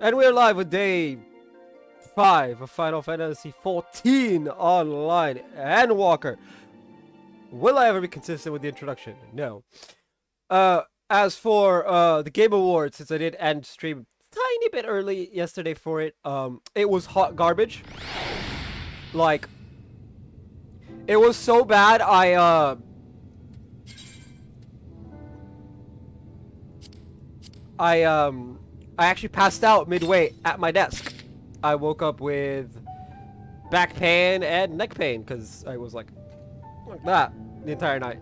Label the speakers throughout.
Speaker 1: And we're live with day 5 of Final Fantasy XIV Online. Endwalker. Will I ever be consistent with the introduction? No. As for the Game Awards, since I did end stream tiny bit early yesterday for it, it was hot garbage. Like, it was so bad, I actually passed out midway at my desk. I woke up with back pain and neck pain because I was like that the entire night.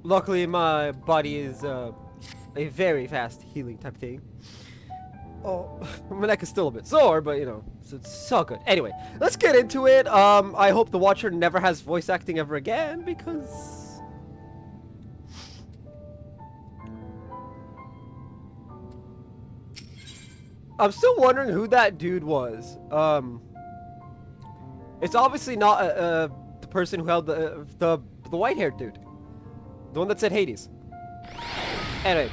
Speaker 1: Luckily, my body is a very fast healing type thing. Oh, my neck is still a bit sore, but you know, it's so good. Anyway, let's get into it. I hope the Watcher never has voice acting ever again because I'm still wondering who that dude was. It's obviously not the person who held the white-haired dude, the one that said Hades. Anyway,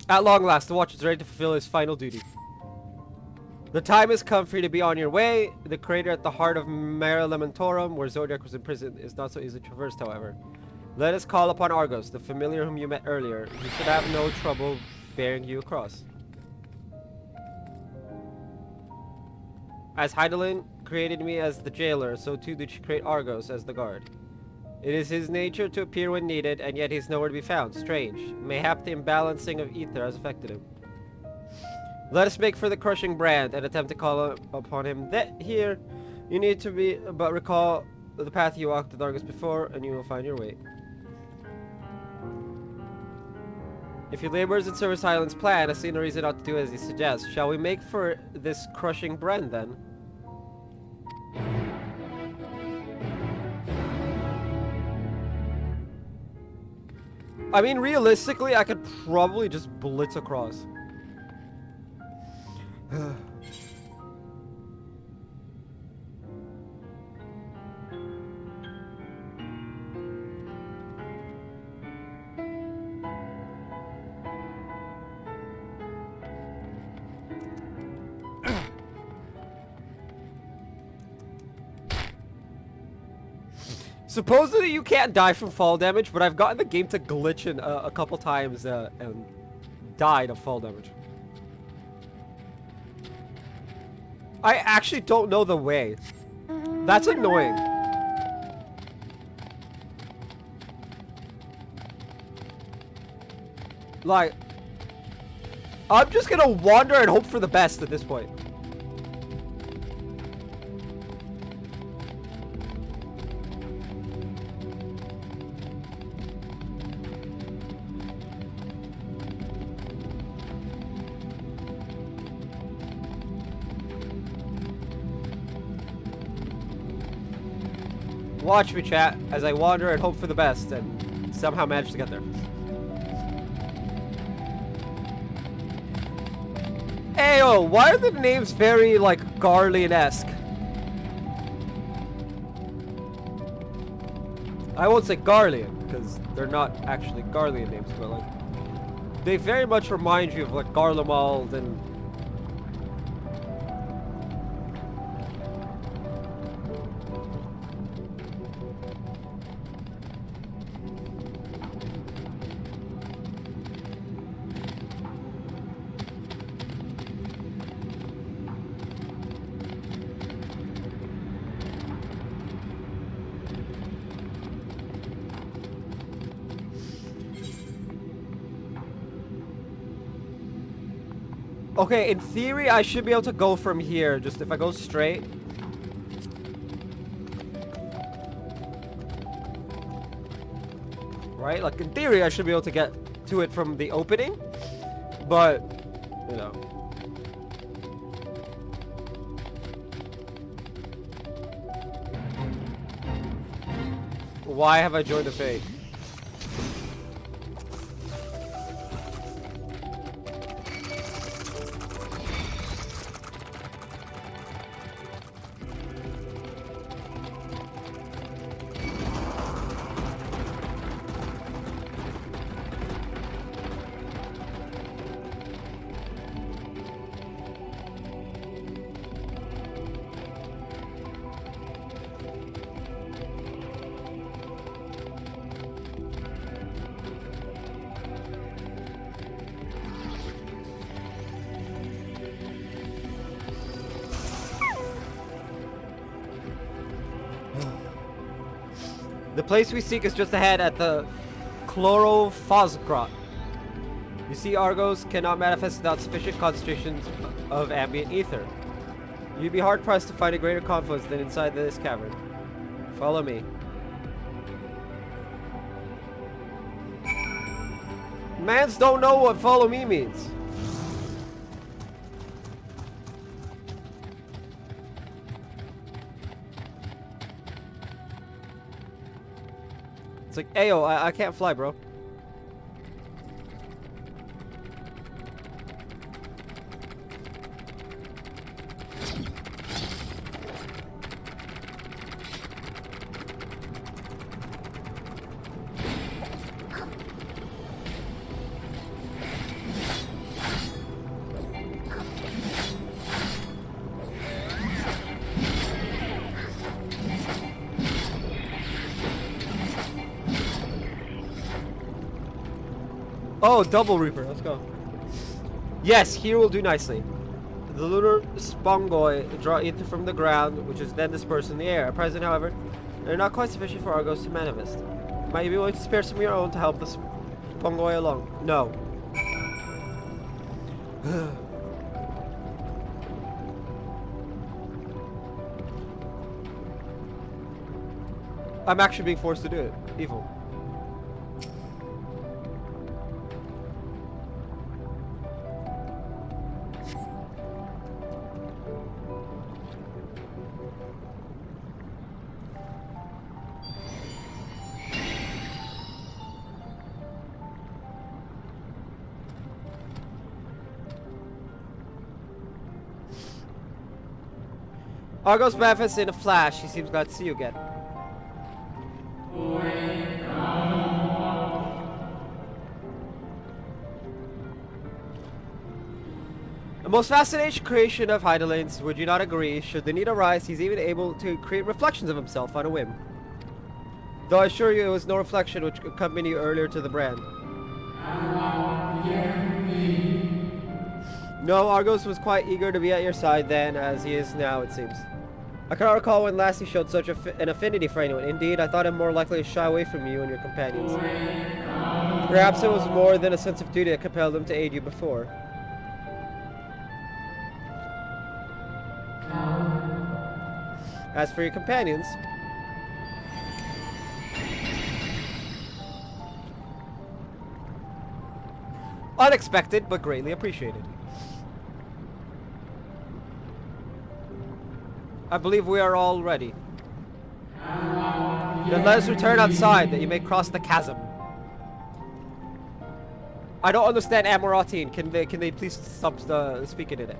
Speaker 1: at long last, the Watcher is ready to fulfill his final duty. The time has come for you to be on your way. The crater at the heart of Mare Lamentorum, where Zodiac was imprisoned, is not so easily traversed, however. Let us call upon Argos, the familiar whom you met earlier. He should have no trouble bearing you across. As Heidelin created me as the jailer, so too did she create Argos as the guard. It is his nature to appear when needed, and yet he's nowhere to be found. Strange. Mayhap the imbalancing of ether has affected him. Let us make for the crushing brand and attempt to call upon him. Here, you need to be, but recall the path you walked with Argos before, and you will find your way. If he labors in service Highland's plan, I see no reason not to do as he suggests. Shall we make for this crushing brand then? I mean, realistically, I could probably just blitz across. Supposedly you can't die from fall damage, but I've gotten the game to glitch in a couple times and died of fall damage. I actually don't know the way. That's annoying. Like, I'm just gonna wander and hope for the best at this point. Watch me, chat, as I wander and hope for the best, and somehow manage to get there. Ayo, why are the names very, like, Garlean-esque? I won't say Garlean, because they're not actually Garlean names, but, like, they very much remind you of, like, Garlemald and... Okay, in theory, I should be able to go from here, just if I go straight. Right? Like, in theory, I should be able to get to it from the opening. But, you know. Why have I joined the fake? The place we seek is just ahead at the Chlorophosgrot. You see, Argos cannot manifest without sufficient concentrations of ambient ether. You'd be hard-pressed to find a greater confluence than inside this cavern. Follow me. Mans don't know what follow me means. It's like, ayo, I can't fly, bro. Oh, double Reaper. Let's go. Yes, here will do nicely. The lunar spongoi draw ether from the ground, which is then dispersed in the air. At present, however, they're not quite sufficient for Argos to manifest. Might you be willing to spare some of your own to help the spongoi along? No. I'm actually being forced to do it. Evil. Argos manifests in a flash. He seems glad to see you again. The most fascinating creation of Hydaelyn's, would you not agree? Should the need arise, he's even able to create reflections of himself on a whim. Though I assure you it was no reflection which accompanied you earlier to the brand. No, Argos was quite eager to be at your side then, as he is now, it seems. I cannot recall when last he showed such an affinity for anyone. Indeed, I thought him more likely to shy away from you and your companions. Perhaps it was more than a sense of duty that compelled him to aid you before. As for your companions... unexpected, but greatly appreciated. I believe we are all ready. Then let us return outside, that you may cross the chasm. I don't understand Amoratine. Can they please stop speaking in it?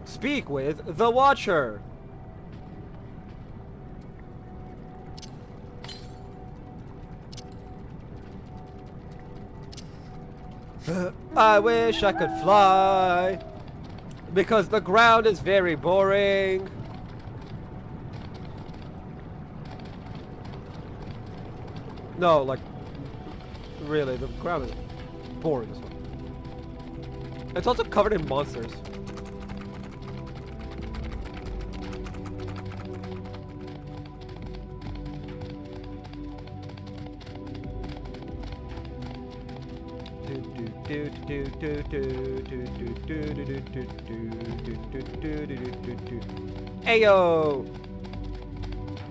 Speaker 1: Speak with the Watcher. I wish I could fly, because the ground is very boring. No, like, really, the ground is boring as well. It's also covered in monsters. Ayo!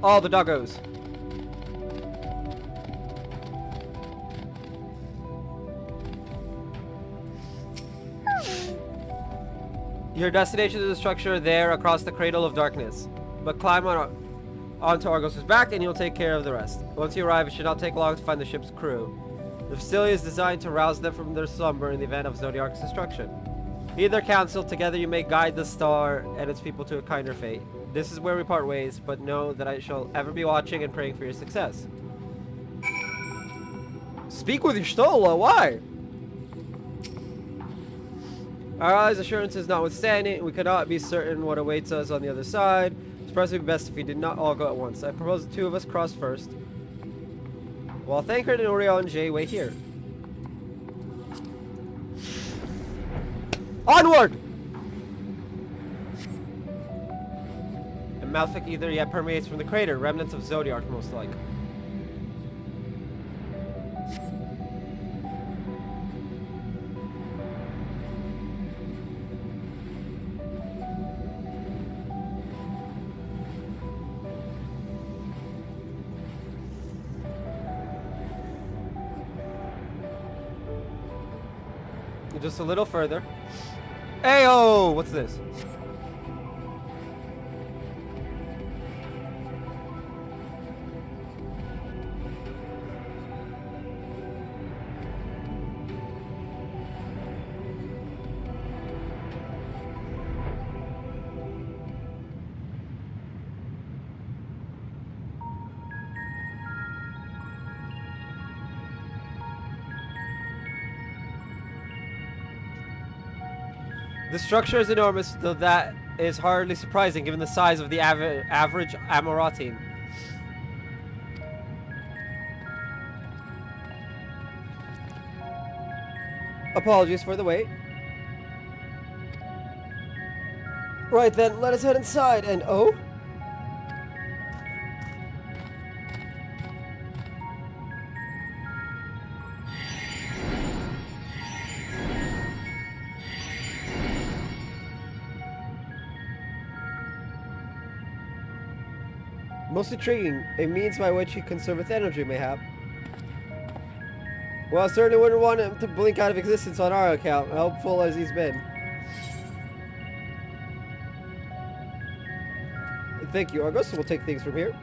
Speaker 1: All the doggos. Your destination is a structure there across the Cradle of Darkness. But climb onto Argos' back and you'll take care of the rest. Once you arrive, it should not take long to find the ship's crew. The facility is designed to rouse them from their slumber in the event of Zodiac's destruction. Either council, together you may guide the star and its people to a kinder fate. This is where we part ways, but know that I shall ever be watching and praying for your success. Speak with your Stola, why? Our allies' assurances notwithstanding, we cannot be certain what awaits us on the other side. It's probably best if we did not all go at once. I propose the two of us cross first. Well, Thancred and Uriel and Jay wait here. Onward! Malefic ether yet permeates from the crater. Remnants of Zodiac, most like. Just a little further. Ayo! What's this? The structure is enormous, though that is hardly surprising given the size of the average Amoratine. Apologies for the wait. Right then, let us head inside and oh? Most intriguing, a means by which he conserveth energy, mayhap. Well, I certainly wouldn't want him to blink out of existence on our account, helpful as he's been. Thank you, Argos. We'll take things from here.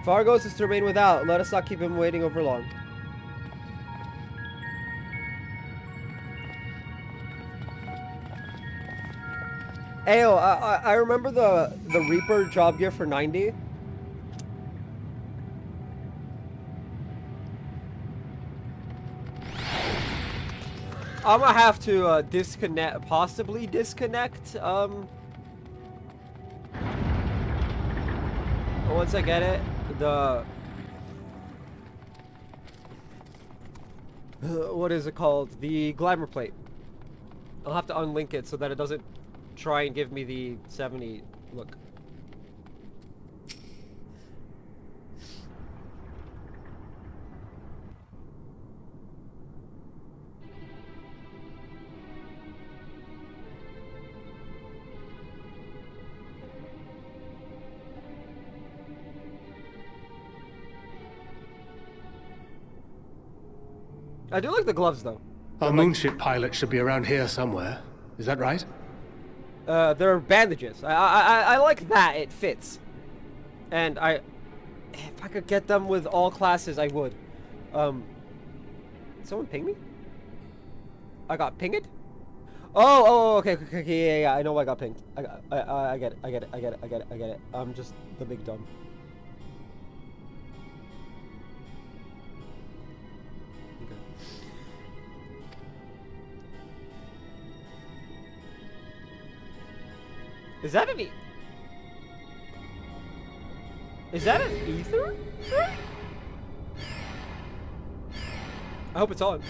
Speaker 1: If Argos is to remain without, let us not keep him waiting over long. Ayo, I remember the Reaper job gear for 90. I'm gonna have to disconnect, possibly disconnect. Once I get it, what is it called? The glamour plate. I'll have to unlink it so that it doesn't try and give me the 70 look. I do like the gloves though.
Speaker 2: Our moonship pilot should be around here somewhere. Is that right?
Speaker 1: They're bandages. I like that. It fits. And if I could get them with all classes, I would. Someone ping me? I got pinged? Oh, okay, yeah, I know I got pinged. I get it. I'm just the big dumb. Okay. Is that an ether? I hope it's on.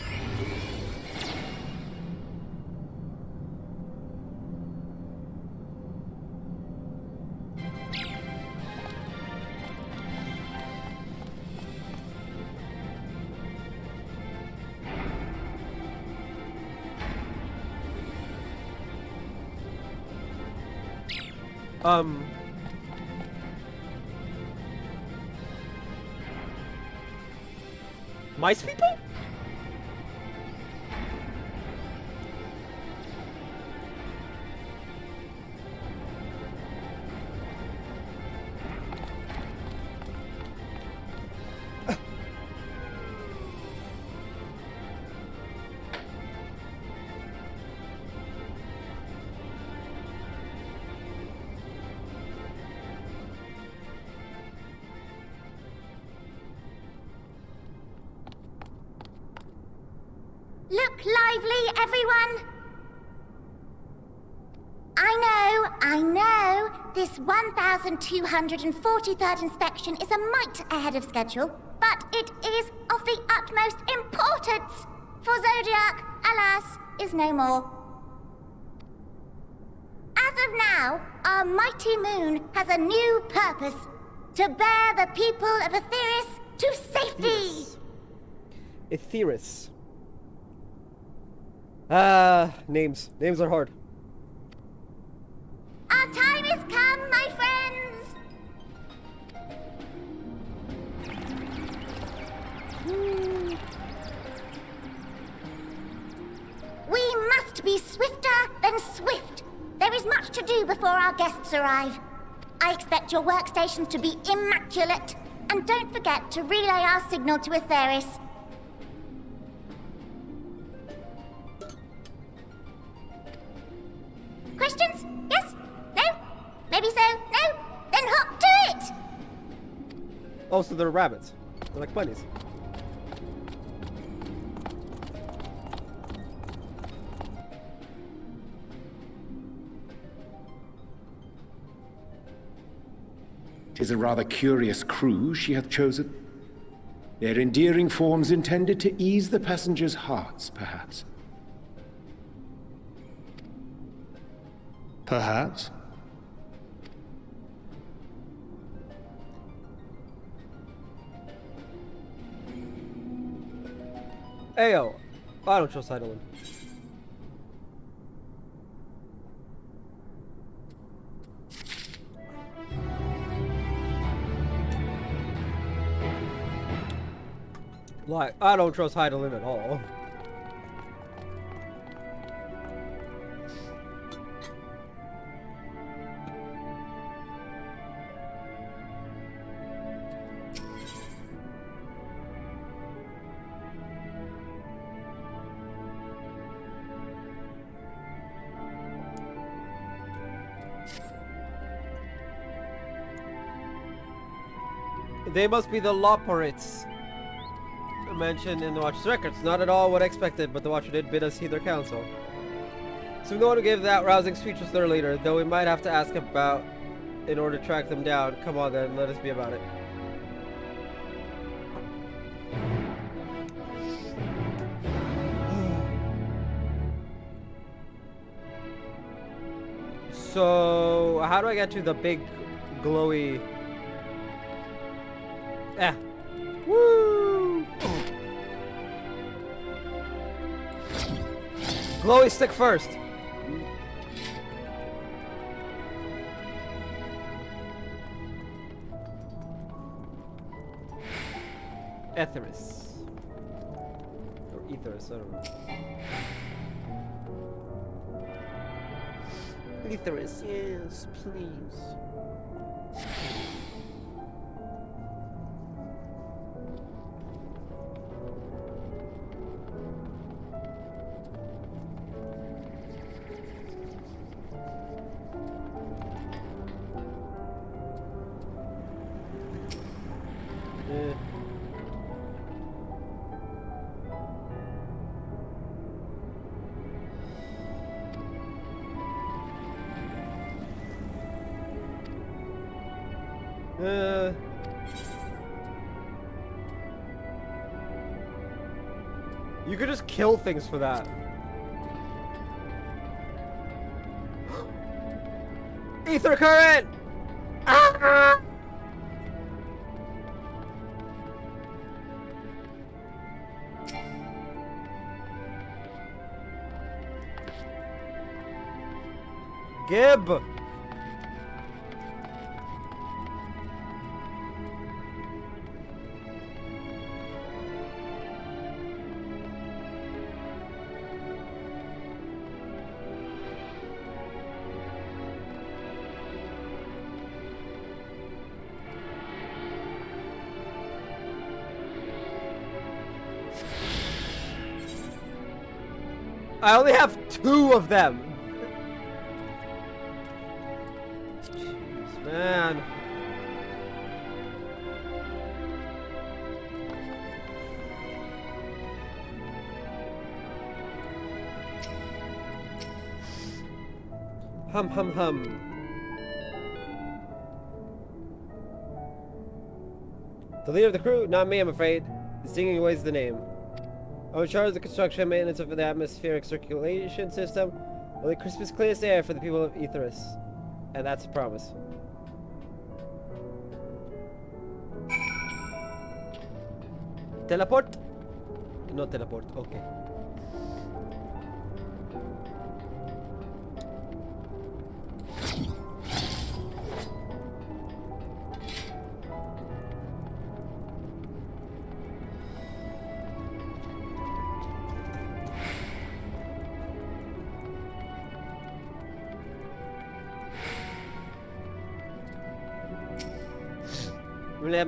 Speaker 1: Mice people?
Speaker 3: Look lively, everyone! I know, this 1243rd inspection is a mite ahead of schedule, but it is of the utmost importance, for Zodiac, alas, is no more. As of now, our mighty moon has a new purpose. To bear the people of Aetheris to safety!
Speaker 1: Aetheris. Names. Names are hard.
Speaker 3: Our time has come, my friends! We must be swifter than swift. There is much to do before our guests arrive. I expect your workstations to be immaculate. And don't forget to relay our signal to Aetheris. Questions? Yes? No? Maybe so? No? Then hop to it!
Speaker 1: Oh, so they're rabbits. They're like bunnies.
Speaker 4: "'Tis a rather curious crew she hath chosen. Their endearing forms intended to ease the passengers' hearts, perhaps."
Speaker 2: Perhaps.
Speaker 1: Ayo. I don't trust Heidelin. Like, I don't trust Heidelin at all. They must be the Loporits mentioned in the Watcher's records. Not at all what I expected, but the Watcher did bid us heed their counsel. So no one who gave that rousing speech was their leader, though we might have to ask about in order to track them down. Come on then, let us be about it. So, how do I get to the big, glowy... Woo! Glowy stick first. Aetheris. Or Aetheris, I don't know. Aetheris, yes, please. You could just kill things for that. Ether current! Ah! Gib! I only have 2 of them. Jeez, man. Hum hum hum. The leader of the crew? Not me, I'm afraid. Singing away is the name. I'm in charge of the construction and maintenance of the atmospheric circulation system. Only Christmas cleanest air for the people of Aetheris. And that's a promise. Teleport? No teleport, okay.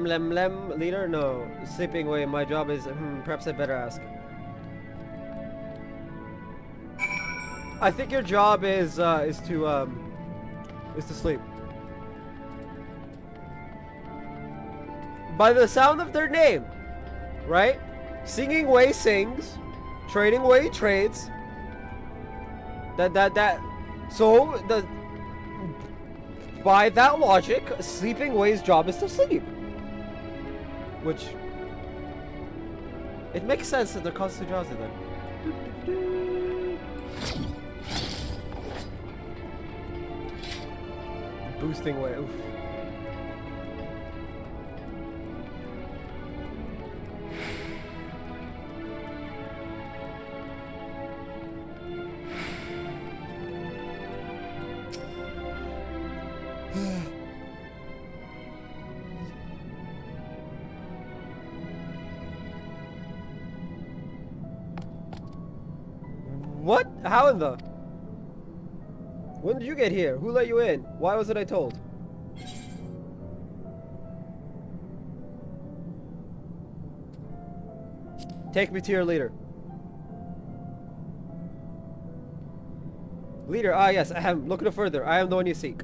Speaker 1: Lem, leader? No. Sleeping away, my job is, perhaps I better ask. I think your job is to sleep. By the sound of their name, right? Singing Way sings, trading Way trades. So, by that logic, Sleeping Way's job is to sleep. Which, it makes sense that they're constantly drowsy then. Boosting Way, oof. What? How in the? When did you get here? Who let you in? Why wasn't I told? Take me to your leader. Leader, ah yes, ahem, look no further. I am the one you seek.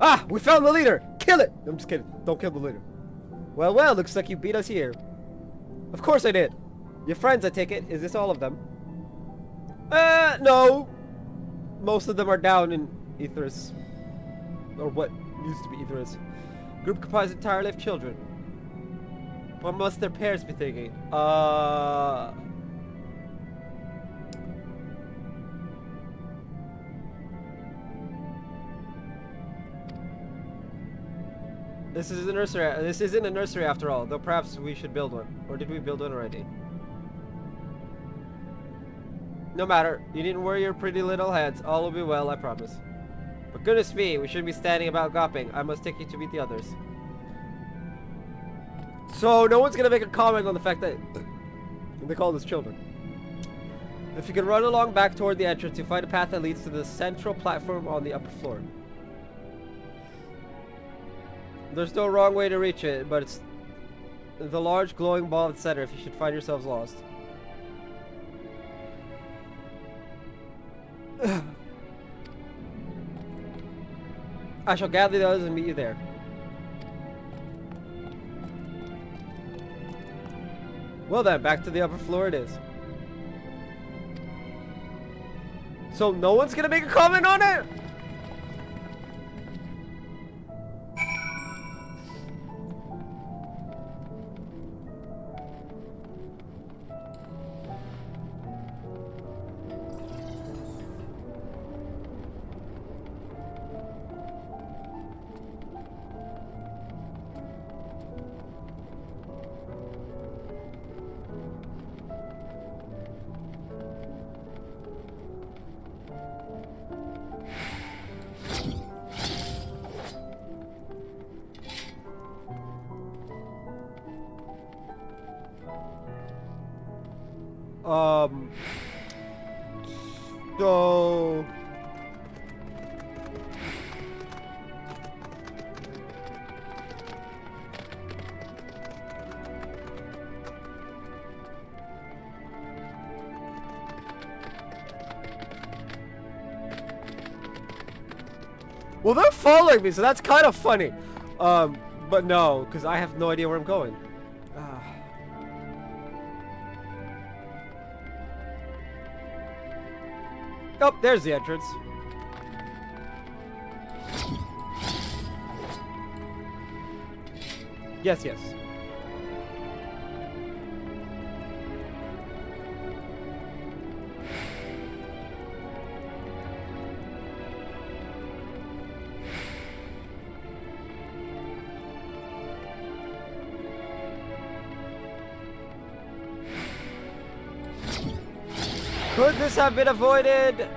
Speaker 1: Ah, we found the leader! Kill it! I'm just kidding. Don't kill the leader. Well, well, looks like you beat us here. Of course I did. Your friends, I take it. Is this all of them? No. Most of them are down in Aetheris. Or what used to be Aetheris. Group comprised entirely of children. What must their parents be thinking? This is a nursery. This isn't a nursery after all, though perhaps we should build one. Or did we build one already? No matter. You needn't worry your pretty little heads. All will be well, I promise. But goodness me, we shouldn't be standing about gawping. I must take you to meet the others. So, no one's gonna make a comment on the fact that they call us children. If you can run along back toward the entrance, you'll find a path that leads to the central platform on the upper floor. There's no wrong way to reach it, but it's the large glowing ball at the center if you should find yourselves lost. I shall gather the others and meet you there. Well then, back to the upper floor it is. So no one's gonna make a comment on it? So... Well, they're following me, so that's kind of funny. But no, because I have no idea where I'm going. Oh, there's the entrance. Yes, yes. Could this have been avoided?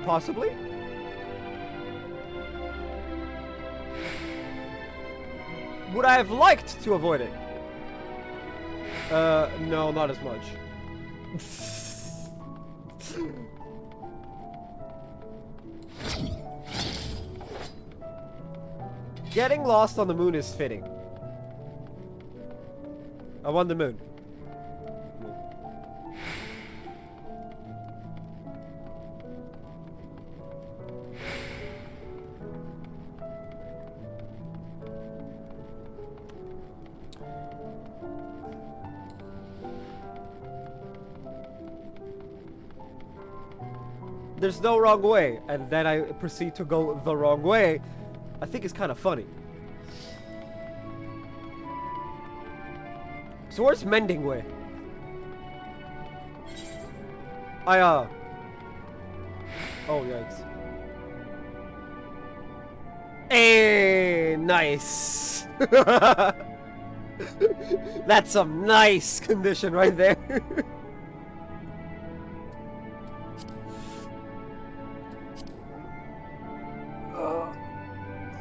Speaker 1: Possibly? Would I have liked to avoid it? No, not as much. Getting lost on the moon is fitting. I want the moon. There's no wrong way, and then I proceed to go the wrong way. I think it's kind of funny. So where's Mending Way? Oh, yikes. Hey, nice. That's some nice condition right there.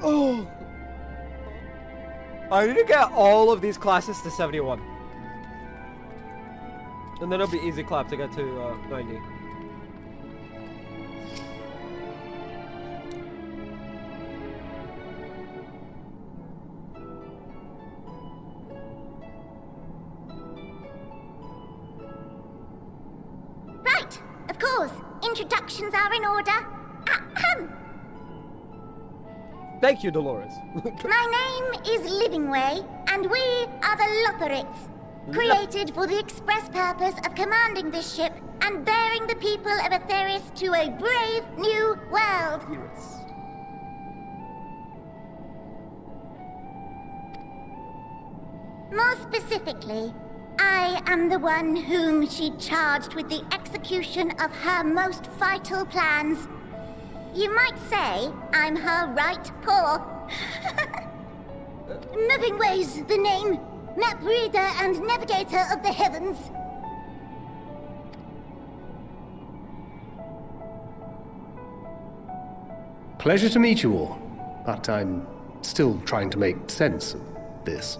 Speaker 1: Oh. I need to get all of these classes to 71. And then it'll be easy clap to get to 90.
Speaker 3: Right, of course. Introductions are in order. Ahem.
Speaker 1: Thank you, Dolores.
Speaker 3: My name is Livingway, and we are the Lotharites, created for the express purpose of commanding this ship and bearing the people of Atheris to a brave new world.
Speaker 1: Yes.
Speaker 3: More specifically, I am the one whom she charged with the execution of her most vital plans. You might say I'm her right paw. Livingway's the name. Map reader and navigator of the heavens.
Speaker 2: Pleasure to meet you all, but I'm still trying to make sense of this.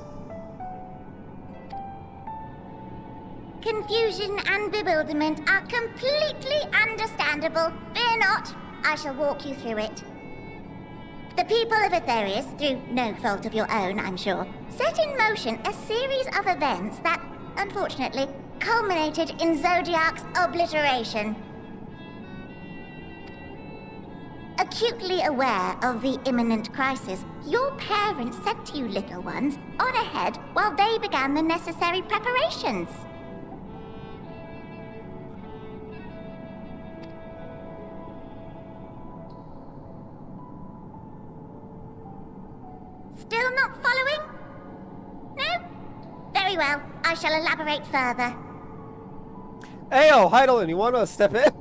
Speaker 3: Confusion and bewilderment are completely understandable. Fear not, I shall walk you through it. The people of Atheris, through no fault of your own, I'm sure, set in motion a series of events that, unfortunately, culminated in Zodiac's obliteration. Acutely aware of the imminent crisis, your parents sent you little ones on ahead while they began the necessary preparations. Still not following? No? Very well, I shall elaborate further.
Speaker 1: Ayo, Heidelin, you wanna step in?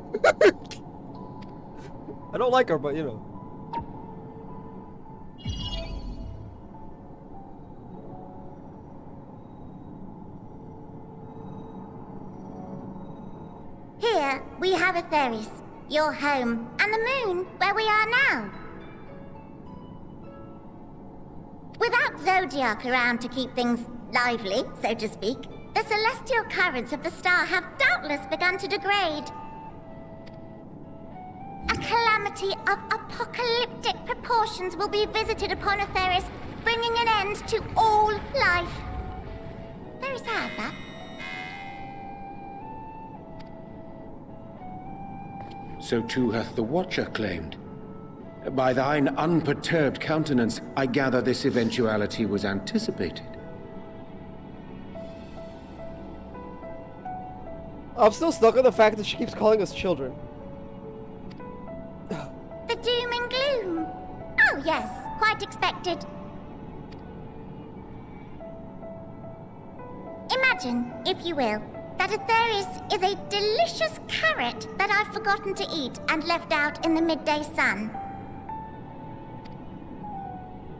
Speaker 1: I don't like her, but you know.
Speaker 3: Here, we have Atheris, your home, and the moon, where we are now. Without Zodiac around to keep things lively, so to speak, the celestial currents of the star have doubtless begun to degrade. A calamity of apocalyptic proportions will be visited upon Atheris, bringing an end to all life. Very sad, that.
Speaker 4: So too hath the Watcher claimed. By thine unperturbed countenance, I gather this eventuality was anticipated.
Speaker 1: I'm still stuck on the fact that she keeps calling us children.
Speaker 3: The doom and gloom. Oh yes, quite expected. Imagine, if you will, that Atheris is a delicious carrot that I've forgotten to eat and left out in the midday sun.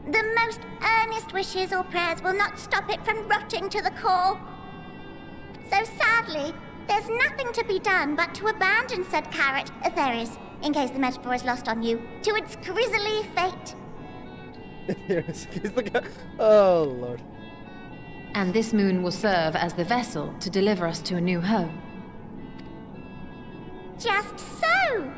Speaker 3: The most earnest wishes or prayers will not stop it from rotting to the core. So sadly, there's nothing to be done but to abandon said carrot, Atheris, in case the metaphor is lost on you, to its grisly fate.
Speaker 1: Oh, Lord.
Speaker 5: And this moon will serve as the vessel to deliver us to a new home.
Speaker 3: Just so!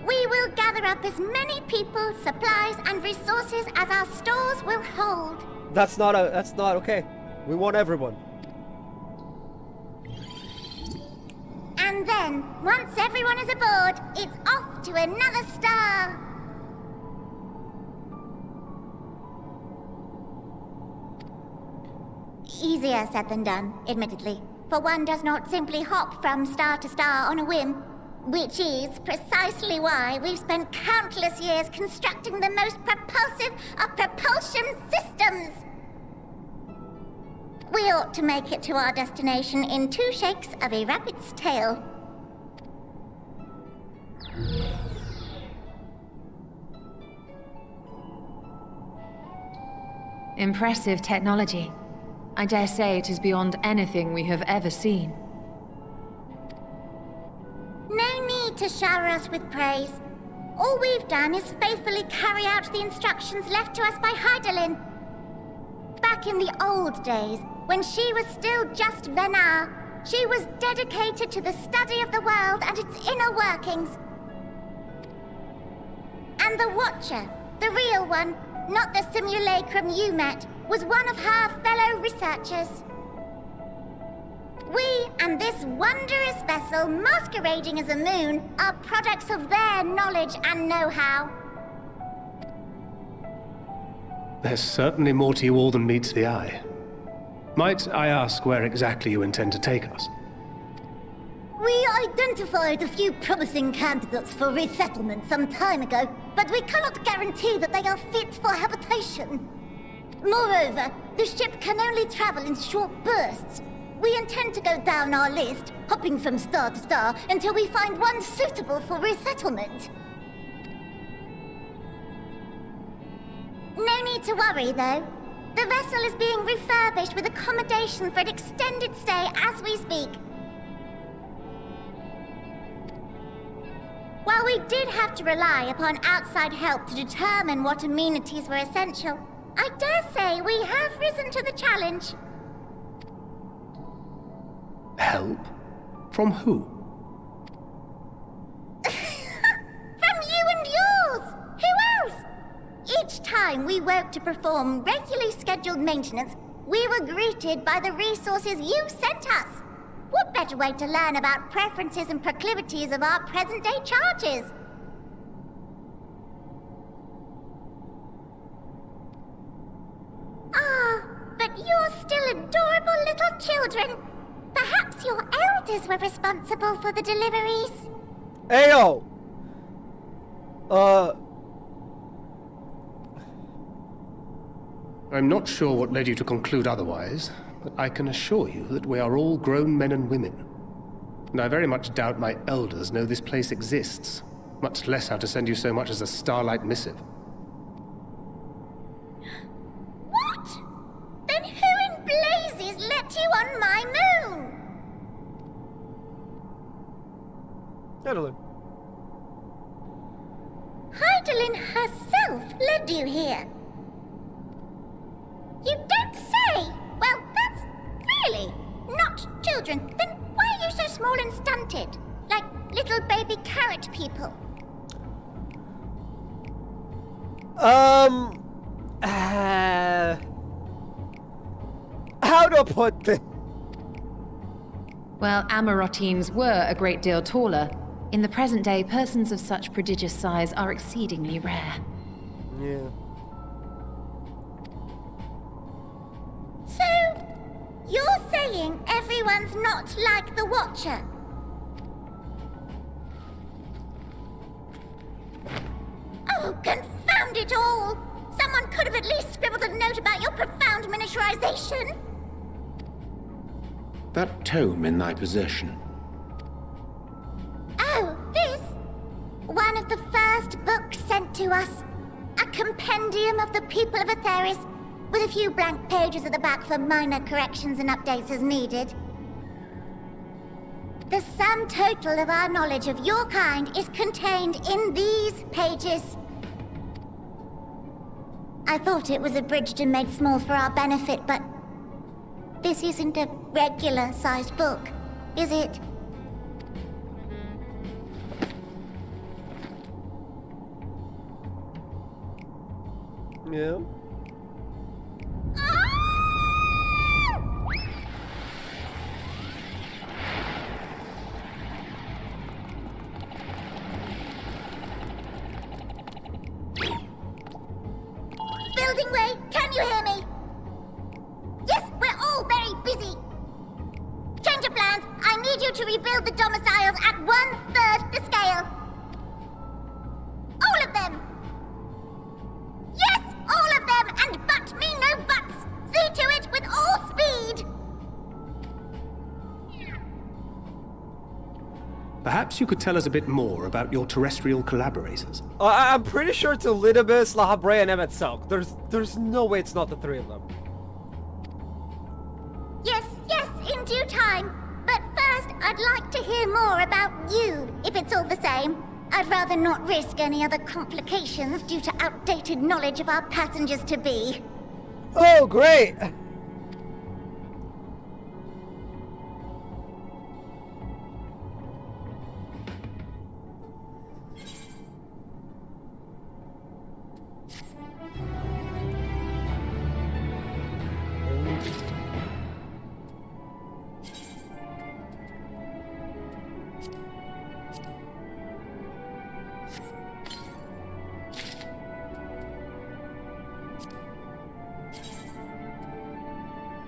Speaker 3: We will gather up as many people, supplies, and resources as our stores will hold.
Speaker 1: That's not okay. We want everyone.
Speaker 3: And then, once everyone is aboard, it's off to another star. Easier said than done, admittedly. For one does not simply hop from star to star on a whim. Which is precisely why we've spent countless years constructing the most propulsive of propulsion systems. We ought to make it to our destination in 2 shakes of a rabbit's tail.
Speaker 5: Impressive technology. I dare say it is beyond anything we have ever seen.
Speaker 3: No need to shower us with praise. All we've done is faithfully carry out the instructions left to us by Hydaelyn. Back in the old days, when she was still just Venar, she was dedicated to the study of the world and its inner workings. And the Watcher, the real one, not the simulacrum you met, was one of her fellow researchers. We and this wondrous vessel masquerading as a moon are products of their knowledge and know-how.
Speaker 2: There's certainly more to you all than meets the eye. Might I ask where exactly you intend to take us?
Speaker 3: We identified a few promising candidates for resettlement some time ago, but we cannot guarantee that they are fit for habitation. Moreover, the ship can only travel in short bursts. We intend to go down our list, hopping from star to star, until we find one suitable for resettlement. No need to worry, though. The vessel is being refurbished with accommodation for an extended stay as we speak. While we did have to rely upon outside help to determine what amenities were essential, I dare say we have risen to the challenge.
Speaker 2: Help? From who?
Speaker 3: From you and yours! Who else? Each time we woke to perform regularly scheduled maintenance, we were greeted by the resources you sent us. What better way to learn about preferences and proclivities of our present-day charges? Ah, but you're still adorable little children. Perhaps your elders were responsible for the deliveries.
Speaker 1: Ayo!
Speaker 2: I'm not sure what led you to conclude otherwise, but I can assure you that we are all grown men and women. And I very much doubt my elders know this place exists, much less how to send you so much as a starlight missive.
Speaker 3: What? Then who in blazes let you on my moon?
Speaker 1: Hydaelyn.
Speaker 3: Hydaelyn herself led you here. You don't say! Well, that's really not children. Then why are you so small and stunted? Like little baby carrot people.
Speaker 1: How to put this?
Speaker 5: Well, Amarotines were a great deal taller. In the present day, persons of such prodigious size are exceedingly rare.
Speaker 1: Yeah.
Speaker 3: So, you're saying everyone's not like the Watcher? Oh, confound it all! Someone could have at least scribbled a note about your profound miniaturization.
Speaker 4: That tome in thy possession.
Speaker 3: Oh, this? One of the first books sent to us. A compendium of the people of Atheris, with a few blank pages at the back for minor corrections and updates as needed. The sum total of our knowledge of your kind is contained in these pages. I thought it was abridged and made small for our benefit, but this isn't a regular-sized book, is it?
Speaker 1: Yeah.
Speaker 3: Building way, can you hear me? Yes, we're all very busy. Change of plans. I need you to rebuild the domiciles at 1/3 the scale. All of them. Yes, all of them, and but me no buts. See to it with all speed.
Speaker 2: Perhaps you could tell us a bit more about your terrestrial collaborators.
Speaker 1: I'm pretty sure it's Elidibus, Lahabre, and Emmet Selk. There's no way it's not the three of them.
Speaker 3: Yes, in due time. But first, I'd like to hear more about you, if it's all the same. I'd rather not risk any other complications due to outdated knowledge of our passengers-to-be.
Speaker 1: Oh, great!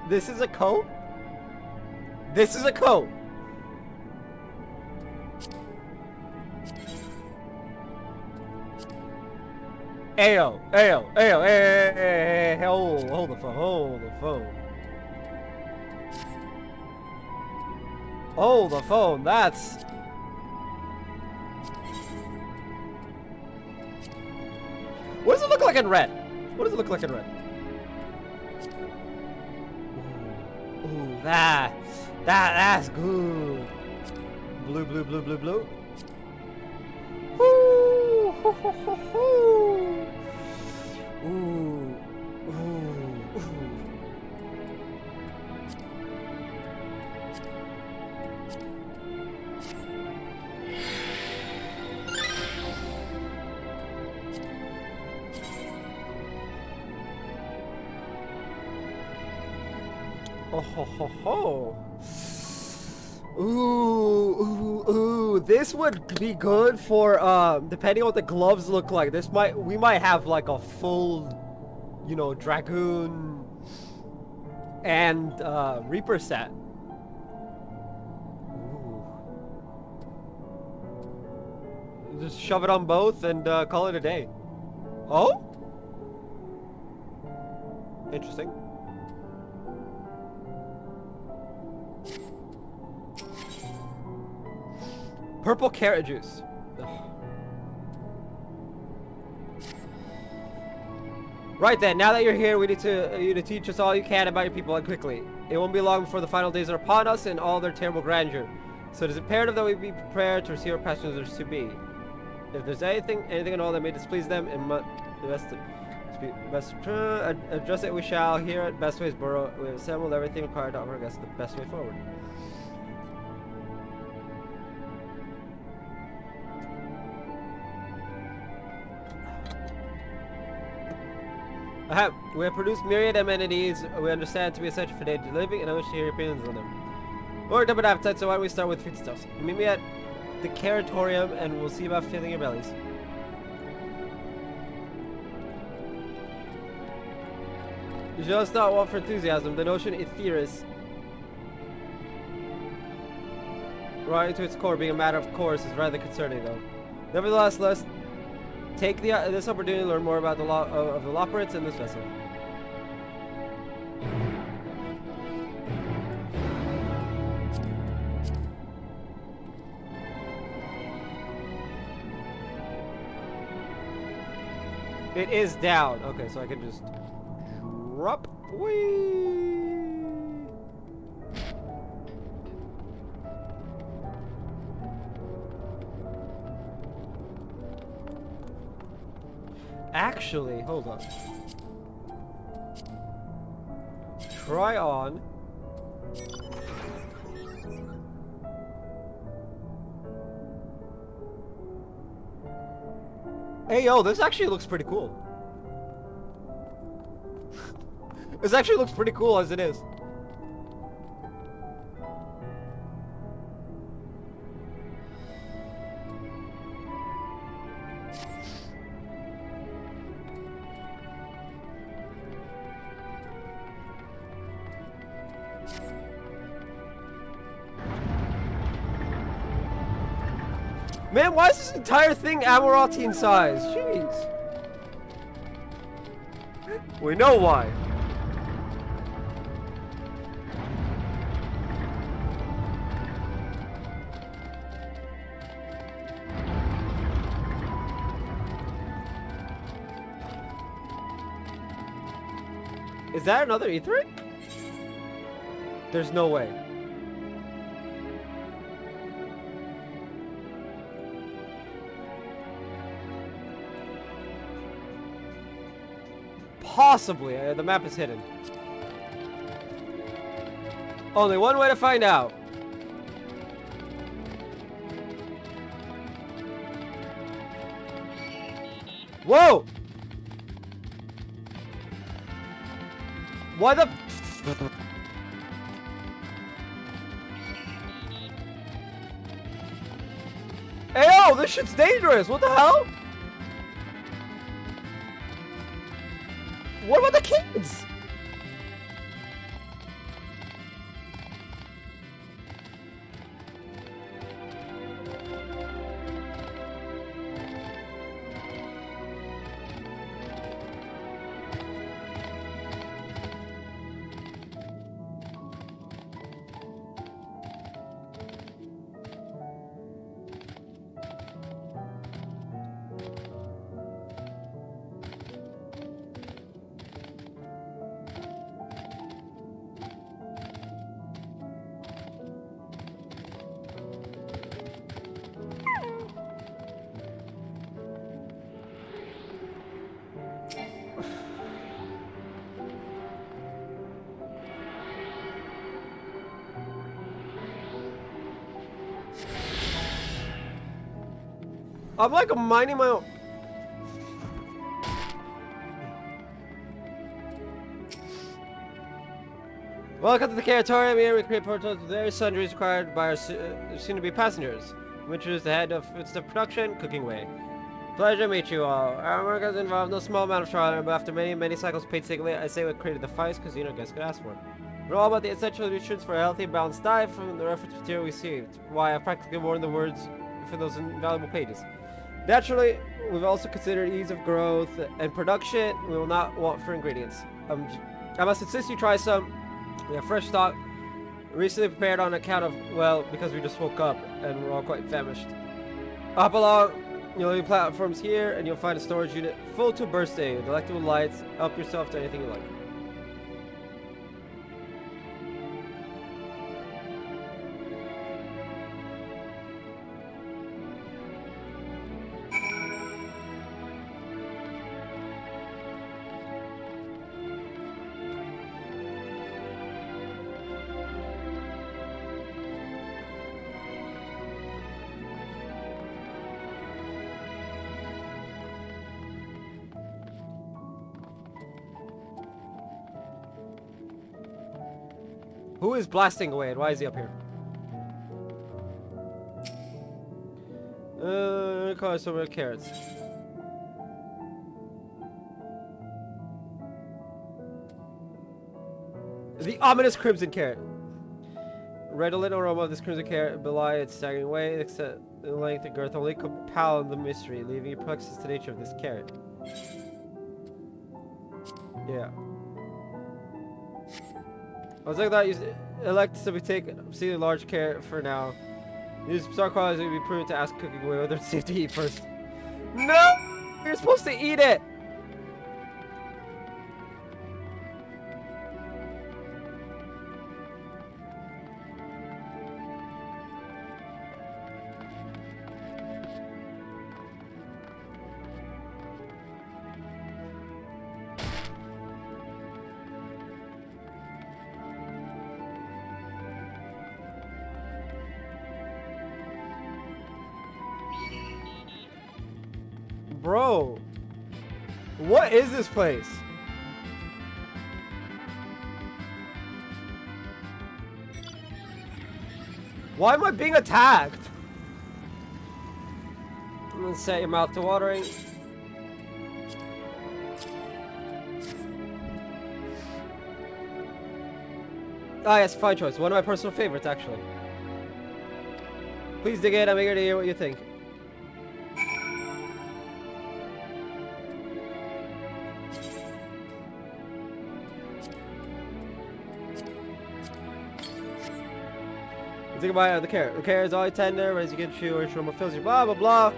Speaker 1: This is a coat? This is a coat! Ayo, hey, hold the phone. Hold the phone, that's... What does it look like in red? What does it look like in red? Ooh, that's good. Blue. Ooh, ho, ho, ho, ho. Ooh. Oh ho ho ho. Ooh, this would be good for depending on what the gloves look like. We might have like a full, you know, Dragoon and Reaper set. Ooh. Just shove it on both and call it a day. Oh? Interesting. Purple carrot juice. Ugh. Right then, now that you're here, we need you to teach us all you can about your people and quickly. It won't be long before the final days are upon us in all their terrible grandeur. So it is imperative that we be prepared to receive our passengers to be. If there's anything at all that may displease them, address it we shall. Here at Best Ways Borough, we have assembled everything required to offer our guests the best way forward. We have produced myriad amenities we understand to be essential for daily living, and I wish to hear your opinions on them. We're worked up an appetite, so why don't we start with foodstuffs? Meet me at the Caratorium, and we'll see about filling your bellies. You just not want for enthusiasm. The notion etheris, right to its core, being a matter of course, is rather concerning, though. Nevertheless, let's take this opportunity to learn more about the of the Loperates in this vessel. It is down. Okay, so I can just drop. Whee! Actually, hold on. Try on. Hey, yo, this actually looks pretty cool. This actually looks pretty cool as it is. Man, why is this entire thing Amaraltine size? Jeez. We know why. Is that another Aetheric? There's no way. Possibly. The map is hidden. Only one way to find out. Whoa! Why the... Hey, yo, this shit's dangerous. What the hell? What about the kids? I'm like minding my own. Welcome to the Caratorium. Here we create portals with various sundries required by our soon-to-be passengers. We introduce the head of foodstuff production, Cooking Way. Pleasure to meet you all. Our work has involved no small amount of trial, but after many cycles painstakingly, I say what created the finest cuisine our guests could ask for. We're all about the essential nutrients for a healthy, balanced diet from the reference material we received. Why I've practically worn the words for those invaluable pages. Naturally, we've also considered ease of growth and production. We will not want for ingredients. I must insist you try some. We have fresh stock, recently prepared on account of, well, because we just woke up and we're all quite famished. Hop along, you'll need platforms here, and you'll find a storage unit full to bursting with delectable lights. Help yourself to anything you like. Who is blasting away and why is he up here? Call some of the carrots. The ominous crimson carrot. Redolent aroma of this crimson carrot belie its staggering weight, except the length and girth only compound the mystery, leaving you perplexed as to the nature of this carrot. Yeah. I was like that. You elect to be taken. See the large carrot for now. Use star qualities will be proven to ask Cooking Way whether it's safe to eat first. No, you're supposed to eat it. Bro. What is this place? Why am I being attacked? Let's set your mouth to watering. Ah, yes, fine choice. One of my personal favorites, actually. Please dig in. I'm eager to hear what you think. Think about the carrot. The carrot is always tender, but as you get chew or more fills you, blah blah blah.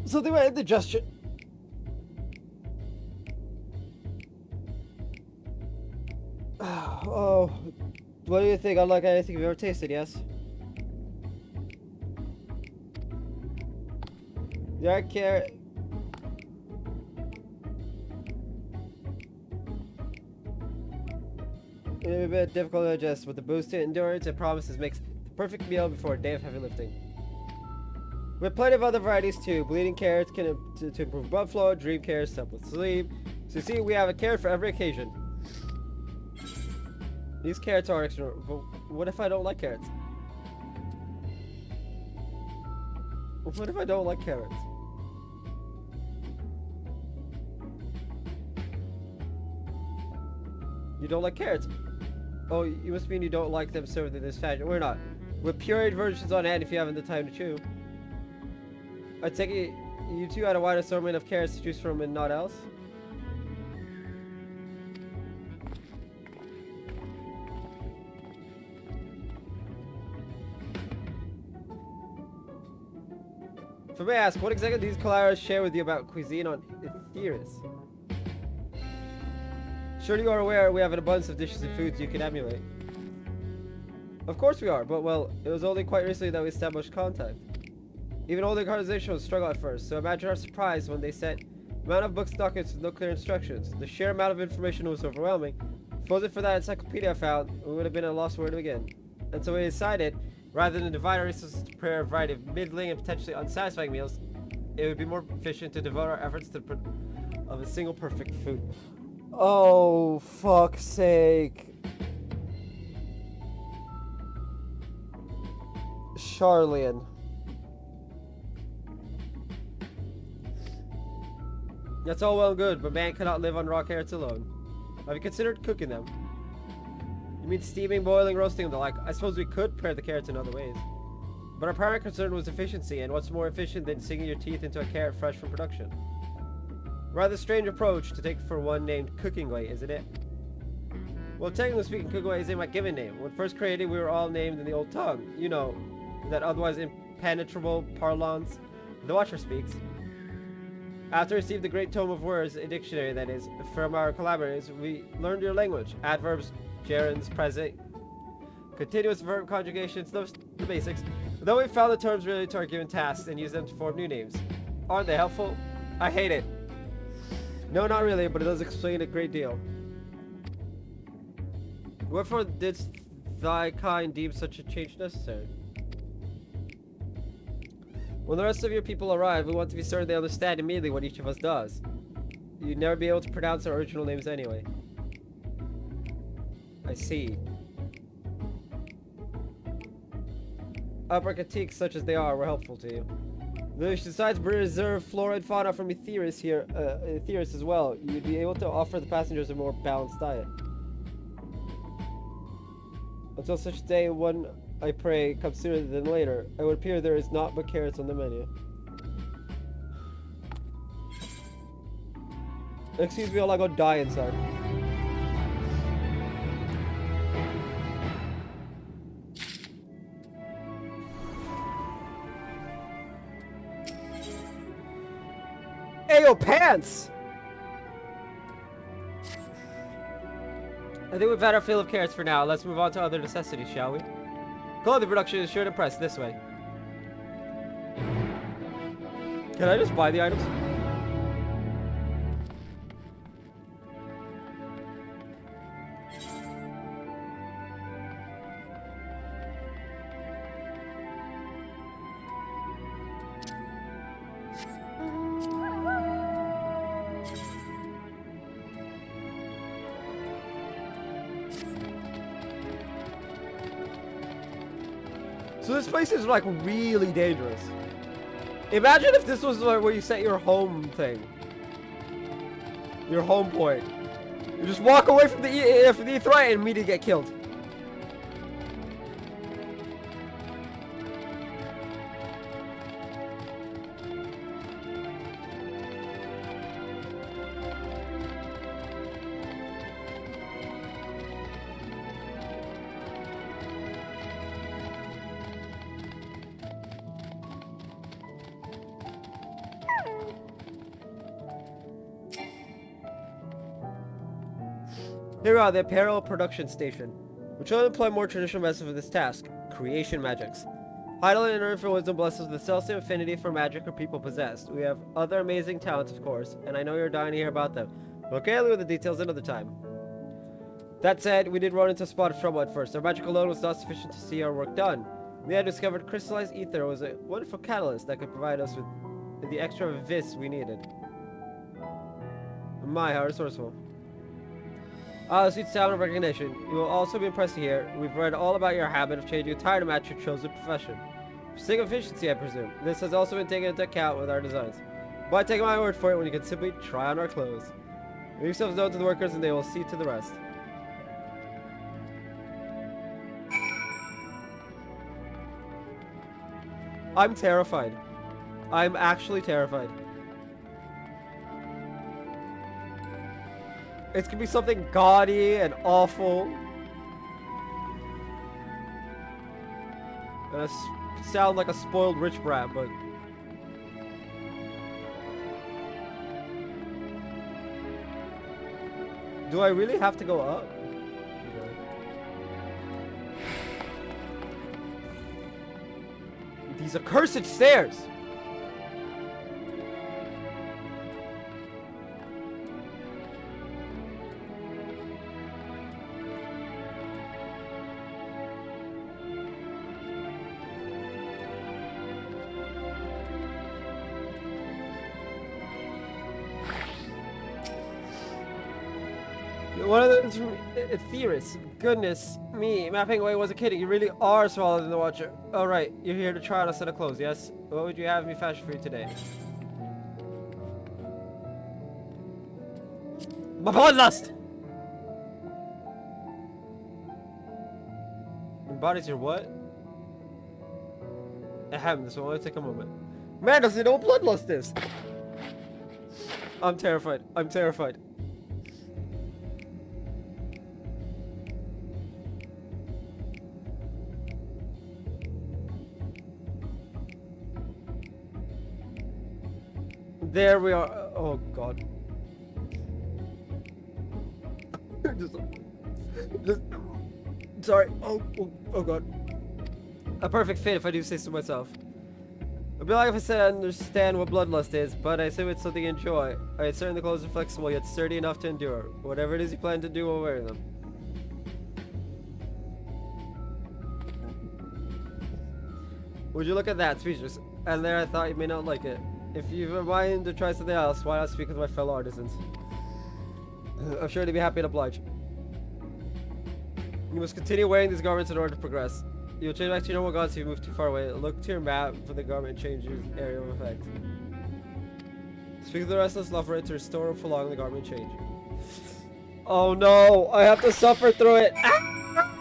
Speaker 1: Something about indigestion. Oh, what do you think? Unlike anything you've ever tasted, yes? Yeah, carrot. It may be a bit difficult to digest, but the boosted endurance it promises makes the perfect meal before a day of heavy lifting. We have plenty of other varieties too. Bleeding carrots can to improve blood flow, dream carrots to help with sleep. So you see, we have a carrot for every occasion. These carrots are extra, but what if I don't like carrots? What if I don't like carrots? You don't like carrots? Oh, you must mean you don't like them served in this fashion. We're not. With pureed versions on hand if you haven't the time to chew. I take it you two had a wide assortment of carrots to choose from and not else? If I may ask, what exactly do these collares share with you about cuisine on Etheris? Surely you are aware we have an abundance of dishes and foods you can emulate. Of course we are, but well, it was only quite recently that we established contact. Even holding a conversation was a struggle at first, so imagine our surprise when they sent the amount of books and documents with no clear instructions. The sheer amount of information was overwhelming. If it wasn't for that encyclopedia I found, we would have been at a loss where to begin. And so we decided, rather than divide our resources to prepare a variety of middling and potentially unsatisfying meals, it would be more efficient to devote our efforts to the of a single perfect food. Oh, fuck's sake. Charlian. That's all well and good, but man cannot live on raw carrots alone. Have you considered cooking them? You mean steaming, boiling, roasting, and the like? I suppose we could prepare the carrots in other ways. But our primary concern was efficiency, and what's more efficient than sinking your teeth into a carrot fresh from production? Rather strange approach to take for one named Cooking Way, isn't it? Well, technically speaking, Cooking Way isn't my given name. When first created, we were all named in the old tongue. You know, that otherwise impenetrable parlance the Watcher speaks. After receiving the great tome of words, a dictionary that is, from our collaborators, we learned your language. Adverbs, gerunds, present, continuous verb conjugations, those the basics. Though we found the terms related to our given tasks and used them to form new names. Aren't they helpful? I hate it. No, not really, but it does explain a great deal. Wherefore didst thy kind deem such a change necessary? When the rest of your people arrive, we want to be certain they understand immediately what each of us does. You'd never be able to pronounce our original names anyway. I see. Upper critiques such as they are were helpful to you. Though you decides to preserve flora and fauna from Etheris here, Etheris as well, you'd be able to offer the passengers a more balanced diet. Until such day, one, I pray, comes sooner than later, it would appear there is naught but carrots on the menu. Excuse me while I go die inside. Ayo, pants! I think we've had our fill of carrots for now. Let's move on to other necessities, shall we? Clothing production is sure to impress. This way. Can I just buy the items? So this place is like really dangerous. Imagine if this was like where you set your home thing. Your home point. You just walk away from the threat and immediately get killed. Here we are, the apparel production station. We try to employ more traditional methods for this task, creation magics. Heidelin and Earth for Wisdom bless us with the celestial affinity for magic or people possessed. We have other amazing talents, of course, and I know you're dying to hear about them. Okay, I'll leave with the details another time. That said, we did run into a spot of trouble at first. Our magic alone was not sufficient to see our work done. We had discovered crystallized ether was a wonderful catalyst that could provide us with the extra vis we needed. My, how resourceful. Sweet sound of recognition. You will also be impressed to hear we've read all about your habit of changing attire to match your chosen profession. For sake of efficiency, I presume. This has also been taken into account with our designs. But take my word for it when you can simply try on our clothes. Make yourselves known to the workers and they will see to the rest. I'm terrified. I'm actually terrified. It's gonna be something gaudy and awful. And I sound like a spoiled rich brat, but... Do I really have to go up? Okay. These accursed stairs! One of those theorists. Goodness me, mapping away wasn't kidding. You really are smaller than the Watcher. All right, you're here to try on a set of clothes, yes? What would you have me fashion for you today? My bloodlust! Embodies your what? Ahem, this will only take a moment. Man, does he know what bloodlust is? I'm terrified. I'm terrified. There we are. Oh god. just, sorry. Oh god. A perfect fit, if I do say so myself. It'd be like if I said I understand what bloodlust is, but I assume it's something you enjoy. I certain the clothes are flexible yet sturdy enough to endure. Whatever it is you plan to do while wearing them. Would you look at that, speechless? And there I thought you may not like it. If you've a mind to try something else, why not speak with my fellow artisans? I'm sure they'd be happy to oblige. You must continue wearing these garments in order to progress. You'll change back to your normal gods if you move too far away. Look to your map for the garment and change your area of effect. Speak with the restless lover to restore or prolong the garment change. Oh no! I have to suffer through it! Ah!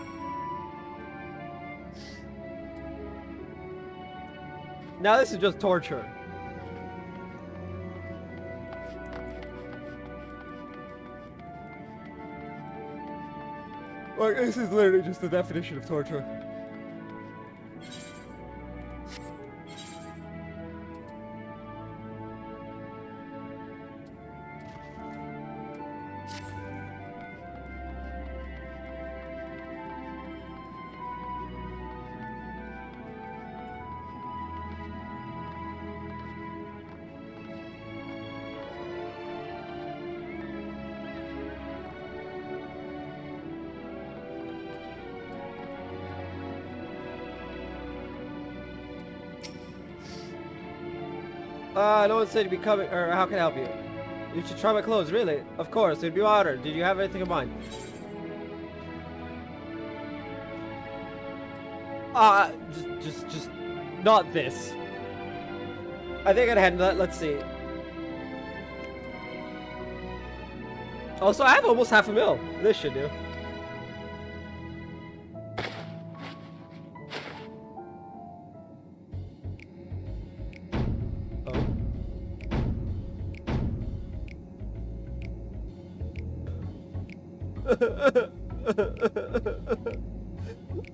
Speaker 1: Now this is just torture. Like, this is literally just the definition of torture. No one said you'd be coming, or how can I help you? You should try my clothes, really? Of course, it'd be honored. Did you have anything in mind? Just not this. I think I'd handle that. Let's see. Also, I have almost half a mil. This should do.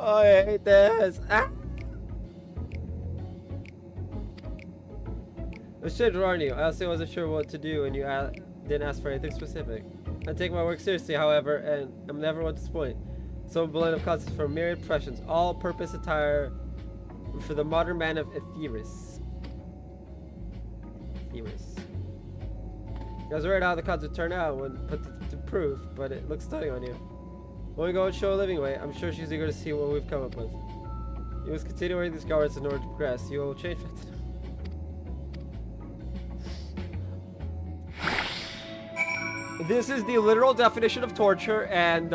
Speaker 1: Oh, I hate this. Ah! I should warn you. I also wasn't sure what to do and you didn't ask for anything specific. I take my work seriously, however, and I'm never one to disappoint. So I'm blend of concepts for myriad professions, all-purpose attire for the modern man of Etheris. Etheris. I was worried how the cards would turn out when put to proof, but it looks stunning on you. When we go and show a living way, I'm sure she's eager to see what we've come up with. You must continue wearing these garments in order to progress. You will change that. This is the literal definition of torture, and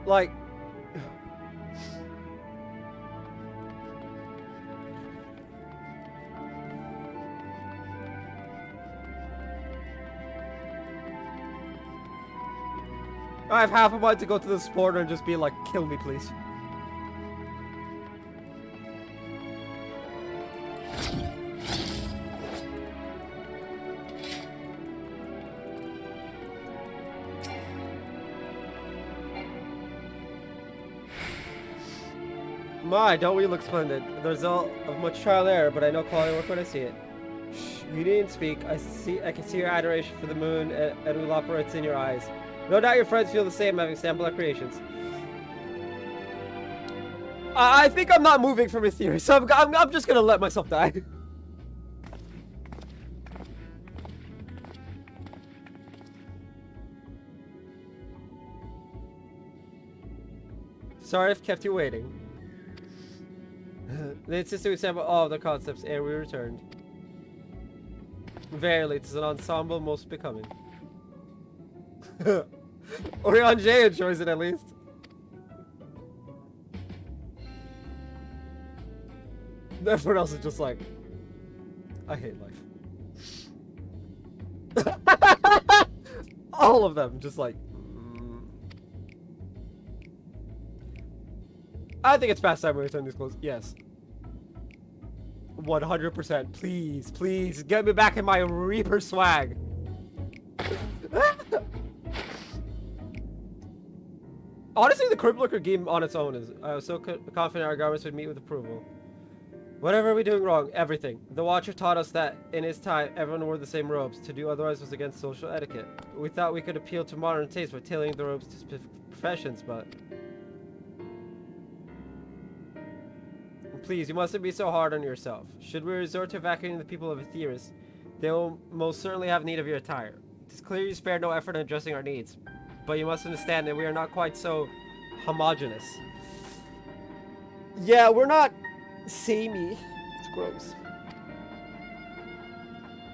Speaker 1: like, I have half a mind to go to the supporter and just be like, kill me, please. My, don't we look splendid? The result of much trial and error, but I know quality work when I see it. Shh, you needn't speak. I can see your adoration for the moon and Uloperates in your eyes. No doubt your friends feel the same having sample creations. I think I'm not moving from a theory, so I'm just gonna let myself die. Sorry I've kept you waiting. They insisted we sample all of their concepts, and we returned. Verily, it is an ensemble most becoming. Orion J enjoys it at least. Everyone else is just like, I hate life. All of them just like, I think it's past time we return these clothes. Yes. 100%. Please, please, get me back in my Reaper swag. Honestly, the Endwalker game on its own is... I was so confident our garments would meet with approval. Whatever are we doing wrong? Everything. The Watcher taught us that, in his time, everyone wore the same robes. To do otherwise was against social etiquette. We thought we could appeal to modern taste by tailoring the robes to specific professions, but... Please, you mustn't be so hard on yourself. Should we resort to evacuating the people of Etheris, they will most certainly have need of your attire. It is clear you spared no effort in addressing our needs. But you must understand that we are not quite so homogenous. Yeah, we're not samey. It's gross.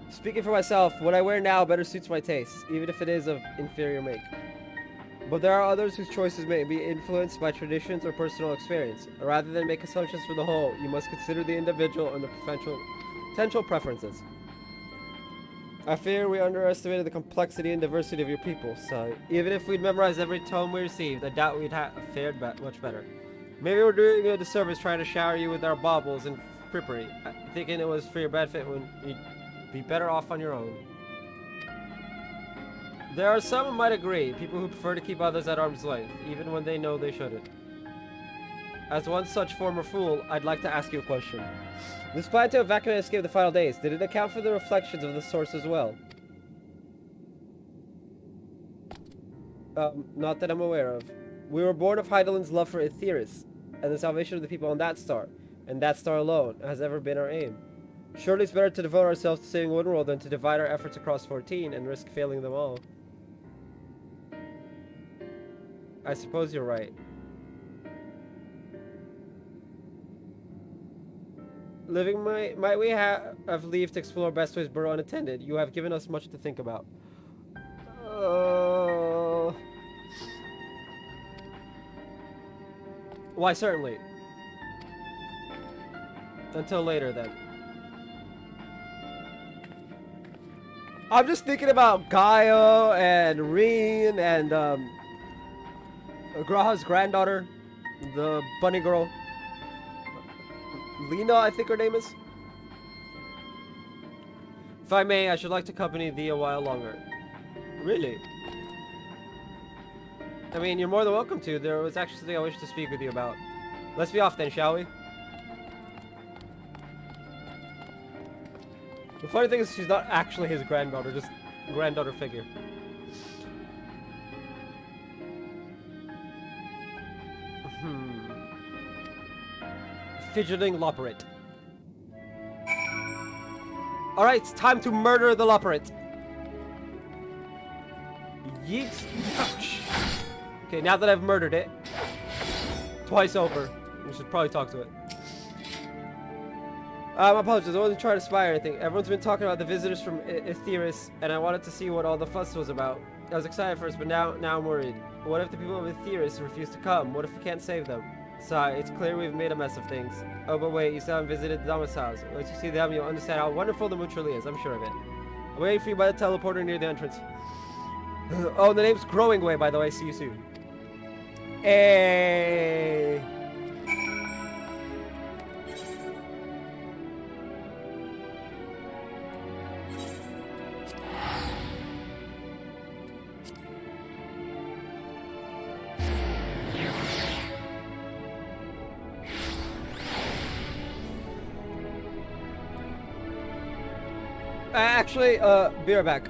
Speaker 1: Speaking for myself, what I wear now better suits my taste, even if it is of inferior make. But there are others whose choices may be influenced by traditions or personal experience. Rather than make assumptions for the whole, you must consider the individual and the potential preferences. I fear we underestimated the complexity and diversity of your people, so even if we'd memorized every tome we received, I doubt we'd have fared much better. Maybe we're doing you a disservice trying to shower you with our baubles and frippery, thinking it was for your benefit when you'd be better off on your own. There are some who might agree, people who prefer to keep others at arm's length, even when they know they shouldn't. As one such former fool, I'd like to ask you a question. This plan to evacuate and escape the final days, did it account for the reflections of the source as well? Not that I'm aware of. We were born of Heidelin's love for Etheris, and the salvation of the people on that star, and that star alone, has ever been our aim. Surely it's better to devote ourselves to saving one world than to divide our efforts across 14 and risk failing them all. I suppose you're right. Living might we have leave to explore best ways burrow unattended? You have given us much to think about. Why, certainly. Until later, then. I'm just thinking about Gaia and Reen and Graha's granddaughter, the bunny girl. Lena, I think her name is. If I may, I should like to accompany thee a while longer. Really? I mean, you're more than welcome to. There was actually something I wish to speak with you about. Let's be off then, shall we? The funny thing is she's not actually his granddaughter, just granddaughter figure. Fidgeting Loperate. Alright, it's time to murder the Loperate. Yeet. Ouch. Okay, now that I've murdered it, twice over, we should probably talk to it. My apologies, I wasn't trying to spy or anything. Everyone's been talking about the visitors from Etheris, and I wanted to see what all the fuss was about. I was excited first, but now I'm worried. What if the people of Etheris refuse to come? What if we can't save them? Sigh, it's clear we've made a mess of things. Oh, but wait, you still haven't visited the domiciles. Once you see them, you'll understand how wonderful the moon truly is, I'm sure of it. I'm waiting for you by the teleporter near the entrance. Oh, the name's Growing Way, by the way. See you soon. Hey. Actually, be right back.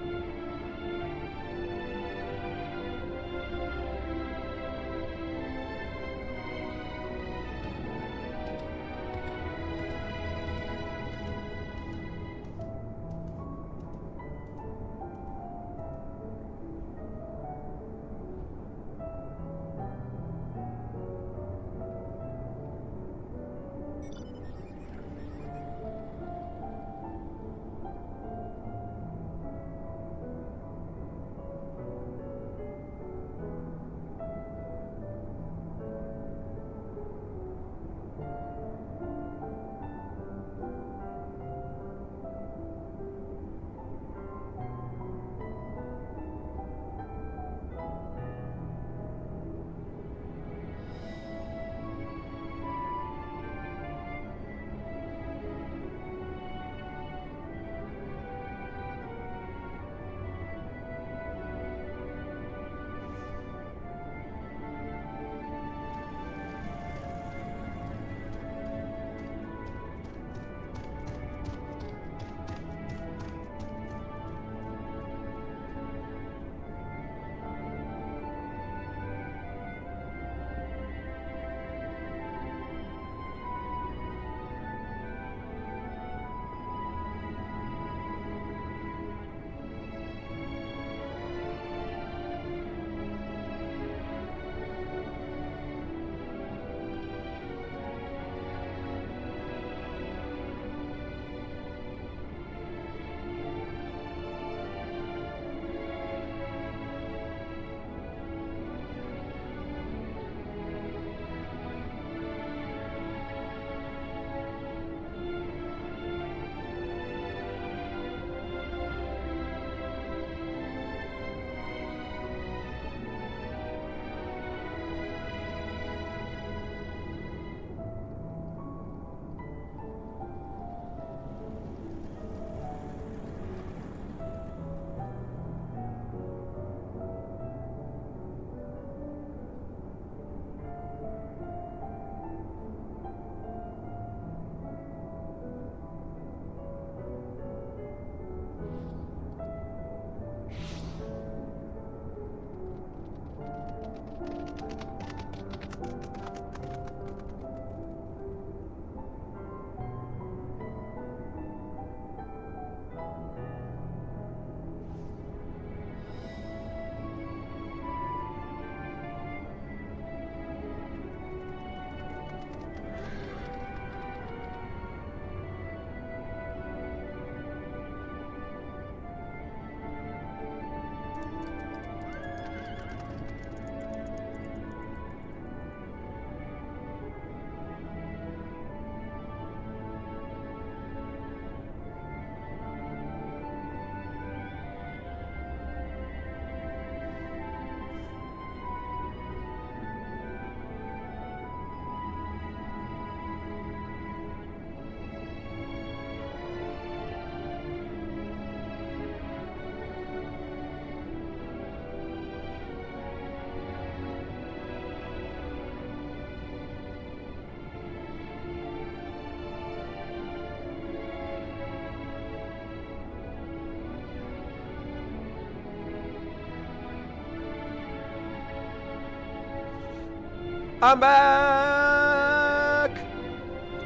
Speaker 1: I'm back!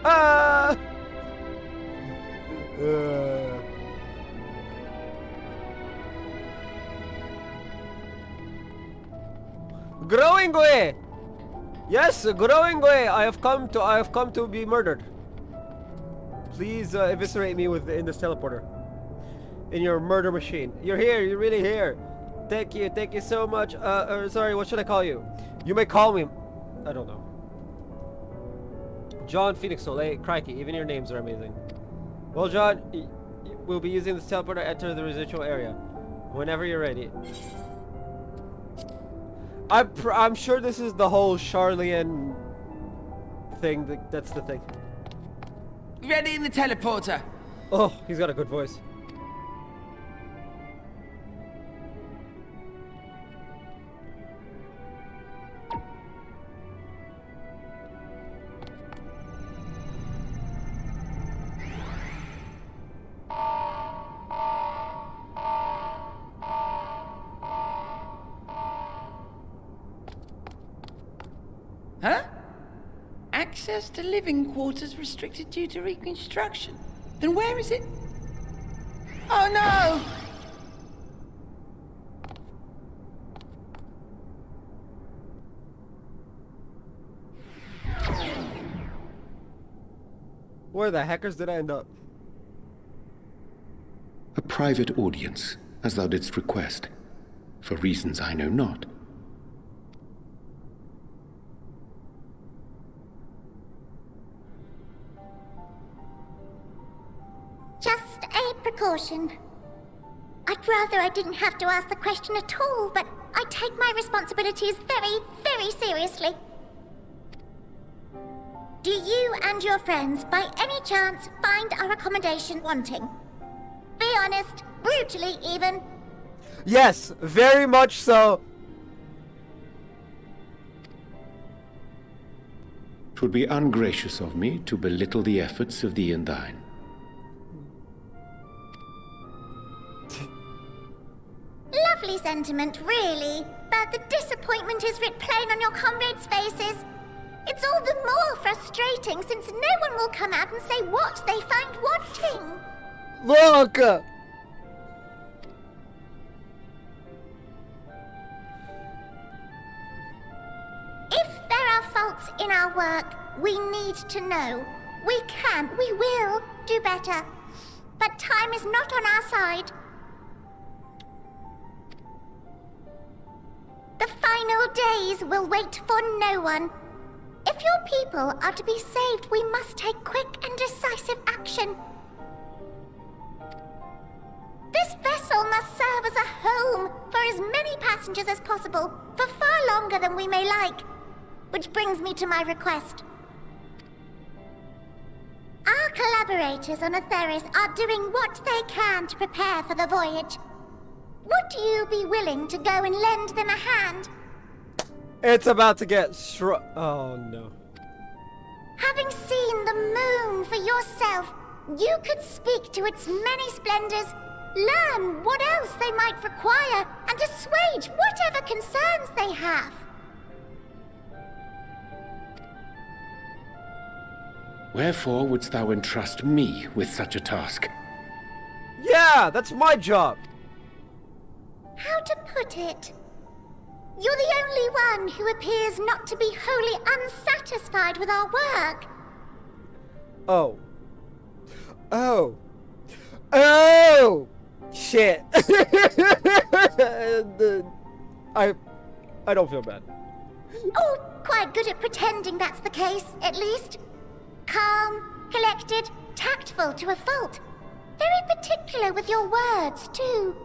Speaker 1: Ah! Growing way! Yes, growing way! I have come to be murdered. Please eviscerate me in this teleporter. In your murder machine. You're here, you're really here. Thank you so much. Sorry, what should I call you? You may call me... I don't know. John Phoenix Soleil. Crikey, even your names are amazing. Well, John, we'll be using this teleporter to enter the residual area. Whenever you're ready. I'm sure this is the whole Charlian thing. That's the thing.
Speaker 6: Ready in the teleporter.
Speaker 1: Oh, he's got a good voice.
Speaker 6: Huh? Access to living quarters restricted due to reconstruction. Then where is it? Oh no!
Speaker 1: Where the heckers did I end up?
Speaker 4: A private audience, as thou didst request, for reasons I know not.
Speaker 3: Just a precaution. I'd rather I didn't have to ask the question at all, but I take my responsibilities very, very seriously. Do you and your friends, by any chance, find our accommodation wanting? Be honest, brutally even.
Speaker 1: Yes, very much so.
Speaker 4: 'Twould be ungracious of me to belittle the efforts of thee and thine.
Speaker 3: Lovely sentiment, really. But the disappointment is writ plain on your comrades' faces. It's all the more frustrating since no one will come out and say what they find wanting.
Speaker 1: Look!
Speaker 3: If there are faults in our work, we need to know. We will do better. But time is not on our side. The final days will wait for no one. If your people are to be saved, we must take quick and decisive action. This vessel must serve as a home for as many passengers as possible, for far longer than we may like. Which brings me to my request. Our collaborators on Atheris are doing what they can to prepare for the voyage. Would you be willing to go and lend them a hand?
Speaker 1: It's about to get oh no.
Speaker 3: Having seen the moon for yourself, you could speak to its many splendors, learn what else they might require, and assuage whatever concerns they have.
Speaker 4: Wherefore wouldst thou entrust me with such a task?
Speaker 1: Yeah, that's my job.
Speaker 3: How to put it? You're the only one who appears not to be wholly unsatisfied with our work.
Speaker 1: Oh. Oh. Oh! Shit. I don't feel bad.
Speaker 3: Oh, quite good at pretending that's the case, at least. Calm, collected, tactful to a fault. Very particular with your words, too.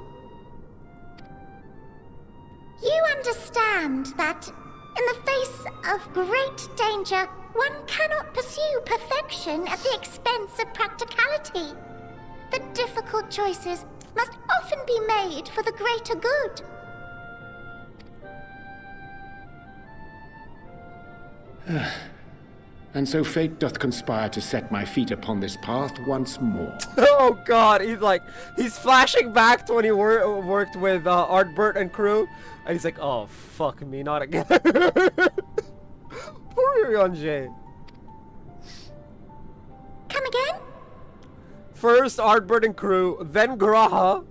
Speaker 3: You understand that, in the face of great danger, one cannot pursue perfection at the expense of practicality. The difficult choices must often be made for the greater good.
Speaker 4: And so fate doth conspire to set my feet upon this path once more.
Speaker 1: Oh god, he's flashing back to when he worked with Artbert and crew, and he's like, oh fuck me, not again. Poor Yonjay.
Speaker 3: Come again?
Speaker 1: First Artbird and crew, then Graha,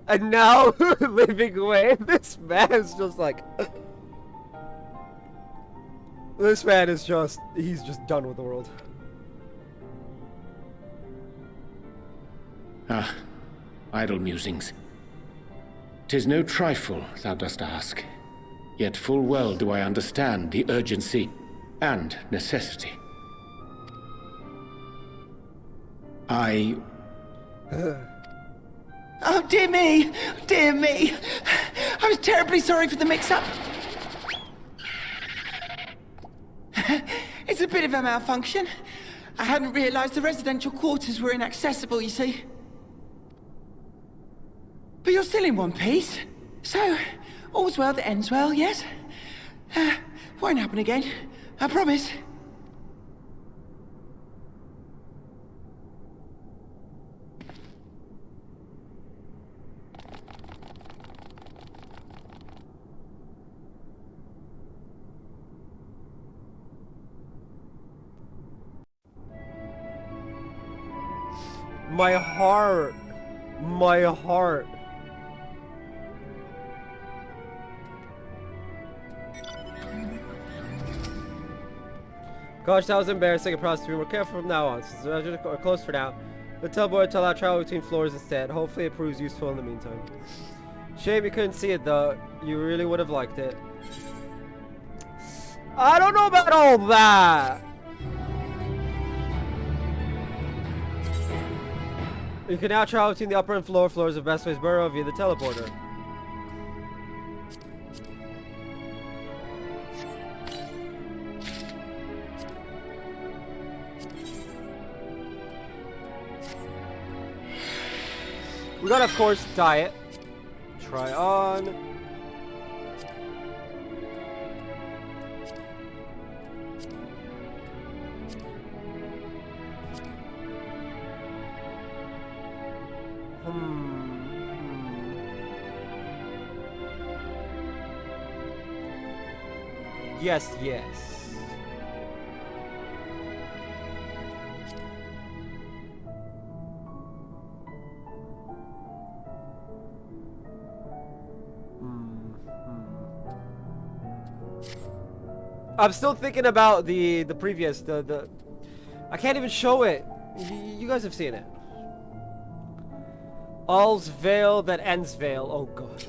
Speaker 1: and now Living Way. This man is just like... This man is just... He's just done with the world.
Speaker 4: Ah, idle musings. 'Tis no trifle, thou dost ask. Yet full well do I understand the urgency and necessity. I...
Speaker 6: Oh, dear me! Dear me! I was terribly sorry for the mix-up. It's a bit of a malfunction. I hadn't realized the residential quarters were inaccessible, you see. But you're still in one piece. So, all's well that ends well, yes? Won't happen again. I promise.
Speaker 1: My heart. My heart. Gosh, that was embarrassing. I promise to be more careful from now on. Since the are closed for now, the teleporter will allow travel between floors instead. Hopefully it proves useful in the meantime. Shame you couldn't see it though. You really would have liked it. I don't know about all that. You can now travel between the upper and lower floors of Bestway's Burrow via the teleporter. We got, of course, diet. Try on. Yes, yes. I'm still thinking about the previous the I can't even show it. You guys have seen it. All's veil that ends veil. Oh god.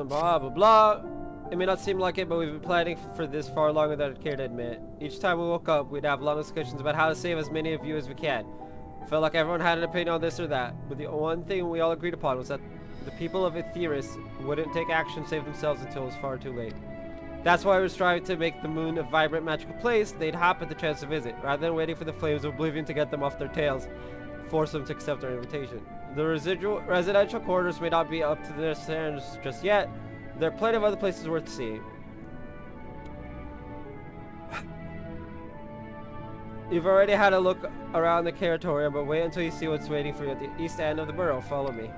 Speaker 1: Blah blah blah. It may not seem like it, but we've been planning for this far longer than I'd care to admit. Each time we woke up, we'd have long discussions about how to save as many of you as we can. Felt like everyone had an opinion on this or that, but the one thing we all agreed upon was that the people of Etheris wouldn't take action to save themselves until it was far too late. That's why we're striving to make the moon a vibrant, magical place they'd hop at the chance to visit, rather than waiting for the flames of oblivion to get them off their tails, force them to accept our invitation. The residential quarters may not be up to their standards just yet. There are plenty of other places worth seeing. You've already had a look around the Curatorium, but wait until you see what's waiting for you at the east end of the borough. Follow me.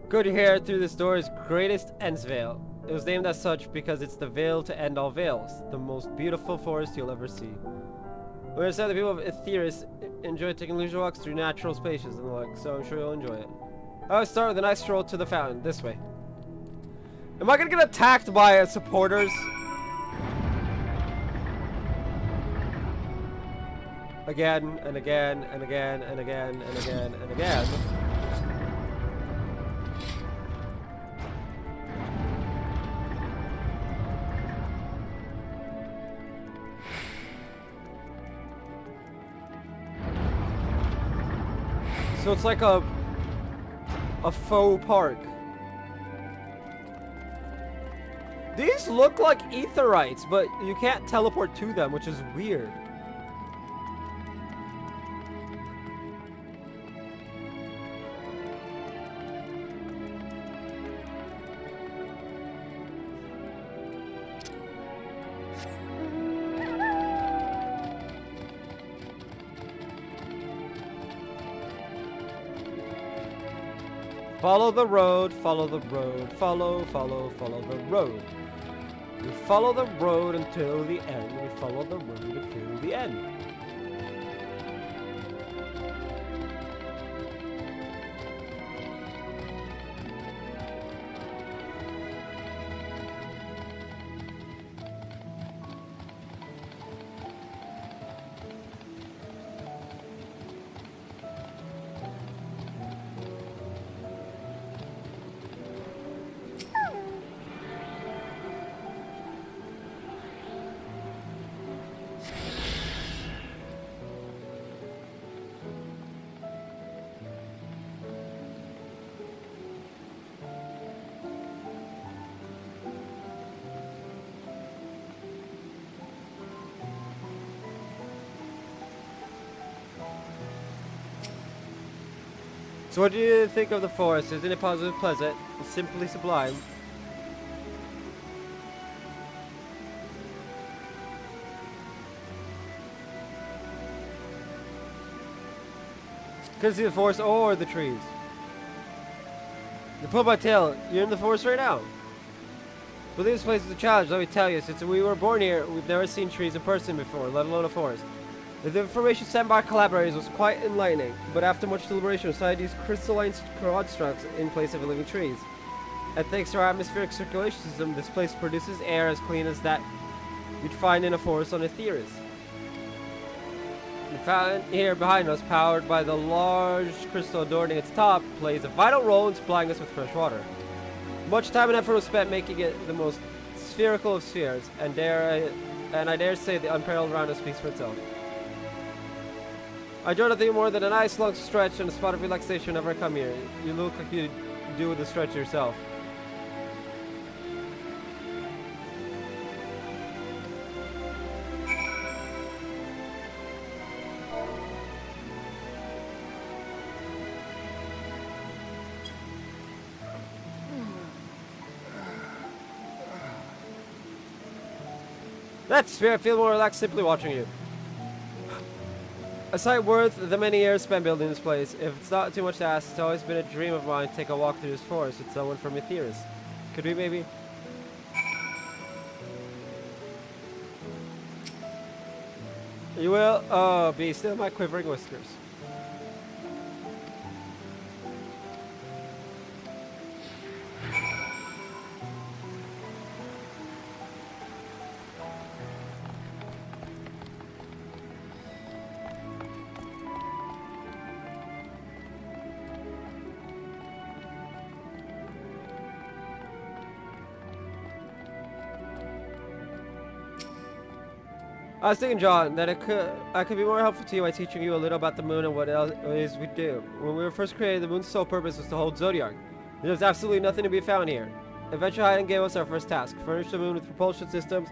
Speaker 1: Good hair through this door is greatest ends veil. It was named as such because it's the veil to end all veils, the most beautiful forest you'll ever see. We understand the people of Etheris enjoy taking leisure walks through natural spaces and the like, so I'm sure you'll enjoy it. I always start with a nice stroll to the fountain, this way. Am I gonna get attacked by supporters? Again, and again, and again, and again, and again, and again. So it's like a faux park. These look like Aetherites, but you can't teleport to them, which is weird. Follow the road, follow the road, follow the road. We follow the road until the end. We follow the road until the end. So what do you think of the forest? Isn't it positive, pleasant, simply sublime? Couldn't see the forest or the trees. You pulled my tail. You're in the forest right now. Believe this place is a challenge, let me tell you. Since we were born here, we've never seen trees in person before, let alone a forest. The information sent by our collaborators was quite enlightening, but after much deliberation, we decided to use crystalline constructs in place of living trees. And thanks to our atmospheric circulation system, this place produces air as clean as that you'd find in a forest on Etheris. The fountain here behind us, powered by the large crystal adorning its top, plays a vital role in supplying us with fresh water. Much time and effort was spent making it the most spherical of spheres, and I dare say the unparalleled round speaks for itself. I enjoy nothing more than a nice long stretch and a spot of relaxation whenever I come here. You look like you do the stretch yourself. That's fair. I feel more relaxed simply watching you. A sight worth the many years spent building this place. If it's not too much to ask, it's always been a dream of mine to take a walk through this forest with someone from Etheris. Could we maybe? You will? Be still my quivering whiskers. I was thinking, John, that I could be more helpful to you by teaching you a little about the moon and what it is we do. When we were first created, the moon's sole purpose was to hold Zodiac. There's absolutely nothing to be found here. Adventure Island gave us our first task: furnish the moon with propulsion systems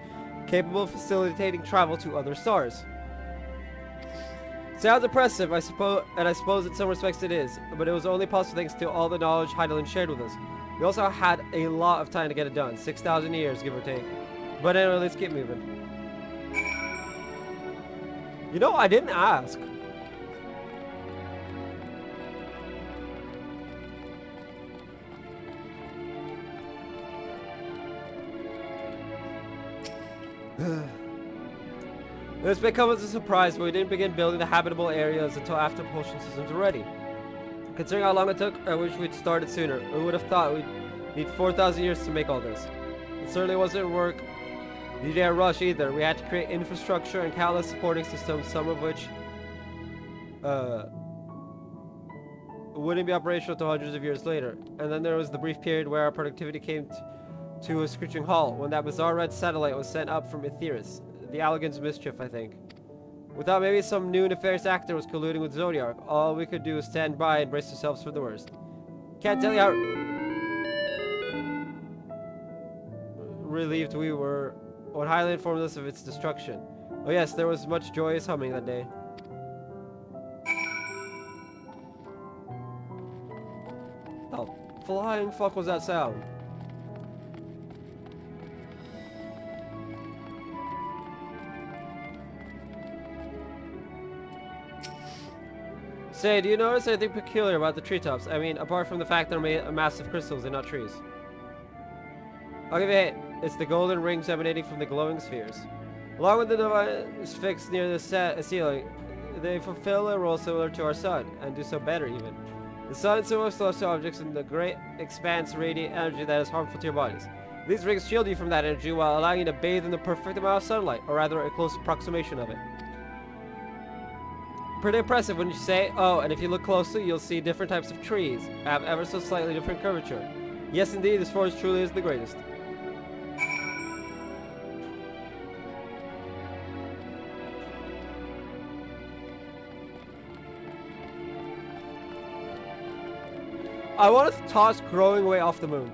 Speaker 1: capable of facilitating travel to other stars. Sounds impressive, I suppose in some respects it is, but it was only possible thanks to all the knowledge Heidelin shared with us. We also had a lot of time to get it done, 6,000 years, give or take. But anyway, let's keep moving. You know, I didn't ask. This may come as a surprise, but we didn't begin building the habitable areas until after propulsion systems were ready. Considering how long it took, I wish we'd started sooner. We would have thought we'd need 4,000 years to make all this. It certainly wasn't work. We didn't rush either. We had to create infrastructure and countless supporting systems, some of which wouldn't be operational until hundreds of years later. And then there was the brief period where our productivity came to a screeching halt, when that bizarre red satellite was sent up from Aetheris. The Allagan's mischief, I think. We thought maybe some new nefarious actor was colluding with Zodiac. All we could do was stand by and brace ourselves for the worst. Can't tell you how relieved we were when Highland informed us of its destruction. Oh yes, there was much joyous humming that day. The flying fuck was that sound? Say, do you notice anything peculiar about the treetops? I mean, apart from the fact they're made of massive crystals and not trees. I'll give you a hint. It's the golden rings emanating from the glowing spheres. Along with the device fixed near the ceiling, they fulfill a role similar to our sun, and do so better even. The sun and similar celestial objects in the great expanse radiate energy that is harmful to your bodies. These rings shield you from that energy while allowing you to bathe in the perfect amount of sunlight, or rather a close approximation of it. Pretty impressive, wouldn't you say? Oh, and if you look closely, you'll see different types of trees have ever so slightly different curvature. Yes, indeed, this forest truly is the greatest. I want to toss growing away off the moon.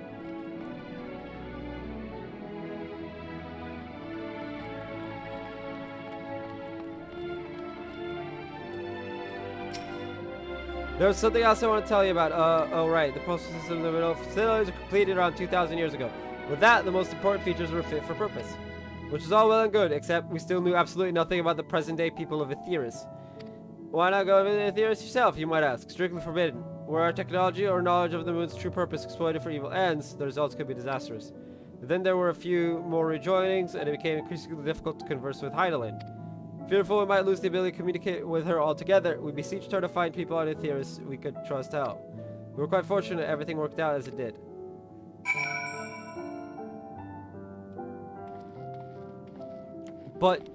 Speaker 1: There's something else I want to tell you about. Oh right, the postal system in the middle facilities were completed around 2,000 years ago. With that, the most important features were fit for purpose. Which is all well and good, except we still knew absolutely nothing about the present-day people of Aetheris. Why not go visit Aetheris yourself, you might ask? Strictly forbidden. Were our technology or knowledge of the moon's true purpose exploited for evil ends, the results could be disastrous. But then there were a few more rejoinings, and it became increasingly difficult to converse with Heidelin. Fearful we might lose the ability to communicate with her altogether, we beseeched her to find people on Aetheris we could trust out. We were quite fortunate everything worked out as it did. But...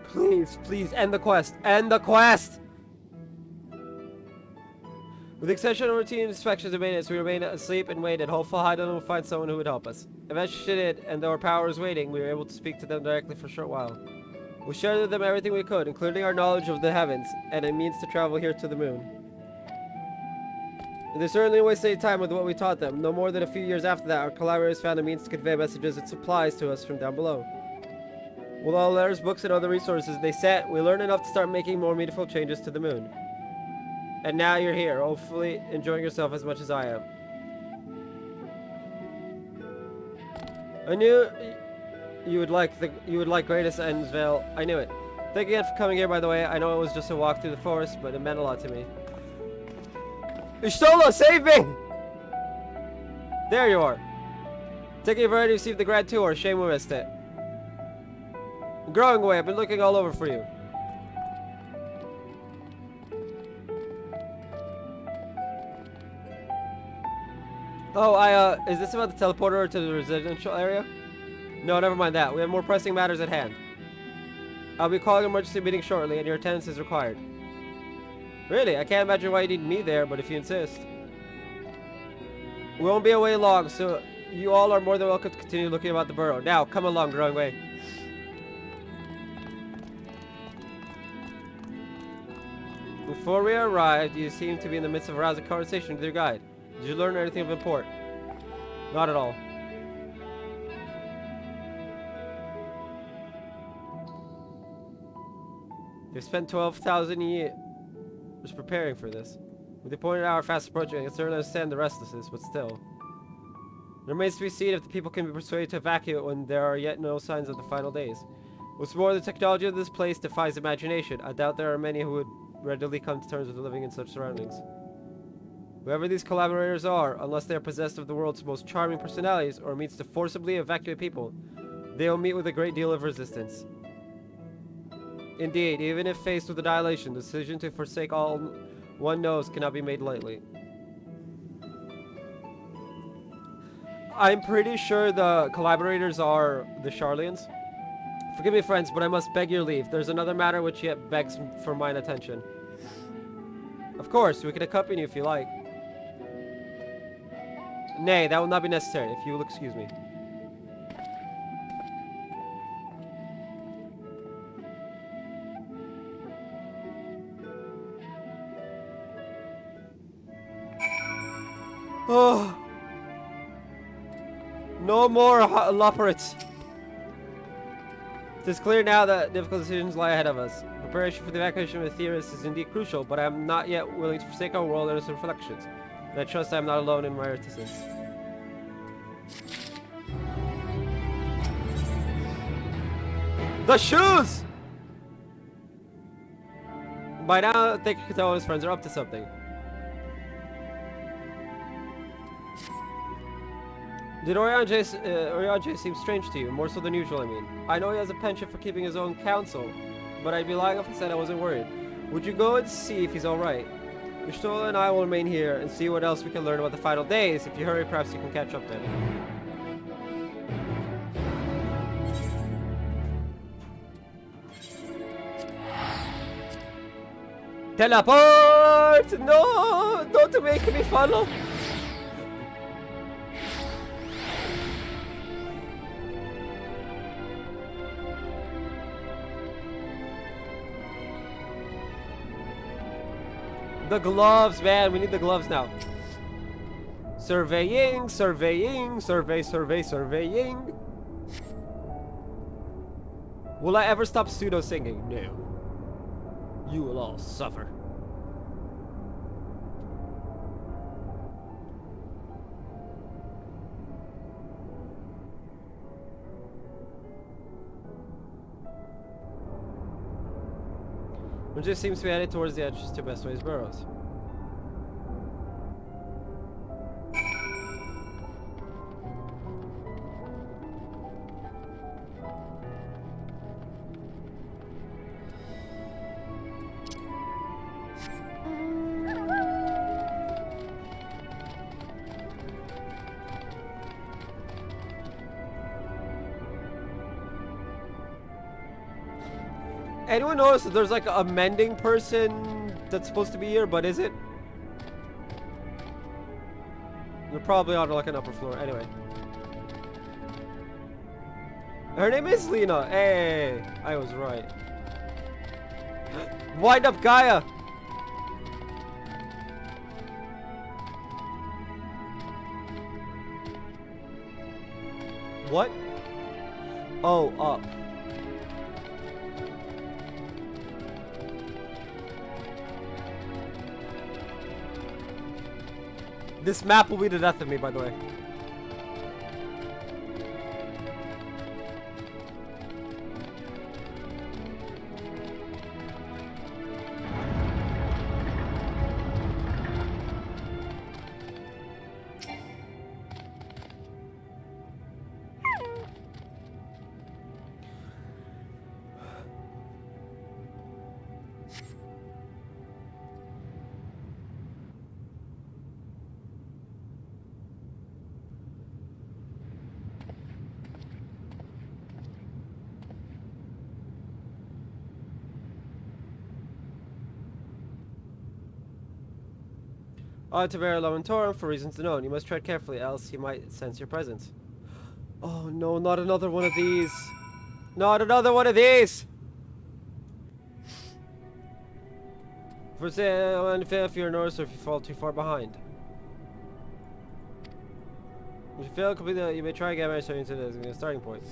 Speaker 1: Please, please, end the quest. End the quest! With the exception of routine inspections and maintenance, we remained asleep and waited, hopeful Heidelin would find someone who would help us. Eventually she did, and though our power was waiting, we were able to speak to them directly for a short while. We shared with them everything we could, including our knowledge of the heavens, and a means to travel here to the moon. And they certainly wasted any time with what we taught them. No more than a few years after that, our collaborators found a means to convey messages and supplies to us from down below. With all the letters, books, and other resources they sent, we learned enough to start making more meaningful changes to the moon. And now you're here, hopefully enjoying yourself as much as I am. I knew you would like Greatest Endsvale. I knew it. Thank you again for coming here, by the way. I know it was just a walk through the forest, but it meant a lot to me. Ishtola, save me! There you are. Thank you for already received the Grand Tour. Shame we missed it. Growing away, I've been looking all over for you. Oh, is this about the teleporter to the residential area? No, never mind that. We have more pressing matters at hand. I'll be calling an emergency meeting shortly, and your attendance is required. Really? I can't imagine why you need me there, but if you insist. We won't be away long, so you all are more than welcome to continue looking about the burrow. Now, come along, Growing Way. Before we arrived, you seemed to be in the midst of a rousing conversation with your guide. Did you learn anything of import? Not at all. You've spent 12,000 years... Just preparing for this. With the appointed hour fast approaching, I can certainly understand the restlessness, but still. It remains to be seen if the people can be persuaded to evacuate when there are yet no signs of the final days. What's more, the technology of this place defies imagination. I doubt there are many who would readily come to terms with living in such surroundings. Whoever these collaborators are, unless they are possessed of the world's most charming personalities or means to forcibly evacuate people, they will meet with a great deal of resistance. Indeed, even if faced with annihilation, the decision to forsake all one knows cannot be made lightly. I'm pretty sure the collaborators are the Charlians. Forgive me, friends, but I must beg your leave. There's another matter which yet begs for mine attention. Of course, we can accompany you if you like. Nay, that will not be necessary, if you will excuse me. Oh. No more loperates. It is clear now that difficult decisions lie ahead of us. Preparation for the evacuation of the theorists is indeed crucial, but I am not yet willing to forsake our world and its reflections. And I trust I am not alone in my reticence. The shoes! By now, I think Kito and his friends are up to something. Did Oriange seem strange to you? More so than usual, I mean. I know he has a penchant for keeping his own counsel, but I'd be lying if I said I wasn't worried. Would you go and see if he's alright? Mishtola and I will remain here and see what else we can learn about the final days. If you hurry, perhaps you can catch up then. Teleport! No! Don't make me follow! The gloves, man. We need the gloves now. Surveying, surveying, surveying. Will I ever stop pseudo singing? No. You will all suffer. It just seems to be headed towards the entrance to Bestway's Burrows. Anyone notice that there's like a mending person that's supposed to be here, but is it? They're probably on like an upper floor. Anyway. Her name is Lena. Hey, I was right. Wind up Gaia. What? Oh, up. This map will be the death of me, by the way. To Vera Lamentorum, for reasons unknown. You must tread carefully, else he might sense your presence. Oh no, not another one of these. Not another one of these! For say, if you're noticed or if you fall too far behind. If you fail completely, you may try again by starting to the starting point.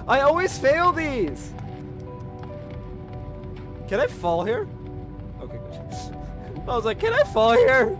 Speaker 1: I always fail these! Can I fall here? Okay, good. I was like, can I fall here?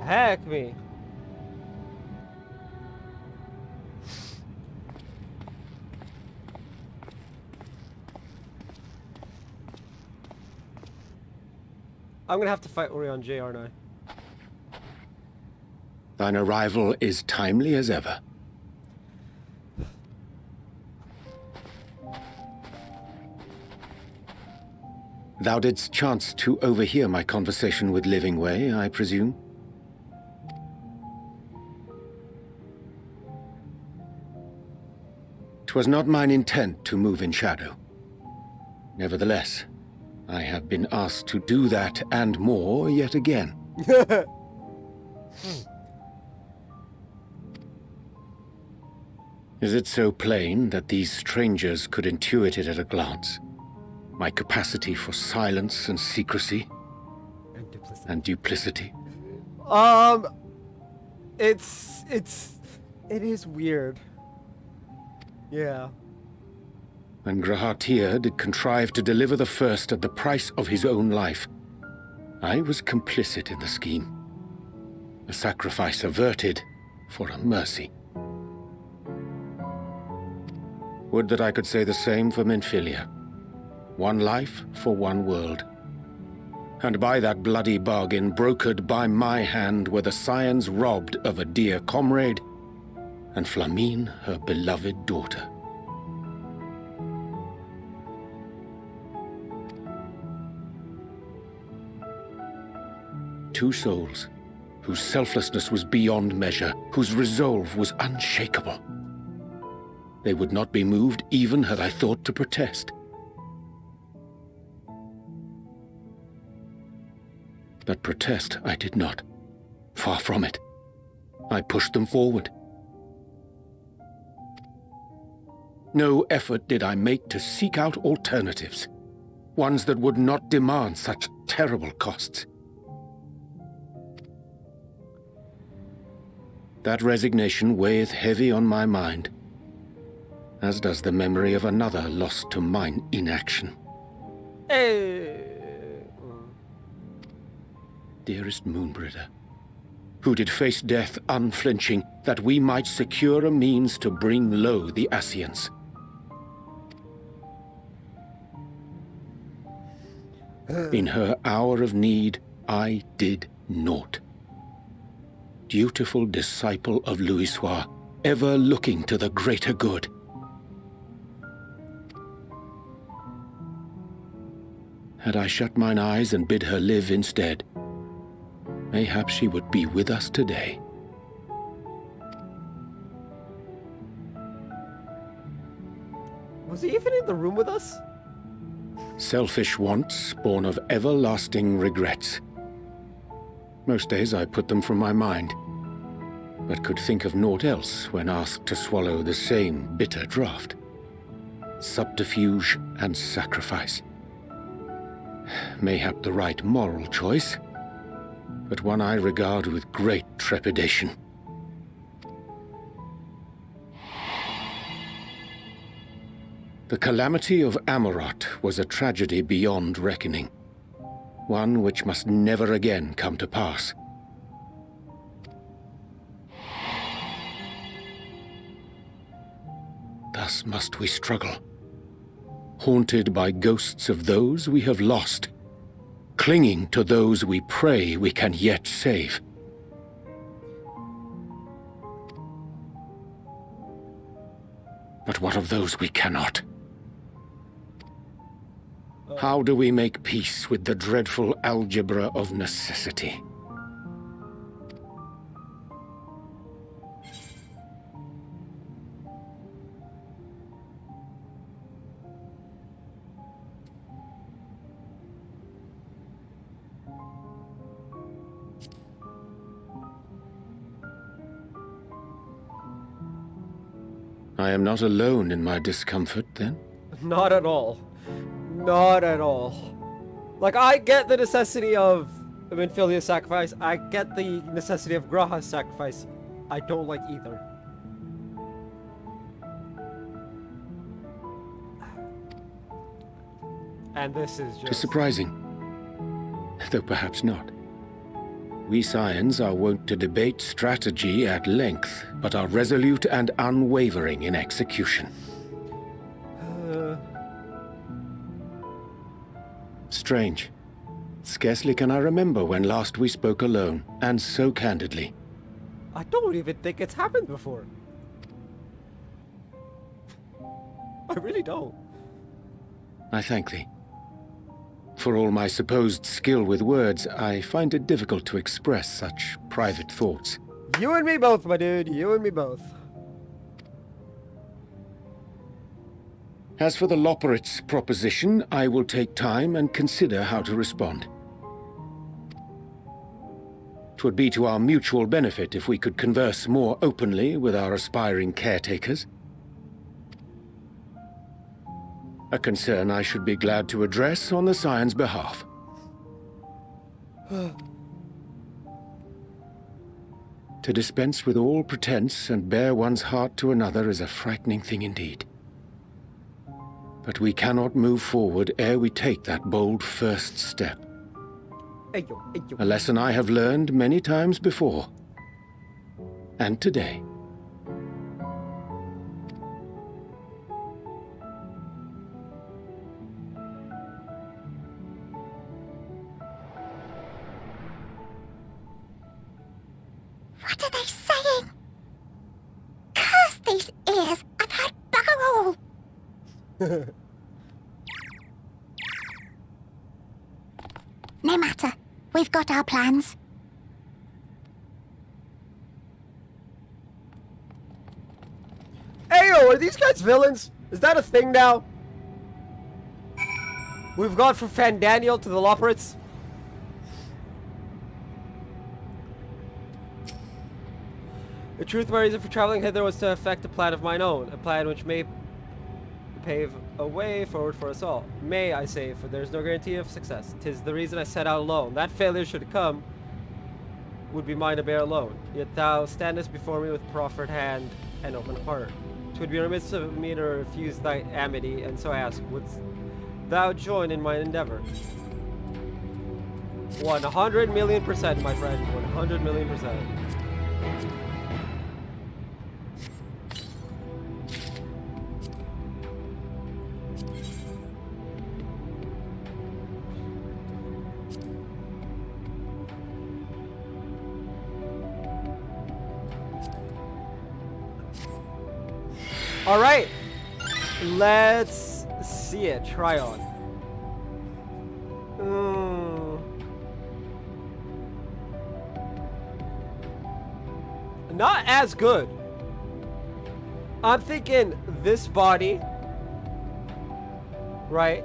Speaker 1: Heck me. I'm gonna have to fight Orion J, aren't I?
Speaker 4: Thine arrival is timely as ever. Thou didst chance to overhear my conversation with Livingway, I presume? 'Twas not mine intent to move in shadow. Nevertheless, I have been asked to do that and more yet again. Is it so plain that these strangers could intuit it at a glance? My capacity for silence and secrecy? And duplicity?
Speaker 1: It is weird. Yeah.
Speaker 4: When Grahatir did contrive to deliver the first at the price of his own life, I was complicit in the scheme. A sacrifice averted for a mercy. Would that I could say the same for Menphilia. One life for one world. And by that bloody bargain brokered by my hand were the scions robbed of a dear comrade, and Flamine her beloved daughter. Two souls, whose selflessness was beyond measure, whose resolve was unshakable. They would not be moved even had I thought to protest. But protest I did not. Far from it. I pushed them forward. No effort did I make to seek out alternatives, ones that would not demand such terrible costs. That resignation weigheth heavy on my mind, as does the memory of another lost to mine inaction.
Speaker 1: Hey.
Speaker 4: Dearest Moonbritter, who did face death unflinching, that we might secure a means to bring low the Ascians. In her hour of need, I did naught. Dutiful disciple of Louisoix, ever looking to the greater good. Had I shut mine eyes and bid her live instead, mayhap she would be with us today.
Speaker 1: Was he even in the room with us?
Speaker 4: Selfish wants, born of everlasting regrets. Most days I put them from my mind, but could think of naught else when asked to swallow the same bitter draught. Subterfuge and sacrifice. Mayhap the right moral choice, but one I regard with great trepidation. The calamity of Amarot was a tragedy beyond reckoning, one which must never again come to pass. Thus must we struggle, haunted by ghosts of those we have lost, clinging to those we pray we can yet save. But what of those we cannot? How do we make peace with the dreadful algebra of necessity? I am not alone in my discomfort, then?
Speaker 1: Not at all. Not at all. Like, I get the necessity of Minfilia's sacrifice. I get the necessity of Graha's sacrifice. I don't like either. And this is just...
Speaker 4: It is surprising, though perhaps not. We Scions are wont to debate strategy at length, but are resolute and unwavering in execution. Strange. Scarcely can I remember when last we spoke alone, and so candidly.
Speaker 1: I don't even think it's happened before. I really don't.
Speaker 4: I thank thee. For all my supposed skill with words, I find it difficult to express such private thoughts.
Speaker 1: You and me both, my dude. You and me both.
Speaker 4: As for the Loporrit's proposition, I will take time and consider how to respond. 'Twould be to our mutual benefit if we could converse more openly with our aspiring caretakers. A concern I should be glad to address on the Scion's behalf. To dispense with all pretense and bare one's heart to another is a frightening thing indeed. But we cannot move forward ere we take that bold first step.
Speaker 1: Ayo, ayo.
Speaker 4: A lesson I have learned many times before. And today.
Speaker 3: What are they saying? Curse these ears! I've heard bugger all! No matter. We've got our plans.
Speaker 1: Ayo, are these guys villains? Is that a thing now? We've gone from Fandaniel to the Loporrits. The truth, my reason for traveling hither was to effect a plan of mine own, a plan which may pave a way forward for us all. May, I say, for there is no guarantee of success. 'Tis the reason I set out alone. That failure should come, would be mine to bear alone. Yet thou standest before me with proffered hand and open heart. 'Twould be remiss of me to refuse thy amity, and so I ask, wouldst thou join in my endeavor? 100 million%, my friend. 100 million%. All right, let's see it. Try on. Not as good. I'm thinking this body, right?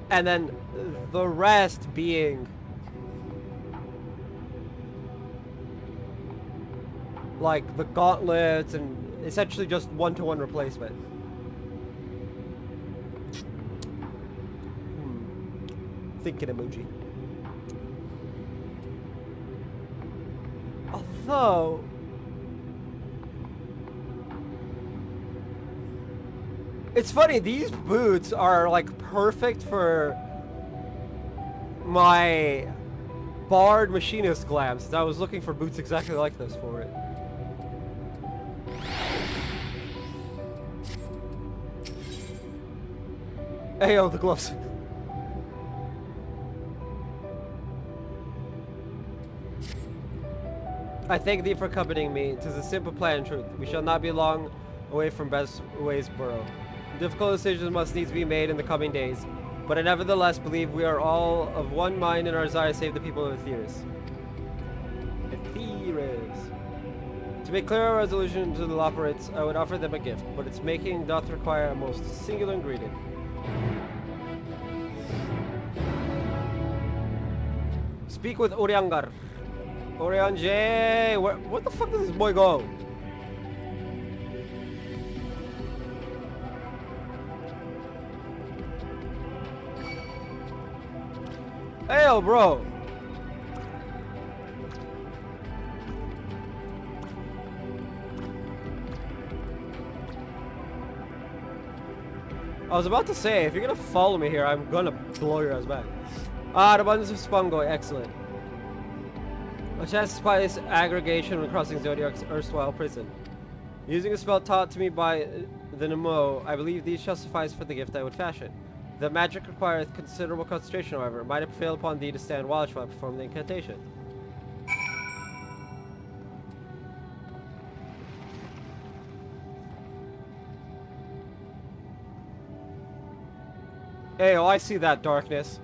Speaker 1: And then the rest being like the gauntlets and essentially just one-to-one replacement. Thinking emoji. Although it's funny, these boots are like perfect for my Bard Machinist glam, since I was looking for boots exactly like this for it. Hey, oh, the gloves. I thank thee for accompanying me. 'Tis a simple plan in truth. We shall not be long away from Best Ways Borough. Difficult decisions must needs be made in the coming days, but I nevertheless believe we are all of one mind in our desire to save the people of Aetheris. Aetheris. To make clear our resolution to the Loperates, I would offer them a gift, but its making doth require a most singular ingredient. Speak with Uriangar. Orianje, what the fuck does this boy go? Hey, yo, bro. I was about to say, if you're gonna follow me here, I'm gonna blow your ass back. Ah, the abundance of Spongo, excellent. A chance to spy this aggregation when crossing Zodiac's erstwhile prison. Using a spell taught to me by the Nemo, I believe these shall suffice for the gift I would fashion. The magic requireth considerable concentration, however. Might it prevail upon thee to stand watch while I perform the incantation? Hey, oh, I see that darkness.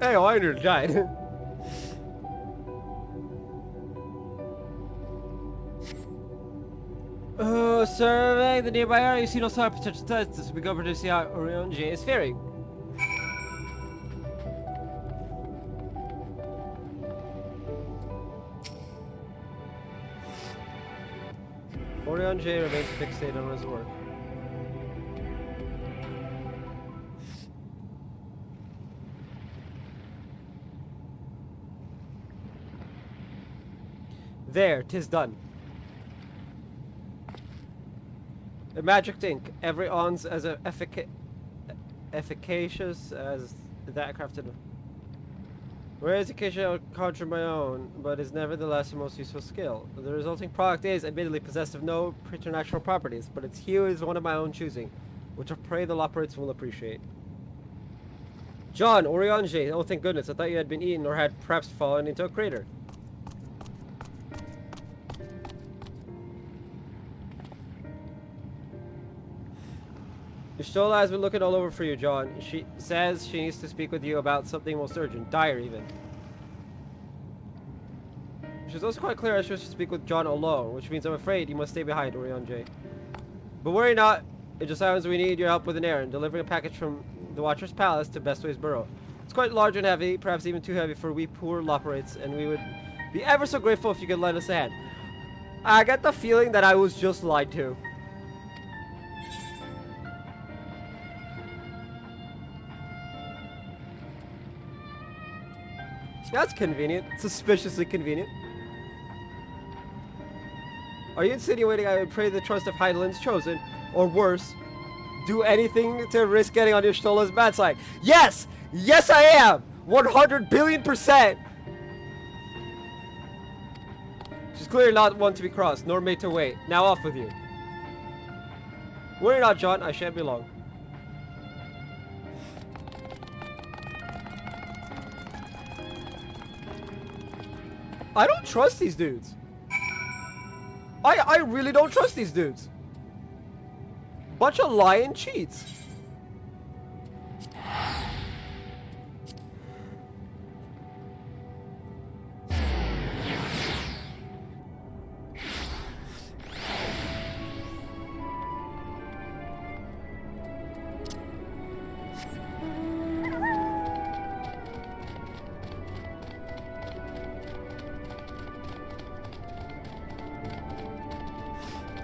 Speaker 1: Hey, I nearly died. Surveying the nearby area, you see no sign of potential threats. We go over to see how Orion J is faring. Orion J remains fixated on his work. There, 'tis done. A magic ink, every ounce as efficacious as that crafted. Whereas occasionally I would conjure my own, but is nevertheless a most useful skill. The resulting product is admittedly possessed of no preternatural properties, but its hue is one of my own choosing, which I pray the Loporrites will appreciate. John, Oriange, oh thank goodness, I thought you had been eaten or had perhaps fallen into a crater. Ishtola has been looking all over for you, John. She says she needs to speak with you about something most urgent, dire even. She's also quite clear I should speak with John alone, which means I'm afraid you must stay behind, Oriange. But worry not, it just happens we need your help with an errand, delivering a package from the Watcher's Palace to Bestway's Burrow. It's quite large and heavy, perhaps even too heavy for we poor Loporrites, and we would be ever so grateful if you could lend us a hand. I get the feeling that I was just lied to. That's convenient. Suspiciously convenient. Are you insinuating I would pray the trust of Heidelin's chosen, or worse, do anything to risk getting on Ishtola's bad side? Yes! Yes I am! 100 billion%! She's clearly not one to be crossed, nor made to wait. Now off with you. Worry not, John. I shan't be long. I don't trust these dudes. I really don't trust these dudes. Bunch of lying cheats.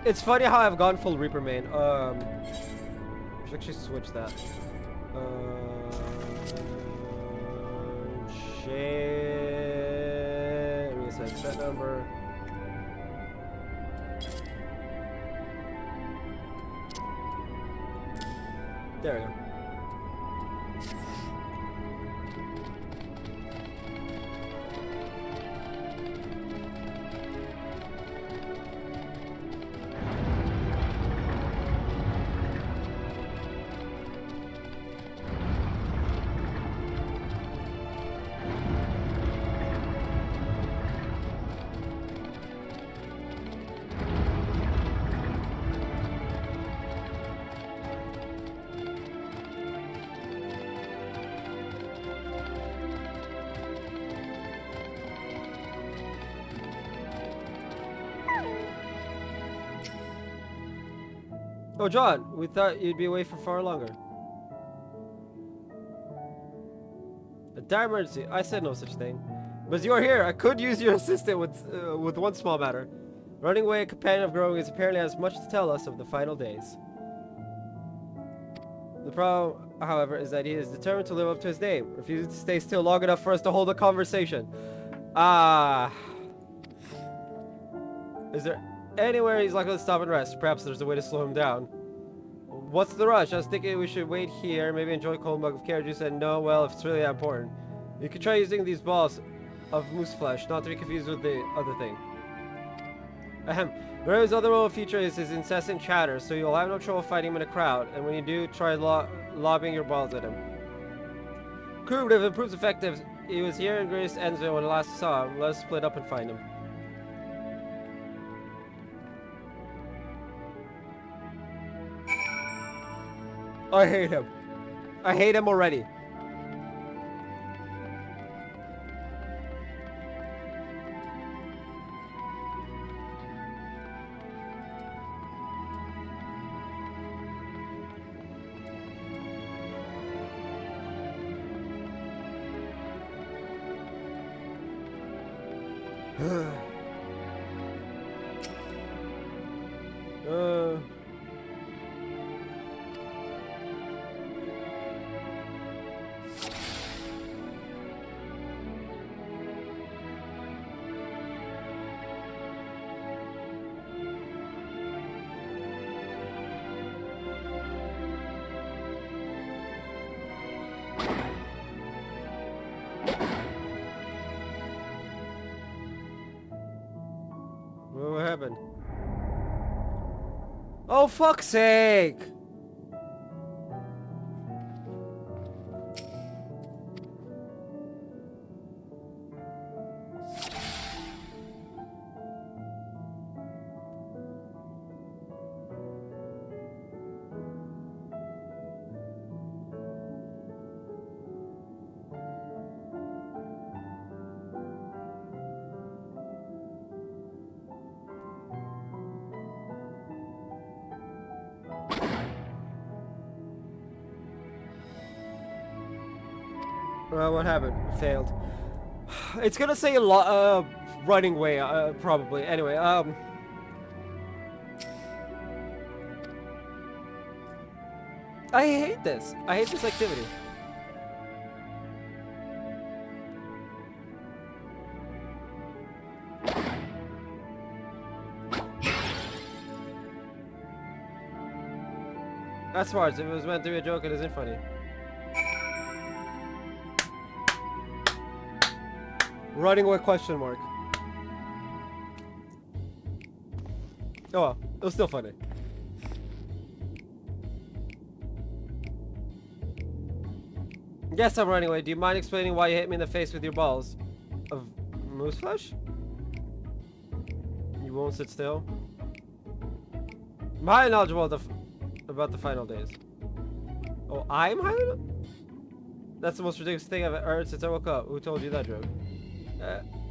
Speaker 1: It's funny how I've gone full Reaper main. Should actually switch that. Shit. Reset set number. There we go. Oh, John, we thought you'd be away for far longer. A dire emergency. I said no such thing. But as you are here, I could use your assistance with one small matter. Running away a companion of growing is apparently has much to tell us of the final days. The problem, however, is that he is determined to live up to his name, refusing to stay still long enough for us to hold a conversation. Is there anywhere he's likely to stop and rest? Perhaps there's a way to slow him down. What's the rush? I was thinking we should wait here, maybe enjoy a cold mug of carrot juice, and no, well, if it's really that important. You could try using these balls of moose flesh, not to be confused with the other thing. Ahem. His other little feature is his incessant chatter, so you'll have no trouble fighting him in a crowd, and when you do, try lobbing your balls at him. Crew would have improved effective. He was here in Grace Enzo when last saw him. Let us split up and find him. I hate him. I hate him already. What happened? Oh, fuck's sake! What happened? Failed. It's gonna say a lot, running way, probably. Anyway, I hate this. I hate this activity. That's smart. If it was meant to be a joke, it isn't funny. Running away question mark. Oh well, it was still funny. Yes, I'm running away. Do you mind explaining why you hit me in the face with your balls? Of moose flesh? You won't sit still? I'm highly knowledgeable about the final days. Oh, I'm highly? That's the most ridiculous thing I've heard since I woke up. Who told you that joke?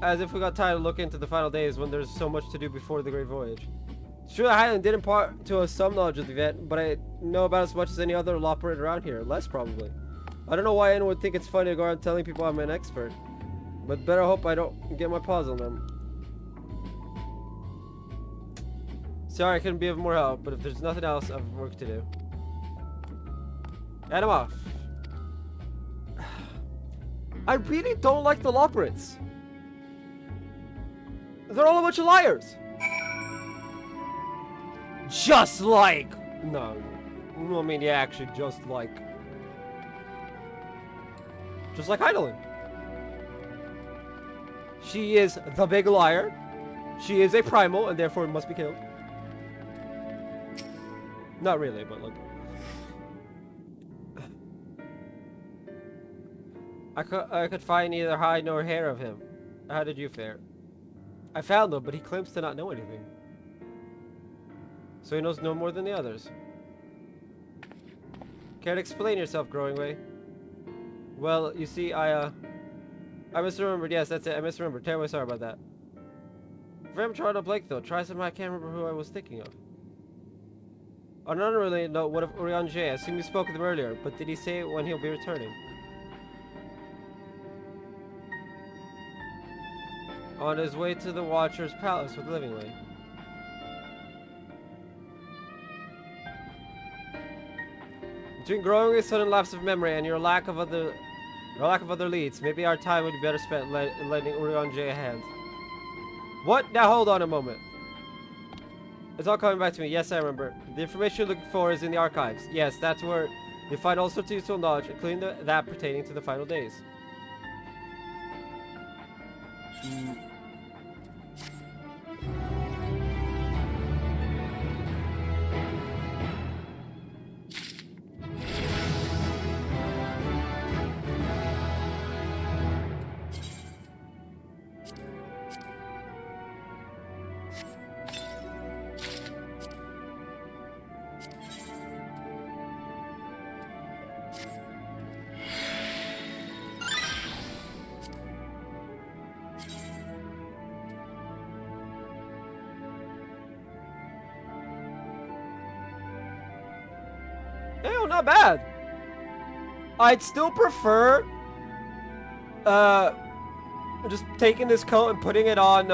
Speaker 1: As if we got time to look into the final days when there's so much to do before the Great Voyage. It's true that Highland did impart to us some knowledge of the event, but I know about as much as any other operator around here. Less, probably. I don't know why anyone would think it's funny to go around telling people I'm an expert. But better hope I don't get my paws on them. Sorry I couldn't be of more help, but if there's nothing else, I have work to do. And I'm off. I really don't like the Loporrits. They're all a bunch of liars. Just like... No. I mean, yeah, actually, just like Heidelin. She is the big liar. She is a primal, and therefore must be killed. Not really, but like... I could find neither hide nor hair of him. How did you fare? I found him, but he claims to not know anything. So he knows no more than the others. Care to explain yourself, Growing Way? Well, you see, I misremembered. Yes, that's it. I misremembered. Terribly sorry about that. Very much hard on Blake, though. Try somehow. I can't remember who I was thinking of. On an unrelated note, what of Urian J? I assume you spoke with him earlier, but did he say when he'll be returning? On his way to the Watcher's Palace with Livingway. Between growing a sudden lapse of memory and your lack of other leads, maybe our time would be better spent letting Urian J a hand. What? Now hold on a moment. It's all coming back to me. Yes, I remember. The information you're looking for is in the archives. Yes, that's where you find all sorts of useful knowledge, including that pertaining to the final days. Ew, not bad. I'd still prefer just taking this coat and putting it on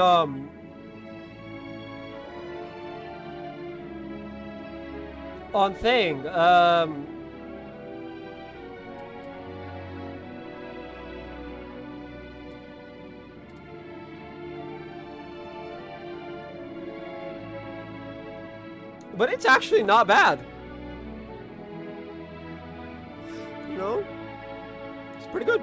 Speaker 1: thing. But it's actually not bad. You know? It's pretty good.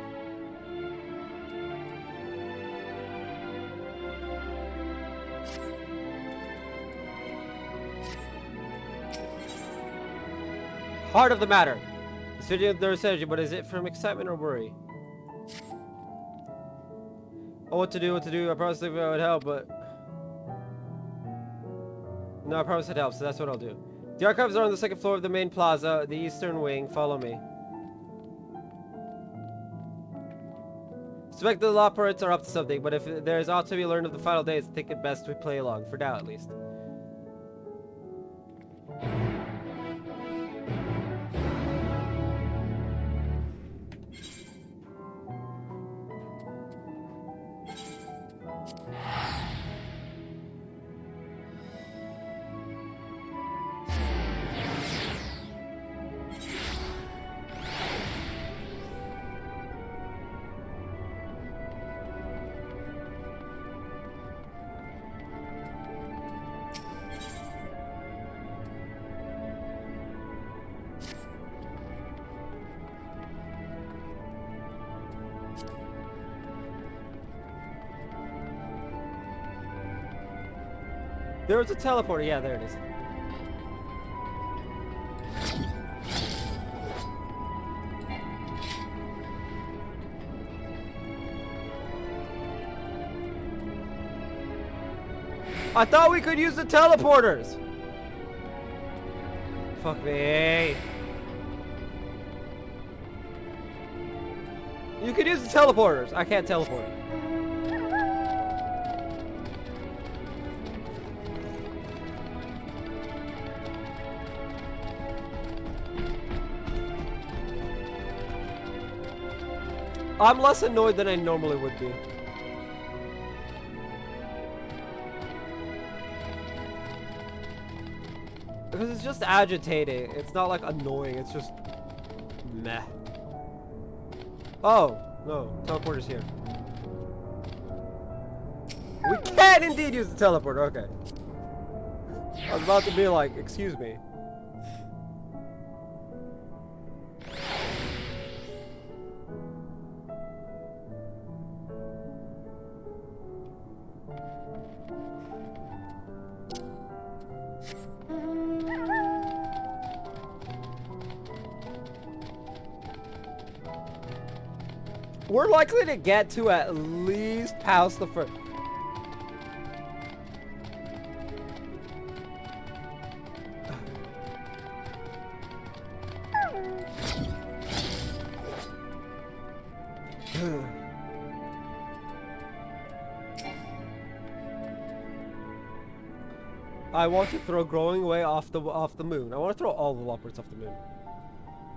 Speaker 1: Heart of the matter. It's fitting with their energy, but is it from excitement or worry? Oh, what to do, what to do. I promised if I would help, but... No, I promised I'd help, so that's what I'll do. The archives are on the second floor of the main plaza, the eastern wing. Follow me. Suspect the law poets are up to something, but if there is aught to be learned of the final days, I think it best we play along, for now at least. There was a teleporter. Yeah, there it is. I thought we could use the teleporters. Fuck me. You could use the teleporters. I can't teleport. I'm less annoyed than I normally would be. Because it's just agitating. It's not like annoying, it's just meh. Oh, no, teleporter's here. We can indeed use the teleporter, okay. I was about to be like, excuse me. We're likely to get to at least past the first. I want to throw Growing Way off the moon. I want to throw all the Loppers off the moon.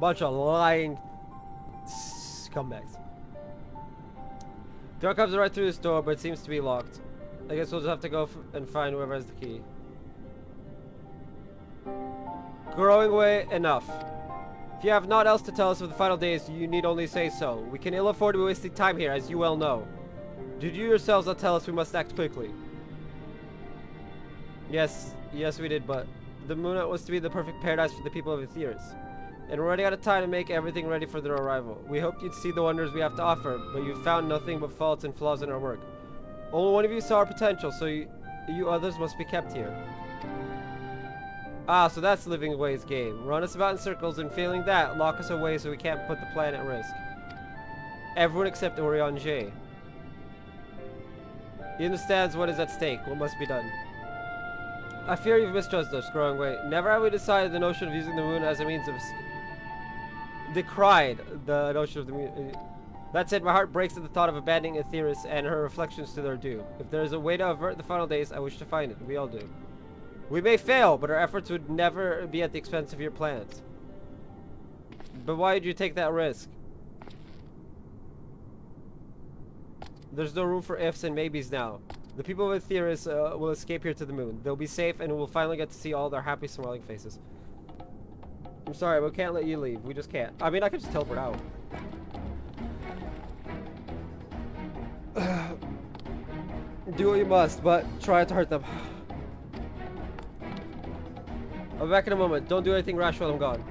Speaker 1: Bunch of lying scumbags. The door comes right through this door, but it seems to be locked. I guess we'll just have to go and find whoever has the key. Growing Way, enough. If you have naught else to tell us of the final days, you need only say so. We can ill afford to be wasting time here, as you well know. Did you yourselves not tell us we must act quickly? Yes, we did, but the moon was to be the perfect paradise for the people of Aetheris. And we're running out of time to make everything ready for their arrival. We hoped you'd see the wonders we have to offer, but you've found nothing but faults and flaws in our work. Only one of you saw our potential, so you others must be kept here. Ah, so that's Living Way's game. Run us about in circles, and failing that, lock us away so we can't put the plan at risk. Everyone except Orion J. He understands what is at stake, what must be done. I fear you've misjudged us, Growing Way. Never have we decided the notion of using the moon as a means of... decried the notion of the moon. That said, my heart breaks at the thought of abandoning Aetheris and her reflections to their due. If there is a way to avert the final days, I wish to find it. We all do. We may fail, but our efforts would never be at the expense of your plans. But why did you take that risk? There's no room for ifs and maybes now. The people of Aetheris will escape here to the moon. They'll be safe, and we'll finally get to see all their happy, smiling faces. I'm sorry, we can't let you leave. We just can't. I mean, I could just teleport out. Do what you must, but try not to hurt them. I'll be back in a moment. Don't do anything rash while I'm gone.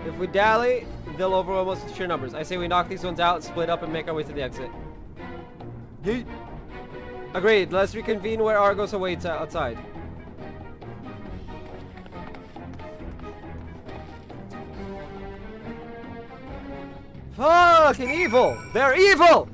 Speaker 1: If we dally, they'll overwhelm us with sheer numbers. I say we knock these ones out, split up, and make our way to the exit. Yeet. Agreed. Let's reconvene where Argos awaits outside. Fucking evil! They're evil!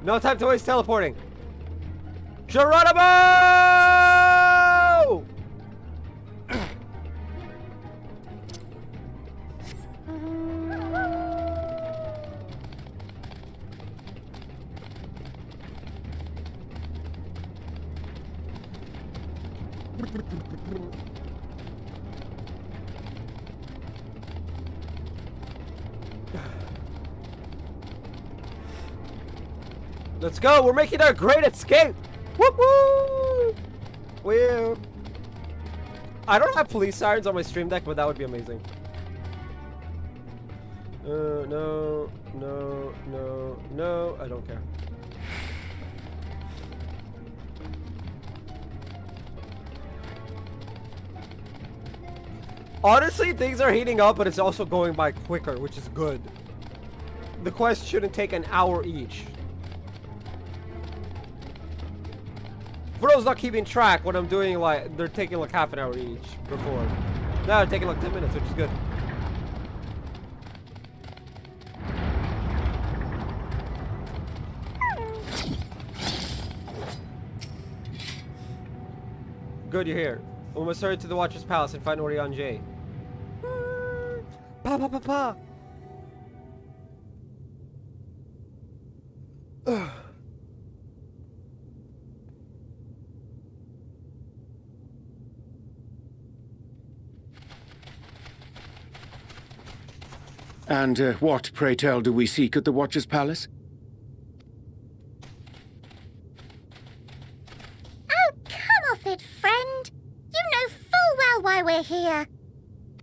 Speaker 1: No time to waste teleporting. Geronimo! Let's go! We're making our great escape! Whoop woo! Woo! I don't have police sirens on my stream deck, but that would be amazing. No, no, no, no. I don't care. Honestly, things are heating up, but it's also going by quicker, which is good. The quest shouldn't take an hour each. For those not keeping track, what I'm doing, like, they're taking like half an hour each before. Now they're taking like 10 minutes, which is good. Good, you're here. We must hurry to the Watcher's Palace and find Orion J. Pa pa pa pa!
Speaker 4: And what, pray tell, do we seek at the Watcher's Palace?
Speaker 3: Oh, come off it, friend. You know full well why we're here.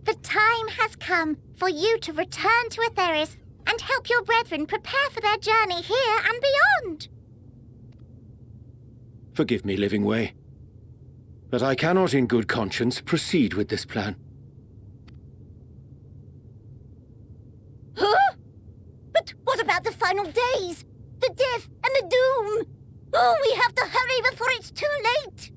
Speaker 3: The time has come for you to return to Aetheris and help your brethren prepare for their journey here and beyond.
Speaker 4: Forgive me, Living Way, but I cannot in good conscience proceed with this plan.
Speaker 3: Huh? But what about the final days? The death and the doom? Oh, we have to hurry before it's too late.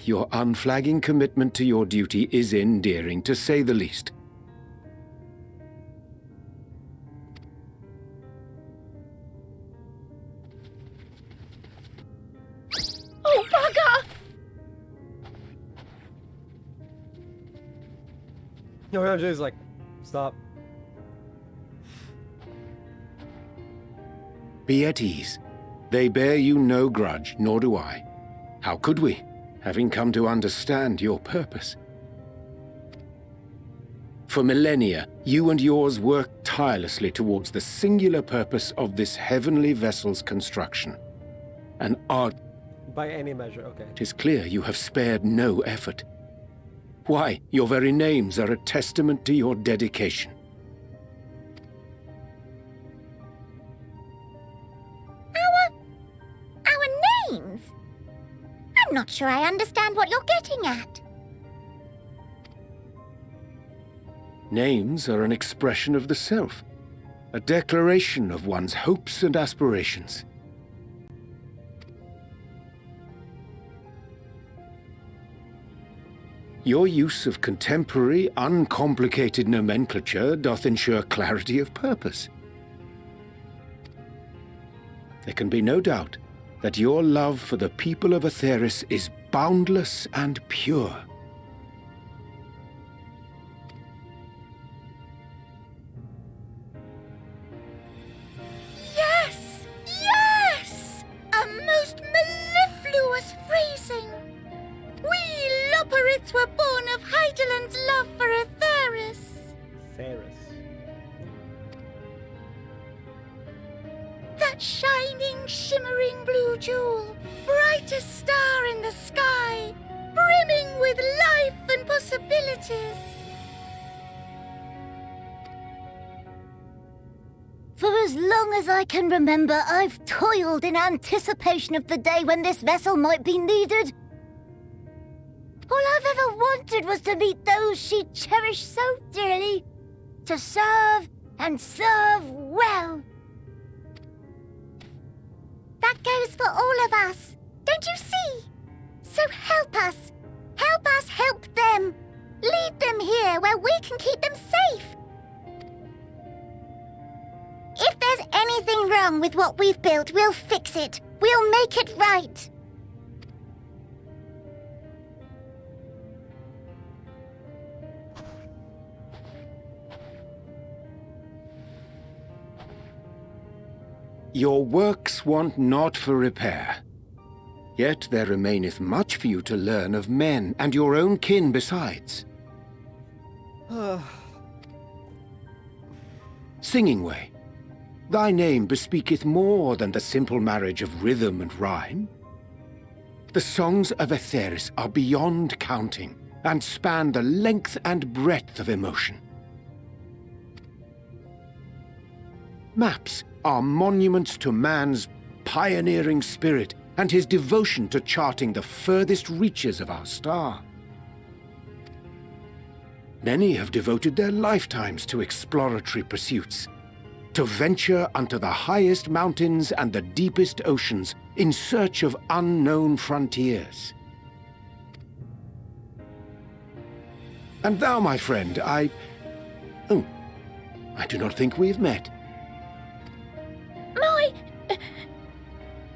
Speaker 4: Your unflagging commitment to your duty is endearing, to say the least.
Speaker 3: Oh, bugger!
Speaker 1: Orion J is like, stop.
Speaker 4: Be at ease. They bear you no grudge, nor do I. How could we, having come to understand your purpose? For millennia, you and yours worked tirelessly towards the singular purpose of this heavenly vessel's construction. An art...
Speaker 1: By any measure, okay.
Speaker 4: 'Tis clear you have spared no effort. Why, your very names are a testament to your dedication.
Speaker 3: Our names? I'm not sure I understand what you're getting at.
Speaker 4: Names are an expression of the self, a declaration of one's hopes and aspirations. Your use of contemporary, uncomplicated nomenclature doth ensure clarity of purpose. There can be no doubt that your love for the people of Aetheris is boundless and pure.
Speaker 3: Yes! Yes! A most mellifluous phrasing! We Loporrits were born of Hydaelyn's love for Aetheris.
Speaker 1: Theris.
Speaker 3: That shining, shimmering blue jewel, brightest star in the sky, brimming with life and possibilities. For as long as I can remember, I've toiled in anticipation of the day when this vessel might be needed. All I've ever wanted was to meet those she cherished so dearly, to serve and serve well. That goes for all of us, don't you see? So help us help them. Lead them here where we can keep them safe. If there's anything wrong with what we've built, we'll fix it. We'll make it right.
Speaker 4: Your works want not for repair. Yet there remaineth much for you to learn of men, and your own kin besides. Singing Way, thy name bespeaketh more than the simple marriage of rhythm and rhyme. The songs of Aetheris are beyond counting, and span the length and breadth of emotion. Maps are monuments to man's pioneering spirit and his devotion to charting the furthest reaches of our star. Many have devoted their lifetimes to exploratory pursuits, to venture unto the highest mountains and the deepest oceans in search of unknown frontiers. And thou, my friend, I do not think we've met.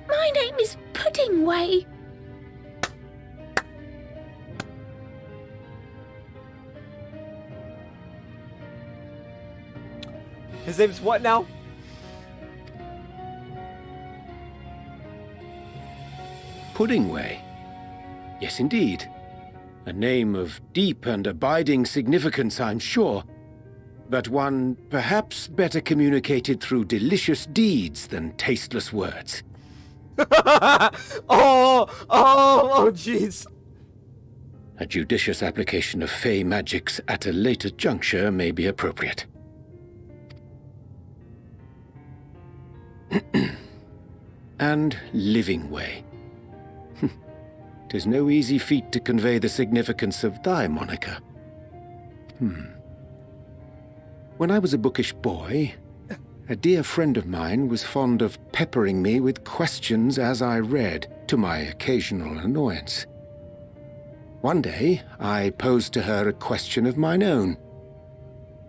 Speaker 3: My name is Puddingway.
Speaker 1: His name's what now?
Speaker 4: Puddingway? Yes, indeed. A name of deep and abiding significance, I'm sure, but one perhaps better communicated through delicious deeds than tasteless words.
Speaker 1: Oh, jeez.
Speaker 4: A judicious application of fey magics at a later juncture may be appropriate. And Living Way. 'Tis no easy feat to convey the significance of thy moniker. When I was a bookish boy, a dear friend of mine was fond of peppering me with questions as I read, to my occasional annoyance. One day, I posed to her a question of mine own.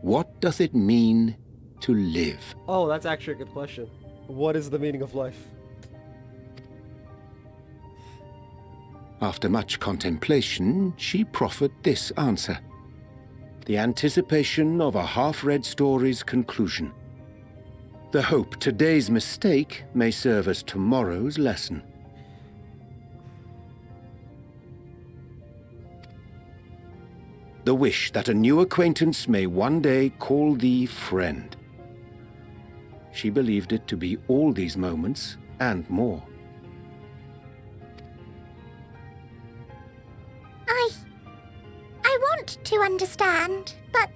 Speaker 4: What doth it mean to live?
Speaker 1: Oh, that's actually a good question. What is the meaning of life?
Speaker 4: After much contemplation, she proffered this answer. The anticipation of a half-read story's conclusion. The hope today's mistake may serve as tomorrow's lesson. The wish that a new acquaintance may one day call thee friend. She believed it to be all these moments and more.
Speaker 3: understand, but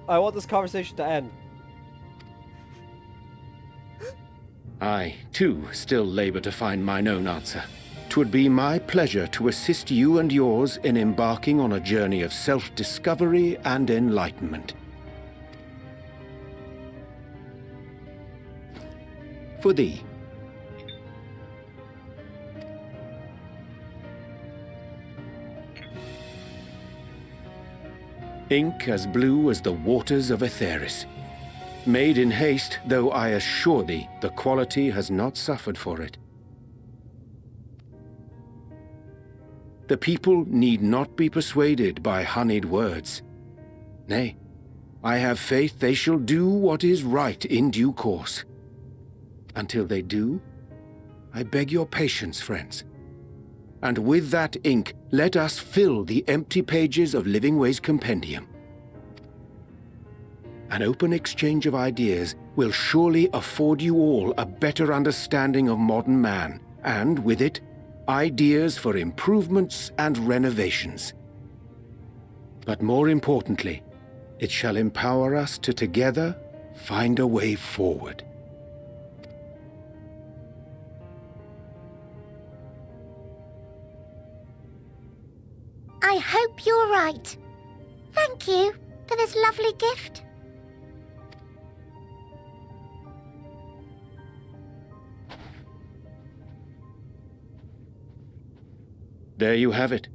Speaker 1: I want this conversation to end.
Speaker 4: I, too, still labor to find mine own answer. 'Twould be my pleasure to assist you and yours in embarking on a journey of self-discovery and enlightenment. For thee. Ink as blue as the waters of Aetheris. Made in haste, though I assure thee, the quality has not suffered for it. The people need not be persuaded by honeyed words. Nay, I have faith they shall do what is right in due course. Until they do, I beg your patience, friends. And with that ink, let us fill the empty pages of Livingway's compendium. An open exchange of ideas will surely afford you all a better understanding of modern man, and with it, ideas for improvements and renovations. But more importantly, it shall empower us to together find a way forward.
Speaker 3: I hope you're right. Thank you for this lovely gift.
Speaker 4: There you have it.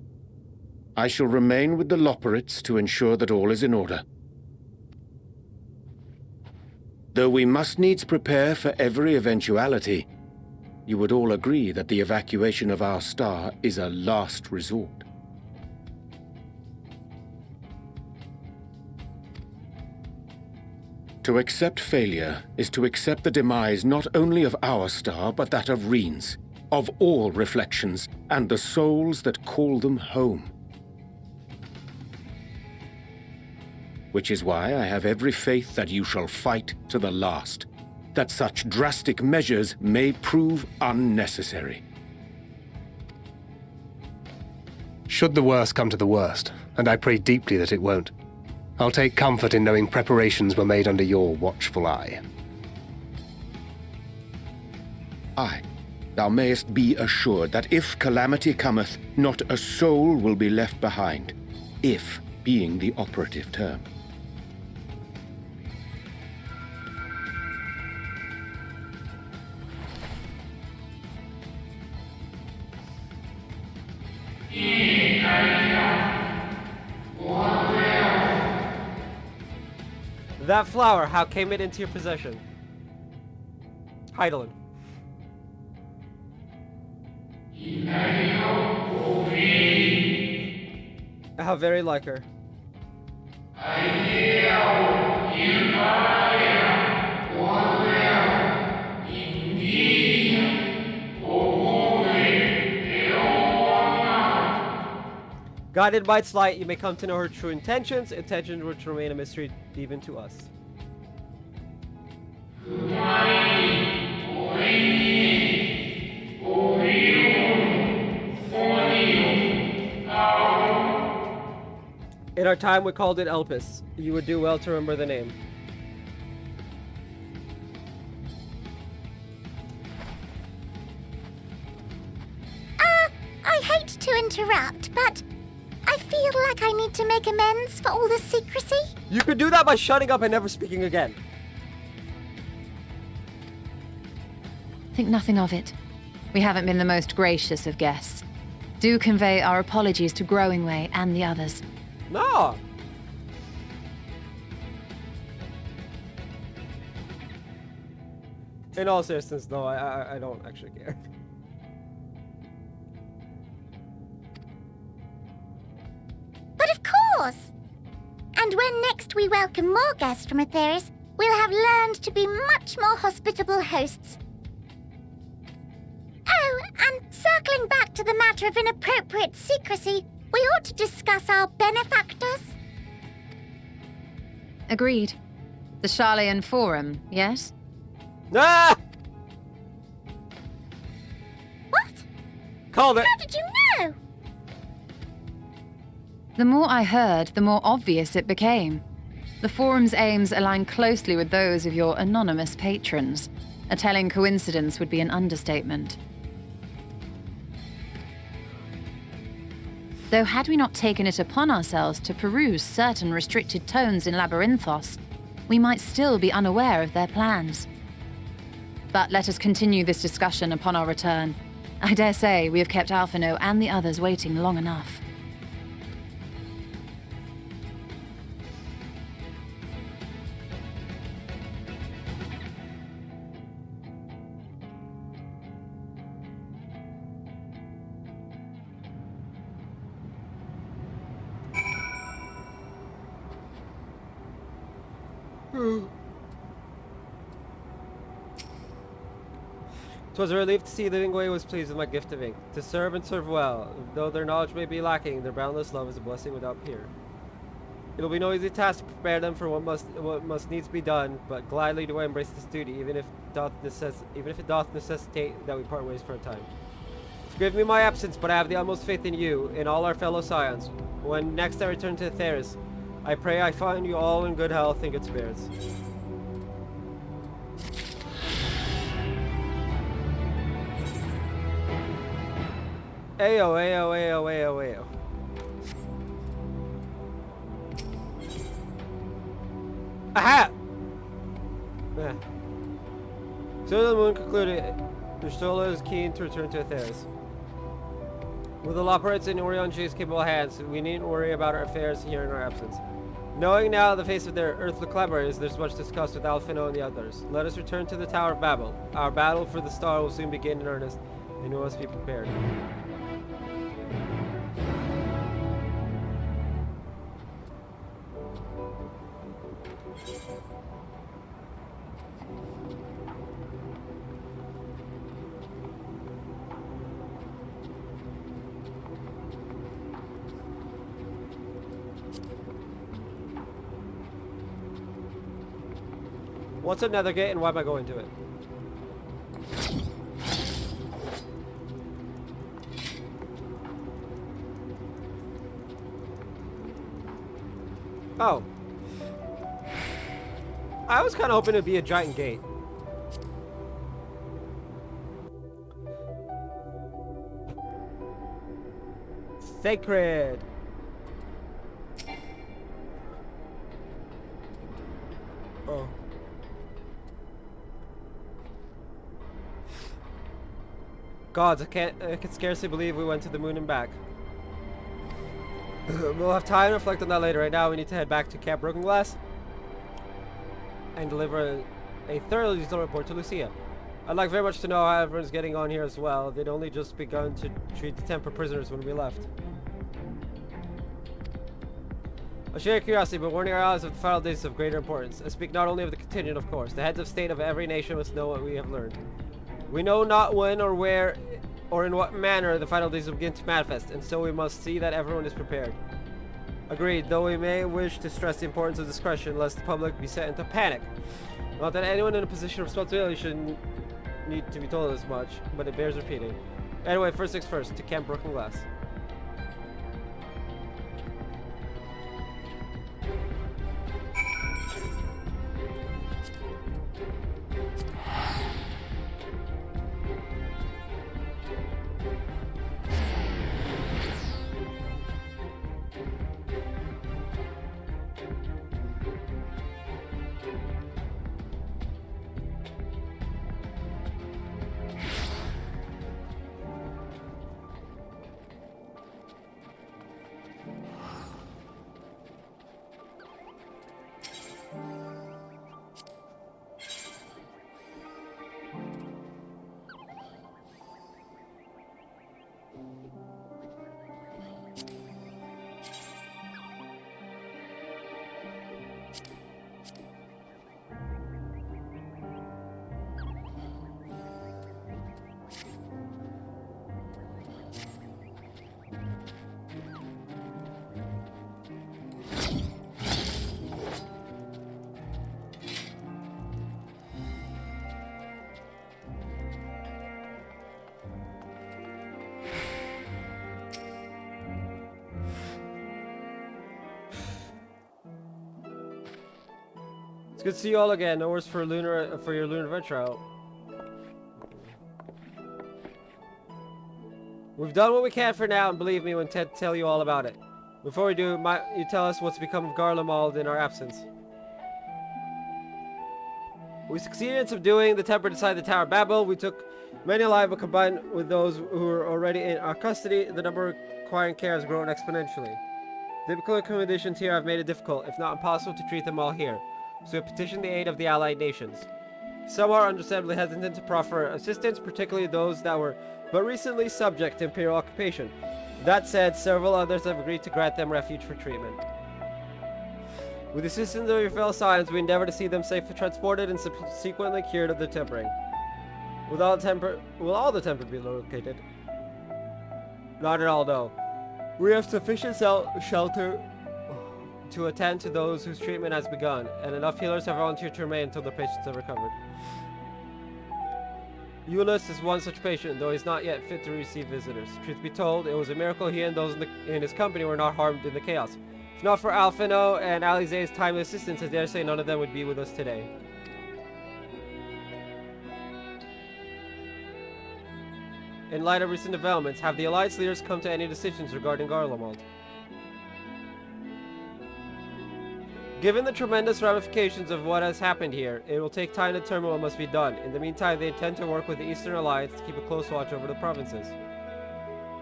Speaker 4: I shall remain with the Loporrits to ensure that all is in order. Though we must needs prepare for every eventuality, you would all agree that the evacuation of our star is a last resort. To accept failure is to accept the demise not only of our star, but that of Reen's, of all reflections, and the souls that call them home. Which is why I have every faith that you shall fight to the last, that such drastic measures may prove unnecessary.
Speaker 2: Should the worst come to the worst, and I pray deeply that it won't, I'll take comfort in knowing preparations were made under your watchful eye.
Speaker 4: Aye, thou mayest be assured that if calamity cometh, not a soul will be left behind, if being the operative term.
Speaker 1: That flower, how came it into your possession? Heidelin. How very like her. Guided by its light, you may come to know her true intentions which remain a mystery even to us. In our time, we called it Elpis. You would do well to remember the name.
Speaker 3: I hate to interrupt, but I feel like I need to make amends for all the secrecy.
Speaker 1: You could do that by shutting up and never speaking again.
Speaker 5: Think nothing of it. We haven't been the most gracious of guests. Do convey our apologies to Growingway and the others.
Speaker 1: No. In all seriousness, no, I don't actually care.
Speaker 3: But of course! And when next we welcome more guests from Aetheris, we'll have learned to be much more hospitable hosts. Oh, and circling back to the matter of inappropriate secrecy, we ought to discuss our benefactors.
Speaker 5: Agreed. The Charleyan Forum, yes?
Speaker 1: Ah!
Speaker 3: What?
Speaker 1: Called it.
Speaker 3: How did you know?
Speaker 5: The more I heard, the more obvious it became. The forum's aims align closely with those of your anonymous patrons. A telling coincidence would be an understatement. Though had we not taken it upon ourselves to peruse certain restricted tones in Labyrinthos, we might still be unaware of their plans. But let us continue this discussion upon our return. I dare say we have kept Alphino and the others waiting long enough.
Speaker 1: "'Twas a relief to see Livingway was pleased with my gift of ink. To serve and serve well, though their knowledge may be lacking, their boundless love is a blessing without peer. It will be no easy task to prepare them for what must needs be done, but gladly do I embrace this duty, even if it doth necessitate that we part ways for a time. Forgive me my absence, but I have the utmost faith in you, in all our fellow scions. When next I return to Theris, I pray I find you all in good health and good spirits." Ayo, ayo, ayo, ayo, ayo. Aha! Yeah. So the moon concluded, Ursula is keen to return to Theris. With the Loporrites in Orion's capable hands, we needn't worry about our affairs here in our absence. Knowing now the face of their earthly collaborators, there's much discussed with Alphino and the others. Let us return to the Tower of Babel. Our battle for the star will soon begin in earnest, and we must be prepared. What's a nether gate and why am I going to it? Oh. I was kind of hoping it'd be a giant gate. Sacred. Oh. Gods, I can scarcely believe we went to the moon and back. We'll have time to reflect on that later. Right now, we need to head back to Camp Broken Glass and deliver a thoroughly detailed report to Lucia. I'd like very much to know how everyone's getting on here as well. They'd only just begun to treat the Temper prisoners when we left. I share your curiosity, but warning our allies of the final days is of greater importance. I speak not only of the contingent, of course. The heads of state of every nation must know what we have learned. We know not when or where or in what manner the final days will begin to manifest, and so we must see that everyone is prepared. Agreed, though we may wish to stress the importance of discretion, lest the public be set into panic. Not that anyone in a position of responsibility should need to be told as much, but it bears repeating. Anyway, first things first, to Camp Broken Glass. It's good to see you all again. No worse for your lunar adventure out. We've done what we can for now, and believe me when Ted tell you all about it. Before we do, might you tell us what's become of Garlemald in our absence? We succeeded in subduing the Temper inside the Tower of Babel. We took many alive, but combined with those who were already in our custody, the number requiring care has grown exponentially. The difficult conditions here have made it difficult, if not impossible, to treat them all here. So we have petitioned the aid of the allied nations. Some are understandably hesitant to proffer assistance, particularly those that were but recently subject to imperial occupation. That said, several others have agreed to grant them refuge for treatment. With the assistance of your fellow Scions, we endeavor to see them safely transported and subsequently cured of their tempering. Will all the temper be located? Not at all, no. We have sufficient shelter to attend to those whose treatment has begun, and enough healers have volunteered to remain until their patients have recovered. Euless is one such patient, though he's not yet fit to receive visitors. Truth be told, it was a miracle he and those in his company were not harmed in the chaos. If not for Alphino and Alize's timely assistance, I dare say none of them would be with us today. In light of recent developments, have the Alliance leaders come to any decisions regarding Garlemald? Given the tremendous ramifications of what has happened here, it will take time to determine what must be done. In the meantime, they intend to work with the Eastern Alliance to keep a close watch over the provinces.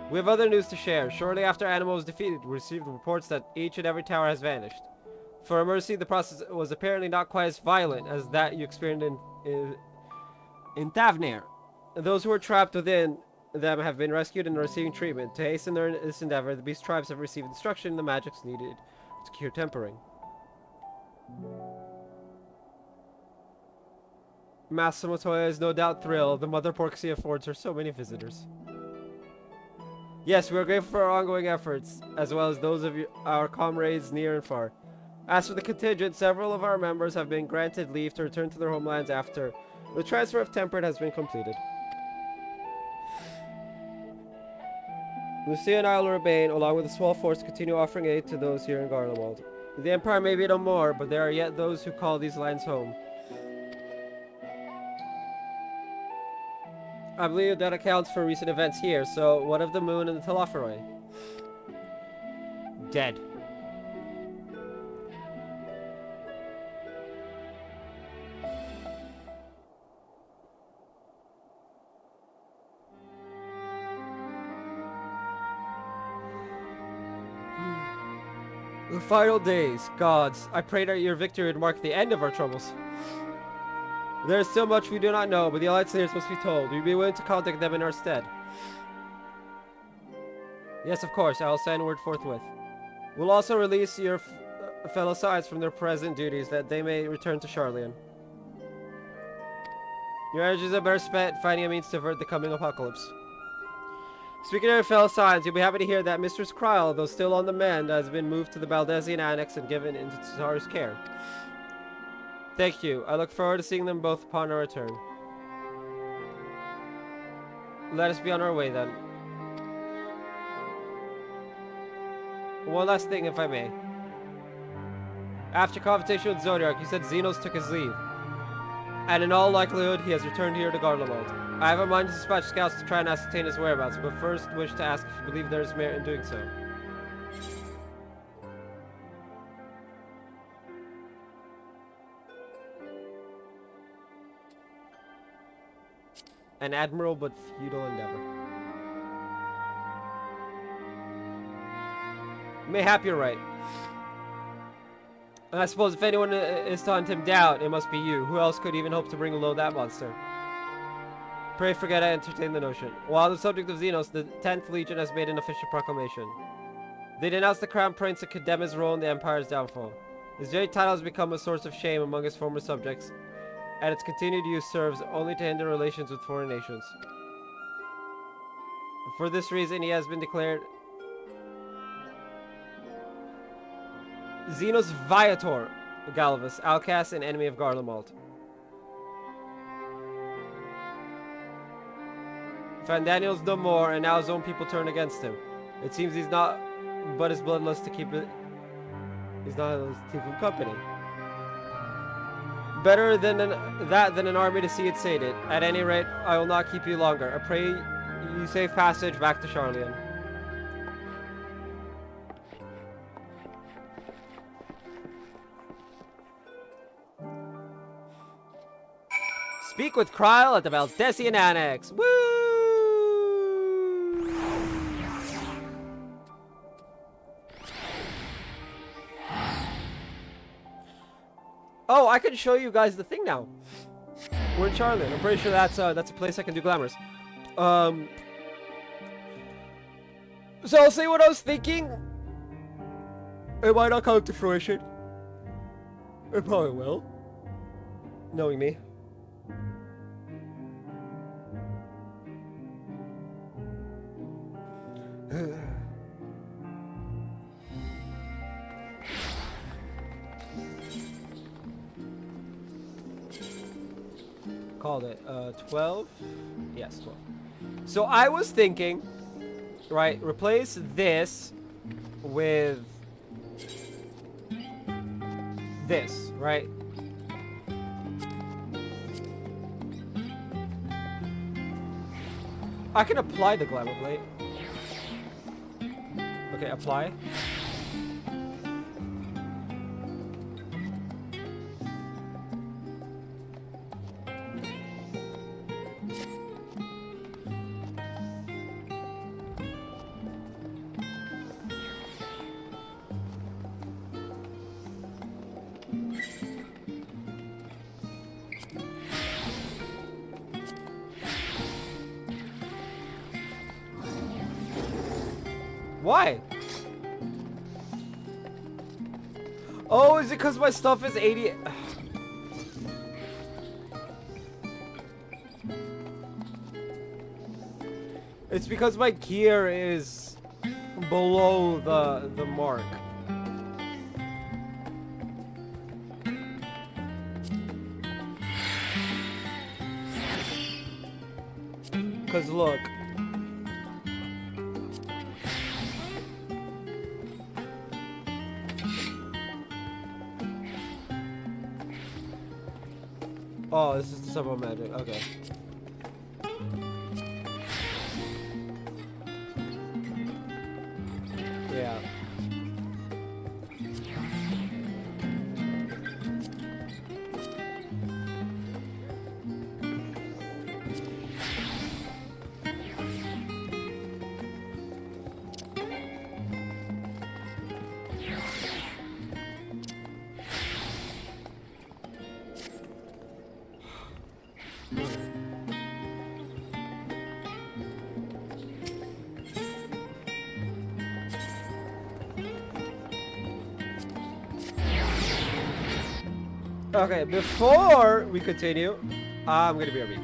Speaker 1: We have other news to share. Shortly after Anima was defeated, we received reports that each and every tower has vanished. For a mercy, the process was apparently not quite as violent as that you experienced in Thavnair. Those who were trapped within them have been rescued and are receiving treatment. To hasten this endeavor, the beast tribes have received instruction in the magics needed to cure tempering. Master Motoya is no doubt thrilled. The Mother Porksy affords her so many visitors. Yes, we are grateful for our ongoing efforts, as well as those of our comrades near and far. As for the contingent, several of our members have been granted leave to return to their homelands after the transfer of Temperate has been completed. Lucia and I will remain, along with a small force, to continue offering aid to those here in Garlemald. The Empire may be no more, but there are yet those who call these lands home. I believe that accounts for recent events here, so what of the moon and the Telophoroi? Dead. The final days, gods, I pray that your victory would mark the end of our troubles. There is still much we do not know, but the Alliance leaders must be told. We'd be willing to contact them in our stead. Yes, of course, I will send word forthwith. We'll also release your fellow Scions from their present duties, that they may return to Charlian. Your energies are better spent finding a means to avert the coming apocalypse. Speaking of your fellow Scions, you'll be happy to hear that Mistress Kryl, though still on the mend, has been moved to the Baldesian Annex and given into Tsar's care. Thank you. I look forward to seeing them both upon our return. Let us be on our way then. One last thing, if I may. After conversation with Zodiac, you said Xenos took his leave. And in all likelihood, he has returned here to Garlemald. I have a mind to dispatch scouts to try and ascertain his whereabouts, but first wish to ask if you believe there is merit in doing so. An admirable but futile endeavor. Mayhap you're right. And I suppose if anyone is to hunt him down, it must be you. Who else could even hope to bring low that monster? Pray forget I entertain the notion. While on the subject of Xenos, the 10th Legion has made an official proclamation. They denounce the Crown Prince and condemn his role in the Empire's downfall. His very title has become a source of shame among his former subjects, and its continued use serves only to hinder relations with foreign nations. For this reason, he has been declared Xenos Viator Galvus, outcast and enemy of Garlemald. Van Daniel's no more, and now his own people turn against him. It seems he's not but his bloodlust to keep it. He's not to keep him company. Better than that than an army to see it sated. At any rate, I will not keep you longer. I pray you safe passage back to Charlian. Speak with Kryl at the Valdesian Annex. Woo! Oh, I can show you guys the thing now. We're in Charlotte. I'm pretty sure that's a place I can do glamours. So I'll say what I was thinking. It might not come to fruition. It probably will. Knowing me. Called it 12. Yes, 12. So I was thinking, right, replace this with this, right? I can apply the glamour plate. Okay, apply. Why? Oh, is it because my stuff is 80? It's because my gear is below the mark. Because look. Oh, this is the Summon Magic. Okay. Yeah. Okay, before we continue, I'm gonna be a read.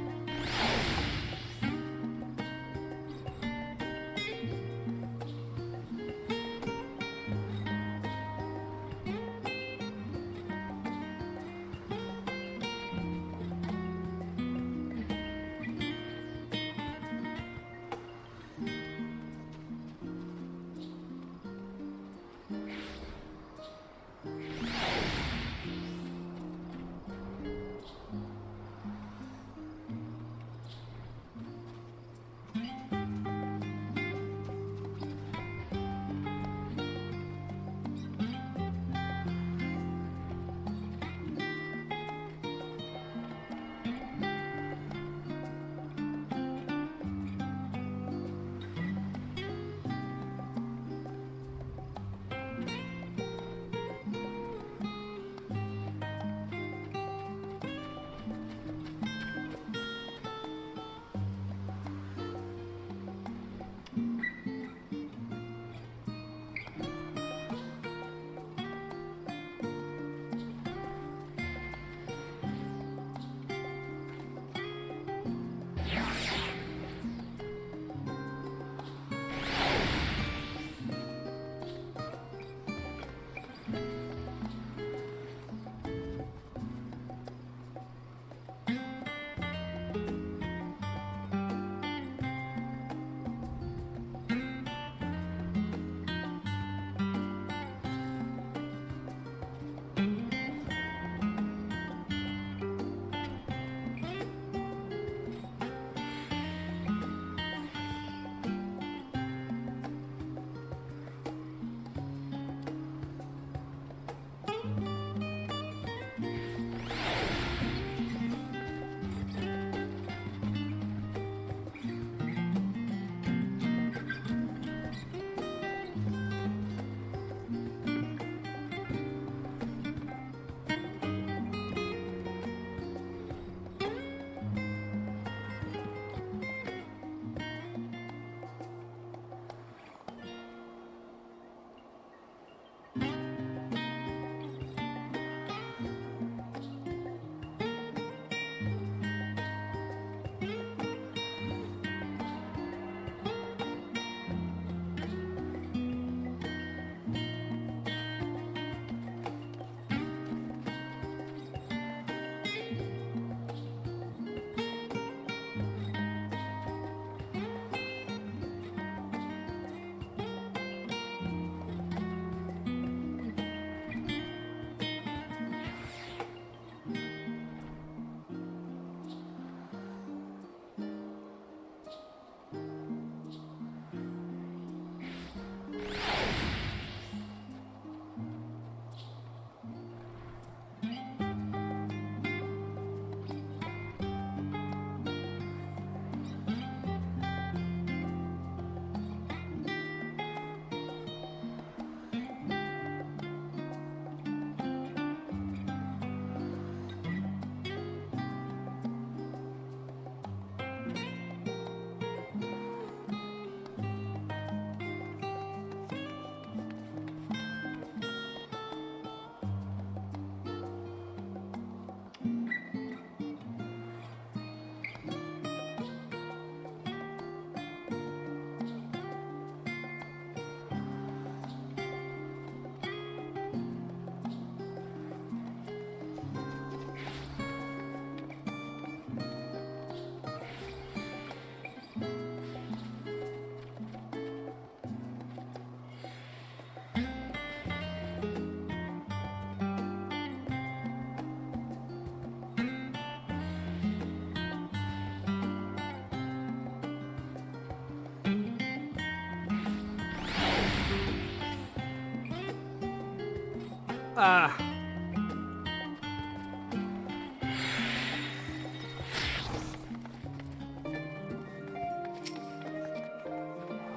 Speaker 1: Ah.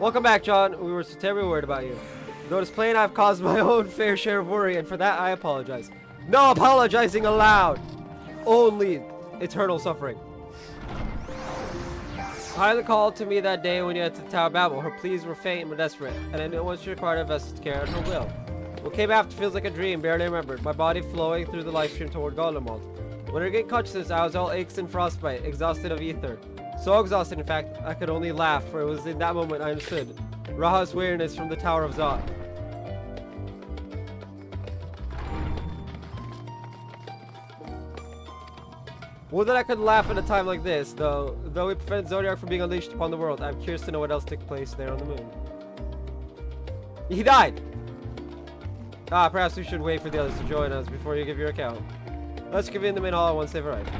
Speaker 1: Welcome back, John. We were so terribly worried about you. Though it's plain I've caused my own fair share of worry, and for that I apologize. No apologizing allowed! Only eternal suffering. Hyla called to me that day when you had to the Tower of Babel. Her pleas were faint but desperate, and I knew once she required of us to care at her will. What came after feels like a dream, barely remembered, my body flowing through the life stream toward Garlemald. When I regained consciousness, I was all aches and frostbite, exhausted of ether. So exhausted, in fact, I could only laugh, for it was in that moment I understood Raha's weariness from the Tower of Zot. Well, that I could laugh at a time like this, though we prevent Zodiac from being unleashed upon the world. I'm curious to know what else took place there on the moon. He died! Ah, perhaps we should wait for the others to join us before you give your account. Let's convene them in all once they've arrived.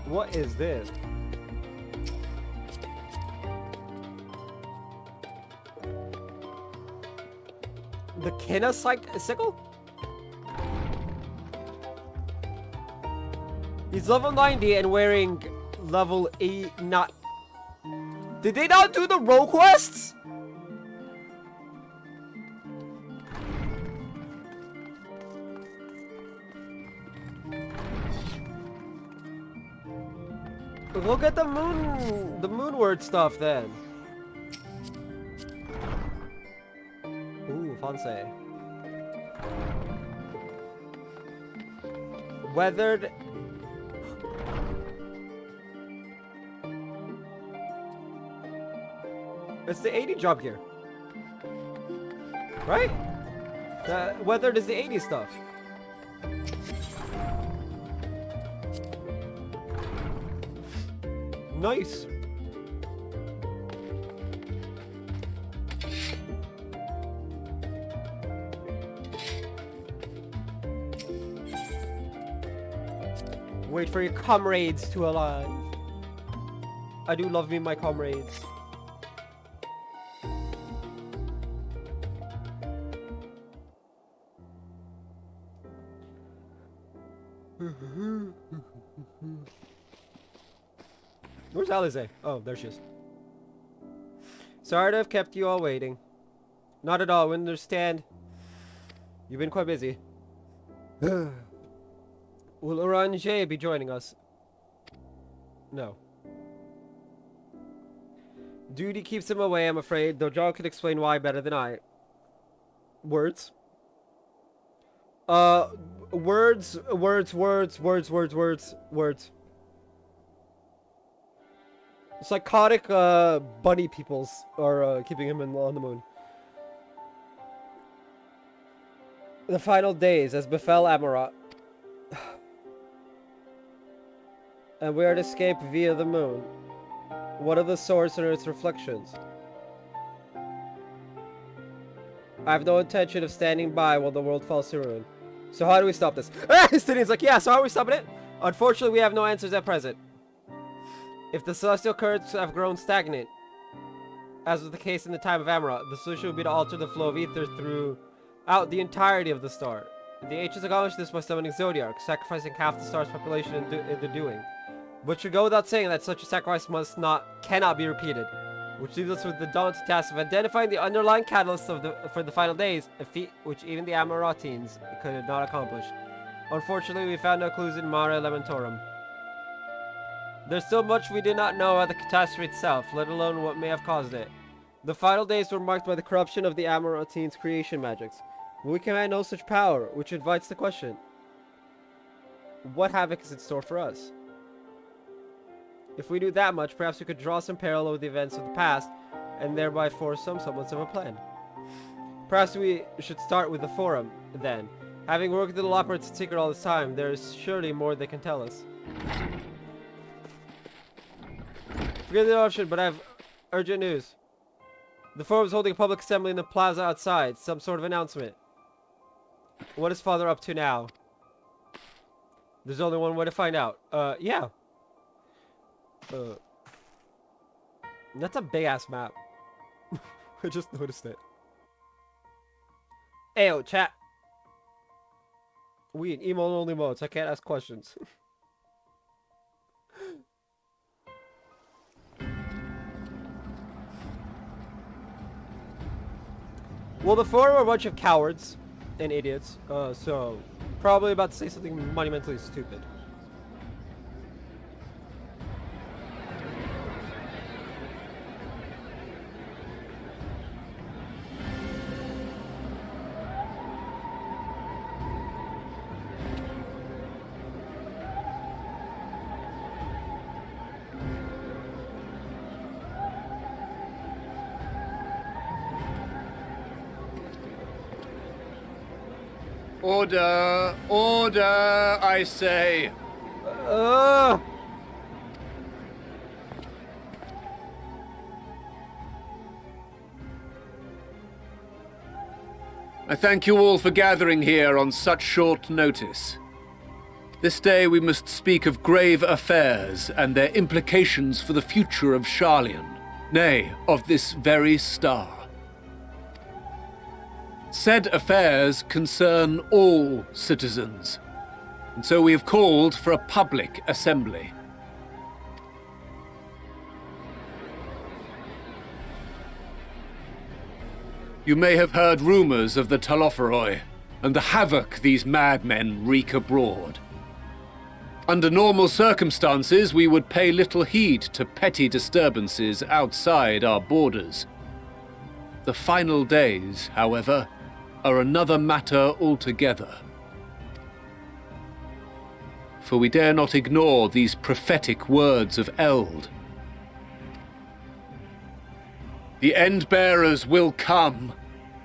Speaker 1: What is this? The Kinna sickle? He's level 90 and wearing level 8 not... Did they not do the role quests? Look at the moonward stuff then. Ooh, fancy. Weathered. It's the 80 job gear. Right? Weathered is the 80 stuff. Nice. Wait for your comrades to arrive. I do love me my comrades. Where's Alize? Oh, there she is. Sorry to have kept you all waiting. Not at all. We understand. You've been quite busy. Will Orange be joining us? No. Duty keeps him away, I'm afraid, though John could explain why better than I. Words? Words. Psychotic, bunny peoples are, keeping him on the moon. The final days, as befell Amarat. And we are to escape via the moon. What of the source and its reflections? I have no intention of standing by while the world falls to ruin. So how do we stop this? Stinian's like, yeah, so how are we stopping it? Unfortunately, we have no answers at present. If the celestial currents have grown stagnant, as was the case in the time of Amarat, the solution would be to alter the flow of ether throughout the entirety of the star. The ancients accomplished this by summoning Zodiac, sacrificing half the star's population in the doing. But should go without saying that such a sacrifice cannot be repeated. Which leaves us with the daunting task of identifying the underlying catalyst for the final days, a feat which even the Amaratines could not accomplish. Unfortunately, we found no clues in Mare Elementorum. There's still much we did not know about the catastrophe itself, let alone what may have caused it. The final days were marked by the corruption of the Amaratines' creation magics. But we command no such power, which invites the question: what havoc is in store for us? If we knew that much, perhaps we could draw some parallel with the events of the past, and thereby force some semblance of a plan. Perhaps we should start with the Forum, then. Having worked with the Loppers in secret all this time, there is surely more they can tell us. Forgive the interruption, but I have urgent news. The Forum is holding a public assembly in the plaza outside. Some sort of announcement. What is Father up to now? There's only one way to find out. Yeah. That's a big ass map. I just noticed it. Ayo, chat. We in emo-only mode, so I can't ask questions. Well, the four are a bunch of cowards and idiots, so probably about to say something monumentally stupid.
Speaker 4: Order! Order, I say! I thank you all for gathering here on such short notice. This day we must speak of grave affairs and their implications for the future of Sharlayan, nay, of this very star. Said affairs concern all citizens, and so we have called for a public assembly. You may have heard rumors of the Telophoroi and the havoc these madmen wreak abroad. Under normal circumstances, we would pay little heed to petty disturbances outside our borders. The final days, however, are another matter altogether. For we dare not ignore these prophetic words of Eld. The End-Bearers will come,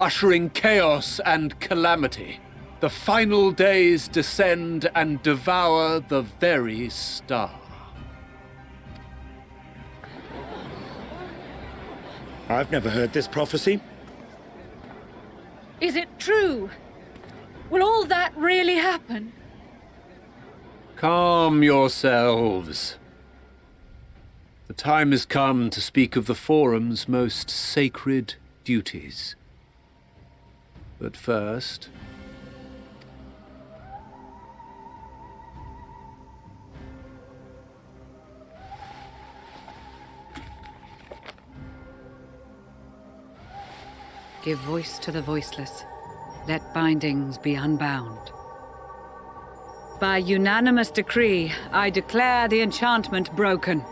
Speaker 4: ushering chaos and calamity. The final days descend and devour the very star.
Speaker 7: I've never heard this prophecy.
Speaker 8: Is it true? Will all that really happen?
Speaker 4: Calm yourselves. The time has come to speak of the Forum's most sacred duties. But first...
Speaker 8: Give voice to the voiceless. Let bindings be unbound. By unanimous decree, I declare the enchantment broken.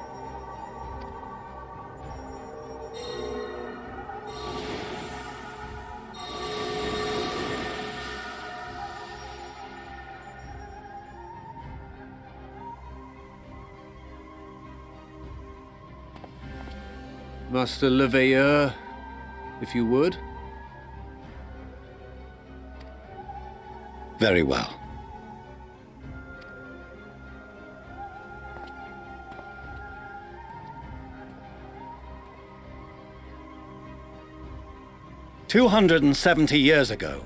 Speaker 4: Master Leveilleur, if you would.
Speaker 7: Very well. "270 years ago,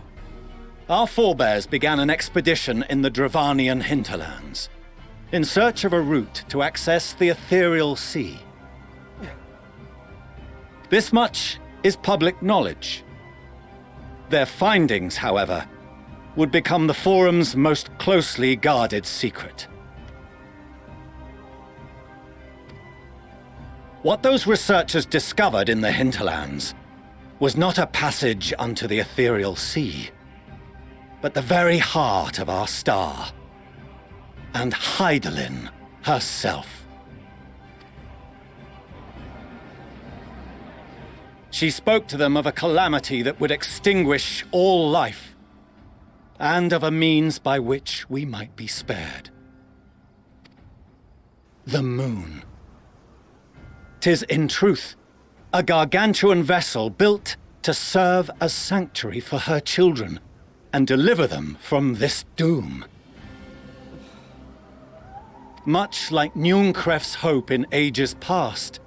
Speaker 7: our forebears began an expedition in the Dravanian hinterlands, in search of a route to access the ethereal sea. This much is public knowledge. Their findings, however, would become the Forum's most closely guarded secret. What those researchers discovered in the hinterlands was not a passage unto the ethereal sea, but the very heart of our star, and Hydaelyn herself. She spoke to them of a calamity that would extinguish all life, and of a means by which we might be spared. The moon. 'Tis in truth a gargantuan vessel built to serve as sanctuary for her children and deliver them from this doom. Much like Nunkref's hope in ages past,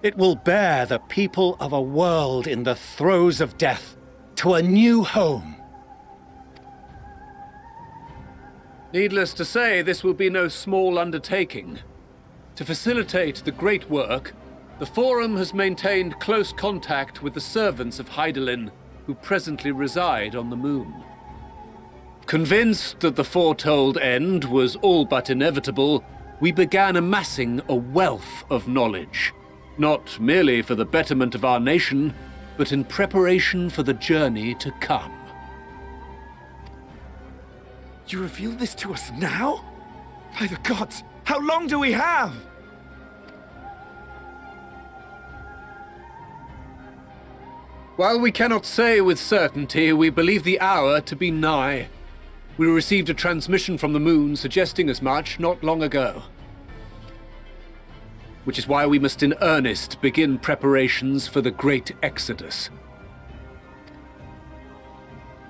Speaker 7: it will bear the people of a world in the throes of death to a new home.
Speaker 4: Needless to say, this will be no small undertaking. To facilitate the great work, the Forum has maintained close contact with the servants of Hydaelyn, who presently reside on the moon.
Speaker 9: Convinced that the foretold end was all but inevitable, we began amassing a wealth of knowledge, not merely for the betterment of our nation, but in preparation for the journey to come.
Speaker 10: You reveal this to us now? By the gods, how long do we have?
Speaker 9: While we cannot say with certainty, we believe the hour to be nigh. We received a transmission from the moon suggesting as much not long ago. Which is why we must in earnest begin preparations for the great exodus.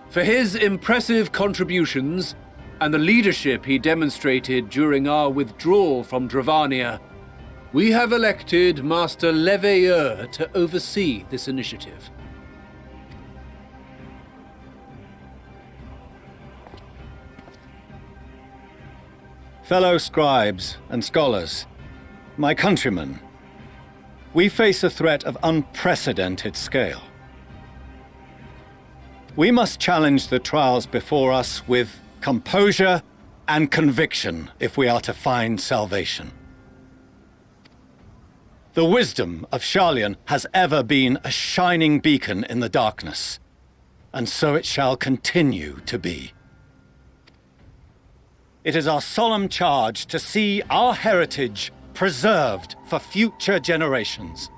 Speaker 9: For his impressive contributions and the leadership he demonstrated during our withdrawal from Dravania, we have elected Master Leveilleur to oversee this initiative.
Speaker 7: Fellow scribes and scholars, my countrymen, we face a threat of unprecedented scale. We must challenge the trials before us with composure and conviction if we are to find salvation. The wisdom of Sharlayan has ever been a shining beacon in the darkness, and so it shall continue to be. It is our solemn charge to see our heritage preserved for future generations.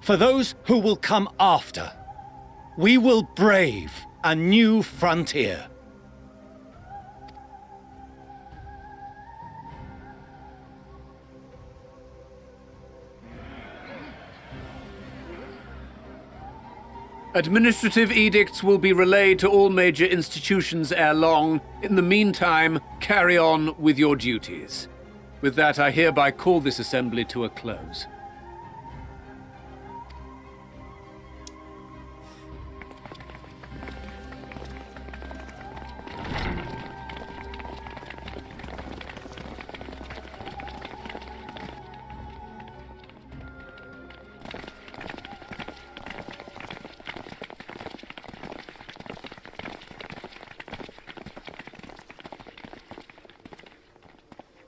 Speaker 7: For those who will come after, we will brave a new frontier.
Speaker 9: Administrative edicts will be relayed to all major institutions ere long. In the meantime, carry on with your duties. With that, I hereby call this assembly to a close.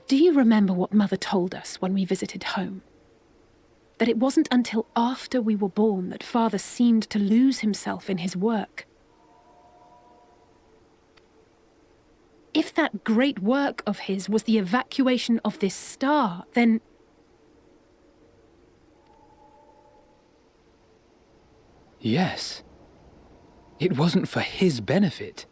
Speaker 11: Do you remember what Mother told us when we visited home? That it wasn't until after we were born that Father seemed to lose himself in his work. If that great work of his was the evacuation of this star, then...
Speaker 12: Yes. It wasn't for his benefit.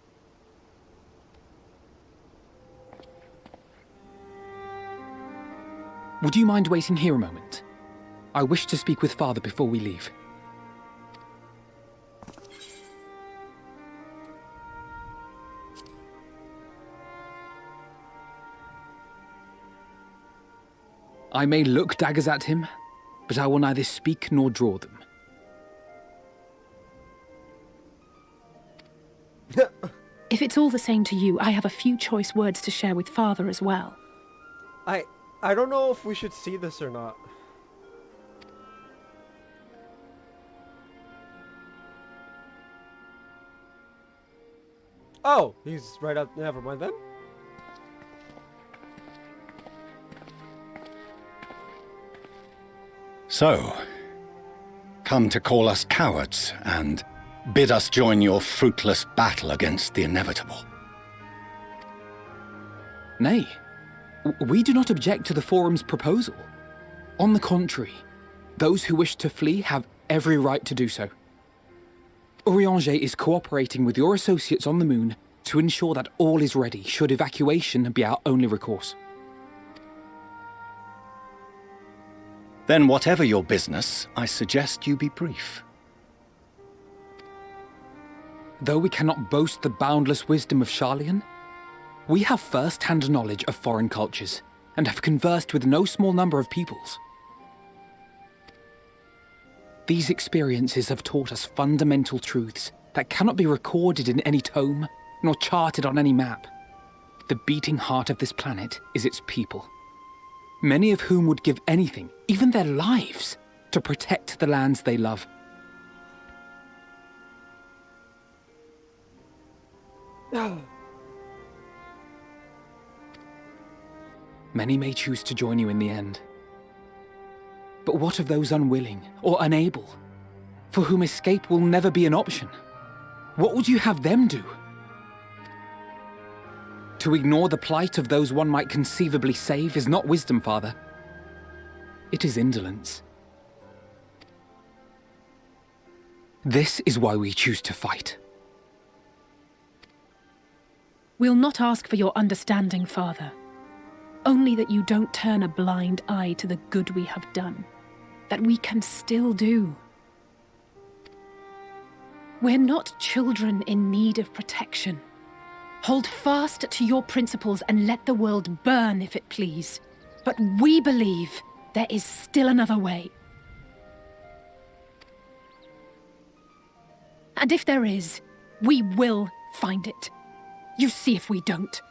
Speaker 12: Would you mind waiting here a moment? I wish to speak with Father before we leave. I may look daggers at him, but I will neither speak nor draw them.
Speaker 11: If it's all the same to you, I have a few choice words to share with Father as well.
Speaker 1: I don't know if we should see this or not. Oh, he's right up. Never mind then.
Speaker 7: So, come to call us cowards and bid us join your fruitless battle against the inevitable.
Speaker 12: Nay, we do not object to the Forum's proposal. On the contrary, those who wish to flee have every right to do so. Urianger is cooperating with your associates on the moon to ensure that all is ready should evacuation be our only recourse.
Speaker 7: Then whatever your business, I suggest you be brief.
Speaker 12: Though we cannot boast the boundless wisdom of Sharlayan, we have first-hand knowledge of foreign cultures and have conversed with no small number of peoples. These experiences have taught us fundamental truths that cannot be recorded in any tome nor charted on any map. The beating heart of this planet is its people, many of whom would give anything, even their lives, to protect the lands they love. Many may choose to join you in the end. But what of those unwilling or unable, for whom escape will never be an option? What would you have them do? To ignore the plight of those one might conceivably save is not wisdom, Father. It is indolence. This is why we choose to fight.
Speaker 11: We'll not ask for your understanding, Father. Only that you don't turn a blind eye to the good we have done, that we can still do. We're not children in need of protection. Hold fast to your principles and let the world burn if it please. But we believe there is still another way. And if there is, we will find it. You see if we don't.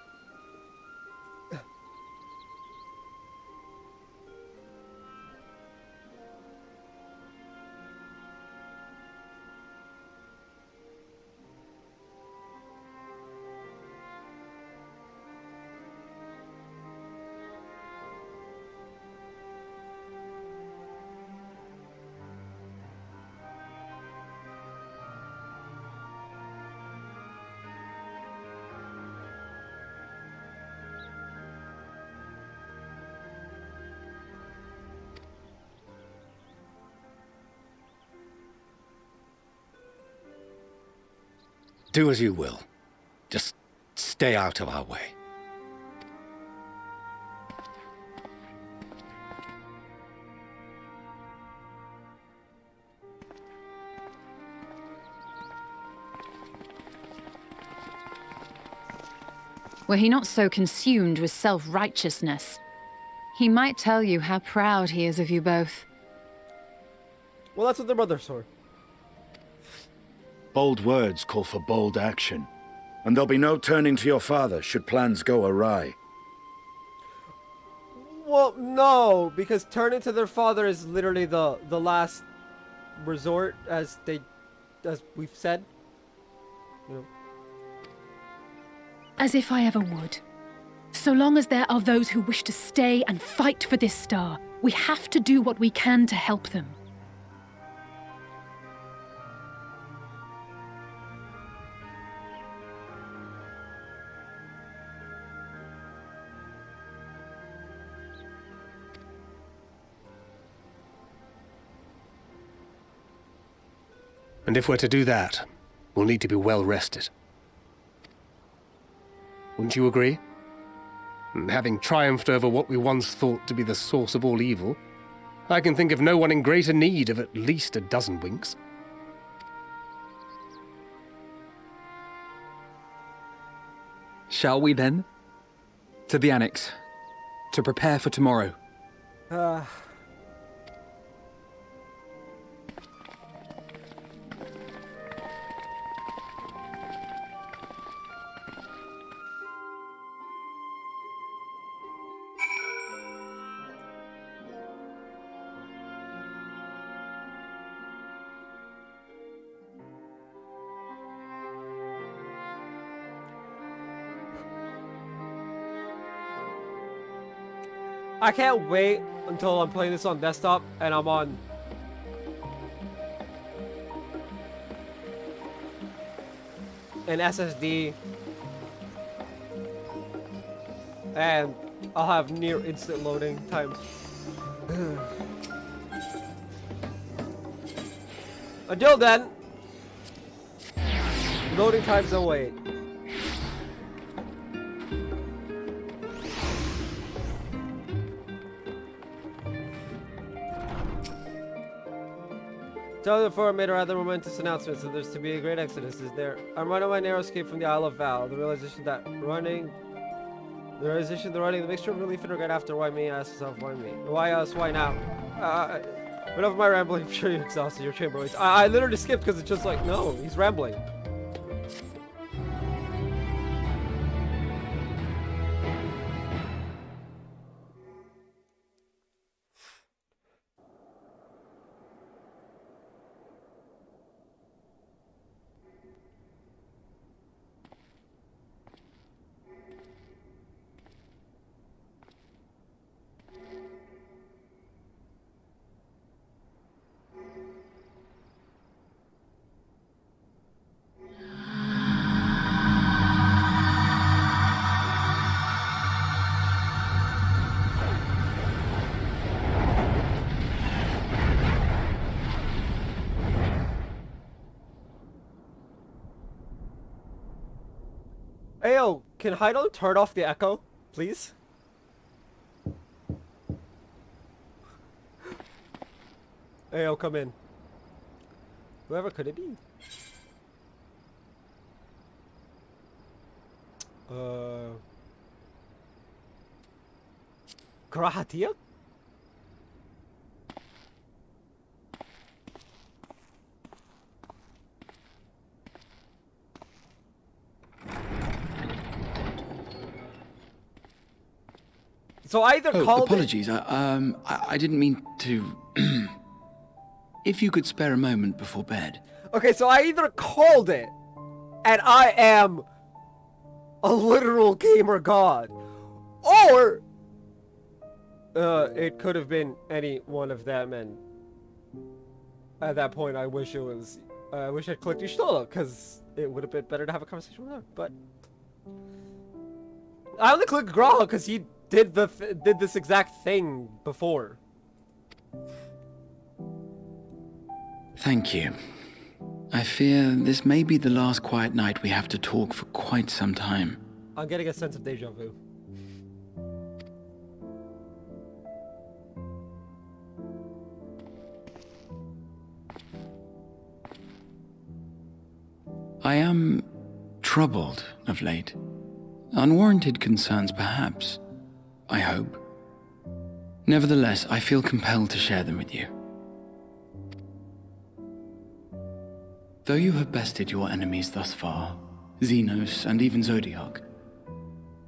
Speaker 7: Do as you will. Just stay out of our way.
Speaker 5: Were he not so consumed with self-righteousness, he might tell you how proud he is of you both.
Speaker 1: Well, that's what their mother's for.
Speaker 10: Bold words call for bold action. And there'll be no turning to your father should plans go awry.
Speaker 1: Well, no, because turning to their father is literally the last resort, as we've said. You know.
Speaker 11: As if I ever would. So long as there are those who wish to stay and fight for this star, we have to do what we can to help them.
Speaker 2: And if we're to do that, we'll need to be well rested. Wouldn't you agree? And having triumphed over what we once thought to be the source of all evil, I can think of no one in greater need of at least a dozen winks.
Speaker 12: Shall we then? To the Annex, to prepare for tomorrow.
Speaker 1: I can't wait until I'm playing this on desktop and I'm on an SSD and I'll have near instant loading times. Until then, loading times will wait. Tell the forum made a rather momentous announcement that there's to be a great exodus, is there? I'm running my narrow escape from the Isle of Val. The realization the mixture of relief and regret after why me, I ask myself, why me? Why us, why now? Enough of my rambling, I'm sure you're exhausted, your chamber waits. I literally skipped because it's just like, no, he's rambling. can Heidel turn off the echo, please? Hey, I'll come in. Whoever could it be? Grahatia? So I either called
Speaker 13: apologies. I didn't mean to... If you could spare a moment before bed.
Speaker 1: Okay, so I either called it, and I am a literal gamer god, or it could have been any one of them, and at that point I wish I'd clicked Ishtola, because it would have been better to have a conversation with her, but I only clicked Graha because he did this exact thing before.
Speaker 13: Thank you. I fear this may be the last quiet night we have to talk for quite some time.
Speaker 1: I'm getting a sense of deja vu.
Speaker 13: I am troubled of late. Unwarranted concerns, perhaps. I hope. Nevertheless, I feel compelled to share them with you. Though you have bested your enemies thus far, Xenos and even Zodiac,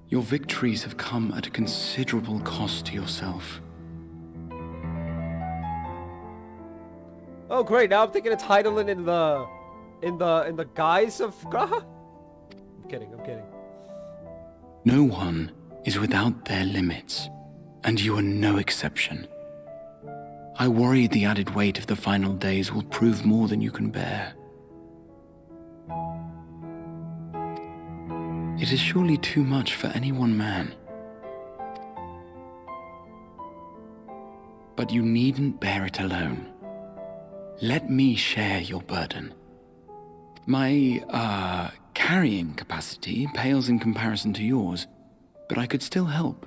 Speaker 13: your victories have come at a considerable cost to yourself.
Speaker 1: Oh great, now I'm thinking it's Heidelin in the guise of Graha? I'm kidding.
Speaker 13: No one is without their limits, and you are no exception. I worry the added weight of the final days will prove more than you can bear. It is surely too much for any one man. But you needn't bear it alone. Let me share your burden. My, carrying capacity pales in comparison to yours, but I could still help.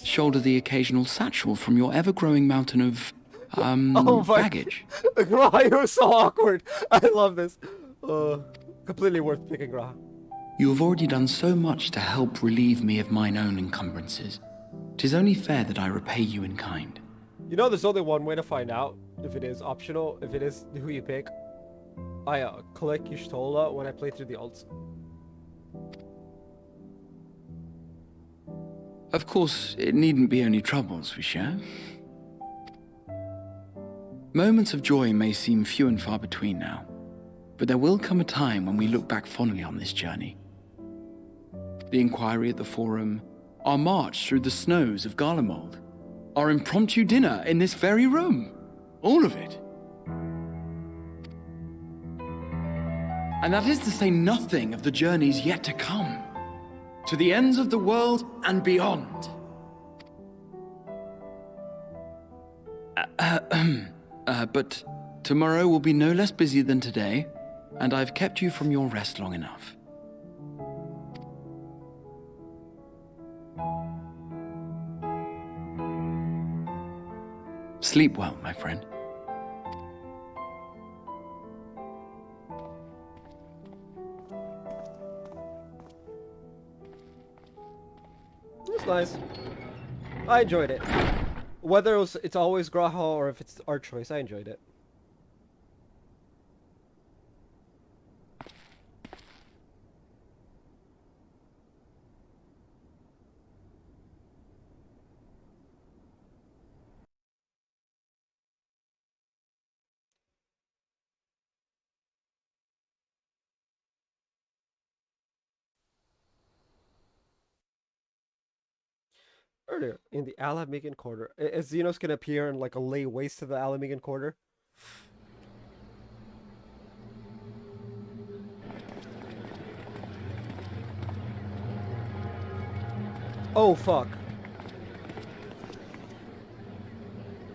Speaker 13: Shoulder the occasional satchel from your ever-growing mountain of, baggage.
Speaker 1: Graha, you're so awkward. I love this. Completely worth picking Graha.
Speaker 13: You have already done so much to help relieve me of mine own encumbrances. 'Tis only fair that I repay you in kind.
Speaker 1: You know, there's only one way to find out if it is optional, if it is who you pick. I click Y'shtola when I play through the alts.
Speaker 13: Of course, it needn't be only troubles we share. Moments of joy may seem few and far between now, but there will come a time when we look back fondly on this journey. The inquiry at the Forum, our march through the snows of Garlemald, our impromptu dinner in this very room. All of it. And that is to say nothing of the journeys yet to come. To the ends of the world and beyond. But tomorrow will be no less busy than today, and I've kept you from your rest long enough. Sleep well, my friend.
Speaker 1: It was nice. I enjoyed it. Whether it's always Graha or if it's our choice, I enjoyed it. Earlier, in the Alamigan Quarter. Is Xenos gonna appear and like lay waste to the Alamigan Quarter? Oh fuck.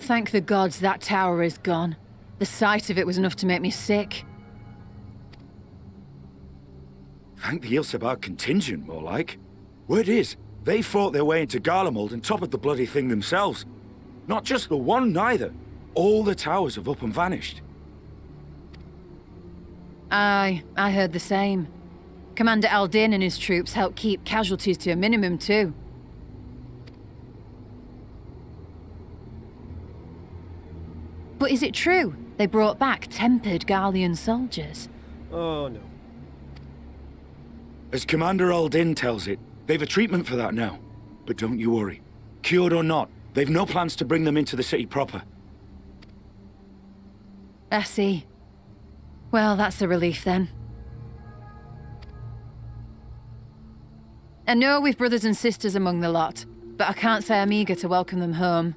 Speaker 5: Thank the gods that tower is gone. The sight of it was enough to make me sick.
Speaker 10: I think the Ilsabar contingent, more like. Word is, they fought their way into Garlemald and toppled the bloody thing themselves. Not just the one, neither. All the towers have up and vanished.
Speaker 5: Aye, I heard the same. Commander Aldin and his troops helped keep casualties to a minimum, too. But is it true they brought back tempered Garlean soldiers?
Speaker 1: Oh, no.
Speaker 10: As Commander Aldin tells it, they've a treatment for that now. But don't you worry. Cured or not, they've no plans to bring them into the city proper.
Speaker 5: I see. Well, that's a relief then. I know we've brothers and sisters among the lot, but I can't say I'm eager to welcome them home.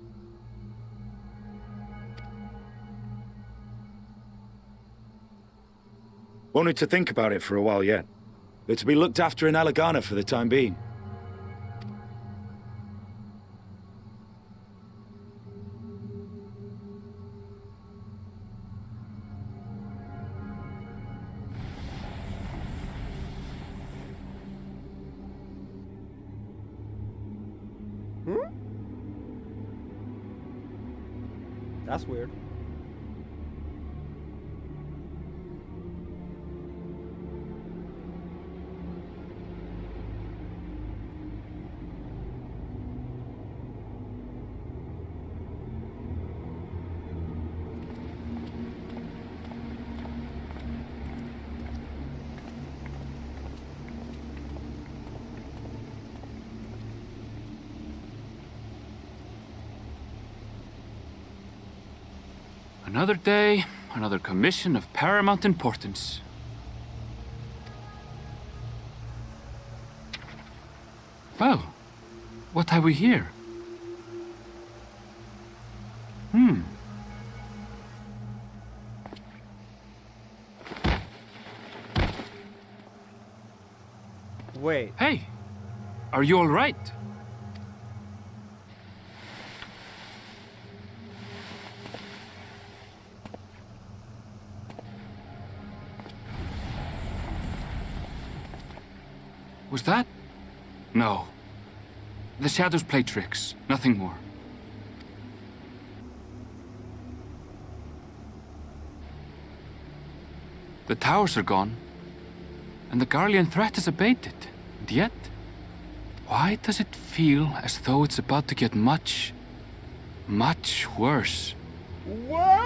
Speaker 10: Wanted to think about it for a while yet. They're to be looked after in Alagana for the time being.
Speaker 1: That's weird.
Speaker 12: Another day, another commission of paramount importance. Well, what have we here?
Speaker 1: Wait.
Speaker 12: Hey, are you all right? Was that? No. The shadows play tricks, nothing more. The towers are gone, and the Garlean threat is abated. And yet, why does it feel as though it's about to get much, much worse?
Speaker 1: Whoa!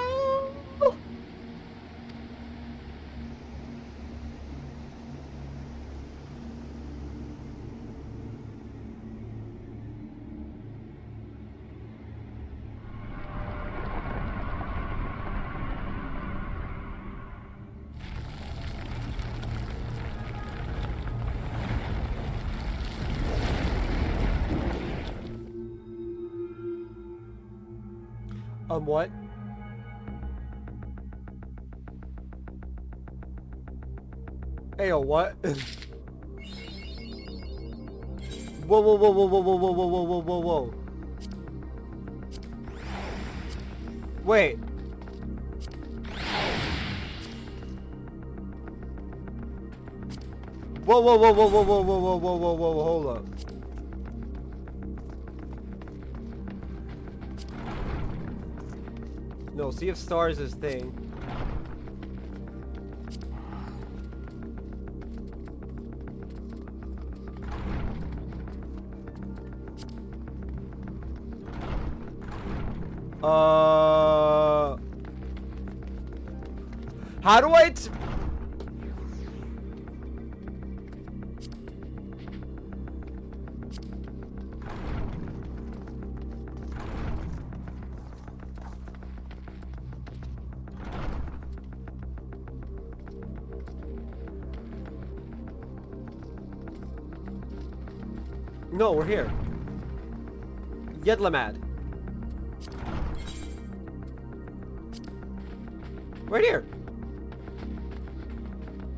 Speaker 1: What? Ayo, what? Whoa, whoa, whoa, whoa, whoa, whoa, whoa, whoa, whoa, whoa, whoa. Wait. Whoa, whoa, whoa, whoa, whoa, whoa, whoa, whoa, whoa, whoa, whoa, hold up. No, Sea of Stars is thing. How do I No, we're here. Yedlamad. Right here.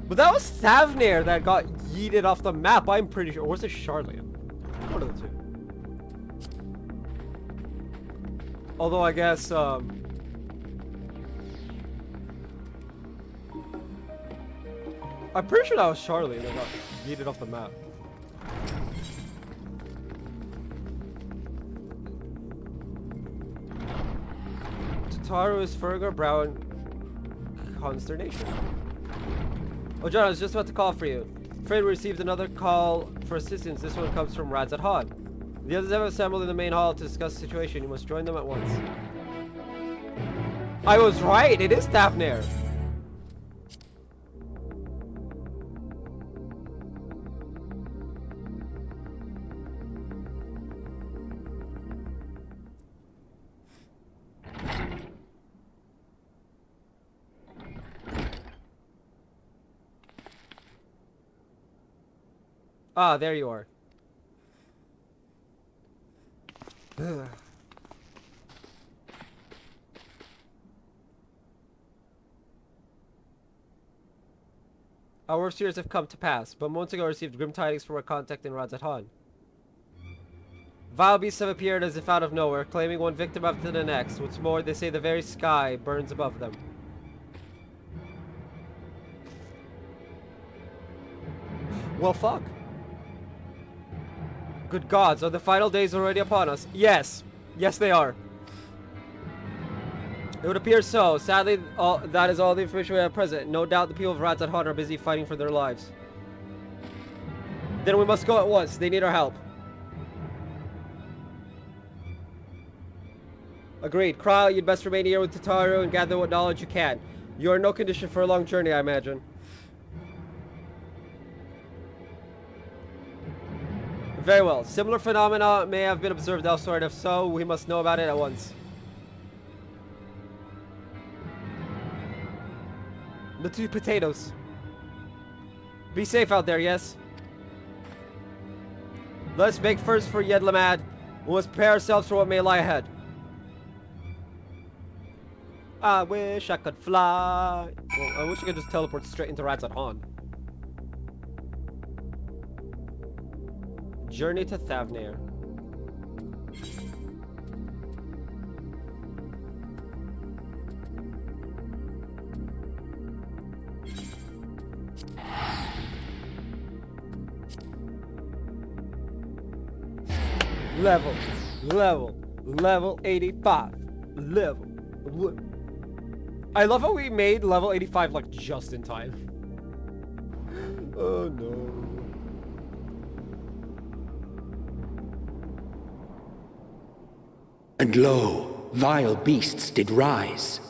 Speaker 1: But that was Thavnair that got yeeted off the map, I'm pretty sure. Or was it Charlian? One of the two. Although I guess, I'm pretty sure that was Charlian that got Yeeted off the map. Tataru is further brow in consternation. Oh, John, I was just about to call for you. Afraid we received another call for assistance. This one comes from Radzat Han. The others have assembled in the main hall to discuss the situation. You must join them at once. I was right. It is Thavnair. Ah, there you are. Ugh. Our worst fears have come to pass, but moments ago I received grim tidings from our contact in Radzat Han. Vile beasts have appeared as if out of nowhere, claiming one victim after the next. What's more, they say the very sky burns above them. Well, fuck. Good gods, are the final days already upon us? Yes. Yes, they are. It would appear so. Sadly, that is all the information we have present. No doubt the people of Radzat Han are busy fighting for their lives. Then we must go at once. They need our help. Agreed. Krile, you'd best remain here with Tataru and gather what knowledge you can. You are in no condition for a long journey, I imagine. Very well. Similar phenomena may have been observed elsewhere, and if so, we must know about it at once. The two potatoes. Be safe out there, yes? Let's make first for Yedlamad. We must prepare ourselves for what may lie ahead. I wish I could fly. Well, I wish I could just teleport straight into Radzat Han. Journey to Thavnair. Level 85. I love how we made level 85 like just in time. Oh no.
Speaker 14: And lo, vile beasts did rise.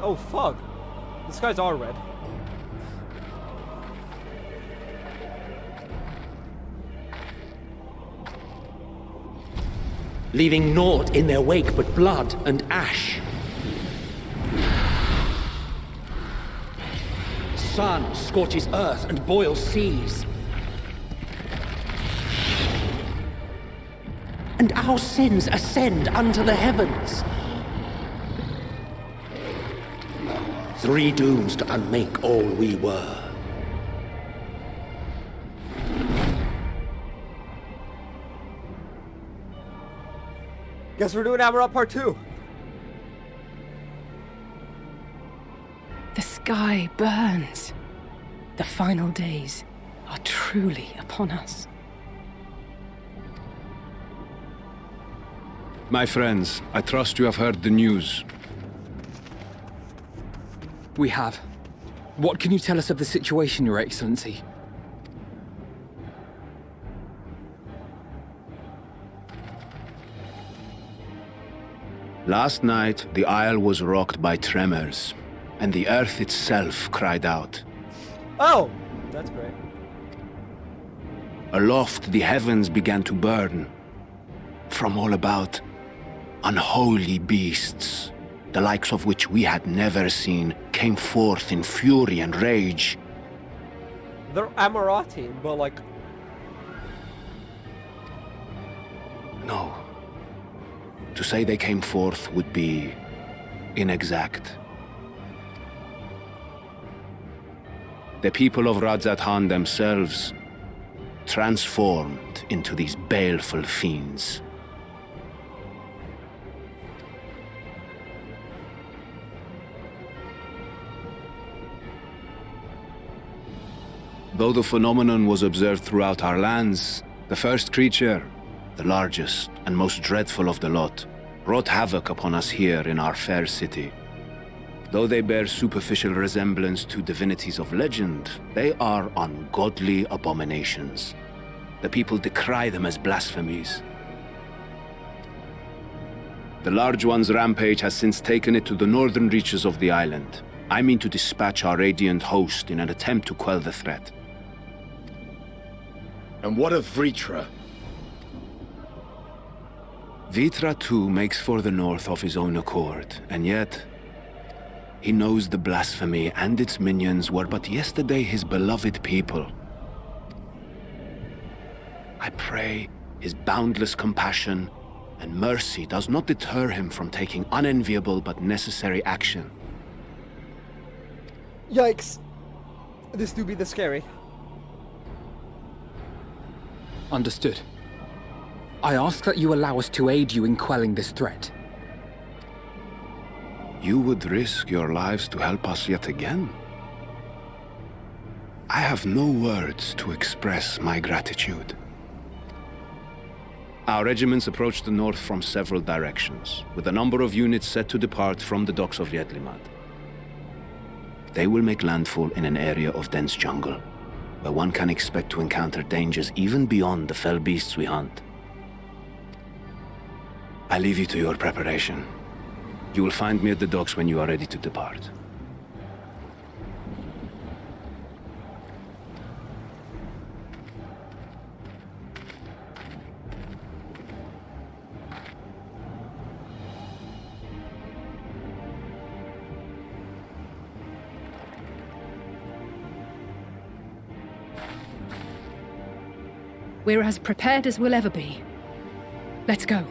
Speaker 1: Oh fuck. The skies are red.
Speaker 14: Leaving naught in their wake but blood and ash. Sun scorches earth and boils seas. And our sins ascend unto the heavens. Three dooms to unmake all we were.
Speaker 1: Guess we're doing Amarok Part 2.
Speaker 11: The sky burns. The final days are truly upon us.
Speaker 4: My friends, I trust you have heard the news.
Speaker 12: We have. What can you tell us of the situation, Your Excellency?
Speaker 4: Last night, the isle was rocked by tremors, and the earth itself cried out.
Speaker 1: Oh! That's great.
Speaker 4: Aloft, the heavens began to burn. From all about, unholy beasts, the likes of which we had never seen, came forth in fury and rage.
Speaker 1: They're Amarati, but like...
Speaker 4: No. To say they came forth would be inexact. The people of Radzat Han themselves, transformed insight into these baleful fiends. Though the phenomenon was observed throughout our lands, the first creature, the largest and most dreadful of the lot, wrought havoc upon us here in our fair city. Though they bear superficial resemblance to divinities of legend, they are ungodly abominations. The people decry them as blasphemies. The large one's rampage has since taken it to the northern reaches of the island. I mean to dispatch our radiant host in an attempt to quell the threat.
Speaker 10: And what of Vritra?
Speaker 4: Vritra too makes for the north of his own accord, and yet he knows the blasphemy and its minions were but yesterday his beloved people. I pray his boundless compassion and mercy does not deter him from taking unenviable but necessary action.
Speaker 1: Yikes. This do be the scary.
Speaker 12: Understood. I ask that you allow us to aid you in quelling this threat.
Speaker 4: You would risk your lives to help us yet again? I have no words to express my gratitude. Our regiments approach the north from several directions, with a number of units set to depart from the docks of Yedlimad. They will make landfall in an area of dense jungle, where one can expect to encounter dangers even beyond the fell beasts we hunt. I leave you to your preparation. You will find me at the docks when you are ready to depart.
Speaker 11: We're as prepared as we'll ever be. Let's go.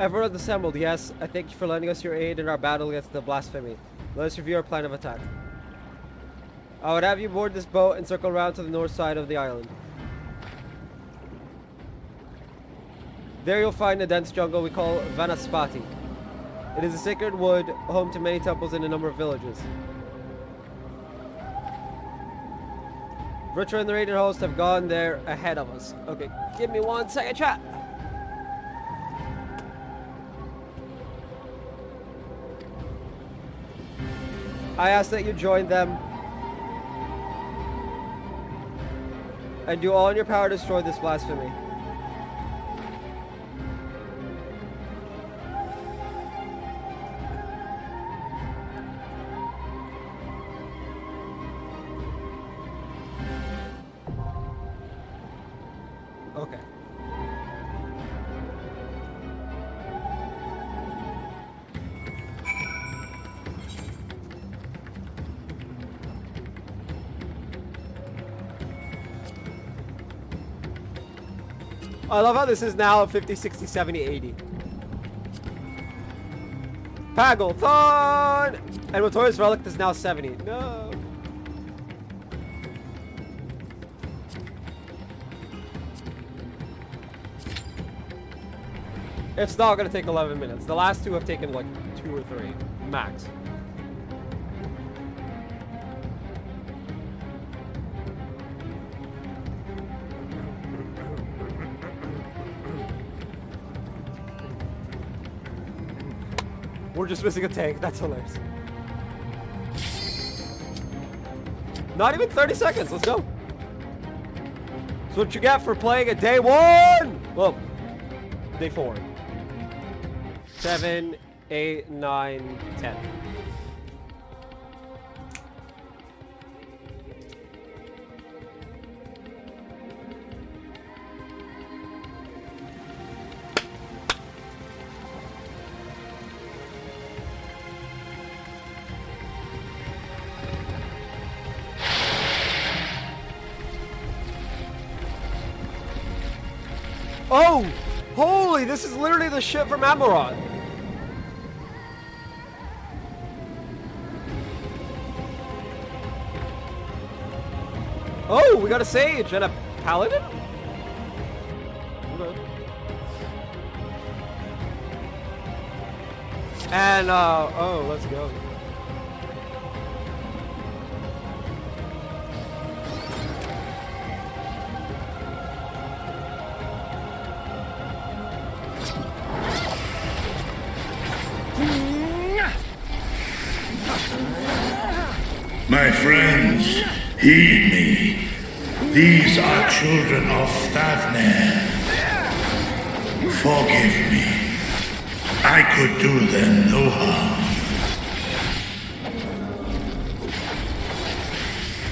Speaker 1: Everyone assembled, yes. I thank you for lending us your aid in our battle against the blasphemy. Let us review our plan of attack. I would have you board this boat and circle around to the north side of the island. There you'll find a dense jungle we call Vanaspati. It is a sacred wood, home to many temples and a number of villages. Vritra and the raiding host have gone there ahead of us. Okay, give me 1 second, chat. I ask that you join them and do all in your power to destroy this blasphemy. Okay. I love how this is now 50, 60, 70, 80. Pagelthon! And Motori's Relic is now 70. No. It's not gonna take 11 minutes. The last two have taken like 2 or 3, max. We're just missing a tank. That's hilarious. Not even 30 seconds. Let's go. That's what you get for playing at day 1. Well, day 4. 7, 8, 9, 10. Oh! Holy, this is literally the ship from Amarant. Oh, we got a sage and a paladin? Okay. And, oh, let's go.
Speaker 15: My friends, heed me. These are children of Thavner. Forgive me. I could do them no harm.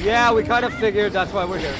Speaker 1: Yeah, we kind of figured that's why we're here.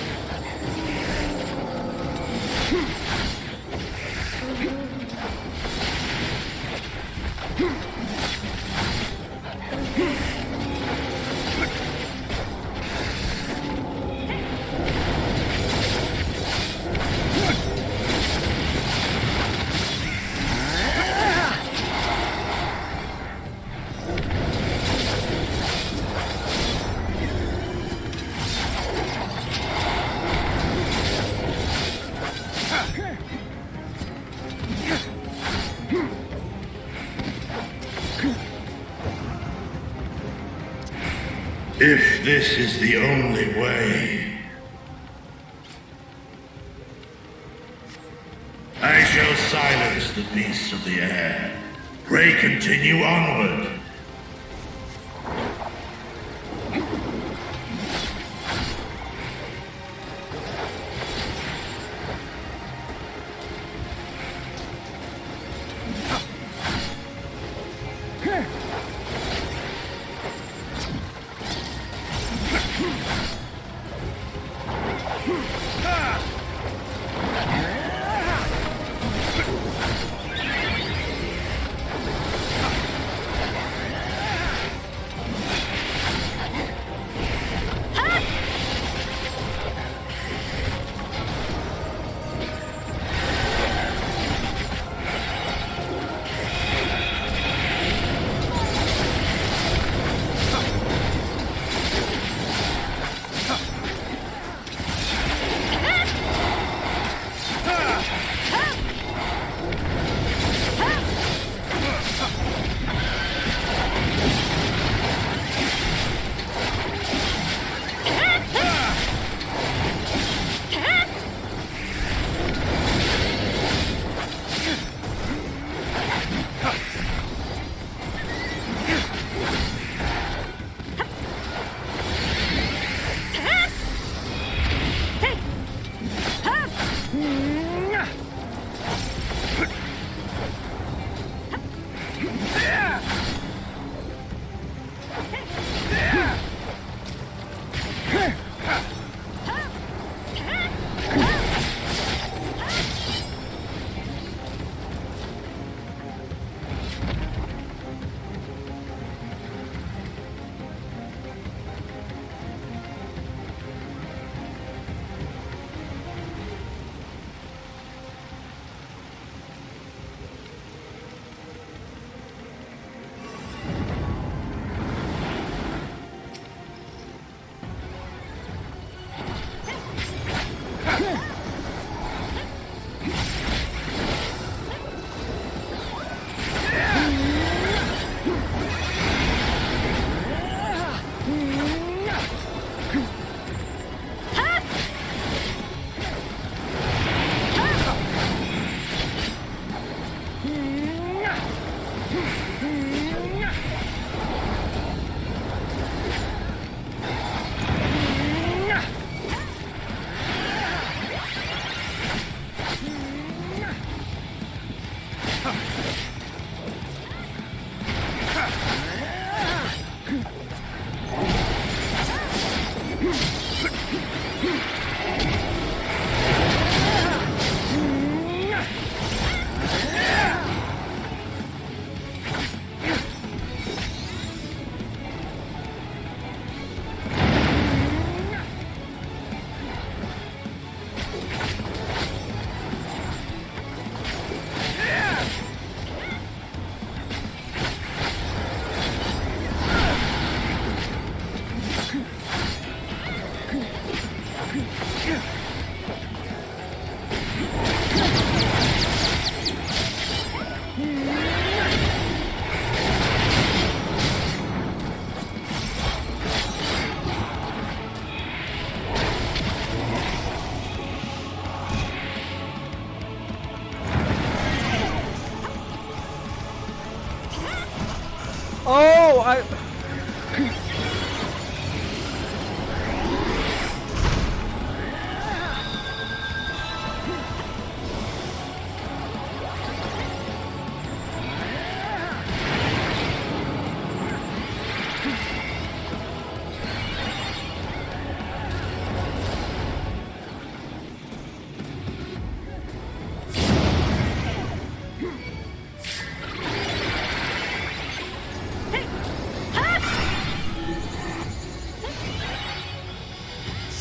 Speaker 15: If this is the only way, I shall silence the beasts of the air. Pray continue onward.
Speaker 1: I...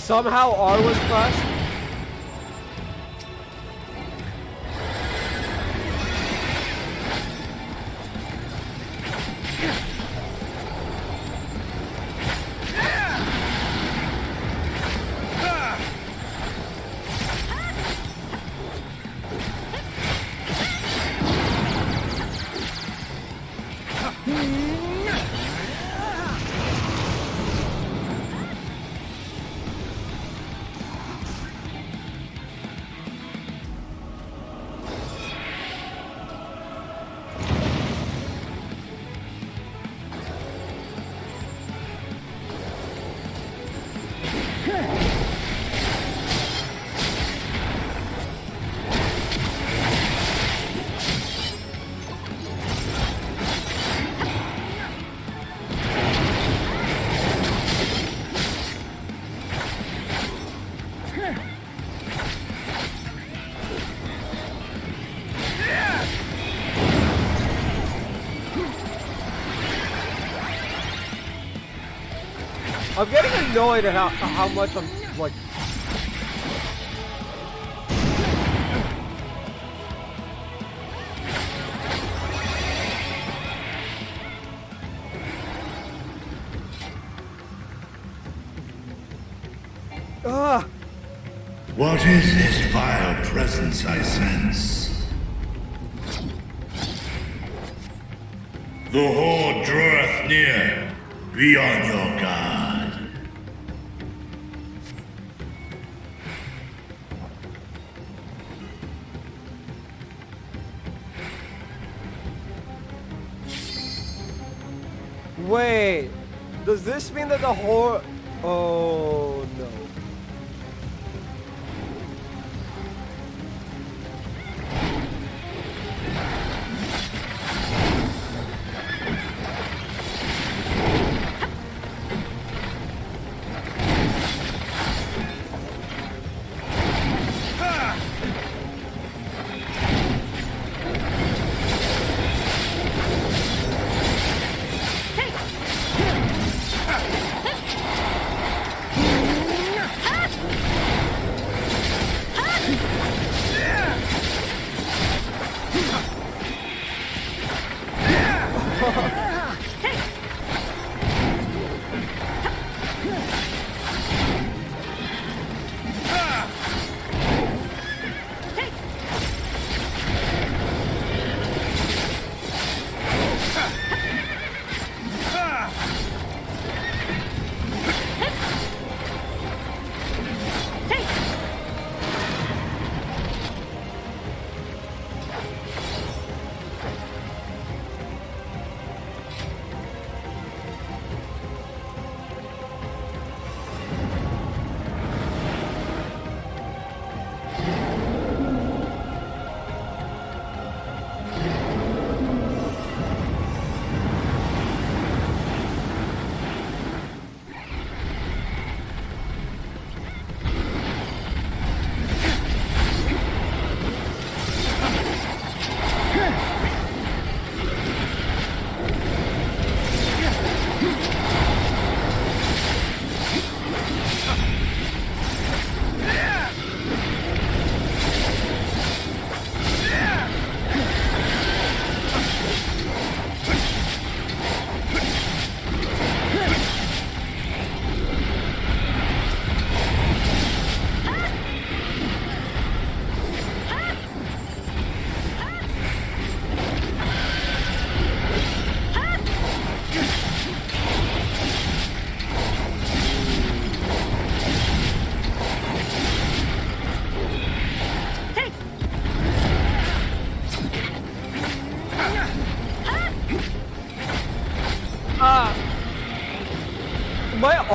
Speaker 1: Somehow R was pressed. I'm getting annoyed at how much I'm like.
Speaker 15: What is this vile presence I sense? The horde draweth near. Be on your guard.
Speaker 1: Wait, does this mean that the horde? Oh no.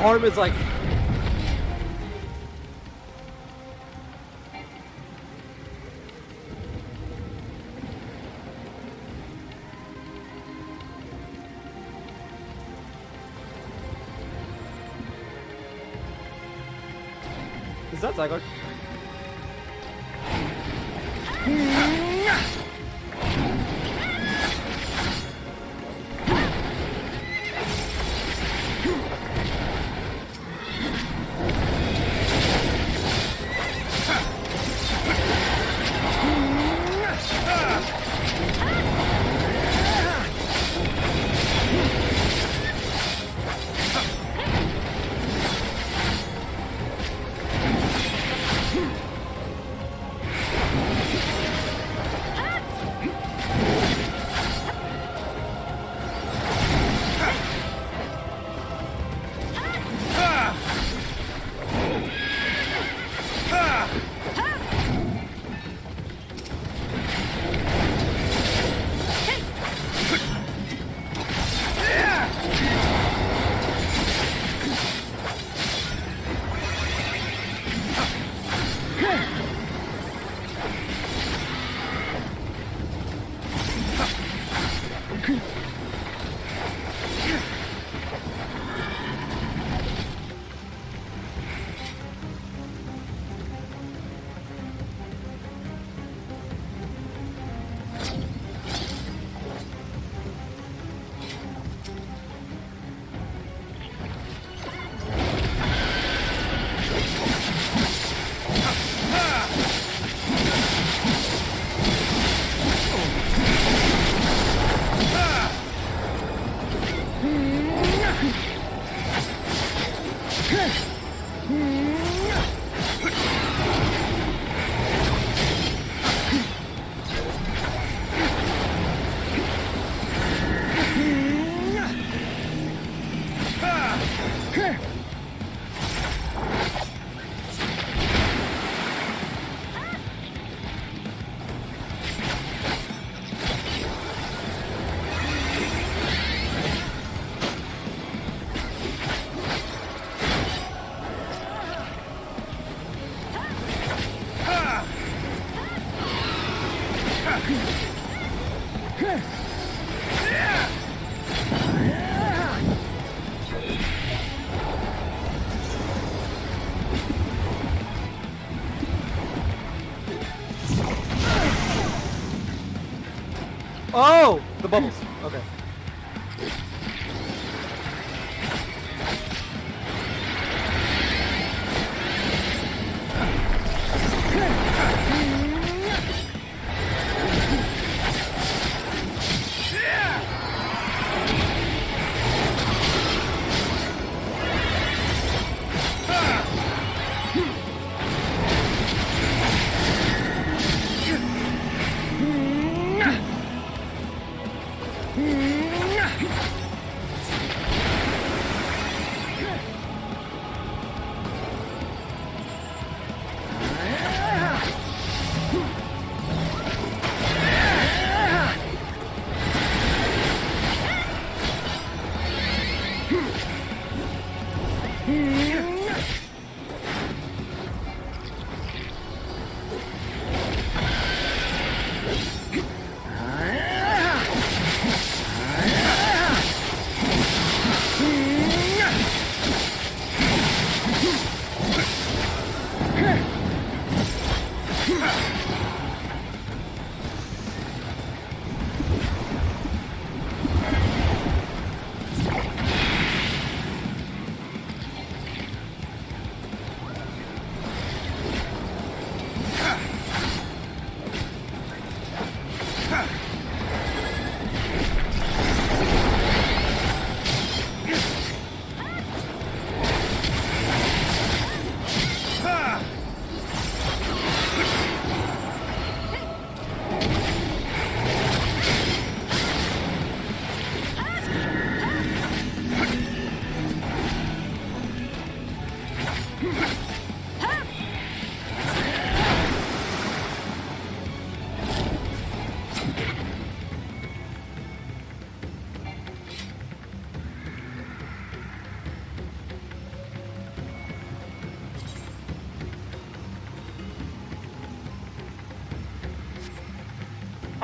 Speaker 1: arm is like... Is that Zygarde? Oh! The bubbles. Okay.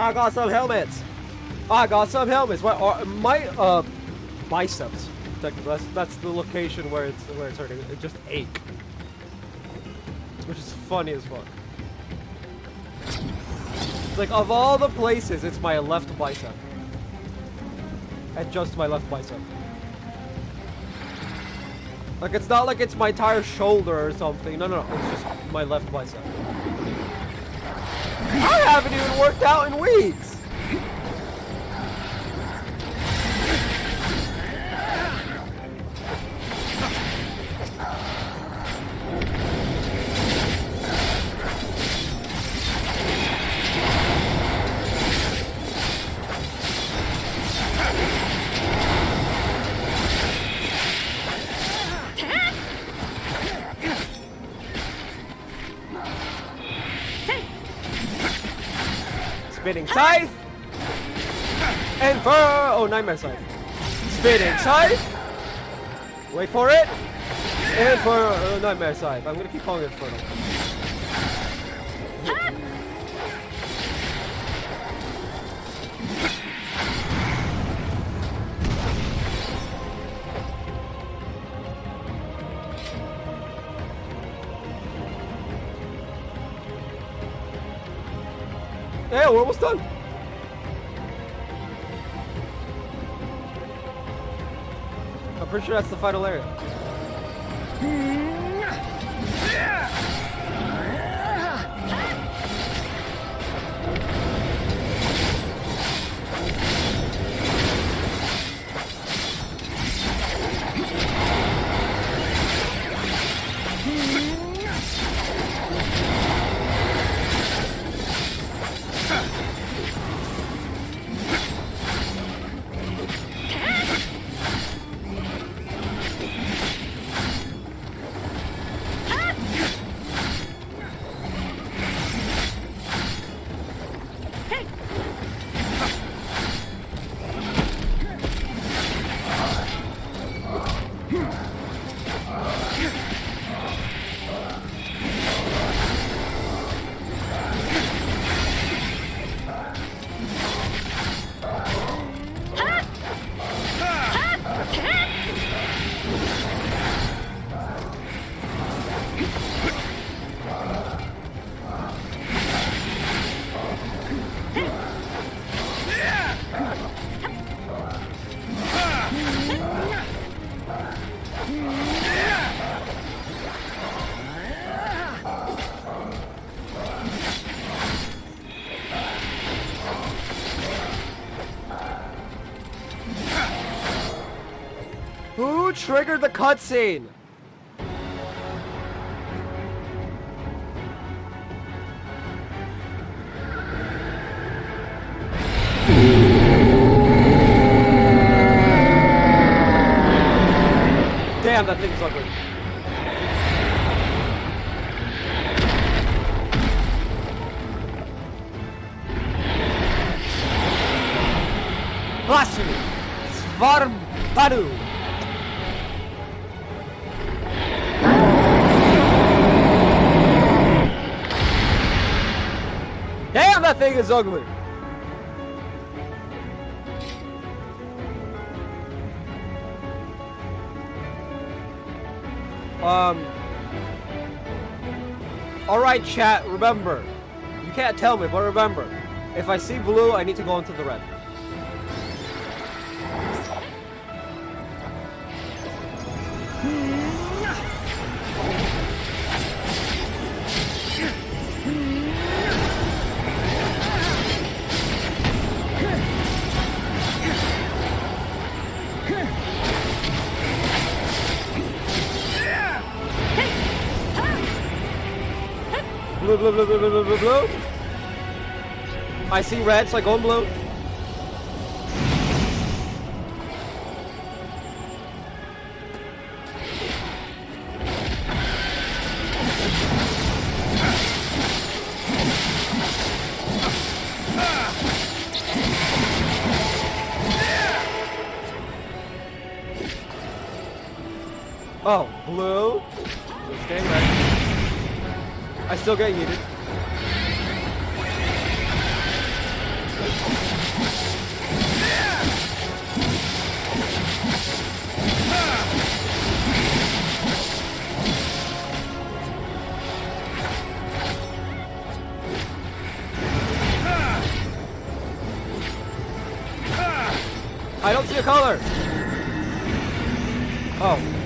Speaker 1: I got some helmets. I got some helmets. My biceps. That's the location where it's hurting. It just ache, which is funny as fuck. It's like of all the places, it's my left bicep, and just my left bicep. Like it's not like it's my entire shoulder or something. No, it's just my left bicep. I haven't even worked out in weeks. Spinning scythe! And furrow! Oh, nightmare scythe. Spinning scythe! Wait for it! And furrow! Nightmare scythe. I'm gonna keep calling it furrow. Yeah, we're almost done. I'm pretty sure that's the final area. Who triggered the cutscene? Damn, that thing's ugly. Blasphemy! Svarbadu! Damn, that thing is ugly! Alright chat, remember. You can't tell me, but remember. If I see blue, I need to go into the red. Blue, blue, blue, blue, blue, blue, blue. I see red, so I go in blue. Oh, blue. So stay red. I still get yeeted. I don't see a color. Oh.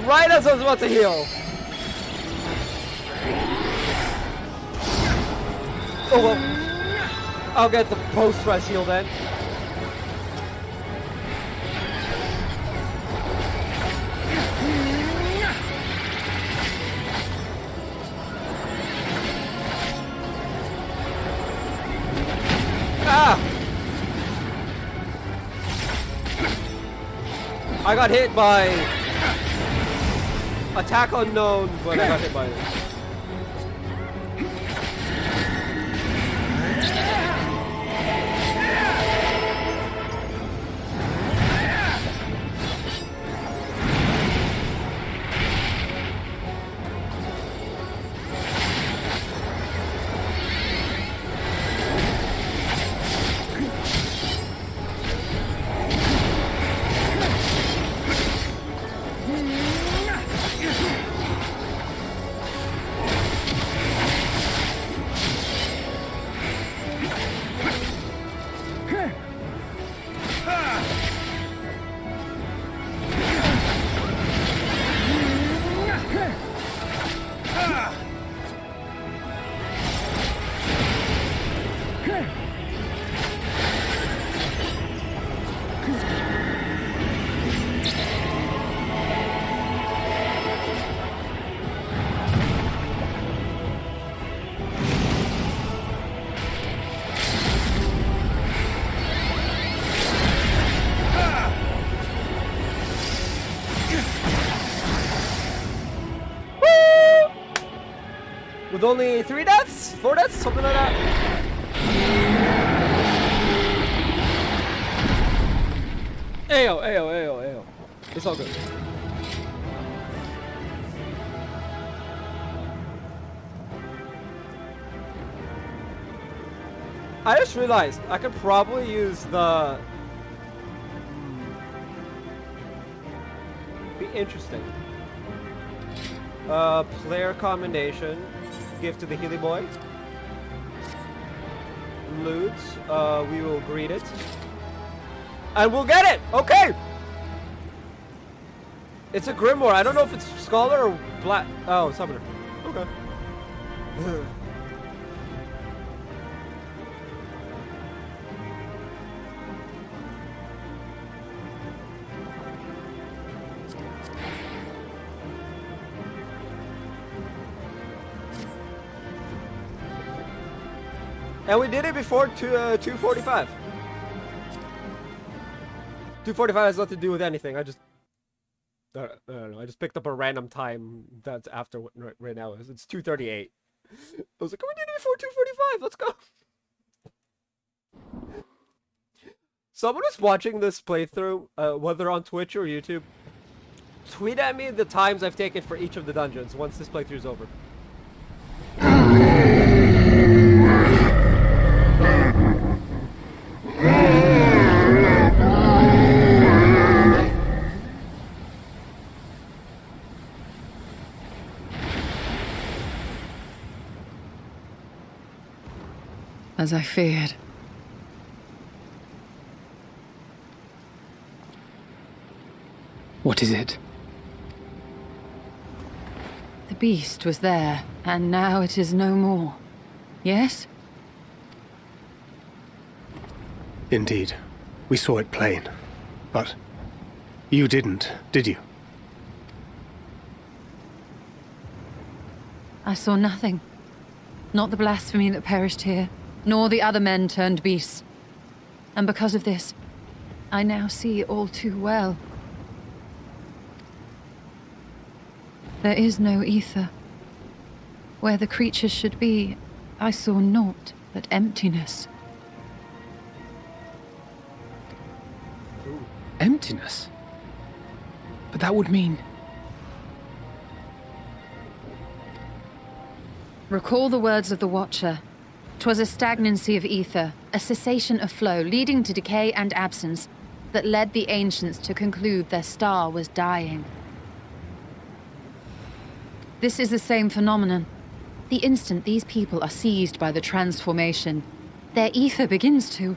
Speaker 1: Right as I was about to heal. Oh well. I'll get the post-rest heal then. Ah! I got hit by attack unknown, but I got hit by it. With only 3 deaths? 4 deaths? Something like that? Ayo, ayo, ayo, ayo. It's all good. I just realized I could probably use the... Be interesting. Player commendation. Gift to the Healy Boy. Loot. We will greet it. And we'll get it! Okay! It's a Grimoire. I don't know if it's Scholar or Black... Oh, Summoner. Okay. And we did it before 245. 245 has nothing to do with anything. I don't know. I just picked up a random time that's after what right now is. It's 2:38. I was like, oh, we did it before 2:45. Let's go. Someone who's watching this playthrough, whether on Twitch or YouTube, tweet at me the times I've taken for each of the dungeons once this playthrough's over.
Speaker 5: As I feared.
Speaker 12: What is it?
Speaker 5: The beast was there, and now it is no more. Yes?
Speaker 2: Indeed. We saw it plain. But you didn't, did you?
Speaker 5: I saw nothing. Not the blasphemy that perished here, nor the other men turned beasts. And because of this, I now see all too well. There is no ether. Where the creatures should be, I saw naught but emptiness.
Speaker 12: Emptiness? But that would mean...
Speaker 5: Recall the words of the Watcher. 'Twas a stagnancy of ether, a cessation of flow, leading to decay and absence, that led the ancients to conclude their star was dying. This is the same phenomenon. The instant these people are seized by the transformation, their ether begins to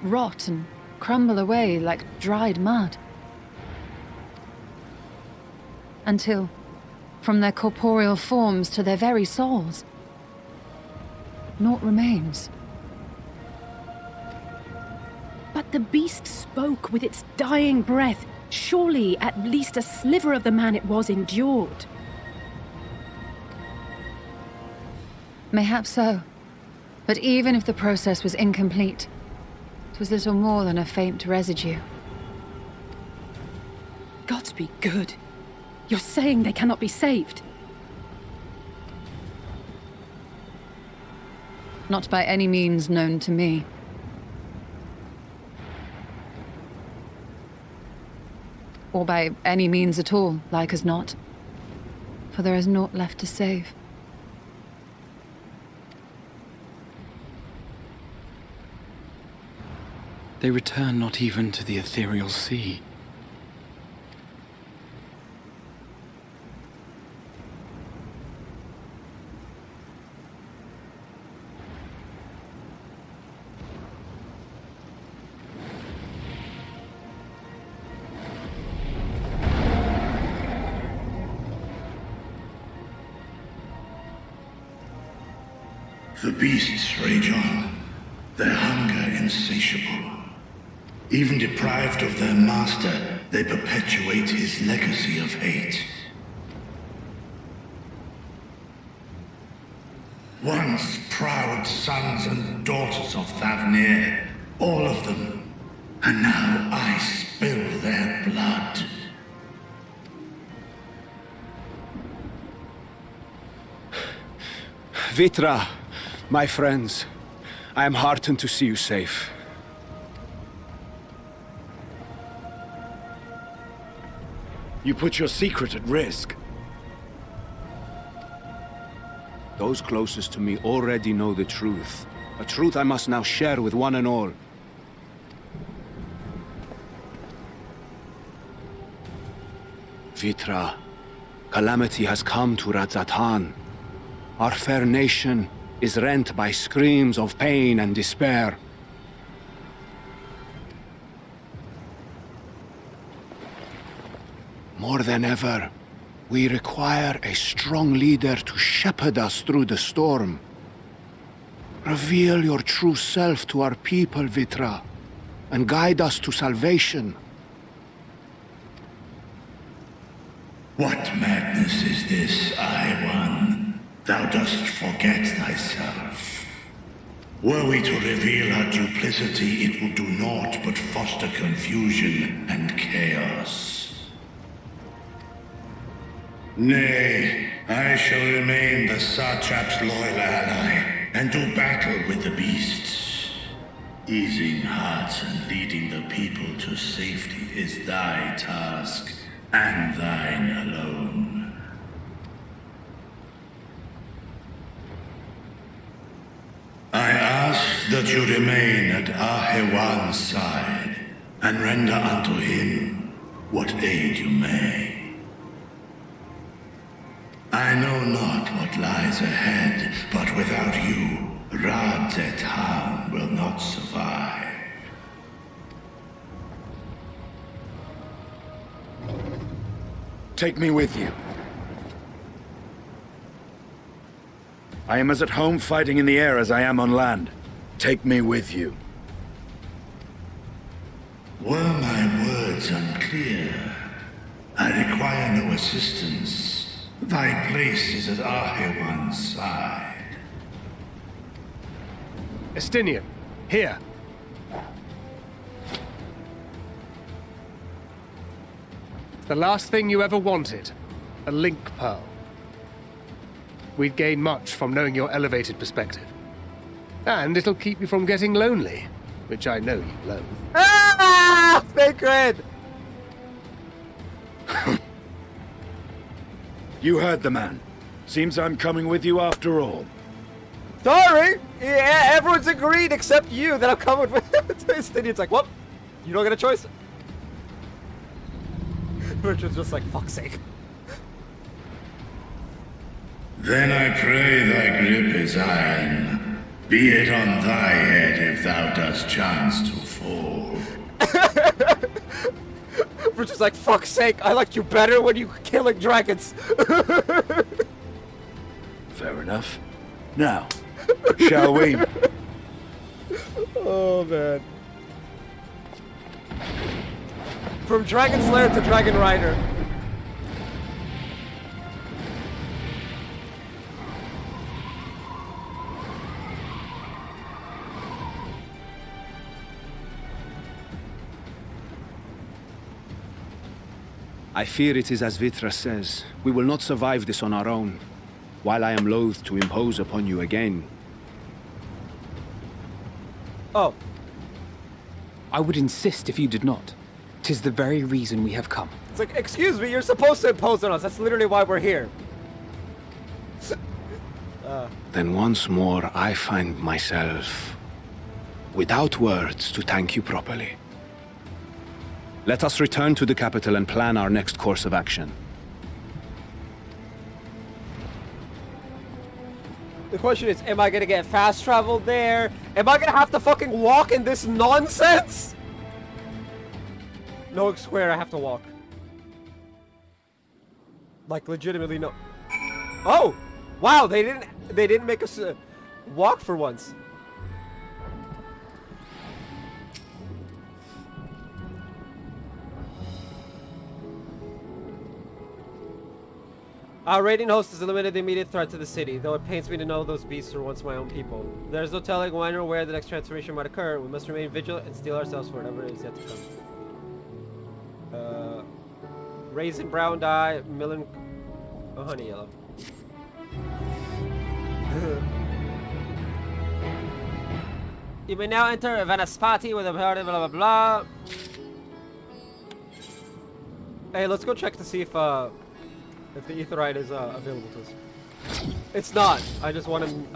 Speaker 5: rot and crumble away like dried mud. Until, from their corporeal forms to their very souls, naught remains.
Speaker 11: But the beast spoke with its dying breath. Surely at least a sliver of the man it was endured.
Speaker 5: Mayhap so. But even if the process was incomplete, it was little more than a faint residue.
Speaker 11: Gods be good. You're saying they cannot be saved?
Speaker 5: Not by any means known to me. Or by any means at all, like as not. For there is naught left to save.
Speaker 13: They return not even to the ethereal sea.
Speaker 15: The beasts rage on, their hunger insatiable. Even deprived of their master, they perpetuate his legacy of hate. Once proud sons and daughters of Thavnir, all of them, and now I spill their blood.
Speaker 4: Vitra, my friends, I am heartened to see you safe.
Speaker 10: You put your secret at risk.
Speaker 4: Those closest to me already know the truth. A truth I must now share with one and all. Vitra, calamity has come to Radzatan. Our fair nation is rent by screams of pain and despair. More than ever, we require a strong leader to shepherd us through the storm. Reveal your true self to our people, Vitra, and guide us to salvation.
Speaker 15: What madness is this, I-One? Thou dost forget thyself. Were we to reveal our duplicity, it would do naught but foster confusion and chaos. Nay, I shall remain the Satrap's loyal ally, and do battle with the beasts. Easing hearts and leading the people to safety is thy task, and thine alone. I ask that you remain at Ahewan's side, and render unto him what aid you may. I know not what lies ahead, but without you, Radzetan will not survive.
Speaker 10: Take me with you. I am as at home fighting in the air as I am on land. Take me with you.
Speaker 15: Were my words unclear? I require no assistance. Thy place is at Ahewan's side.
Speaker 2: Estinian, here. It's the last thing you ever wanted. A link pearl. We'd gain much from knowing your elevated perspective. And it'll keep you from getting lonely, which I know you loathe.
Speaker 1: Ah! Sacred!
Speaker 10: You heard the man. Seems I'm coming with you after all.
Speaker 1: Sorry! Yeah, everyone's agreed except you that I'm coming with Estinian's like, well, you don't get a choice. Richard's just like, fuck's sake.
Speaker 15: Then I pray thy grip is iron. Be it on thy head if thou dost chance to fall.
Speaker 1: Richard's like, fuck's sake, I like you better when you killing dragons.
Speaker 10: Fair enough. Now, shall we?
Speaker 1: Oh, man. From Dragon Slayer to Dragon Rider.
Speaker 16: I fear it is as Vitra says. We will not survive this on our own. While I am loath to impose upon you again.
Speaker 1: Oh.
Speaker 12: I would insist if you did not. 'Tis the very reason we have come.
Speaker 1: It's like, excuse me, you're supposed to impose on us. That's literally why we're here.
Speaker 16: Then once more I find myself without words to thank you properly. Let us return to the capital and plan our next course of action.
Speaker 1: The question is, am I gonna get fast travel there? Am I gonna have to fucking walk in this nonsense? No square, I have to walk. Like, legitimately no. Oh! Wow, they didn't make us walk for once. Our raiding host has eliminated the immediate threat to the city, though it pains me to know those beasts are once my own people. There's no telling when or where the next transformation might occur. We must remain vigilant and steel ourselves for whatever is yet to come. Raisin brown dye, melon, oh, honey yellow. You may now enter Vanaspati with a party, blah blah blah. Hey, let's go check to see if the Aetheryte is available to us. It's not. I just want him.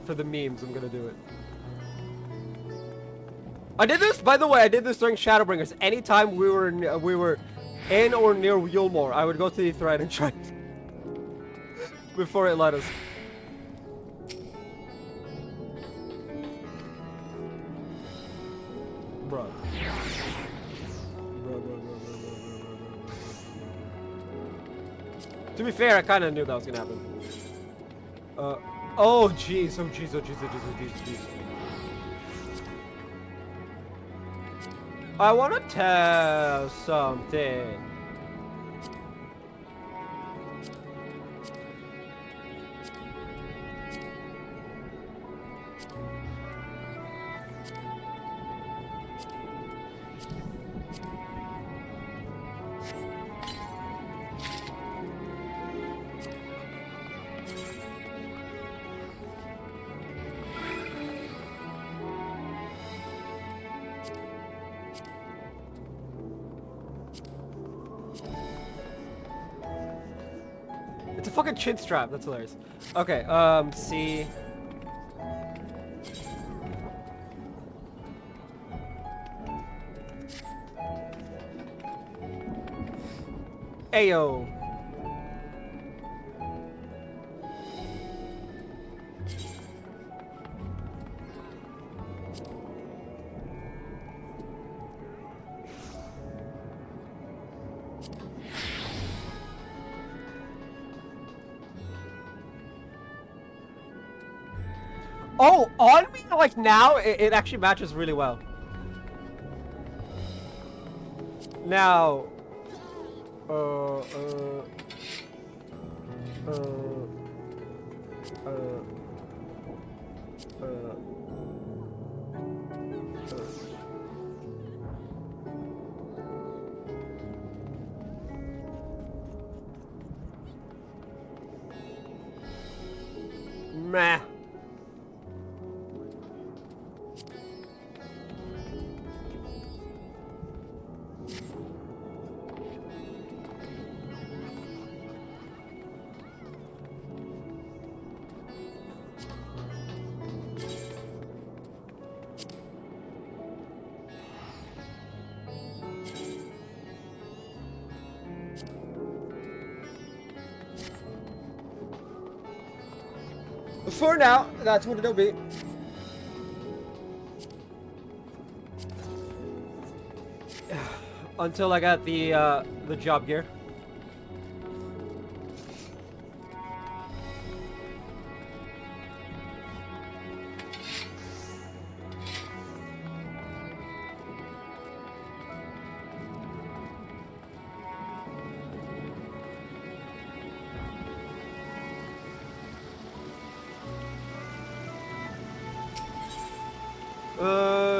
Speaker 1: For the memes, I'm gonna do it. I did this, by the way. I did this during Shadowbringers. Anytime we were in or near Yulmore, I would go to the Aetheryte and try before it let us. Bro. To be fair, I kind of knew that was gonna happen. Oh jeez, oh jeez, oh jeez, oh jeez, oh jeez, oh jeez. I want to tell something. fucking chin strap. That's hilarious. Okay, C. Ayo. Oh, on me? Like now, it actually matches really well. Now, meh. For now, that's what it'll be. Until I got the job gear.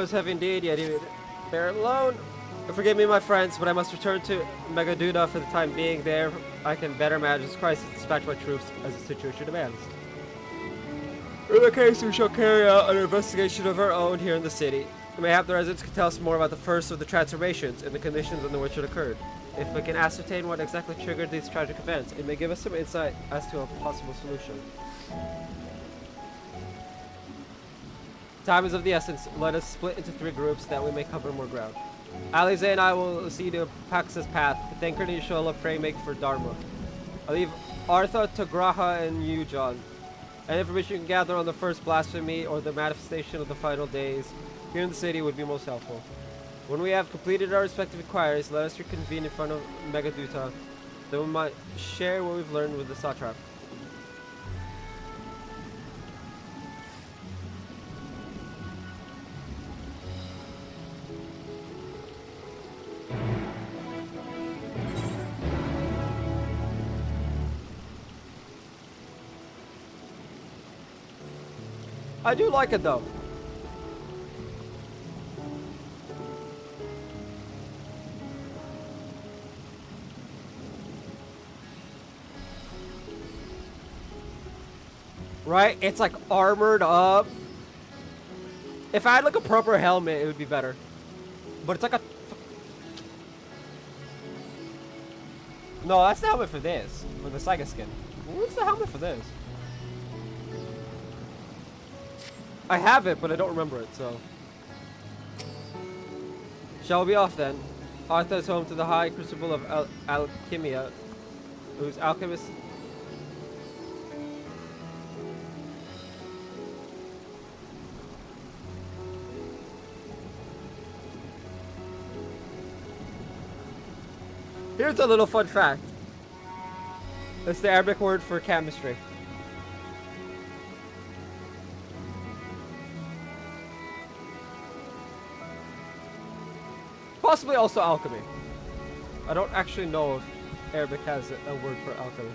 Speaker 1: It's heavy indeed, yet even bear it alone. Forgive me, my friends, but I must return to Megaduda for the time being. There, I can better manage this crisis and dispatch my troops as the situation demands. In the case, we shall carry out an investigation of our own here in the city. Mayhap the residents can tell us more about the first of the transformations and the conditions under which it occurred. If we can ascertain what exactly triggered these tragic events, it may give us some insight as to a possible solution. Time is of the essence. Let us split into 3 groups that we may cover more ground. Alize and I will see to Pax's path. Thankfully, Shola pray make for Dharma. I'll leave Artha to Graha and you, John. Any information you can gather on the first blasphemy or the manifestation of the final days here in the city would be most helpful. When we have completed our respective inquiries, let us reconvene in front of Megaduta. Then we might share what we've learned with the Satrap. I do like it though. Right? It's like armored up. If I had like a proper helmet, it would be better. But it's like a... No, that's the helmet for this. For the Saiga skin. What's the helmet for this? I have it, but I don't remember it, so... Shall we be off then? Artha is home to the High Crucible of Alchemia, whose alchemist... Here's a little fun fact. It's the Arabic word for chemistry. Possibly also alchemy. I don't actually know if Arabic has a word for alchemy.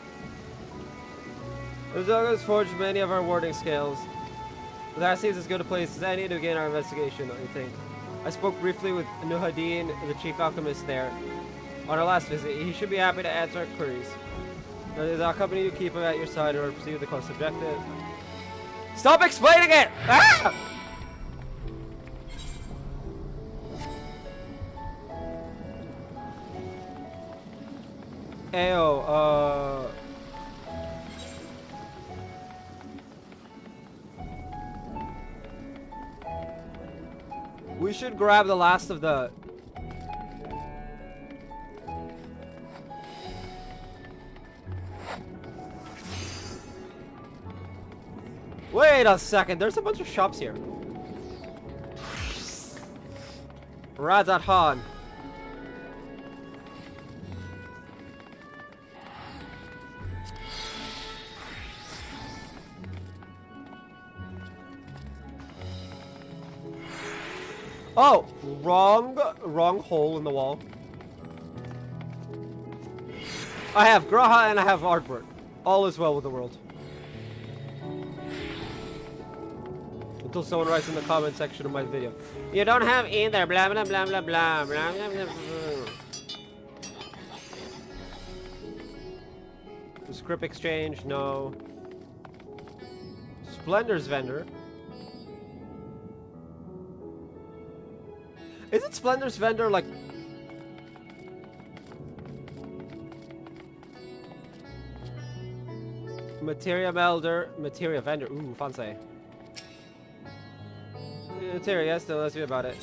Speaker 1: The Zoga has forged many of our warding scales. That seems as good a place as any to begin our investigation, don't you think? I spoke briefly with Nuhadin, the chief alchemist there, on our last visit. He should be happy to answer our queries. I'll accompany you, keep him at your side in order to pursue the quest objective. Stop explaining it! Ah! Ayo, We should grab the last of the... Wait a second, there's a bunch of shops here. Razat Han. Oh, wrong hole in the wall. I have Graha and I have Artwork. All is well with the world. Until someone writes in the comment section of my video, you don't have either, blah blah blah blah blah blah blah blah. Script exchange, no. Splendor's vendor. Isn't Splendor's vendor like... Materia melder, materia vendor, ooh, fancy. Materia, yes, tell us about it.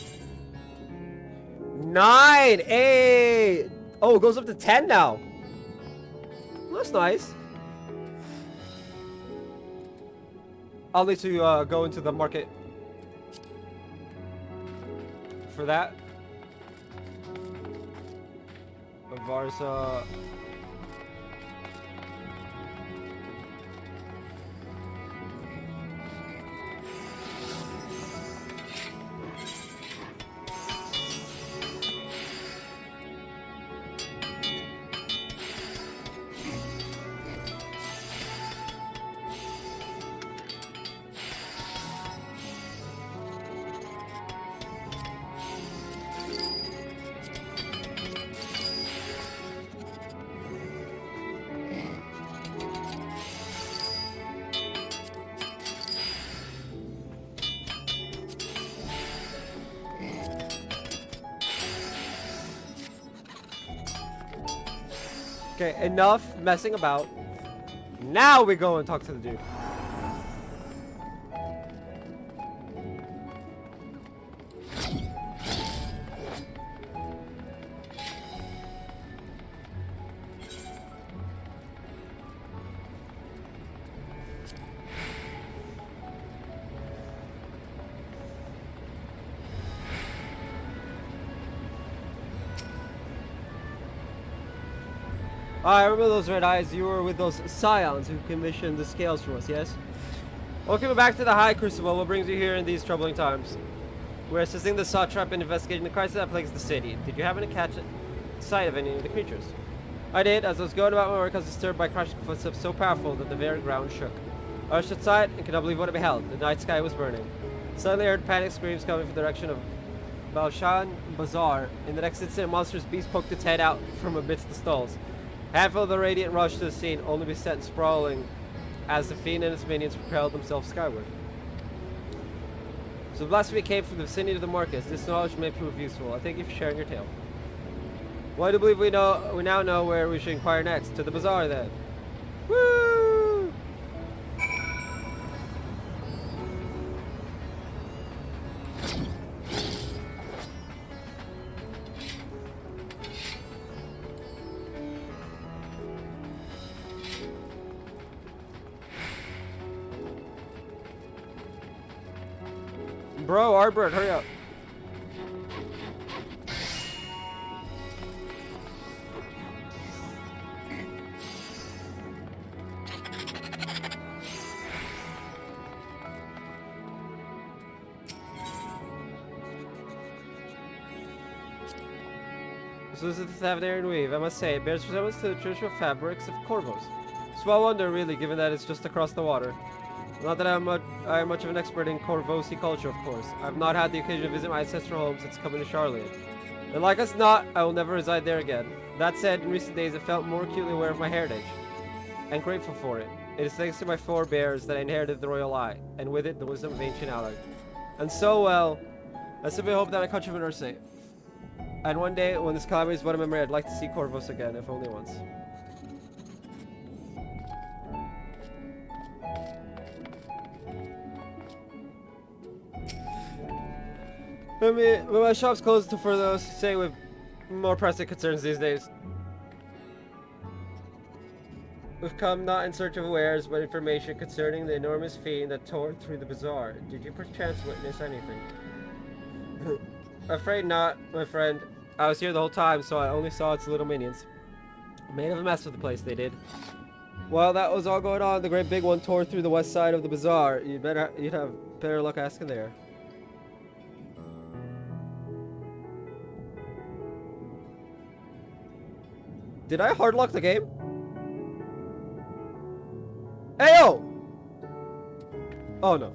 Speaker 1: 9, 8! Oh, it goes up to 10 now. That's nice. I'll need to go into the market for that. Varsa. Okay, enough messing about. Now we go and talk to the dude. I remember those red eyes. You were with those scions who commissioned the scales for us, yes? Welcome back to the High Crucible. What brings you here in these troubling times? We're assisting the satrap in investigating the crisis that plagues the city. Did you happen to catch sight of any of the creatures? I did. As I was going about my work, I was disturbed by crashing footsteps so powerful that the very ground shook. I rushed outside and could not believe what I beheld. The night sky was burning. Suddenly I heard panic screams coming from the direction of Balshan Bazaar. In the next instant, a monstrous beast poked its head out from amidst the stalls. A handful of the Radiant rushed to the scene, only to be sent sprawling as the fiend and its minions propelled themselves skyward. So the blasphemy came from the vicinity of the markets. This knowledge may prove useful. I thank you for sharing your tale. Why do you believe we now know where we should inquire next? To the bazaar, then. Woo! Bro, Arbert, hurry up. So this is the Thavnarian weave. I must say, it bears resemblance to the traditional fabrics of Corvos. Small wonder, really, given that it's just across the water. Not that I am much of an expert in Corvosi culture, of course. I have not had the occasion to visit my ancestral home since coming to Charlotte. And like us not, I will never reside there again. That said, in recent days I felt more acutely aware of my heritage, and grateful for it. It is thanks to my forebears that I inherited the royal eye, and with it the wisdom of ancient Alec. And so, well, I simply hope that my countrymen are safe. And one day, when this calamity is but a memory, I'd like to see Corvos again, if only once. I mean, my shop's closed to for those who say with more pressing concerns these days. We've come not in search of wares, but information concerning the enormous fiend that tore through the bazaar. Did you perchance witness anything? Afraid not, my friend. I was here the whole time, so I only saw its little minions. Made of a mess of the place, they did. While that was all going on, the great big one tore through the west side of the bazaar. You'd have better luck asking there. Did I hardlock the game? Ayo! Oh no.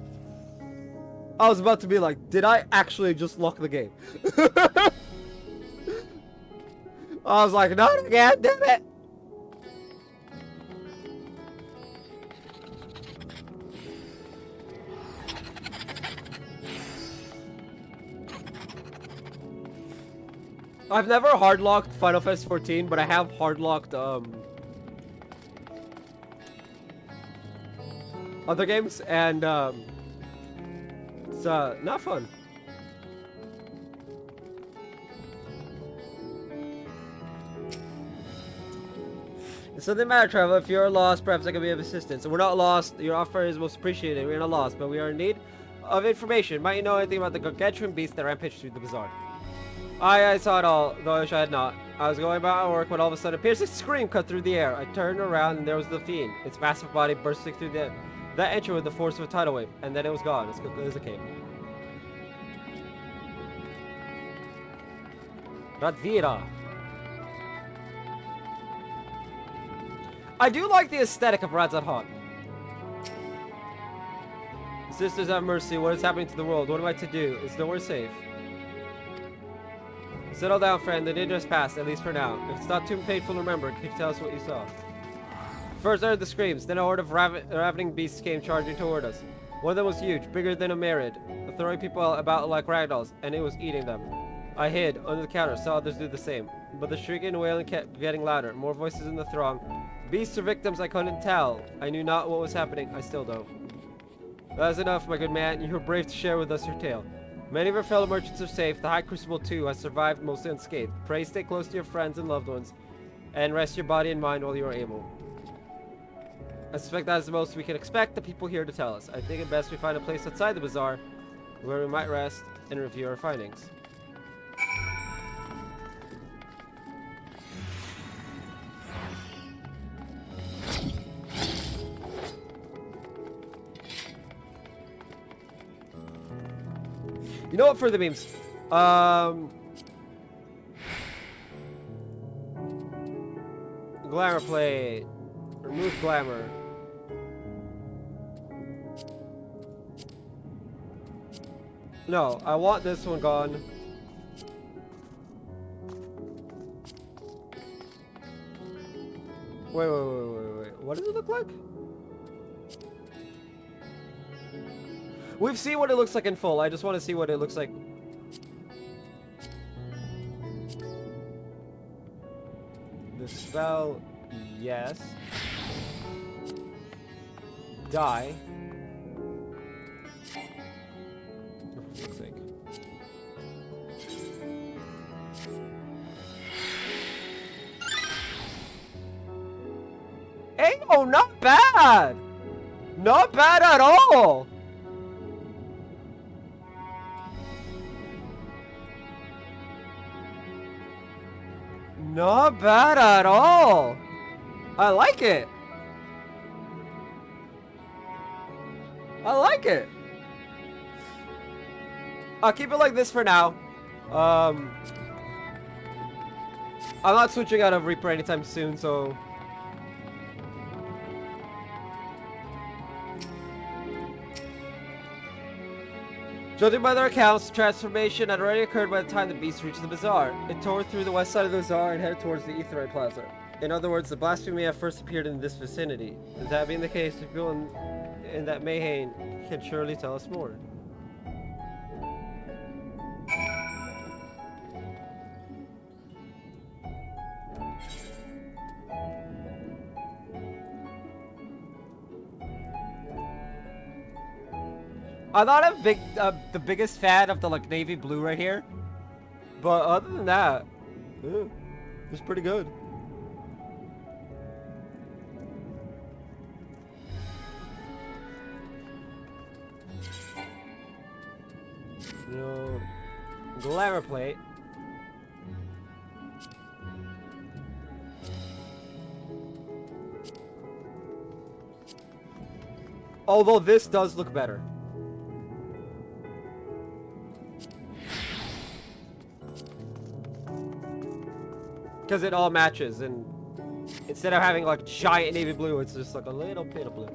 Speaker 1: I was about to be like, did I actually just lock the game? I was like, not again, damn it! I've never hardlocked Final Fantasy 14, but I have hardlocked other games, and it's not fun. It doesn't matter, Trevor. If you're lost, perhaps I can be of assistance. We're not lost. Your offer is most appreciated. We're not lost, but we are in need of information. Might you know anything about the gargantuan beast that rampaged through the bazaar? I saw it all, though I wish I had not. I was going about my work when all of a sudden a piercing scream cut through the air. I turned around and there was the fiend, its massive body bursting through that entry with the force of a tidal wave, and then it was gone as quickly as it came. Radvira. I do like the aesthetic of Radzat Hot. Sisters have mercy. What is happening to the world? What am I to do? Is nowhere safe? Settle down, friend. The danger is past, at least for now. If it's not too painful to remember, can you tell us what you saw? First I heard the screams, then a horde of ravening beasts came charging toward us. One of them was huge, bigger than a Merid, throwing people about like ragdolls, and it was eating them. I hid under the counter, saw others do the same. But the shrieking and wailing kept getting louder, more voices in the throng. Beasts or victims, I couldn't tell. I knew not what was happening, I still don't. That is enough, my good man. You were brave to share with us your tale. Many of our fellow merchants are safe. The High Crucible, too, has survived mostly unscathed. Pray stay close to your friends and loved ones, and rest your body and mind while you are able. I suspect that is the most we can expect the people here to tell us. I think it best we find a place outside the bazaar where we might rest and review our findings. You know what, for the memes? Glamour plate. Remove glamour. No, I want this one gone. Wait. What does it look like? We've seen what it looks like in full. I just want to see what it looks like. The spell, yes. Die. For fuck's sake. Hey, oh, not bad! Not bad at all! Not bad at all. I like it. I like it. I'll keep it like this for now. I'm not switching out of Reaper anytime soon, so... Judging by their accounts, the transformation had already occurred by the time the beast reached the bazaar. It tore through the west side of the bazaar and headed towards the Aetheroid Plaza. In other words, the blasphemy may have first appeared in this vicinity. That being the case, the people in that Mayhain can surely tell us more. I'm not the biggest fan of the like navy blue right here, but other than that, yeah, it's pretty good. No glamour plate. Although this does look better. Because it all matches, and instead of having like giant navy blue, it's just like a little bit of blue.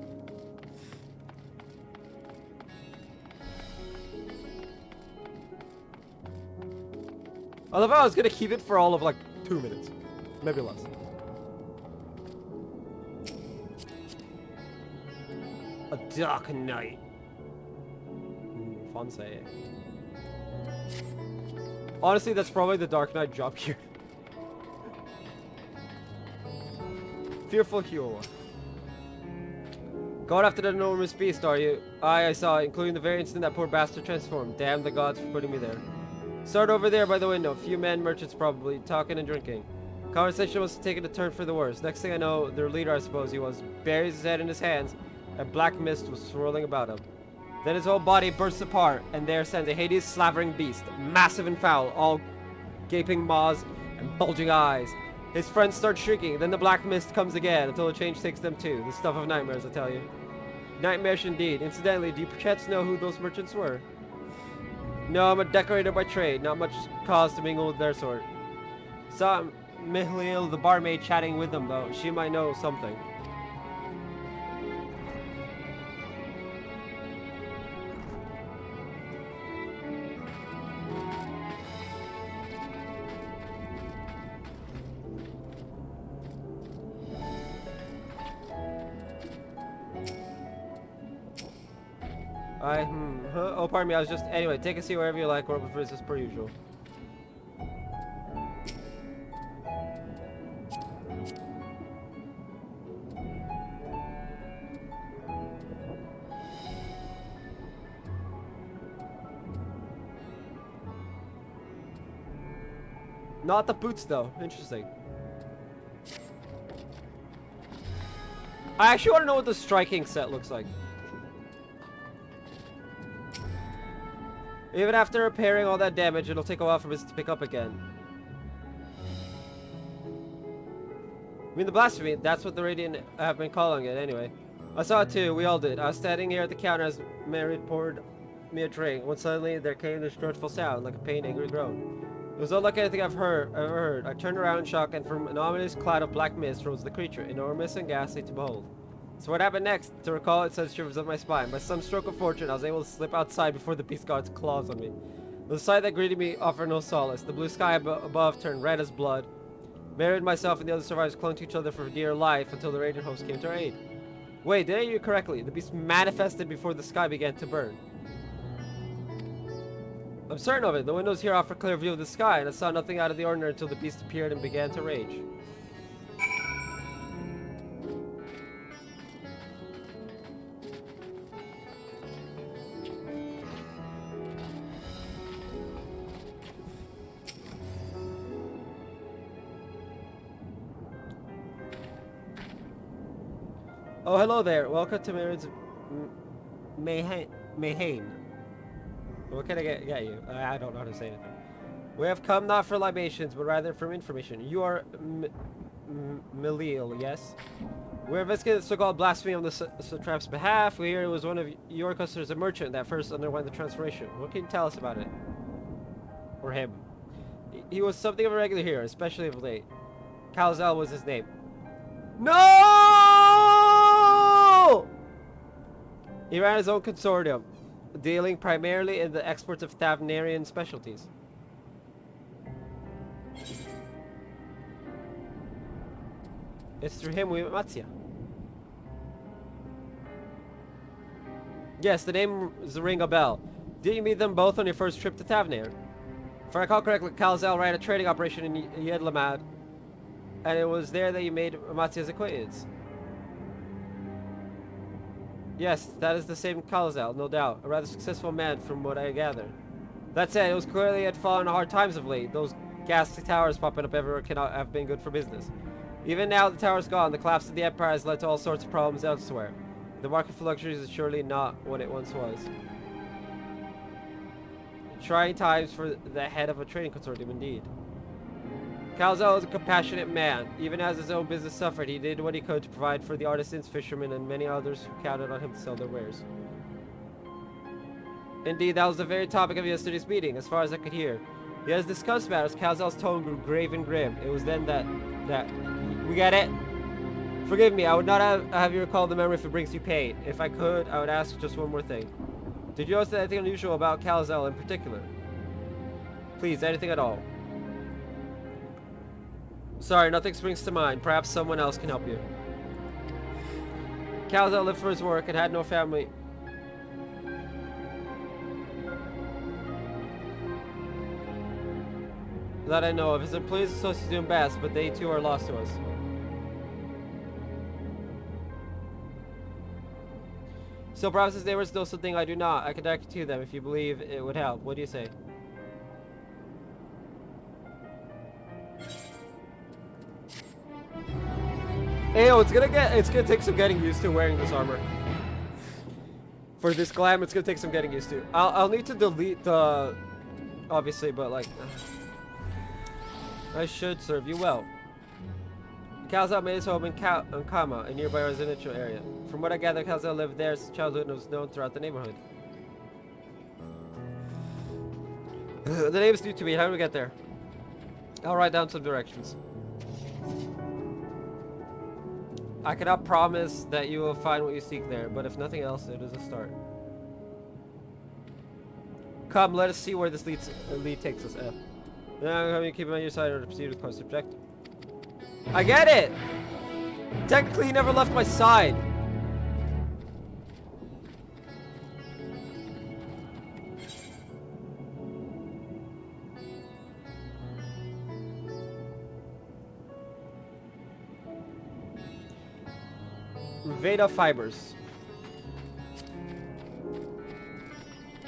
Speaker 1: I love how I was gonna keep it for all of like 2 minutes, maybe less. A dark night. Fun saying. Honestly, that's probably the Dark Knight job here. Fearful Hue. Going after the enormous beast, are you? Aye, I saw it, including the very instant that poor bastard transformed. Damn the gods for putting me there. Start over there by the window. A few men, merchants probably, talking and drinking. Conversation must have taken a turn for the worse. Next thing I know, their leader, I suppose he was, buries his head in his hands, and black mist was swirling about him. Then his whole body bursts apart, and there stands a hideous, slavering beast, massive and foul, all gaping maws and bulging eyes. His friends start shrieking, then the black mist comes again, until the change takes them too. The stuff of nightmares, I tell you. Nightmarish indeed. Incidentally, do you perchance know who those merchants were? No, I'm a decorator by trade, not much cause to mingle with their sort. Saw Mihlil, the barmaid, chatting with them, though. She might know something. Oh, pardon me, I was just... Anyway, take a seat wherever you like, or business per usual. Not the boots, though. Interesting. I actually want to know what the striking set looks like. Even after repairing all that damage, it'll take a while for this to pick up again. I mean, the blasphemy, that's what the Radiant have been calling it, anyway. I saw it too, we all did. I was standing here at the counter as Mary poured me a drink, when suddenly there came this dreadful sound, like a pained, angry groan. It was unlike anything I've ever heard. I turned around in shock, and from an ominous cloud of black mist rose the creature, enormous and ghastly to behold. So what happened next? To recall it sent shivers up my spine. By some stroke of fortune, I was able to slip outside before the beast got its claws on me. The sight that greeted me offered no solace. The blue sky above turned red as blood. Mary and myself and the other survivors clung to each other for dear life until the Radiant host came to our aid. Wait, did I hear you correctly? The beast manifested before the sky began to burn. I'm certain of it. The windows here offer a clear view of the sky, and I saw nothing out of the ordinary until the beast appeared and began to rage. Oh, hello there. Welcome to Marin's Mayhain. What can I get you? I don't know how to say anything. We have come not for libations, but rather for information. You are Milil, yes? We're investigating the so-called blasphemy on the satrap's behalf. We hear it was one of your customers, a merchant, that first underwent the transformation. What can you tell us about it? Or him? He was something of a regular here, especially of late. Kalzel was his name. No! He ran his own consortium, dealing primarily in the exports of Thavnarian specialties. It's through him we met Matzia. Yes, the names ring a bell. Did you meet them both on your first trip to Thavnair? If I recall correctly, Kalzel ran a trading operation in Yedlamad, and it was there that you made Matzia's acquaintance. Yes, that is the same Kalazal, no doubt. A rather successful man from what I gather. That said, it was clearly had fallen on hard times of late. Those ghastly towers popping up everywhere cannot have been good for business. Even now the tower's gone, the collapse of the empire has led to all sorts of problems elsewhere. The market for luxuries is surely not what it once was. Trying times for the head of a trading consortium, indeed. Kalazal was a compassionate man. Even as his own business suffered, he did what he could to provide for the artisans, fishermen, and many others who counted on him to sell their wares. Indeed, that was the very topic of yesterday's meeting, as far as I could hear. He has discussed matters. Kalazal's tone grew grave and grim. It was then that we get it. Forgive me, I would not have you recall the memory if it brings you pain. If I could, I would ask just one more thing. Did you notice anything unusual about Kalazal in particular? Please, anything at all. Sorry, nothing springs to mind. Perhaps someone else can help you. Kalazal lived for his work and had no family. That I know of. His employees and associates do him best, but they too are lost to us. So perhaps his neighbors know something I do not. I can direct you to them if you believe it would help. What do you say? Ew, it's gonna take some getting used to wearing this armor. For this glam, it's gonna take some getting used to. I'll need to delete the, obviously, but like, I should serve you well. Kalazal made his home in Kama, a nearby residential area. From what I gather, Kalazal lived there since childhood and was known throughout the neighborhood. The name is new to me. How do we get there? I'll write down some directions. I cannot promise that you will find what you seek there, but if nothing else, it is a start. Come, let us see where this lead takes us. Then I'm going to keep him on your side or to proceed with quest objective. I get it! Technically, he never left my side. Veda fibers.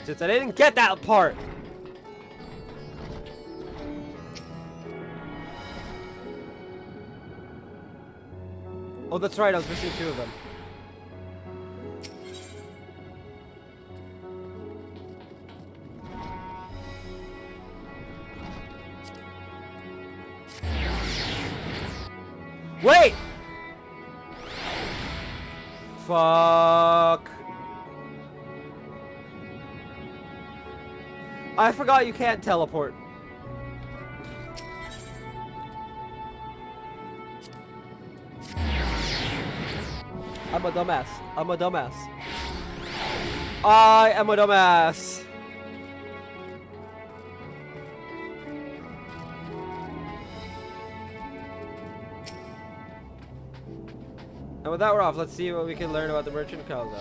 Speaker 1: Since I didn't get that part. Oh, that's right, I was missing 2 of them. Wait! Fuck. I forgot you can't teleport. I'm a dumbass. I'm a dumbass. I am a dumbass. And with that, we're off. Let's see what we can learn about the merchant Kalazal.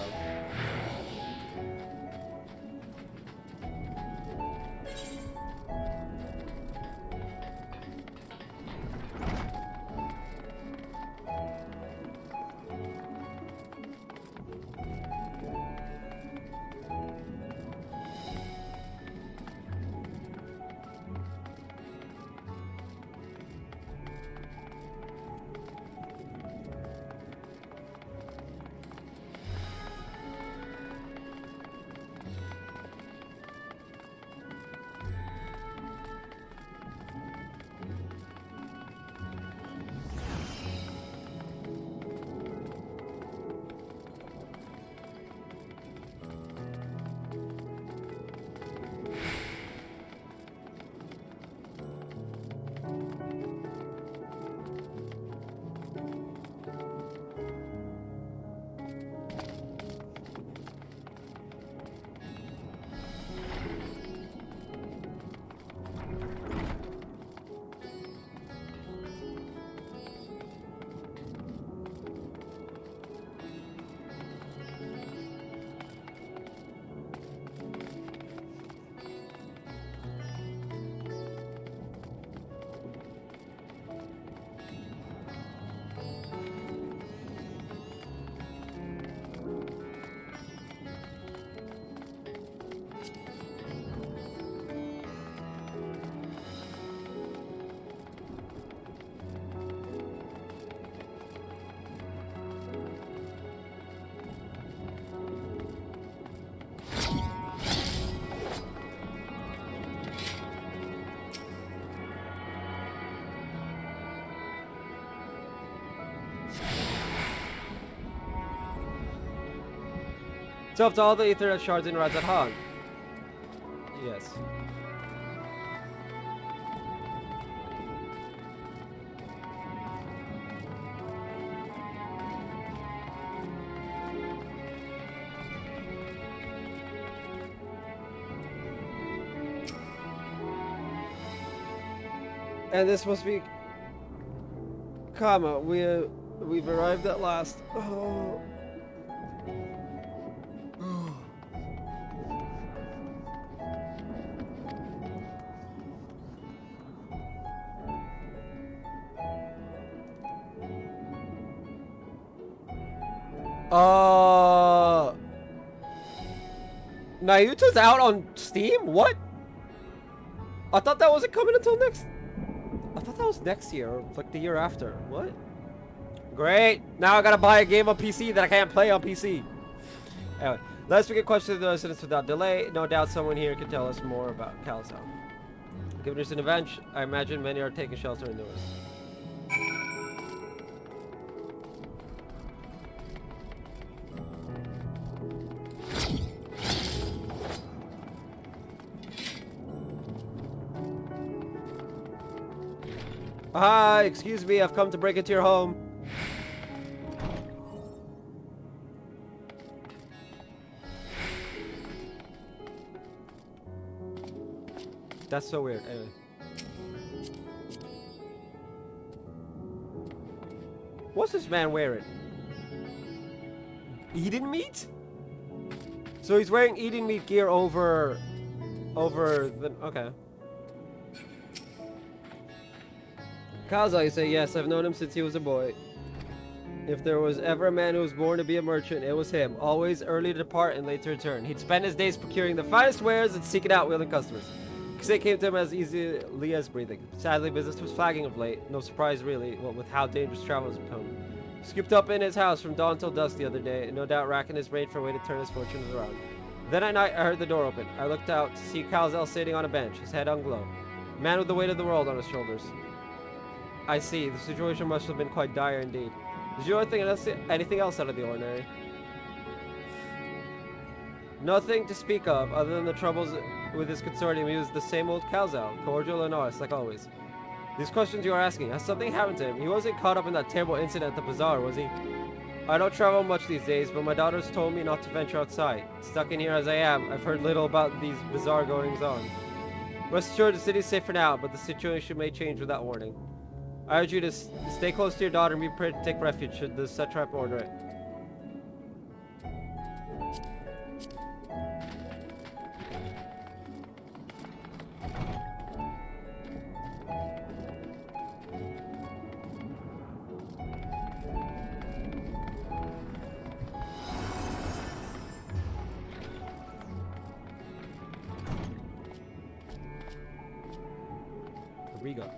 Speaker 1: Talk to all the Ethernet shards in Razat Han. Yes. And this must be Kama. We've arrived at last. Oh. Nayuta's out on Steam? What? I thought that wasn't coming until next. I thought that was next year, or like the year after. What? Great. Now I gotta buy a game on PC that I can't play on PC. Anyway, let's begin questions the residents without delay. No doubt someone here can tell us more about Calzone. Given it's an event, I imagine many are taking shelter indoors. Hi, excuse me, I've come to break into your home. That's so weird. Anyway. What's this man wearing? Eden meat? So he's wearing Eden meat gear over the... Okay. Kaza, you say, yes, I've known him since he was a boy. If there was ever a man who was born to be a merchant, it was him. Always early to depart and late to return. He'd spend his days procuring the finest wares and seeking out willing customers. Because they came to him as easily as breathing. Sadly, business was flagging of late. No surprise, really, what with how dangerous travel has become. Scooped up in his house from dawn till dusk the other day, no doubt racking his brain for a way to turn his fortunes around. Then at night, I heard the door open. I looked out to see Calzel sitting on a bench, his head unglow. A man with the weight of the world on his shoulders. I see. The situation must have been quite dire indeed. Did you know anything else out of the ordinary? Nothing to speak of, other than the troubles with his consortium. He was the same old Calzal, cordial and honest, like always. These questions you are asking, has something happened to him? He wasn't caught up in that terrible incident at the bazaar, was he? I don't travel much these days, but my daughters told me not to venture outside. Stuck in here as I am, I've heard little about these bizarre goings-on. Rest assured, the city is safe for now, but the situation may change without warning. I urge you to stay close to your daughter and be prepared to take refuge should the satrap order it. Riga.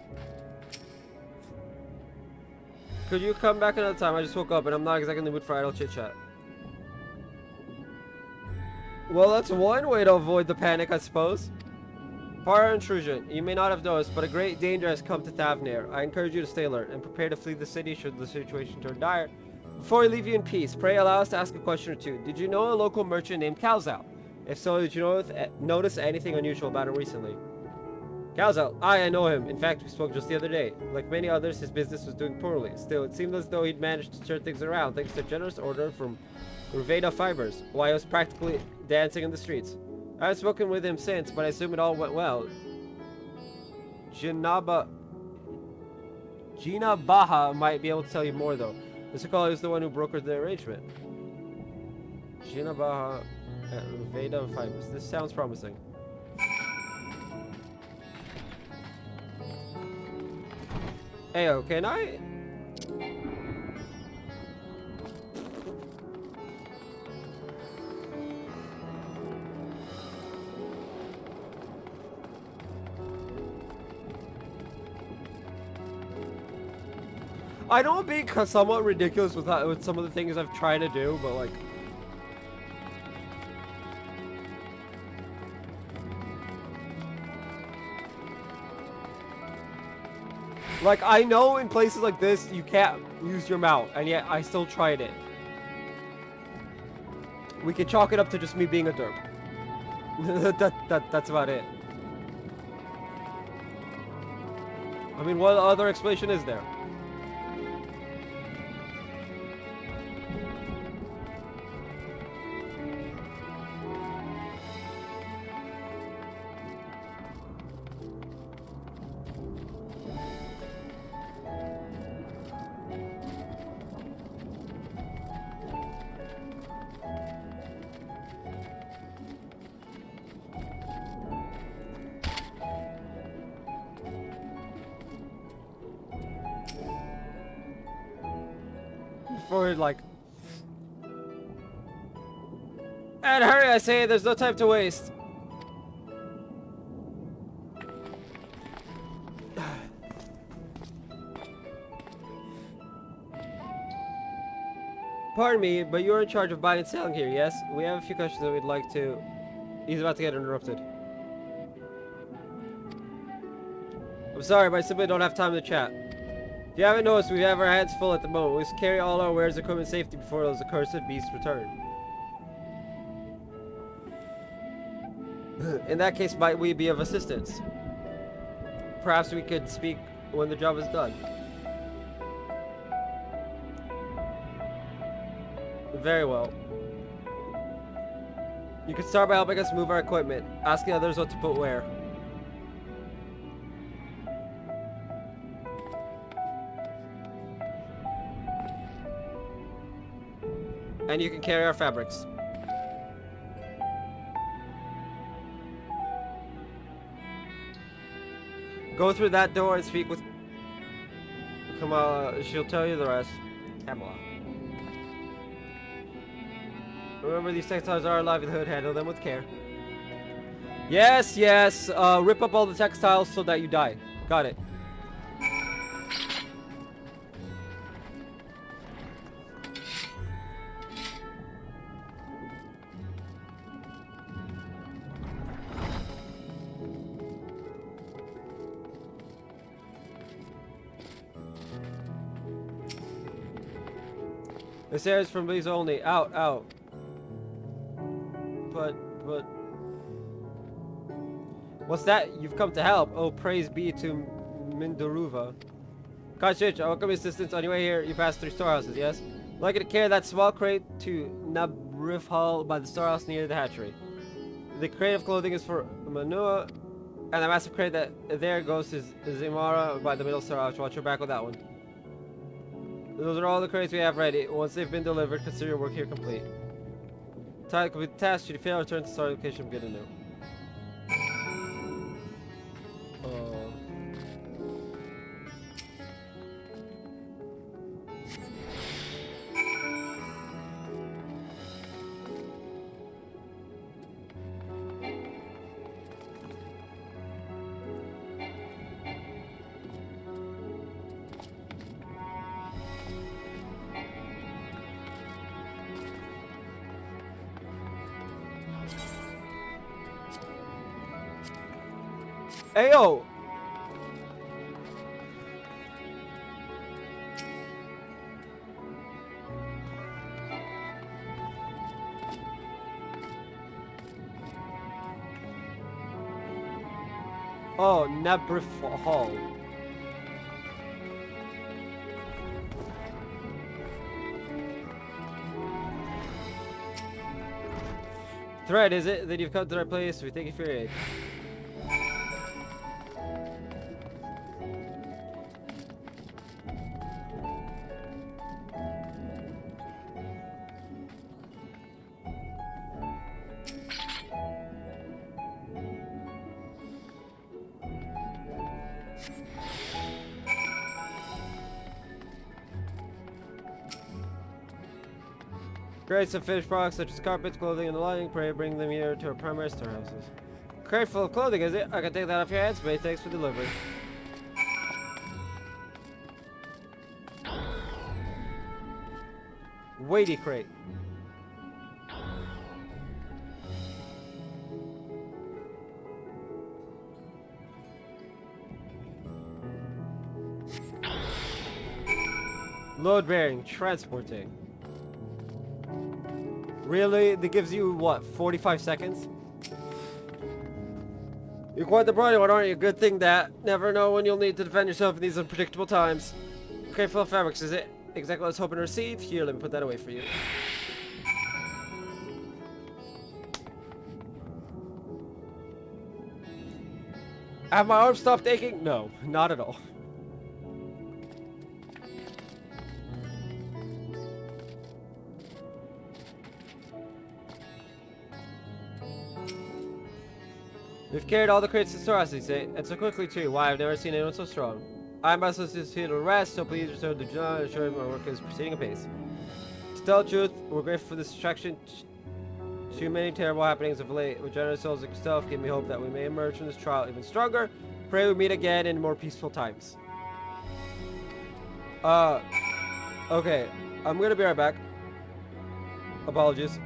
Speaker 1: Could you come back another time? I just woke up and I'm not exactly in the mood for idle chit-chat. Well, that's one way to avoid the panic, I suppose. Prior intrusion. You may not have noticed, but a great danger has come to Thavnir. I encourage you to stay alert and prepare to flee the city should the situation turn dire. Before we leave you in peace, pray allow us to ask a question or two. Did you know a local merchant named Calzal? If so, did you notice anything unusual about him recently? Calzal, I know him. In fact, we spoke just the other day. Like many others, his business was doing poorly. Still, it seemed as though he'd managed to turn things around thanks to a generous order from Ruveda Fibers, while he was practically dancing in the streets. I haven't spoken with him since, but I assume it all went well. Gina Baha might be able to tell you more, though. Mr. Call is the one who brokered the arrangement. Gina Baha at Ruveda Fibers. This sounds promising. Heyo, can I? I know I'm being somewhat ridiculous with some of the things I've tried to do, but like... Like, I know in places like this, you can't use your mount, and yet I still tried it. we can chalk it up to just me being a derp. That's about it. I mean, what other explanation is there? For like, and hurry, I say, there's no time to waste. Pardon me, but you're in charge of buying and selling here, yes? We have a few questions that we'd like to... He's about to get interrupted. I'm sorry, but I simply don't have time to chat. If you haven't noticed, we have our hands full at the moment. We must carry all our wares, equipment, safety before those accursed beasts return. In that case, might we be of assistance? Perhaps we could speak when the job is done. Very well. You can start by helping us move our equipment, asking others what to put where. And you can carry our fabrics. Go through that door and speak with Kamala. She'll tell you the rest. Kamala. Remember, these textiles are our livelihood. Handle them with care. Yes, yes. Rip up all the textiles so that you die. Got it. This air is from these only. Out, out. But... What's that? You've come to help. Oh, praise be to Mindaruva. Kashich, I welcome your assistance. On your way here, you pass through storehouses, yes? I'd like you to carry that small crate to Nabrif Hall by the storehouse near the hatchery. The crate of clothing is for Manua, and the massive crate that there goes to Zimara by the middle storehouse. Watch your back with that one. Those are all the crates we have ready. Once they've been delivered, consider your work here complete. Time to complete the task. Should you fail, return to start location. Get a new. Ayo! Oh, Nabrif Hall. Thread, is it? Then you've come to the right place. We thank you for your aid. Crates of finished products such as carpets, clothing, and the lighting. Pray bring them here to our primary storehouses. Crate full of clothing, is it? I can take that off your hands, mate. Thanks for delivery. Weighty crate. Load bearing, transporting. Really? That gives you, what, 45 seconds? You're quite the brawny one, aren't you? Good thing that. Never know when you'll need to defend yourself in these unpredictable times. Okay, full of fabrics, is it? Exactly what I was hoping to receive. Here, let me put that away for you. Have my arm stopped aching? No, not at all. We've carried all the crates to Soras, they say, and so quickly too. Why, I've never seen anyone so strong. I myself is here to rest, so please return to John and assure him our work is proceeding apace. To tell the truth, we're grateful for this distraction. Too many terrible happenings of late. With generous souls like yourself, give me hope that we may emerge from this trial even stronger. Pray we meet again in more peaceful times. Okay. I'm gonna be right back. Apologies.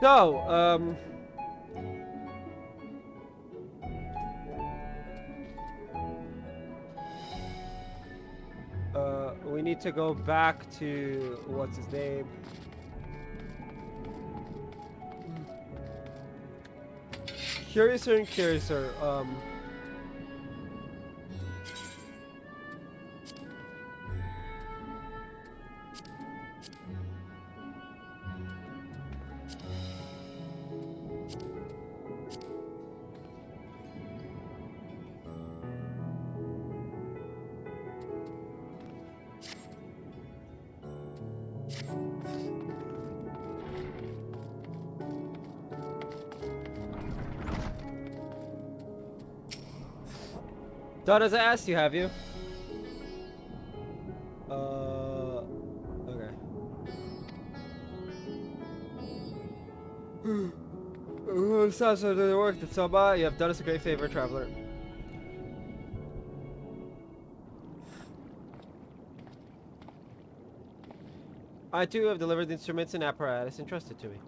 Speaker 1: So, we need to go back to, what's his name? Curiouser and Curiouser, Done as I asked you, have you? Okay. Sounds like the work that's so bad. You have done us a great favor, traveler. I too have delivered the instruments and apparatus entrusted to me.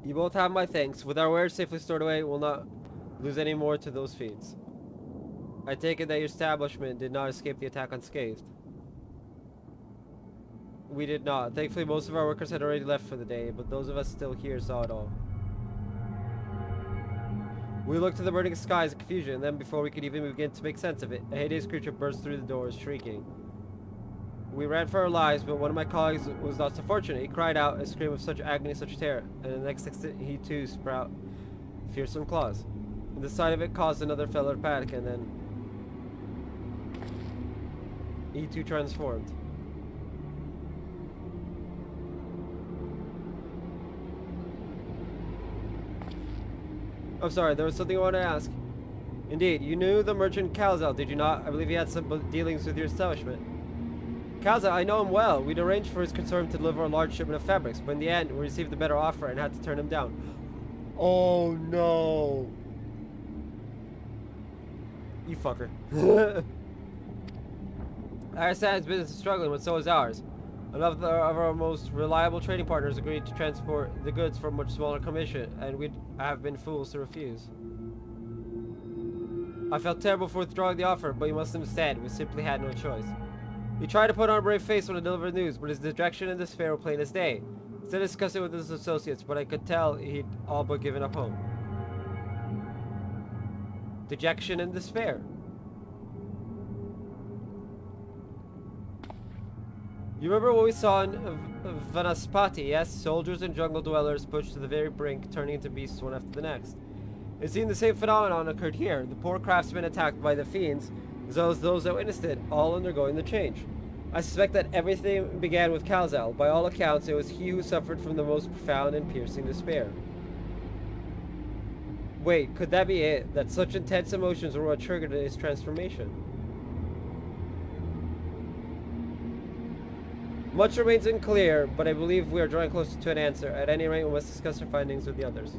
Speaker 1: You both have my thanks. With our wares safely stored away, we'll not lose any more to those fiends. I take it that your establishment did not escape the attack unscathed. We did not. Thankfully, most of our workers had already left for the day, but those of us still here saw it all. We looked to the burning skies in confusion, and then before we could even begin to make sense of it, a hideous creature burst through the doors, shrieking. We ran for our lives, but one of my colleagues was not so fortunate. He cried out a scream of such agony, such terror, and in the next instant he too sprout fearsome claws. And the sight of it caused another fellow to panic, and then he too transformed. I'm sorry, there was something I wanted to ask. Indeed, you knew the merchant Calzel, did you not? I believe he had some dealings with your establishment. Calzel, I know him well. We'd arranged for his consortium to deliver a large shipment of fabrics, but in the end, we received a better offer and had to turn him down. Oh no. You fucker. Our side's business is struggling, but so is ours. Another of our most reliable trading partners agreed to transport the goods for a much smaller commission, and we'd have been fools to refuse. I felt terrible for withdrawing the offer, but you must understand, we simply had no choice. He tried to put on a brave face when I delivered news, but his dejection and despair were plain as day. Instead of discussing with his associates, but I could tell he'd all but given up hope. Dejection and despair. You remember what we saw in Vanaspati, yes? Soldiers and jungle dwellers pushed to the very brink, turning into beasts one after the next. It seemed the same phenomenon occurred here. The poor craftsmen attacked by the fiends, as well as those that witnessed it, all undergoing the change. I suspect that everything began with Calzel. By all accounts, it was he who suffered from the most profound and piercing despair. Wait, could that be it? That such intense emotions were what triggered his transformation? Much remains unclear, but I believe we are drawing closer to an answer. At any rate, we must discuss our findings with the others.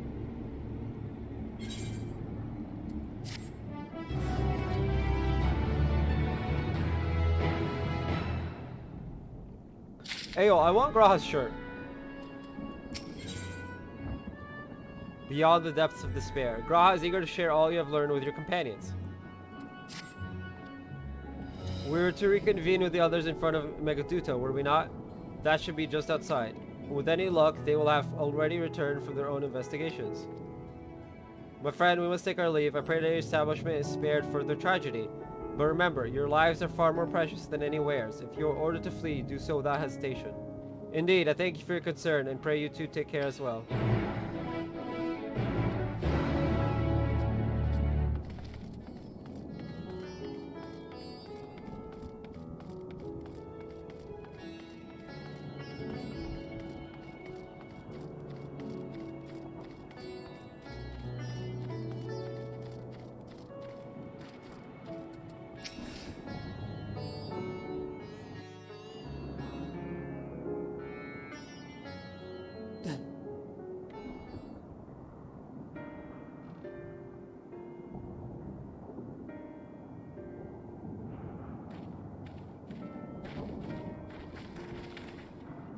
Speaker 1: Hey yo, I want Graha's shirt. Beyond the depths of despair. Graha is eager to share all you have learned with your companions. We were to reconvene with the others in front of Megaduta, were we not? That should be just outside. With any luck, they will have already returned from their own investigations. My friend, we must take our leave. I pray that your establishment is spared further tragedy. But remember, your lives are far more precious than any wares. If you are ordered to flee, do so without hesitation. Indeed, I thank you for your concern, and pray you too take care as well.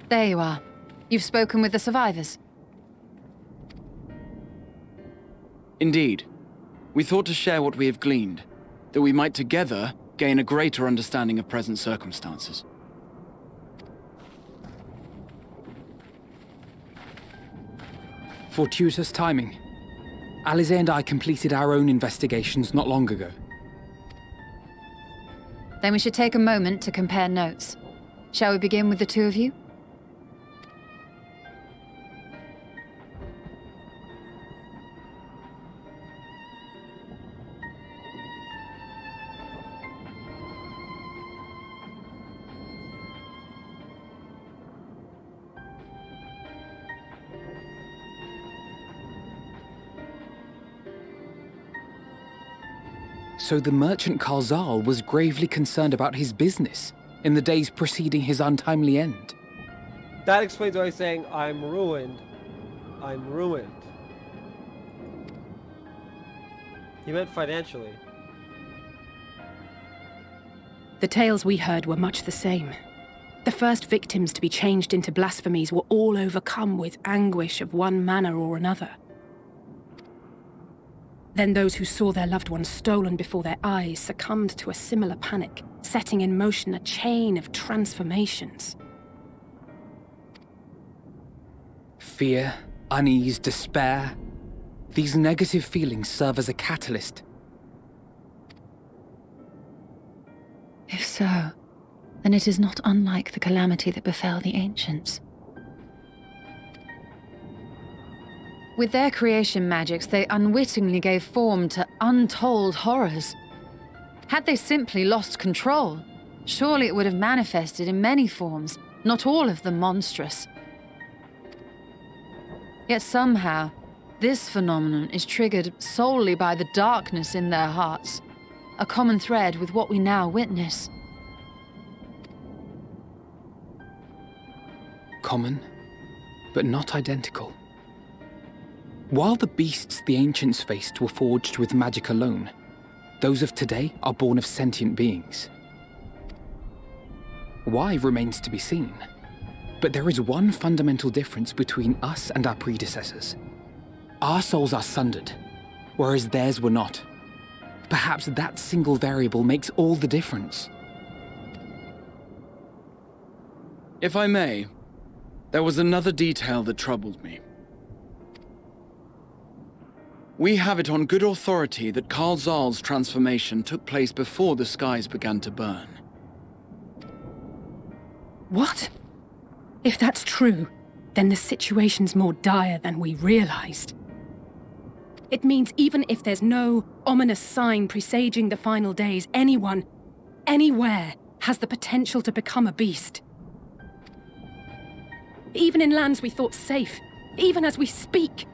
Speaker 5: There you are. You've spoken with the survivors.
Speaker 13: Indeed. We thought to share what we have gleaned, that we might together gain a greater understanding of present circumstances.
Speaker 12: Fortuitous timing. Alize and I completed our own investigations not long ago.
Speaker 5: Then we should take a moment to compare notes. Shall we begin with the two of you?
Speaker 12: So the merchant Karzal was gravely concerned about his business in the days preceding his untimely end.
Speaker 1: That explains why he's saying, I'm ruined. I'm ruined. He meant financially.
Speaker 11: The tales we heard were much the same. The first victims to be changed into blasphemies were all overcome with anguish of one manner or another. Then those who saw their loved ones stolen before their eyes succumbed to a similar panic, setting in motion a chain of transformations.
Speaker 12: Fear, unease, despair. These negative feelings serve as a catalyst.
Speaker 5: If so, then it is not unlike the calamity that befell the ancients. With their creation magics, they unwittingly gave form to untold horrors. Had they simply lost control, surely it would have manifested in many forms, not all of them monstrous. Yet somehow, this phenomenon is triggered solely by the darkness in their hearts, a common thread with what we now witness.
Speaker 12: Common, but not identical. While the beasts the ancients faced were forged with magic alone, those of today are born of sentient beings. Why remains to be seen, but there is one fundamental difference between us and our predecessors. Our souls are sundered, whereas theirs were not. Perhaps that single variable makes all the difference.
Speaker 13: If I may, there was another detail that troubled me. We have it on good authority that Karzal's transformation took place before the skies began to burn.
Speaker 11: What? If that's true, then the situation's more dire than we realized. It means even if there's no ominous sign presaging the final days, anyone, anywhere, has the potential to become a beast. Even in lands we thought safe, even as we speak.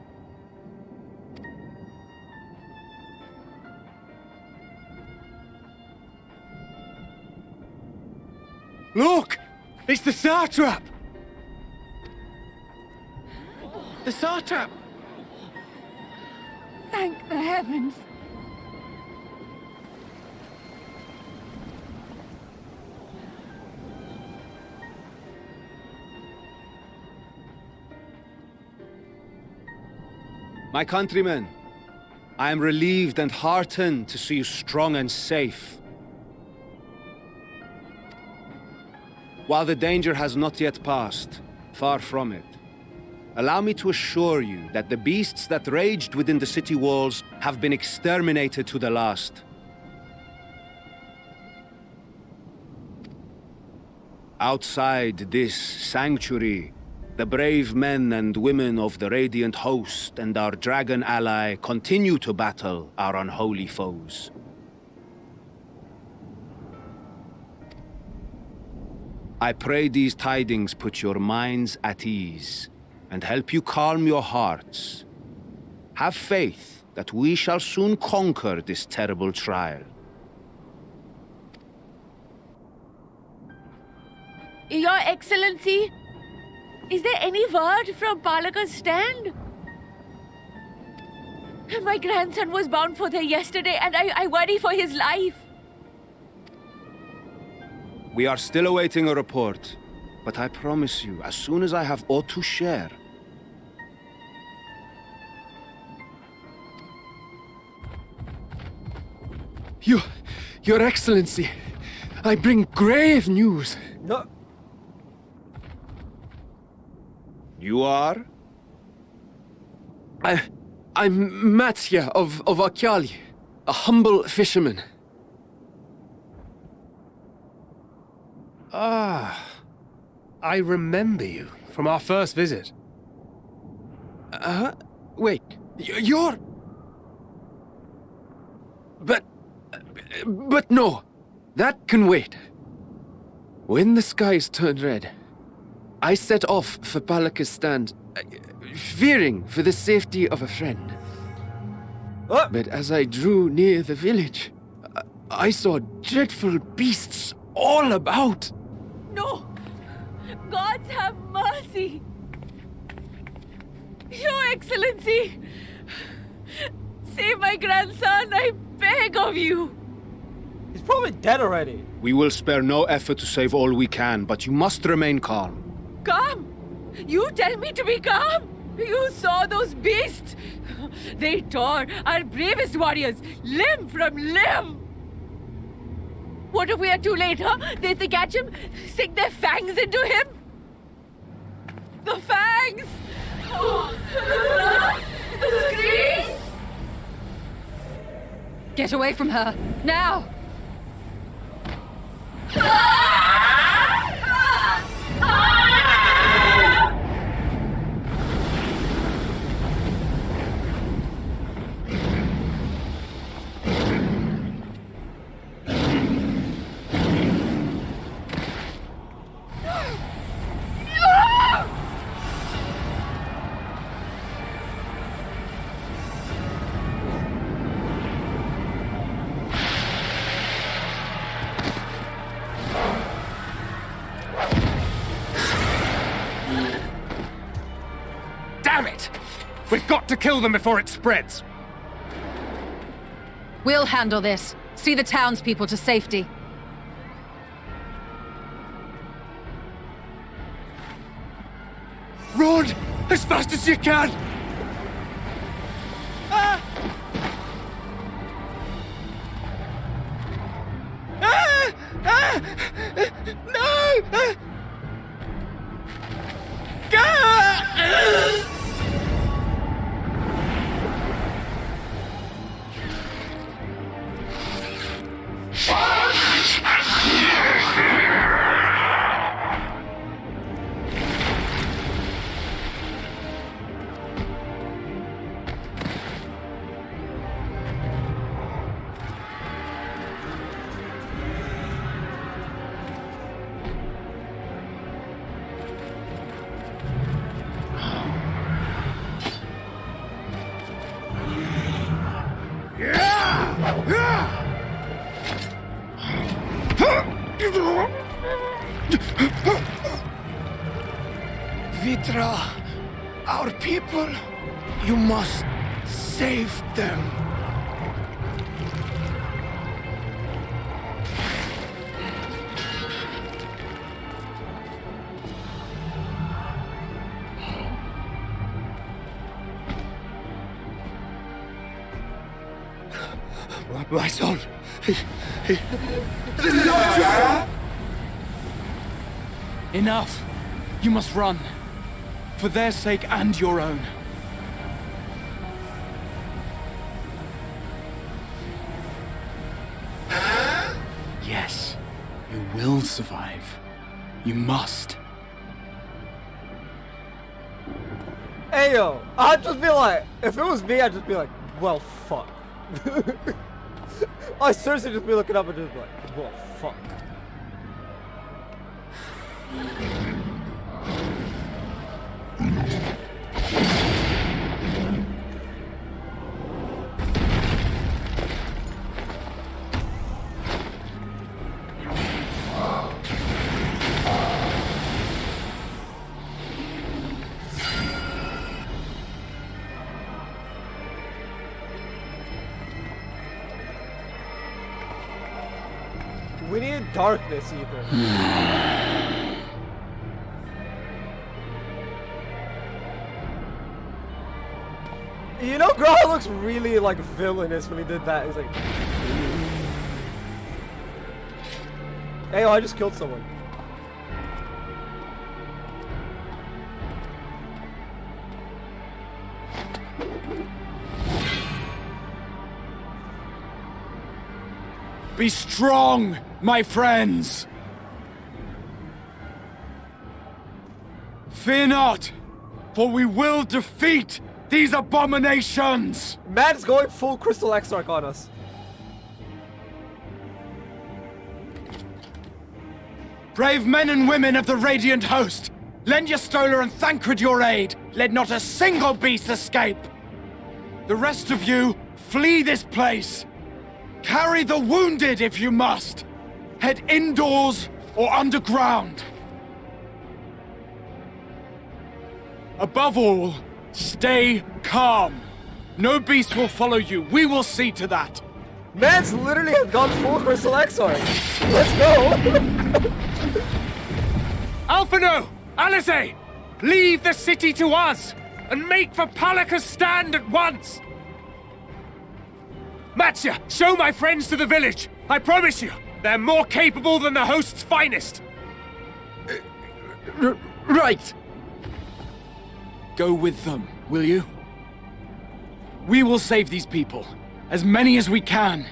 Speaker 13: Look! It's the satrap! The satrap!
Speaker 11: Thank the heavens!
Speaker 16: My countrymen, I am relieved and heartened to see you strong and safe. While the danger has not yet passed, far from it, allow me to assure you that the beasts that raged within the city walls have been exterminated to the last. Outside this sanctuary, the brave men and women of the Radiant Host and our dragon ally continue to battle our unholy foes. I pray these tidings put your minds at ease and help you calm your hearts. Have faith that we shall soon conquer this terrible trial.
Speaker 17: Your Excellency, is there any word from Palaka's stand? My grandson was bound for there yesterday and I worry for his life.
Speaker 16: We are still awaiting a report, but I promise you, as soon as I have aught to share...
Speaker 13: Your Excellency, I bring grave news.
Speaker 1: No.
Speaker 16: You are?
Speaker 13: I'm Matya of Akyali, a humble fisherman.
Speaker 2: Ah, I remember you from our first visit.
Speaker 13: Wait, you're... But no, that can wait. When the skies turned red, I set off for Palaka's stand, fearing for the safety of a friend. But as I drew near the village, I saw dreadful beasts all about.
Speaker 17: No! Gods have mercy! Your Excellency! Save my grandson, I beg of you!
Speaker 1: He's probably dead already.
Speaker 16: We will spare no effort to save all we can, but you must remain calm.
Speaker 17: Calm? You tell me to be calm? You saw those beasts? They tore our bravest warriors limb from limb! What if we are too late, huh? They catch him, sink their fangs into him? The fangs! Oh, the blood! The screams!
Speaker 5: Get away from her, now!
Speaker 2: Damn it! We've got to kill them before it spreads!
Speaker 5: We'll handle this. See the townspeople to safety.
Speaker 2: Run! As fast as you can! Ah! Ah! Ah! No! Ah! Ah!
Speaker 10: Vitra, our people, you must save them. My son,
Speaker 13: Enough! You must run. For their sake and your own. Yes, you will survive. You must.
Speaker 1: Ayo, I'd just be like, if it was me, I'd just be like, well, fuck. I'd seriously just be looking up and just be like, well, fuck. We need darkness, Ethan. You know, Graha looks really like villainous when he did that. He's like, hey, I just killed someone.
Speaker 13: Be strong, my friends! Fear not, for we will defeat these abominations!
Speaker 1: Man's going full Crystal Exarch on us.
Speaker 13: Brave men and women of the Radiant Host, lend your Stola and Thancred your aid. Let not a single beast escape. The rest of you, flee this place. Carry the wounded if you must. Head indoors or underground. Above all, stay calm. No beast will follow you. We will see to that.
Speaker 1: Man's literally has gone full Crystal Exarch. Let's go.
Speaker 12: Alphino! Alice! Leave the city to us, and make for Palaka's stand at once! Matsya, show my friends to the village! I promise you, they're more capable than the host's finest!
Speaker 13: Right! Go with them, will you? We will save these people. As many as we can.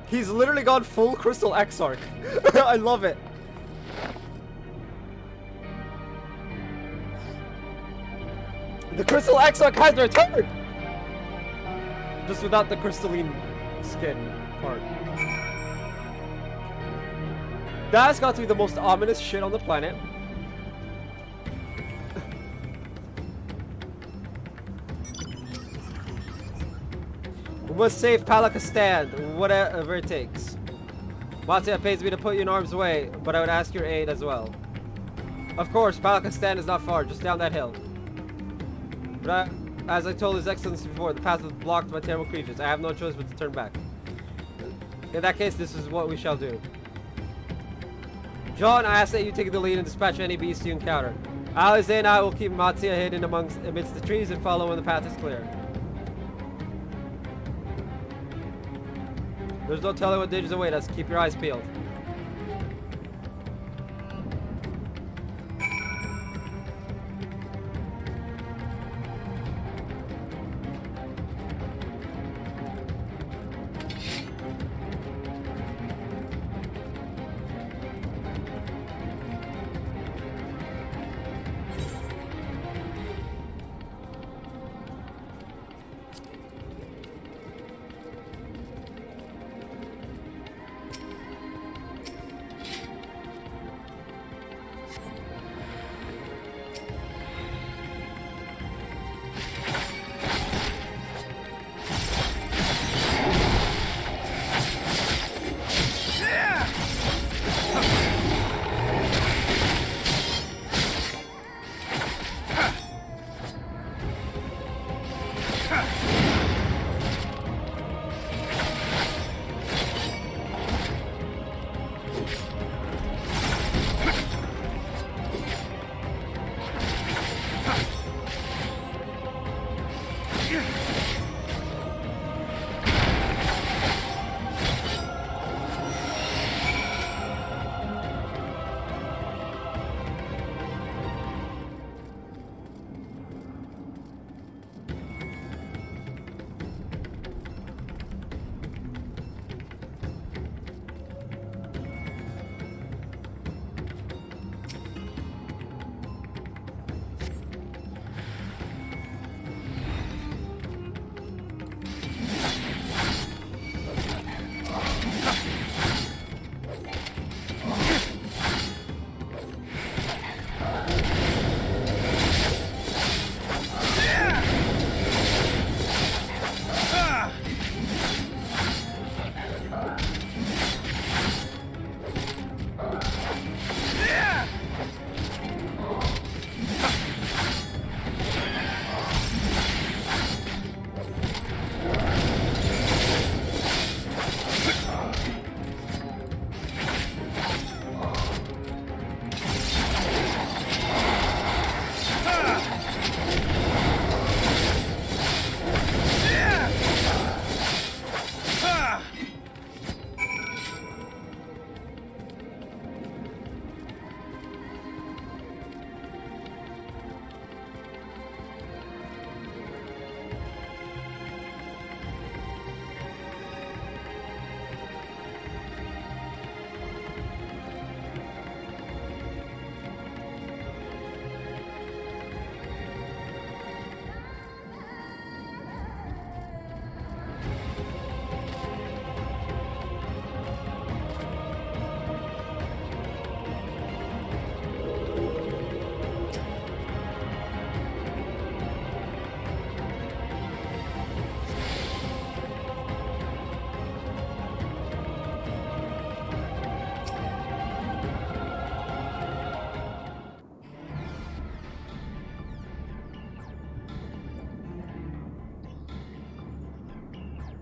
Speaker 1: He's literally gone full Crystal Exarch. I love it. The Crystal Exarch has returned! Just without the crystalline skin part. That's got to be the most ominous shit on the planet. We must save Palaka's stand, whatever it takes. Matsuya pays me to put you in harm's way, but I would ask your aid as well. Of course, Palaka's stand is not far, just down that hill. But as I told His Excellency before, the path is blocked by terrible creatures. I have no choice but to turn back. In that case, this is what we shall do. John, I ask that you take the lead and dispatch any beast you encounter. Alice and I will keep Matsuya hidden amidst the trees and follow when the path is clear. There's no telling what dangers await us. Keep your eyes peeled.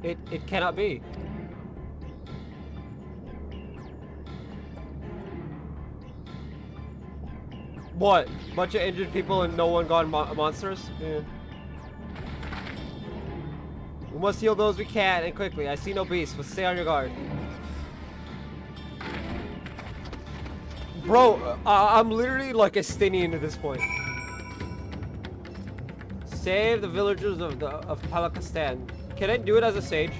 Speaker 1: It cannot be. What? Bunch of injured people and no one got monsters? Yeah. We must heal those we can, and quickly. I see no beasts, but stay on your guard. Bro, I'm literally like a Estinian at this point. Save the villagers of Palakistan. Can I do it as a sage?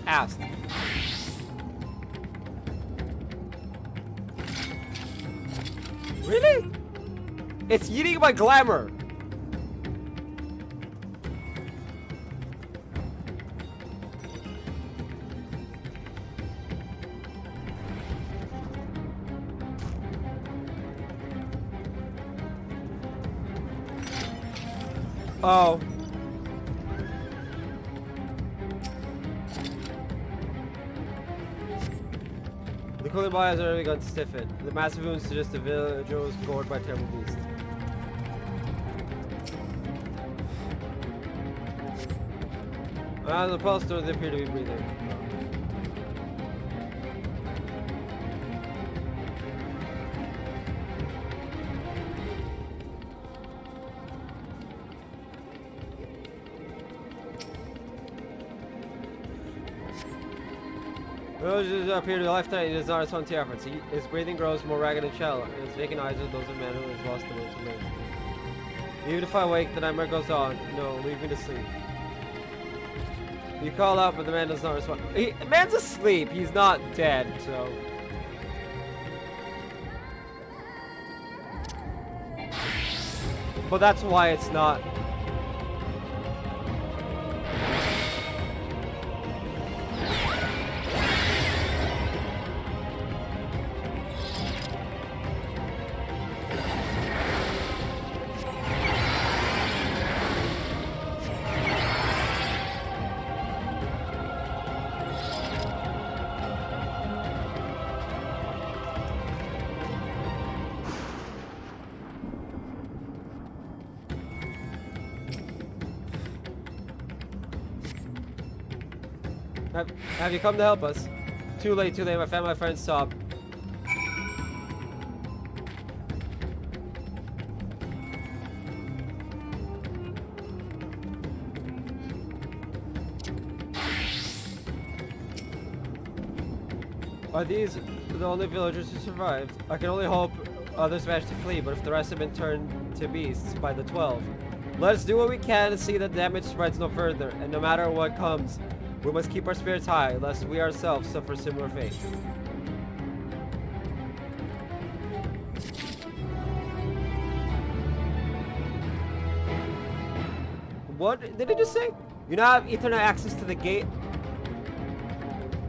Speaker 1: Asked. Really? It's eating my glamour. Oh. The cooling body has already begun to stiffen. The massive wounds suggest the villager was gored by a terrible beast. The pulse doors appear to be breathing. Villagers appear to be lifetime. He does not respond to efforts. His breathing grows more ragged and shallow, and his vacant eyes are those of a man who has lost the will to live. Even if I wake, the nightmare goes on. No, leave me to sleep. You call out, but the man does not respond. The man's asleep. He's not dead, so. But that's why it's not. Have you come to help us? Too late, too late. My family, my friends sob. Are these the only villagers who survived? I can only hope others managed to flee, but if the rest have been turned to beasts by the 12, let us do what we can to see that damage spreads no further, and no matter what comes, we must keep our spirits high, lest we ourselves suffer similar fate. What did it just say? You now have Ethernet access to the gate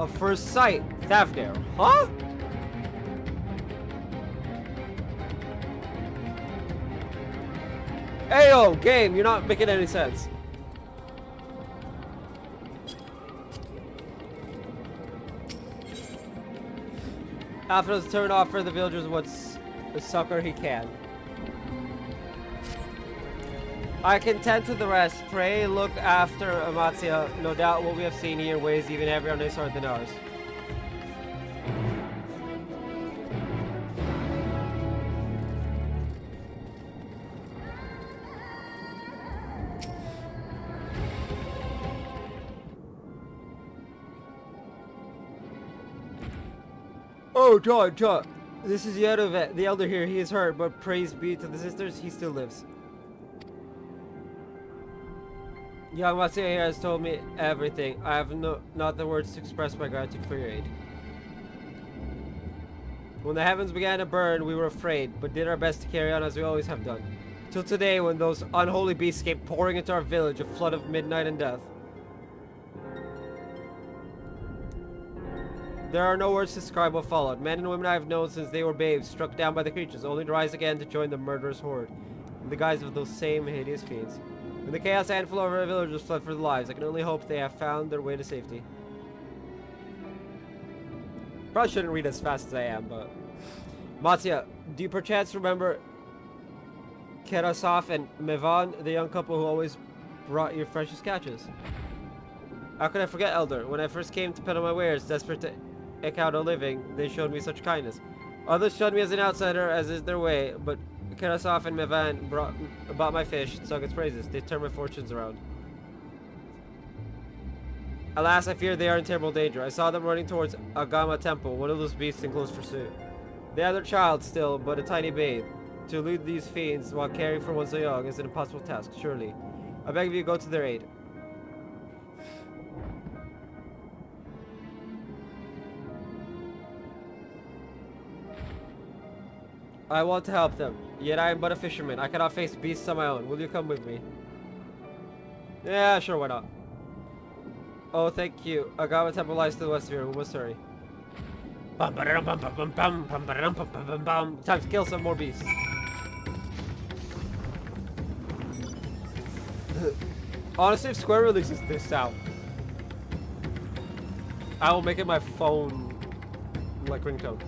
Speaker 1: of first sight, Thavnir. Huh? Ayo, game, you're not making any sense. After us turn off for the villagers what's the succor he can. I can tend to the rest. Pray, look after Amatia. No doubt what we have seen here weighs even heavier on his heart than ours. Oh, John, this is Yerovet, the elder here. He is hurt, but praise be to the sisters, he still lives. Young Matsuya here has told me everything. I have not the words to express my gratitude for your aid. When the heavens began to burn, we were afraid, but did our best to carry on as we always have done. Till today, when those unholy beasts came pouring into our village, a flood of midnight and death. There are no words to describe what followed. Men and women I have known since they were babes, struck down by the creatures, only to rise again to join the murderous horde, in the guise of those same hideous fiends. In the chaos, a handful of our villagers fled for their lives. I can only hope they have found their way to safety. Probably shouldn't read as fast as I am, but... Matsuya, do you perchance remember Kerasaf and Mevan, the young couple who always brought your freshest catches? How could I forget, Elder? When I first came to peddle my wares, desperate to eke out a living, they showed me such kindness. Others shunned me as an outsider, as is their way, but Karasov and Mevan bought my fish and sung its praises. They turned my fortunes around. Alas, I fear they are in terrible danger. I saw them running towards Agama Temple, one of those beasts in close pursuit. They have their child still, but a tiny babe. To elude these fiends while caring for one so young is an impossible task, surely. I beg of you, go to their aid. I want to help them, yet I am but a fisherman. I cannot face beasts on my own. Will you come with me? Yeah, sure, why not? Oh, thank you. Agama Temple lies to the west of here. We must hurry. Time to kill some more beasts. Honestly, if Square releases this out, I will make it my phone, like, ringtone.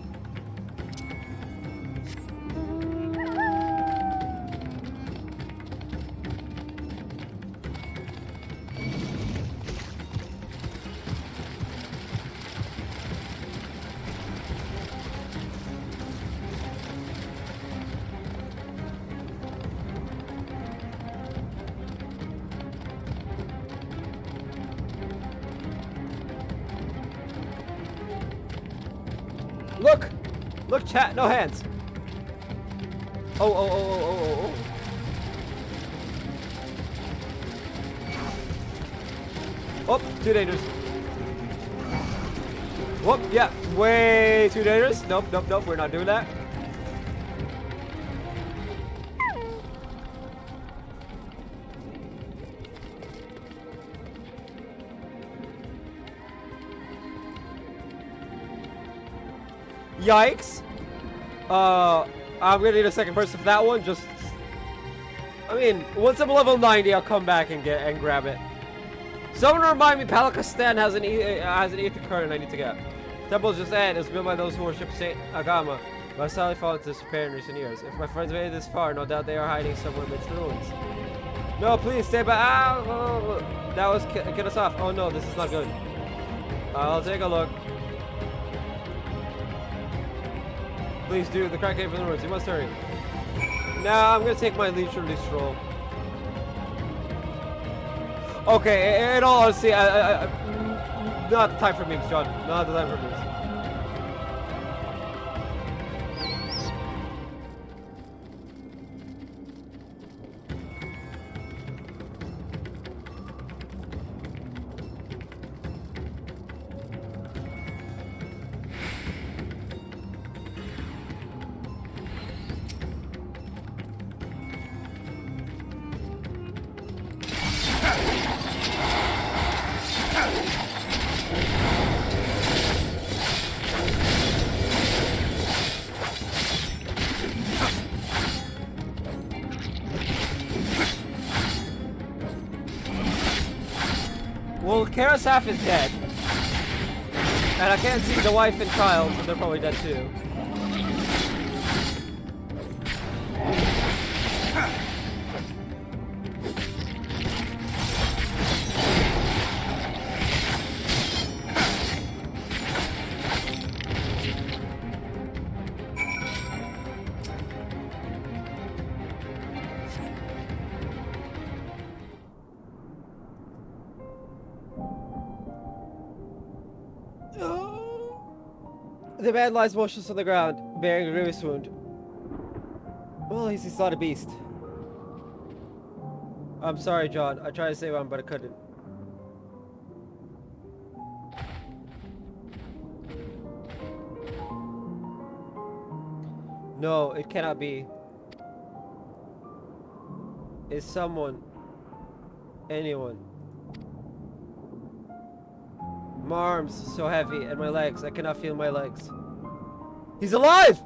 Speaker 1: Look! Look, chat, no hands! Oh. Oh, too dangerous. Whoop, yeah, way too dangerous. Nope, we're not doing that. Yikes. I'm gonna need a second person for that one. Just, I mean, once I'm level 90, I'll come back and grab it. Someone remind me, Palakistan has an ether current I need to get. Temple's just end. It was built by those who worship Saint Agama, but has sadly fallen to disrepair in recent years. If my friends made it this far, no doubt they are hiding somewhere amidst the ruins. No, please stay back. Ow! That was get us off. Oh no, this is not good. I'll take a look. Please do. The crack came from the ruins. You must hurry. Now I'm gonna take my leisurely stroll. Okay, in all honesty, not the time for memes, John. Not the time for memes. Well, Karasaf is dead. And I can't see the wife and child, so they're probably dead too. The man lies motionless on the ground, bearing a grievous wound. Well, he's not a beast. I'm sorry, John. I tried to save him, but I couldn't. No, it cannot be. Is someone... anyone... My arms so heavy, and my legs, I cannot feel my legs. He's alive!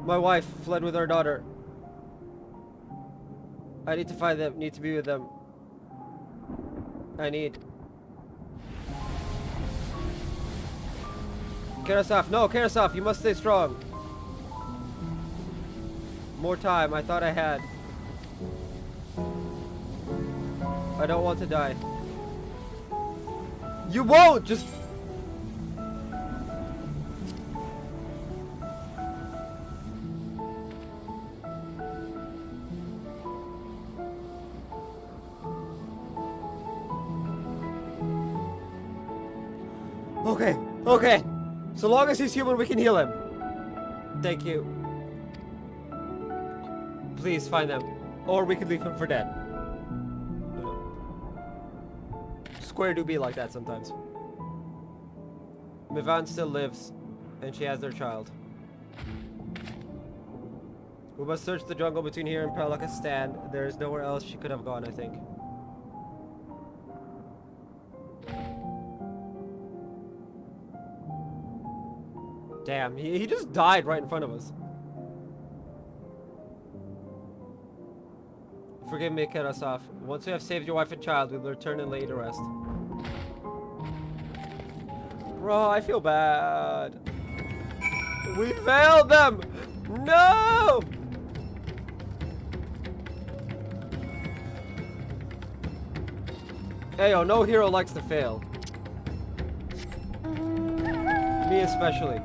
Speaker 1: My wife fled with our daughter. I need to find them, need to be with them. I need. Karasov, no, Karasov, you must stay strong. More time, I thought I had. I don't want to die. You won't! Just... Okay, okay. So long as he's human, we can heal him. Thank you. Please find them. Or we could leave him for dead. Square do be like that sometimes. Mivan still lives, and she has their child. We must search the jungle between here and Palakistan. There is nowhere else she could have gone, I think. Damn, he just died right in front of us. Forgive me, Karasov. Once we have saved your wife and child, we will return and lay you to rest. Bro, I feel bad. We failed them! No! Hey, yo, no hero likes to fail. Me especially.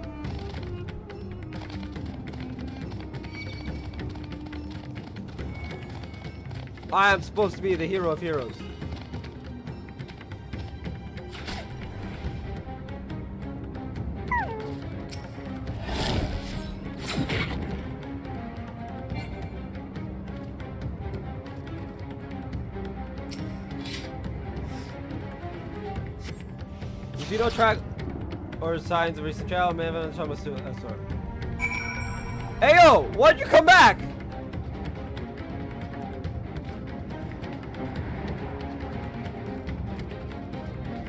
Speaker 1: I am supposed to be the hero of heroes. You see no track or signs of recent child, man, I'm sorry. Hey yo, why'd you come back?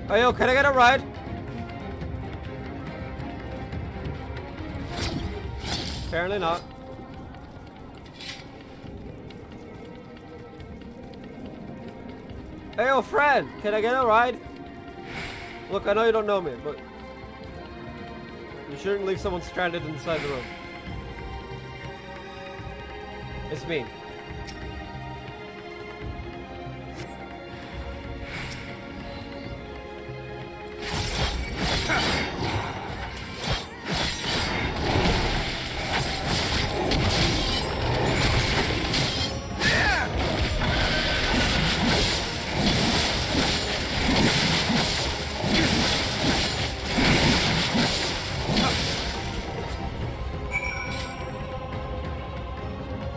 Speaker 1: Hey yo, can I get a ride? Apparently not. Hey yo, friend, can I get a ride? Look, I know you don't know me, but you shouldn't leave someone stranded inside the room. It's me.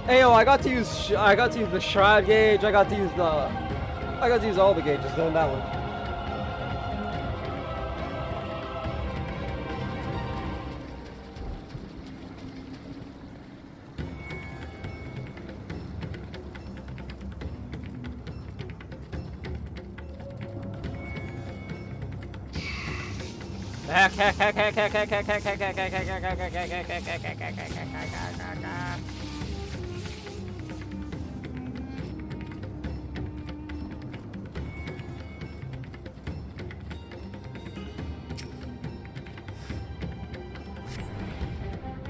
Speaker 1: Ayo, I got to use the Shroud gauge. I got to use all the gauges on that one.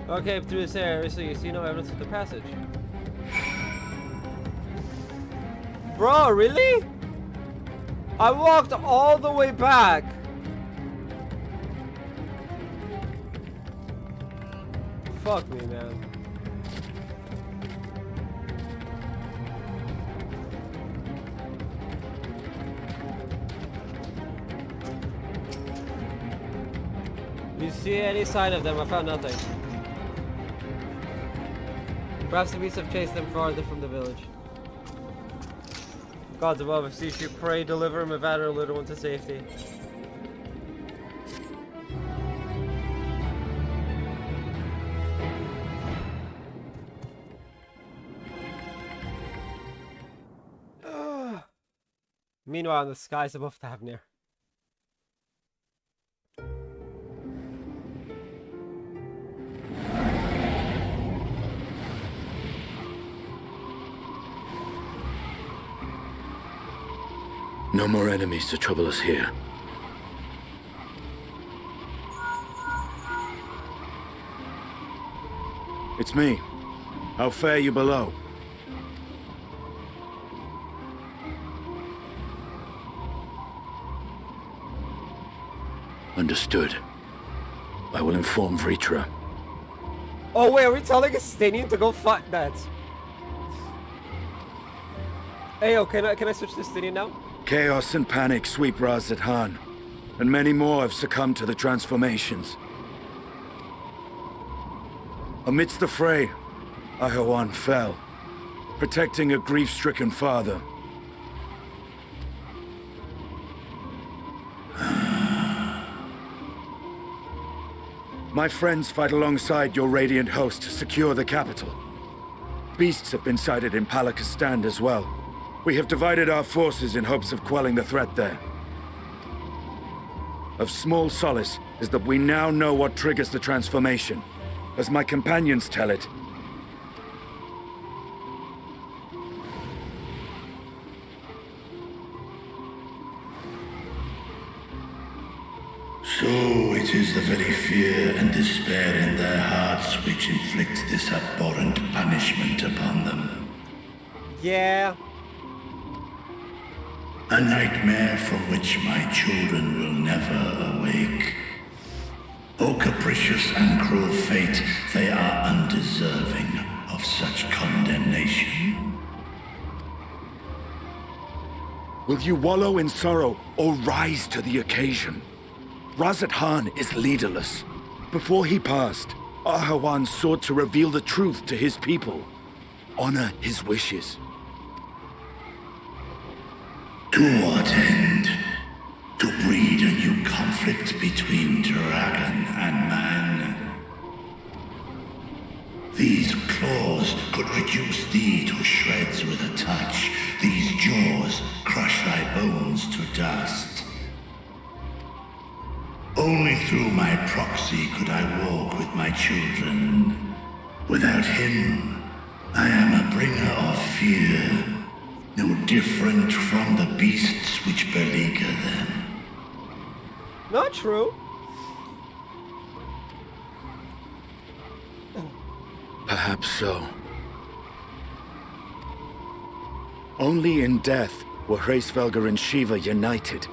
Speaker 1: Okay, through this area, so you see no evidence of the passage. Bro, really? I walked all the way back. Fuck me, man. You see any sign of them? I found nothing. Perhaps the beasts have chased them farther from the village. Gods above, if sees you pray, deliver him, Evander, a little one to safety. Meanwhile, in the skies above Thavnir.
Speaker 10: No more enemies to trouble us here. It's me. How fare you below? Understood. I will inform Vritra.
Speaker 1: Oh wait, are we telling Estinian to go fight that? Hey, yo, can I switch to Estinian now?
Speaker 10: Chaos and panic sweep Raz-at-Han, and many more have succumbed to the transformations. Amidst the fray, Ahawan fell, protecting a grief-stricken father. My friends fight alongside your Radiant host to secure the capital. Beasts have been sighted in Palakistan as well. We have divided our forces in hopes of quelling the threat there. Of small solace is that we now know what triggers the transformation. As my companions tell it,
Speaker 15: So it is the very fear and despair in their hearts which inflicts this abhorrent punishment upon them.
Speaker 1: Yeah.
Speaker 15: A nightmare from which my children will never awake. O capricious and cruel fate, they are undeserving of such condemnation.
Speaker 10: will you wallow in sorrow or rise to the occasion? Raz-at-Han is leaderless. Before he passed, Ahawan sought to reveal the truth to his people. Honor his wishes.
Speaker 15: To what end? To breed a new conflict between dragon and man? These claws could reduce thee to shreds with a touch. These jaws crush thy bones to dust. Only through my proxy could I walk with my children. Without him, I am a bringer of fear, no different from the beasts which beleaguer them.
Speaker 1: Not true.
Speaker 10: Perhaps so. Only in death were Hraesvelgr and Shiva united.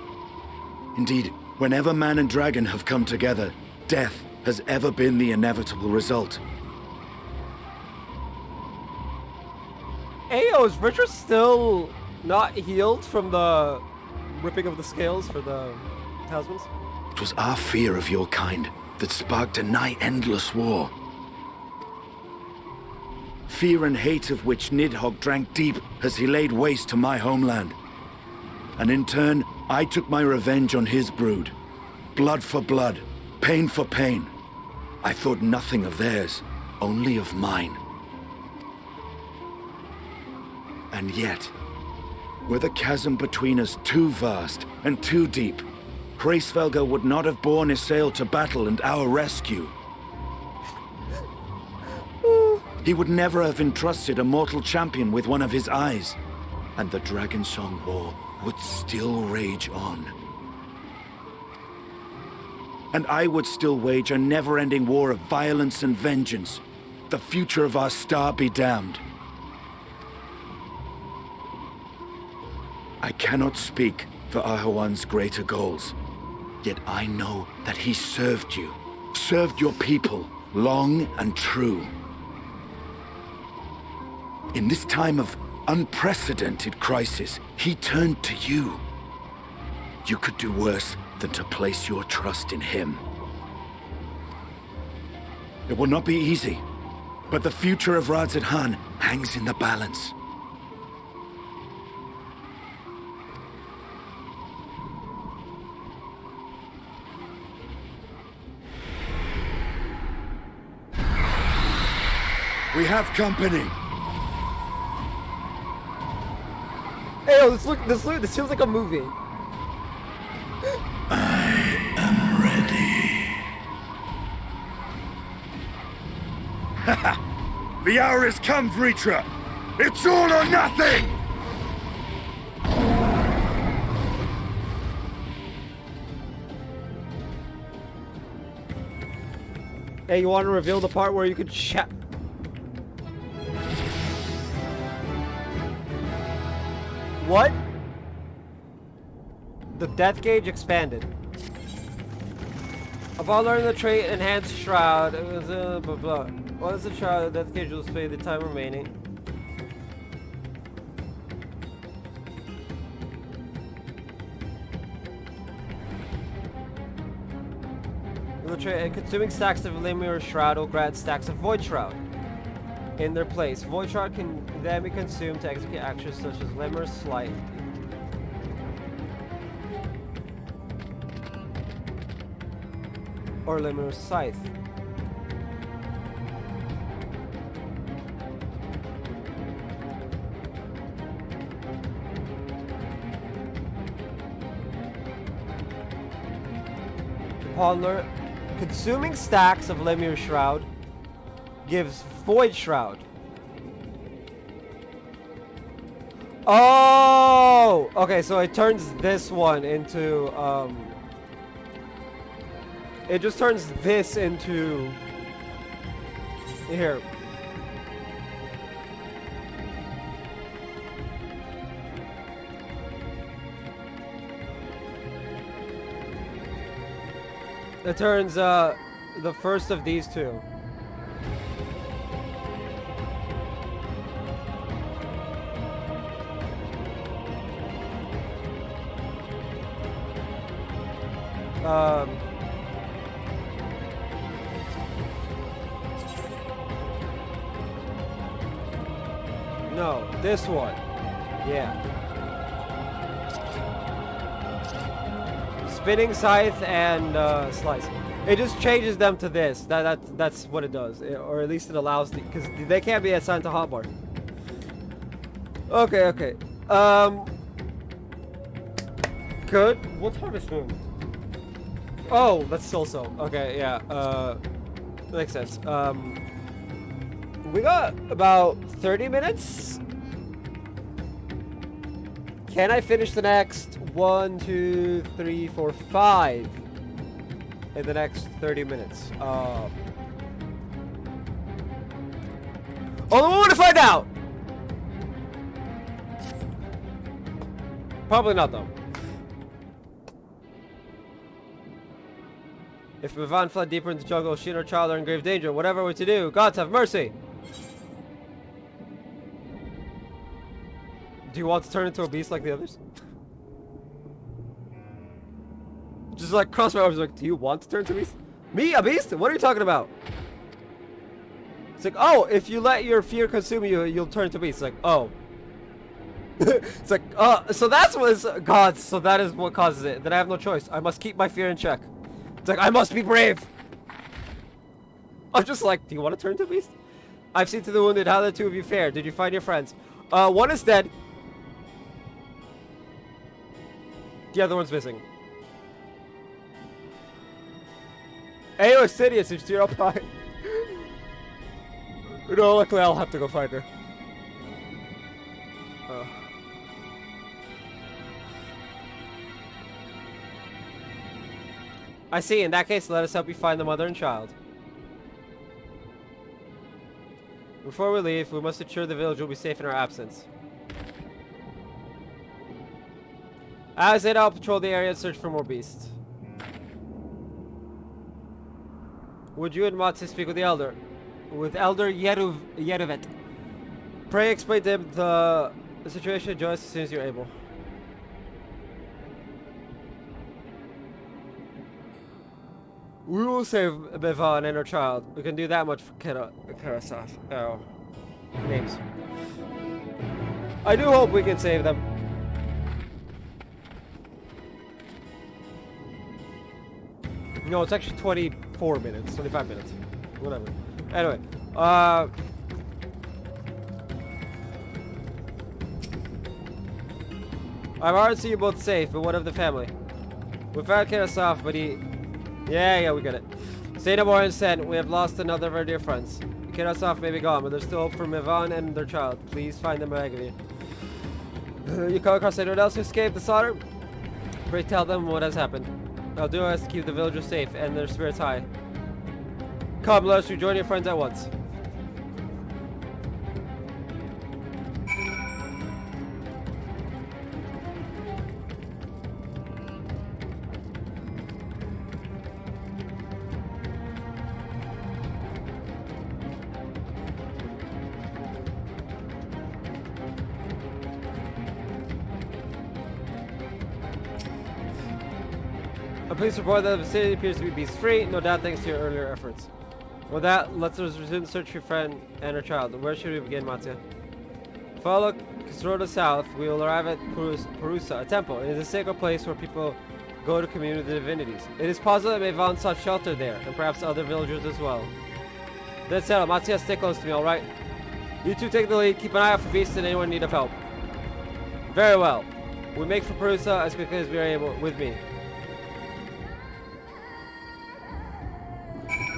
Speaker 10: Indeed, whenever man and dragon have come together, death has ever been the inevitable result.
Speaker 1: Ayo, is Richard still not healed from the ripping of the scales for the talismans?
Speaker 10: It was our fear of your kind that sparked a nigh-endless war. Fear and hate of which Nidhogg drank deep as he laid waste to my homeland. And in turn, I took my revenge on his brood. Blood for blood, pain for pain. I thought nothing of theirs, only of mine. And yet, were the chasm between us too vast and too deep, Hraesvelgr would not have borne Isael to battle and our rescue. He would never have entrusted a mortal champion with one of his eyes, and the Dragonsong War would still rage on. And I would still wage a never-ending war of violence and vengeance. The future of our star be damned. I cannot speak for Ahawan's greater goals, yet I know that he served you, served your people, long and true. In this time of unprecedented crisis, he turned to you. You could do worse than to place your trust in him. It will not be easy, but the future of Raz-at-Han hangs in the balance. We have company.
Speaker 1: Hey, yo, this feels like a movie.
Speaker 15: I am ready.
Speaker 10: The hour has come, Vritra. It's all or nothing!
Speaker 1: Hey, you want to reveal the part where you could chat? What? The death gauge expanded. Upon learning the trait Enhanced Shroud, it was blah blah. What is the shroud? Death Cage will spend the time remaining. The trait, consuming stacks of Lemur Shroud will grant stacks of Void Shroud in their place. Void Shroud can then be consumed to execute actions such as Lemur Slight. Or Lemur Scythe. Upon consuming stacks of Lemur Shroud gives Void Shroud. Oh! Okay, so it turns this one into, it just turns this into... Here. It turns, the first of these two. No, this one. Yeah. Spinning Scythe and Slice. It just changes them to this. That's what it does, or at least it allows the, because they can't be assigned to hotbar. Okay. Good. What's Harvest Moon? Oh, that's so. Okay, yeah. Makes sense. We got about 30 minutes. Can I finish the next 1, 2, 3, 4, 5 in the next 30 minutes? Only one to find out. Probably not though. If Mivan fled deeper into the jungle, she and her child are in grave danger. Whatever we're to do, gods have mercy. Do you want to turn into a beast like the others? Just like cross my arms like, do you want to turn into a beast? Me, a beast? What are you talking about? It's like, oh, if you let your fear consume you, you'll turn into a beast. It's like, oh. It's like, so that's what gods, so that is what causes it. Then I have no choice. I must keep my fear in check. It's like, I must be brave. I'm just like, do you want to turn into a beast? I've seen to the wounded. How did the two of you fare? Did you find your friends? One is dead. The other one's missing. Ayo, Sidious, it's your up high. No, luckily I'll have to go find her. I see. In that case, let us help you find the mother and child. Before we leave, we must ensure the village will be safe in our absence. As it, I'll patrol the area and search for more beasts. Would you and Matze speak with the Elder? With Elder Yeruvet. Pray explain to him the situation and join us as soon as you're able. We will save Bevan and her child. We can do that much for Karasaf. Oh. Names. I do hope we can save them. No, it's actually 24 minutes. 25 minutes. Whatever. Anyway. I'm hard to see you both safe, but what of the family? We found Karasaf, but he... Yeah, we get it. Say no more instead. We have lost another of our dear friends. Karasaf may be gone, but there's still hope for Mivan and their child. Please find them, I beg of you. You come across anyone else who escaped the slaughter? Pray tell them what has happened. I'll do our best to keep the villagers safe and their spirits high. Come, let us rejoin your friends at once. A police report that the vicinity appears to be beast-free, no doubt thanks to your earlier efforts. With that, let's resume the search for your friend and her child. Where should we begin, Mattia? Follow Kisroda south, we will arrive at Perusa, a temple. It is a sacred place where people go to commune with the divinities. It is possible that Mevan sought shelter there, and perhaps other villagers as well. That's settled. Mattia, stay close to me, alright? You two take the lead, keep an eye out for beasts and anyone in need of help. Very well. We make for Perusa as quickly as we are able, with me.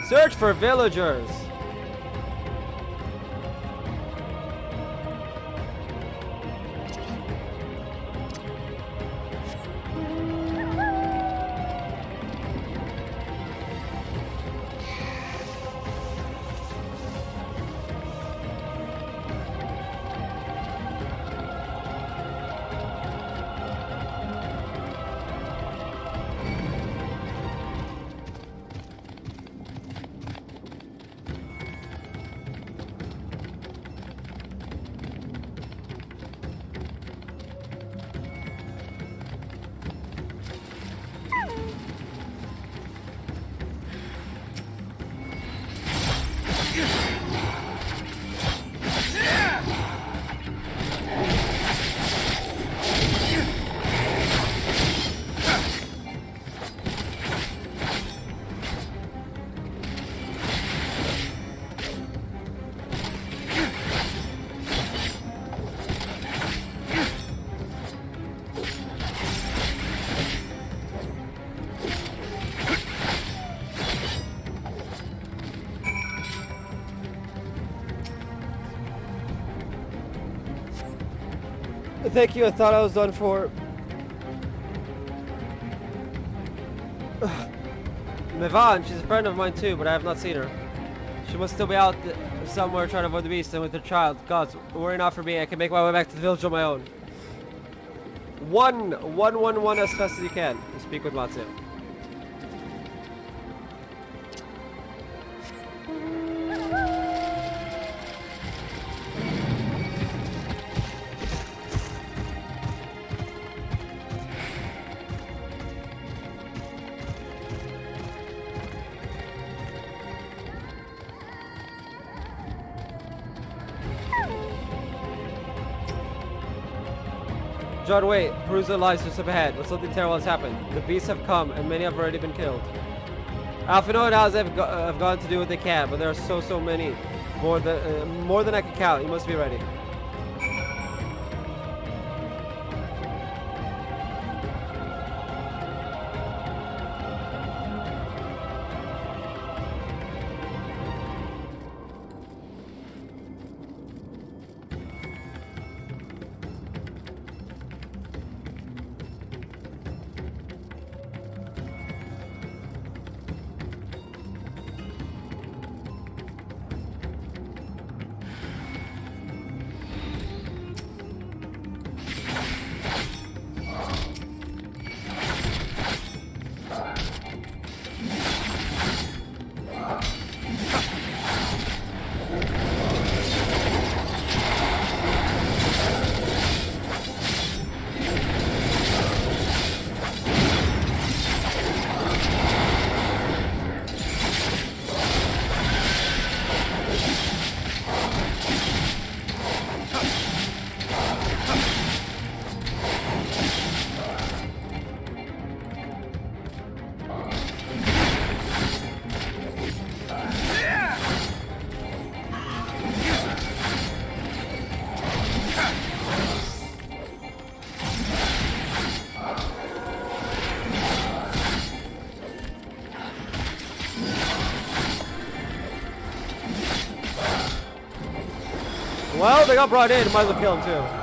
Speaker 1: Search for villagers! Thank you, I thought I was done for. Mevan, she's a friend of mine too, but I have not seen her. She must still be out somewhere trying to avoid the beast and with her child. Gods, worry not for me, I can make my way back to the village on my own. One as fast as you can. You speak with Matsu. John, wait. Perusa lies just up ahead, but something terrible has happened. The beasts have come, and many have already been killed. Alphino and Al's have gone to do what they can, but there are so many. More than I can count. You must be ready. Well, they got brought in. Might as well kill him too.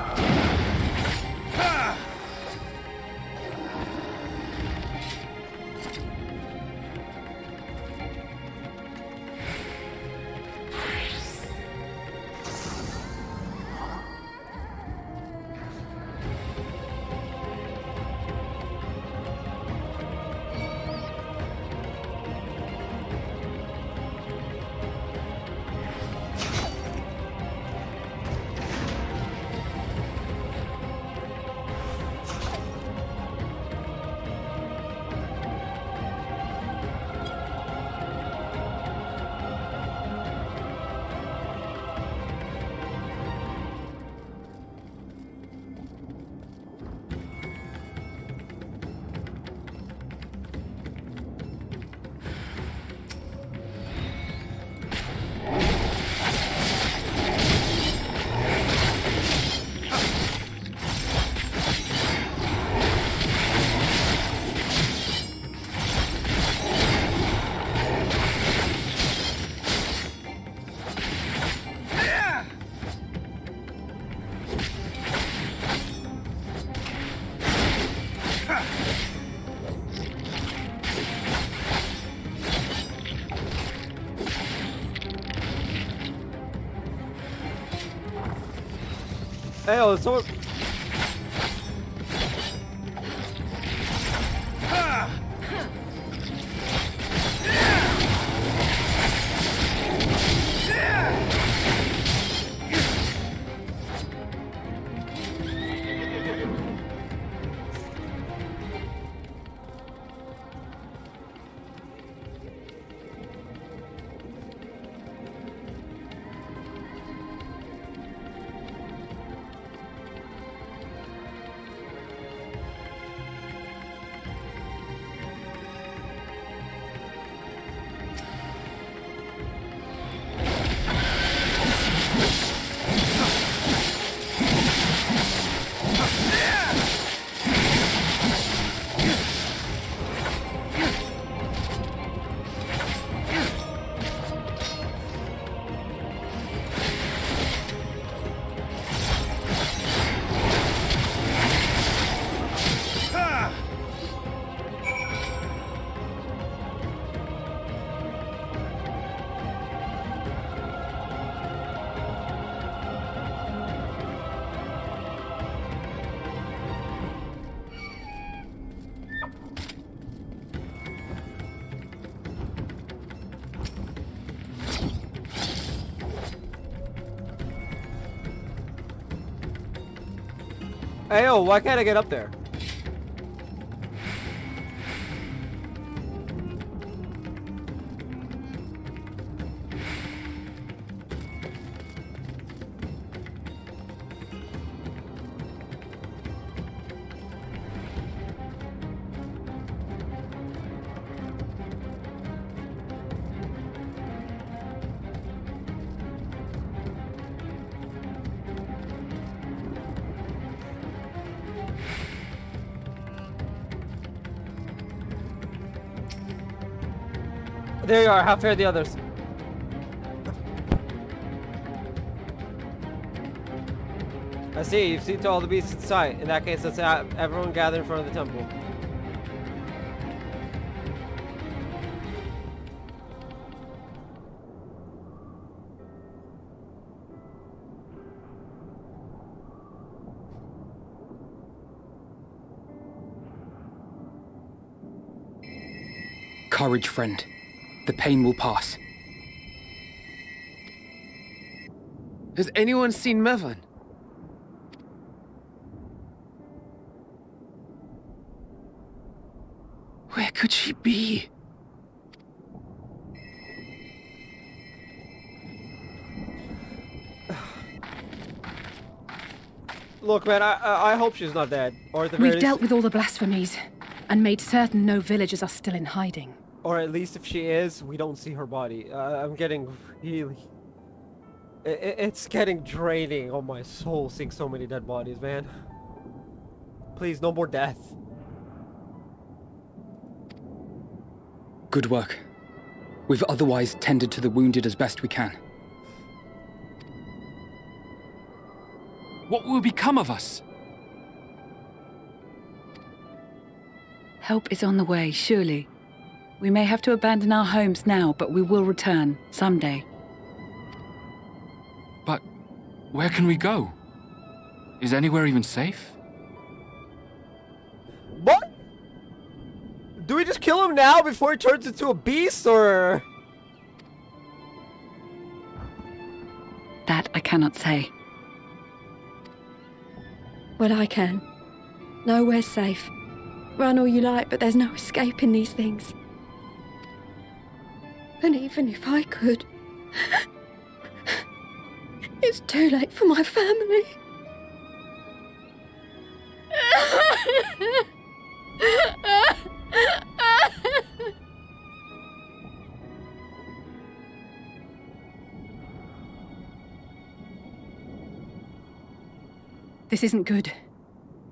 Speaker 1: Hey, oh, someone. Hey, yo, why can't I get up there? There you are. How fare the others? I see. You've seen to all the beasts in sight. In that case, let's have everyone gather in front of the temple.
Speaker 12: Courage, friend. The pain will pass.
Speaker 18: Has anyone seen Mevan? Where could she be?
Speaker 1: Look, man, I hope she's not dead. Or at the very
Speaker 11: We've dealt with all the blasphemies and made certain no villagers are still in hiding.
Speaker 1: Or at least if she is, we don't see her body. I'm getting really... It's getting draining on my soul seeing so many dead bodies, man. Please, no more death.
Speaker 12: Good work. We've otherwise tended to the wounded as best we can.
Speaker 13: What will become of us?
Speaker 8: Help is on the way, surely. We may have to abandon our homes now, but we will return someday.
Speaker 13: But where can we go? Is anywhere even safe?
Speaker 1: What? Do we just kill him now before he turns into a beast, or...?
Speaker 8: That I cannot say.
Speaker 19: Well, I can. Nowhere's safe. Run all you like, but there's no escaping these things. And even if I could, it's too late for my family.
Speaker 11: This isn't good.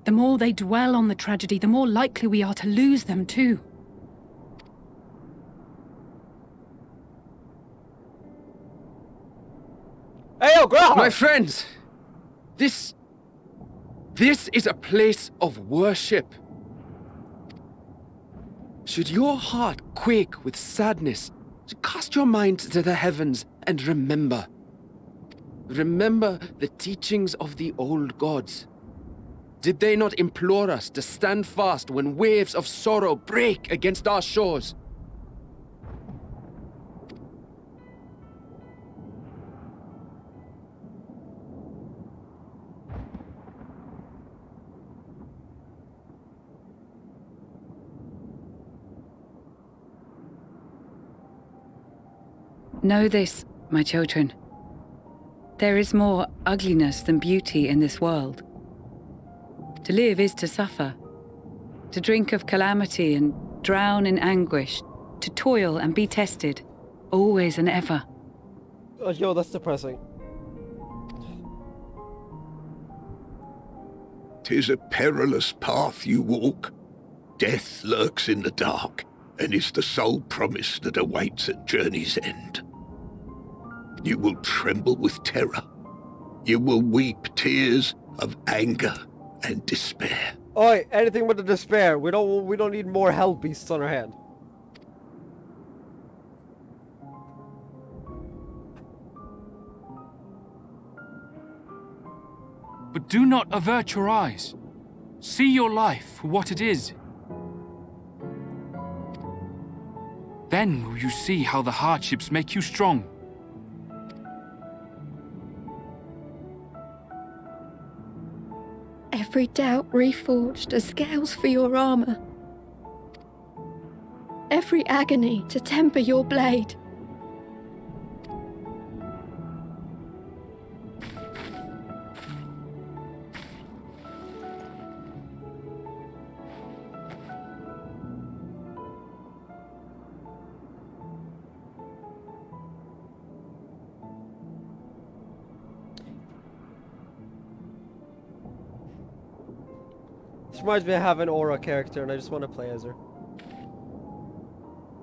Speaker 11: The more they dwell on the tragedy, the more likely we are to lose them too.
Speaker 1: Hey, yo, Groundhog!
Speaker 18: My friends! This is a place of worship. Should your heart quake with sadness, cast your mind to the heavens and remember. remember the teachings of the old gods. Did they not implore us to stand fast when waves of sorrow break against our shores?
Speaker 8: Know this, my children. There is more ugliness than beauty in this world. To live is to suffer. To drink of calamity and drown in anguish. To toil and be tested, always and ever.
Speaker 1: Oh, yo, that's depressing.
Speaker 15: 'Tis a perilous path you walk. Death lurks in the dark, and is the sole promise that awaits at journey's end. You will tremble with terror. You will weep tears of anger and despair.
Speaker 1: Oi, anything but the despair. We don't need more hell beasts on our hand.
Speaker 12: But do not avert your eyes. See your life for what it is. Then will you see how the hardships make you strong.
Speaker 19: Every doubt reforged as scales for your armor. Every agony to temper your blade.
Speaker 1: This reminds me of having an Aura character, and I just want to play as her.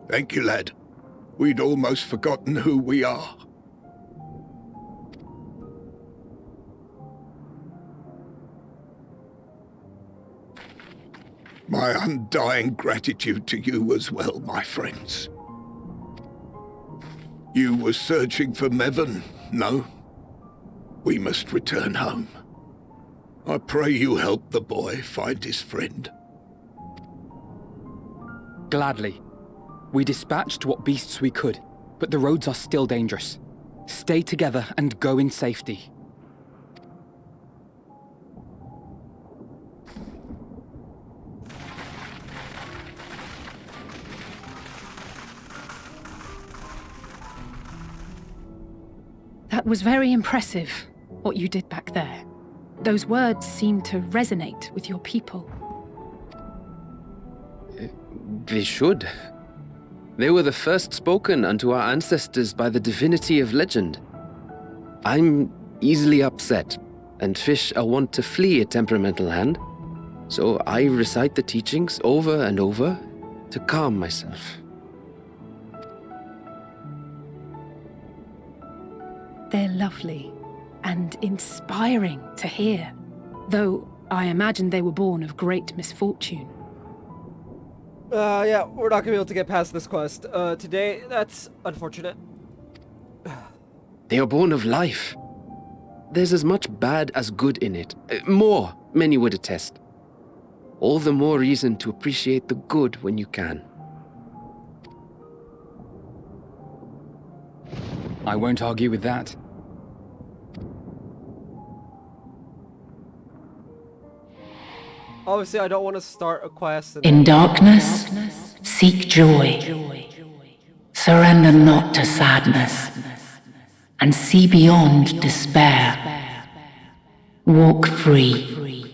Speaker 15: Thank you, lad. We'd almost forgotten who we are. My undying gratitude to you as well, my friends. You were searching for Mevon, no? We must return home. I pray you help the boy find his friend.
Speaker 12: Gladly. We dispatched what beasts we could, but the roads are still dangerous. Stay together and go in safety.
Speaker 11: That was very impressive, what you did back there. Those words seem to resonate with your people.
Speaker 18: They should. They were the first spoken unto our ancestors by the divinity of legend. I'm easily upset, and fish are wont to flee a temperamental hand, so I recite the teachings over and over to calm myself.
Speaker 11: They're lovely and inspiring to hear, though I imagine they were born of great misfortune.
Speaker 1: Yeah, we're not gonna be able to get past this quest today. That's unfortunate.
Speaker 18: They are born of life. There's as much bad as good in it. More, many would attest. All the more reason to appreciate the good when you can.
Speaker 12: I won't argue with that.
Speaker 1: Obviously, I don't want to start a quest.
Speaker 20: In darkness, seek joy. Surrender not to sadness, and see beyond despair. Walk free,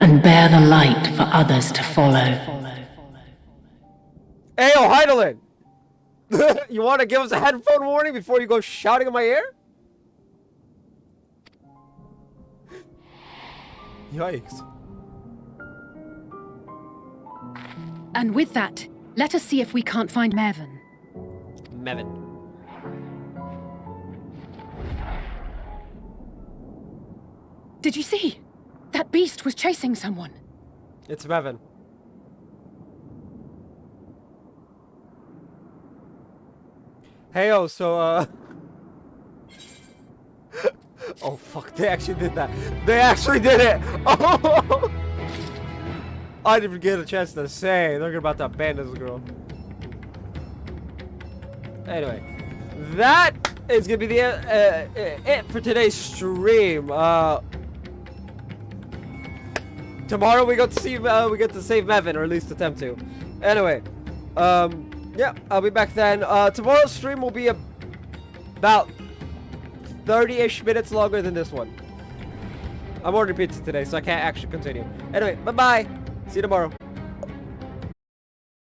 Speaker 20: and bear the light for others to follow.
Speaker 1: Ayo, Heidelin! You want to give us a headphone warning before you go shouting in my ear? Yikes.
Speaker 11: And with that, let us see if we can't find Mevon.
Speaker 1: Mevon.
Speaker 11: Did you see? That beast was chasing someone.
Speaker 1: It's Mevon. Heyo, so, Oh fuck, they actually did that. They actually did it! Oh! I didn't even get a chance to say. They're about to abandon this girl. Anyway, that is gonna be the it for today's stream. Tomorrow we get to see we get to save Mevin, or at least attempt to. Anyway, yeah, I'll be back then. Tomorrow's stream will be about 30-ish minutes longer than this one. I'm ordering pizza today, so I can't actually continue. Anyway, bye-bye. See you tomorrow.